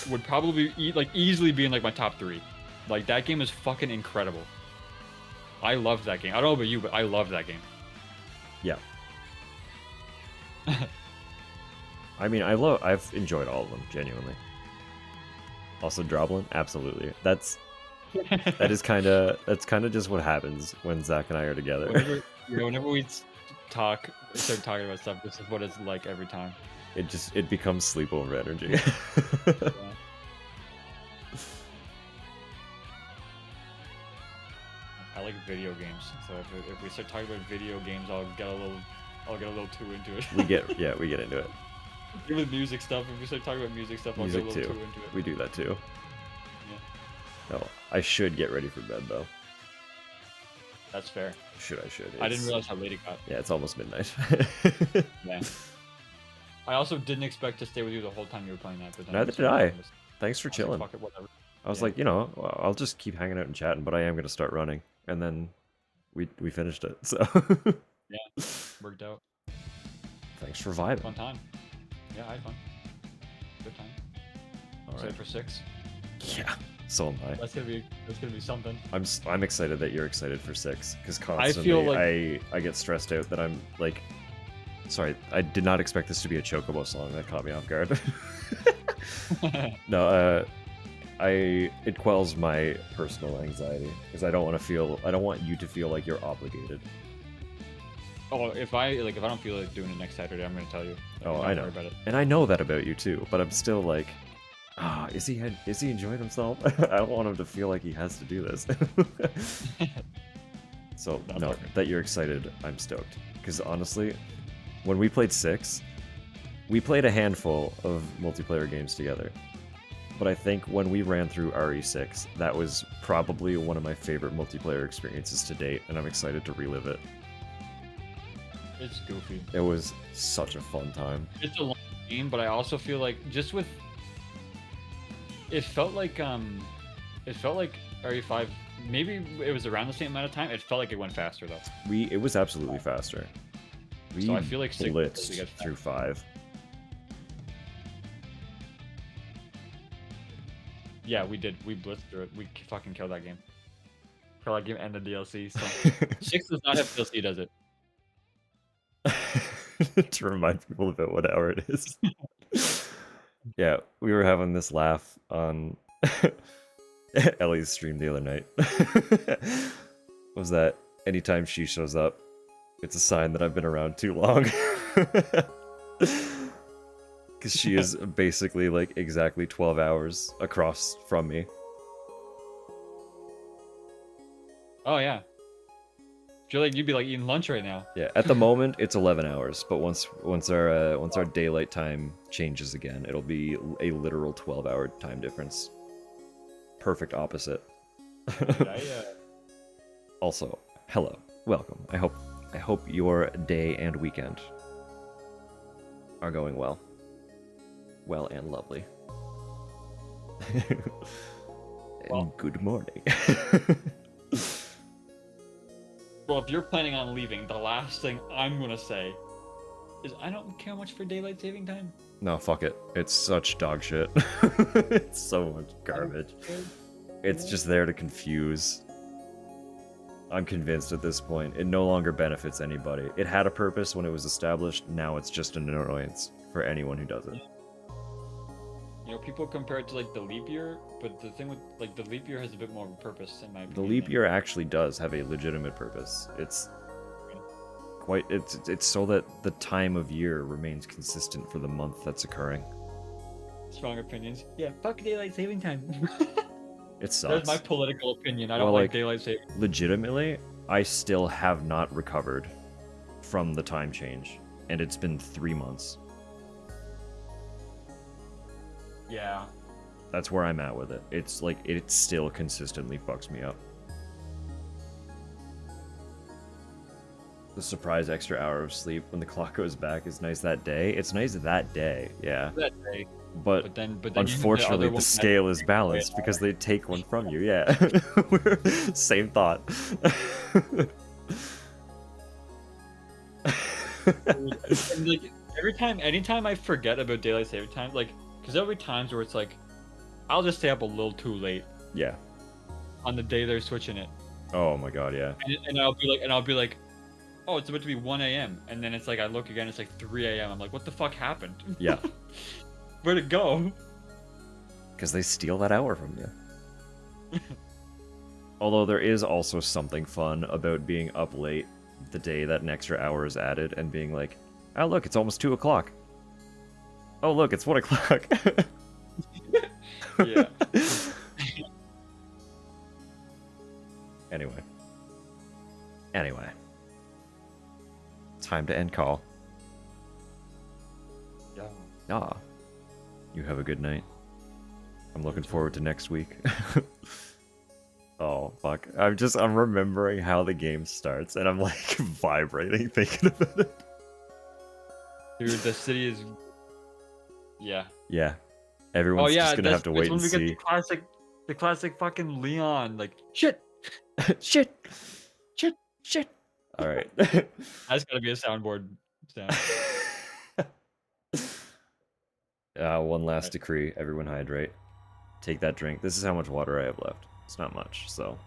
would probably easily be in like my top 3. Like that game is fucking incredible. I love that game. I don't know about you, but I love that game. Yeah. I mean, I've enjoyed all of them genuinely. Also, Droblin, absolutely. That's kind of just what happens when Zach and I are together. Whenever we start talking about stuff, this is what it's like every time. It becomes sleepover energy. I like video games, so if we start talking about video games, I'll get a little too into it. we get into it. Even with music stuff, if we start talking about music stuff, I'll Music get a little too. too into it. We do that too. Yeah. No, I should get ready for bed though. That's fair. I should. I didn't realize how late it got. Yeah, it's almost midnight. Yeah. I also didn't expect to stay with you the whole time you were playing that. But then Neither did I. Thanks for chilling. Fuck it, whatever. I was like, you know, I'll just keep hanging out and chatting, but I am gonna start running, and then we finished it. So Yeah, worked out. thanks for vibing. Fun time. Yeah, I had fun. Good time. Excited right. for 6. Yeah, so am I. That's gonna be something. I'm excited that you're excited for 6 because I constantly feel like I get stressed out that I'm like, sorry, I did not expect this to be a Chocobo song. That caught me off guard. No, it quells my personal anxiety because I don't want you to feel like you're obligated. Oh, if I don't feel like doing it next Saturday, I'm gonna tell you. Like, Oh, don't I know, worry about it. and I know that about you too. But I'm still like, is he enjoying himself? I don't want him to feel like he has to do this. So no, that you're excited, I'm stoked. Because honestly, when we played 6, we played a handful of multiplayer games together. But I think when we ran through RE6, that was probably one of my favorite multiplayer experiences to date, and I'm excited to relive it. It's goofy. It was such a fun time. It's a long game, but I also feel like just with it felt like RE5. Maybe it was around the same amount of time. It felt like it went faster though. It was absolutely faster. We So I feel like 6 blitzed through 5. Yeah, we did. We blitzed through it. We fucking killed that game. Kill that game and the DLC. So 6 does not have DLC, does it? To remind people about what hour it is. Yeah, we were having this laugh on Ellie's stream the other night. Was that anytime she shows up, it's a sign that I've been around too long. Because she is basically like exactly 12 hours across from me. Oh yeah. Feel like you'd be like eating lunch right now. Yeah, at the moment it's 11 hours, but once our daylight time changes again, it'll be a literal 12-hour time difference. Perfect opposite. Also, hello, welcome. I hope your day and weekend are going well. Well and lovely. And good morning. Well, if you're planning on leaving, the last thing I'm gonna say is I don't care much for daylight saving time. No, fuck it. It's such dog shit. It's so much garbage. It's just there to confuse. I'm convinced at this point it no longer benefits anybody. It had a purpose when it was established, now it's just an annoyance for anyone who does it. You know, people compare it to like the leap year, but the thing with like the leap year has a bit more of a purpose in my opinion. The leap year actually does have a legitimate purpose. It's so that the time of year remains consistent for the month that's occurring. Strong opinions. Yeah, fuck daylight saving time. It sucks. That's my political opinion. I don't like daylight saving. Legitimately, I still have not recovered from the time change, and it's been 3 months. Yeah. That's where I'm at with it. It's like, it still consistently fucks me up. The surprise extra hour of sleep when the clock goes back is nice that day. It's nice that day, yeah. That day. But then unfortunately, the scale is balanced because they take one from you, yeah. Same thought. And like anytime I forget about daylight saving time, like, because there'll be times where it's like, I'll just stay up a little too late. Yeah. On the day they're switching it. Oh my god, yeah. And I'll be like, oh, it's about to be 1 a.m. And then it's like, I look again, it's like 3 a.m. I'm like, what the fuck happened? Yeah. Where'd it go? Because they steal that hour from you. Although there is also something fun about being up late the day that an extra hour is added and being like, oh look, it's almost 2 o'clock. Oh look, it's 1 o'clock. Yeah. Anyway. Time to end call. Yeah. Ah. You have a good night. I'm looking forward to next week. Oh, fuck. I'm remembering how the game starts, and I'm, like, vibrating thinking about it. Dude, the city is... Yeah. Yeah. Everyone's just gonna have to wait and see. The classic fucking Leon, like shit, shit, shit, shit. All right. That's gotta be a soundboard sound. One last decree. Everyone hydrate. Take that drink. This is how much water I have left. It's not much, so.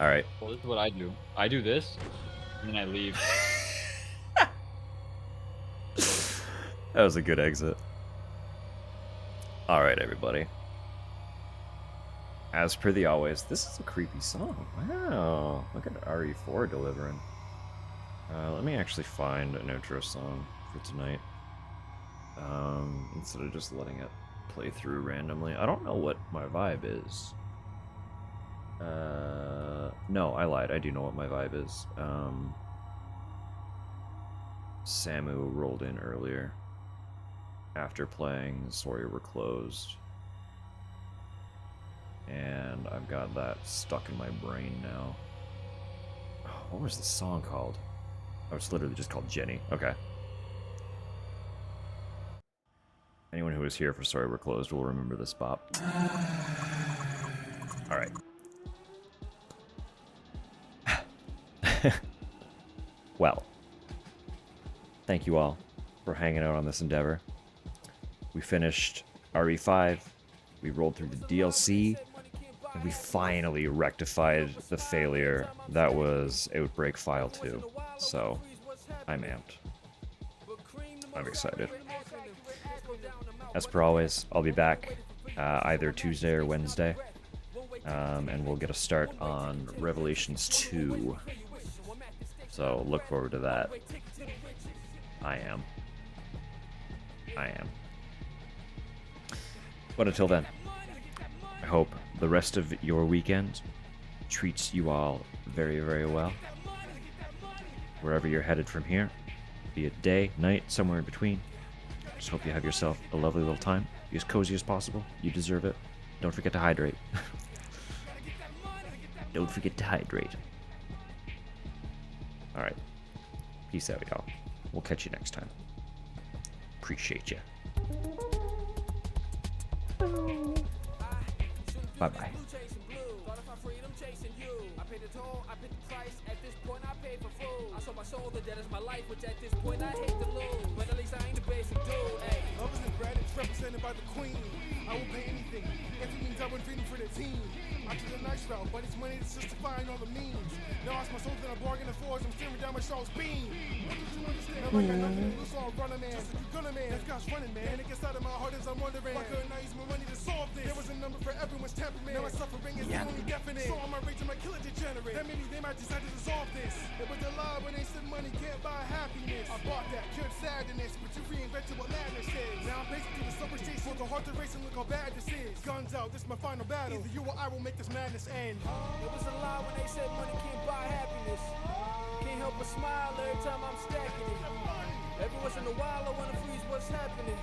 All right. Well, this is what I do. I do this, and then I leave. That was a good exit. All right, everybody. As per the always, this is a creepy song. Wow. Look at RE4 delivering. Let me actually find an outro song for tonight. Instead of just letting it play through randomly. I don't know what my vibe is. No, I lied. I do know what my vibe is. Samu rolled in earlier after playing Sorry We're Closed. And I've got that stuck in my brain now. What was the song called? Oh, it's literally just called Jenny. Okay. Anyone who was here for Sorry We're Closed will remember this bop. Alright. Well. Thank you all for hanging out on this endeavor. We finished RE5. We rolled through the DLC. And we finally rectified the failure that was Outbreak File 2. So, I'm amped. I'm excited. As per always, I'll be back either Tuesday or Wednesday. And we'll get a start on Revelations 2. So, look forward to that. I am. But until then, I hope the rest of your weekend treats you all very, very well. Wherever you're headed from here, be it day, night, somewhere in between. Just hope you have yourself a lovely little time. Be as cozy as possible. You deserve it. Don't forget to hydrate. Don't forget to hydrate. Alright. Peace out, y'all. We'll catch you next time. Appreciate you. Bye-bye. I sold my soul, the debt is my life, which at this point I hate to lose. But at least I ain't the basic dude. Hey, lovers and credits represented by the queen. I will pay anything. If it means I was feeding for the team. I took a nice route, but it's money that's justifying all the means. Now I my soul that I bargain for as I'm staring down my show's beam. What did you understand? Now I got nothing to lose, so I'm running, man. Just like you gonna, man. This guy's running, man. It gets out of my heart as I'm wondering. Why couldn't I use my money to solve this? There was a number for everyone's temperament. Now my suffering is the only definite. So I'm raging my killer degenerate. That maybe they might decide to dissolve this. It was a lie when they said money can't buy happiness. I bought that, cured sadness, but you reinvented what madness is. Now I'm racing through the subway station with a heart to race and look how bad this is. Guns out, this is my final battle. Either you or I will make this madness end. It was a lie when they said money can't buy happiness. Can't help but smile every time I'm stacking it. Every once in a while I wanna freeze what's happening.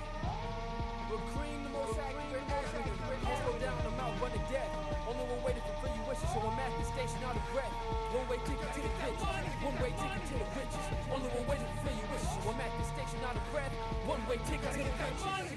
But cream the most accurate, I'll slow down, I'm out running death. Only one way to fulfill your wishes, so I'm at the station out of breath. One way ticket to the pitch, one way ticket to the riches. Only one way to fulfill your wishes, so I'm at the station out of breath. One way ticket to the riches.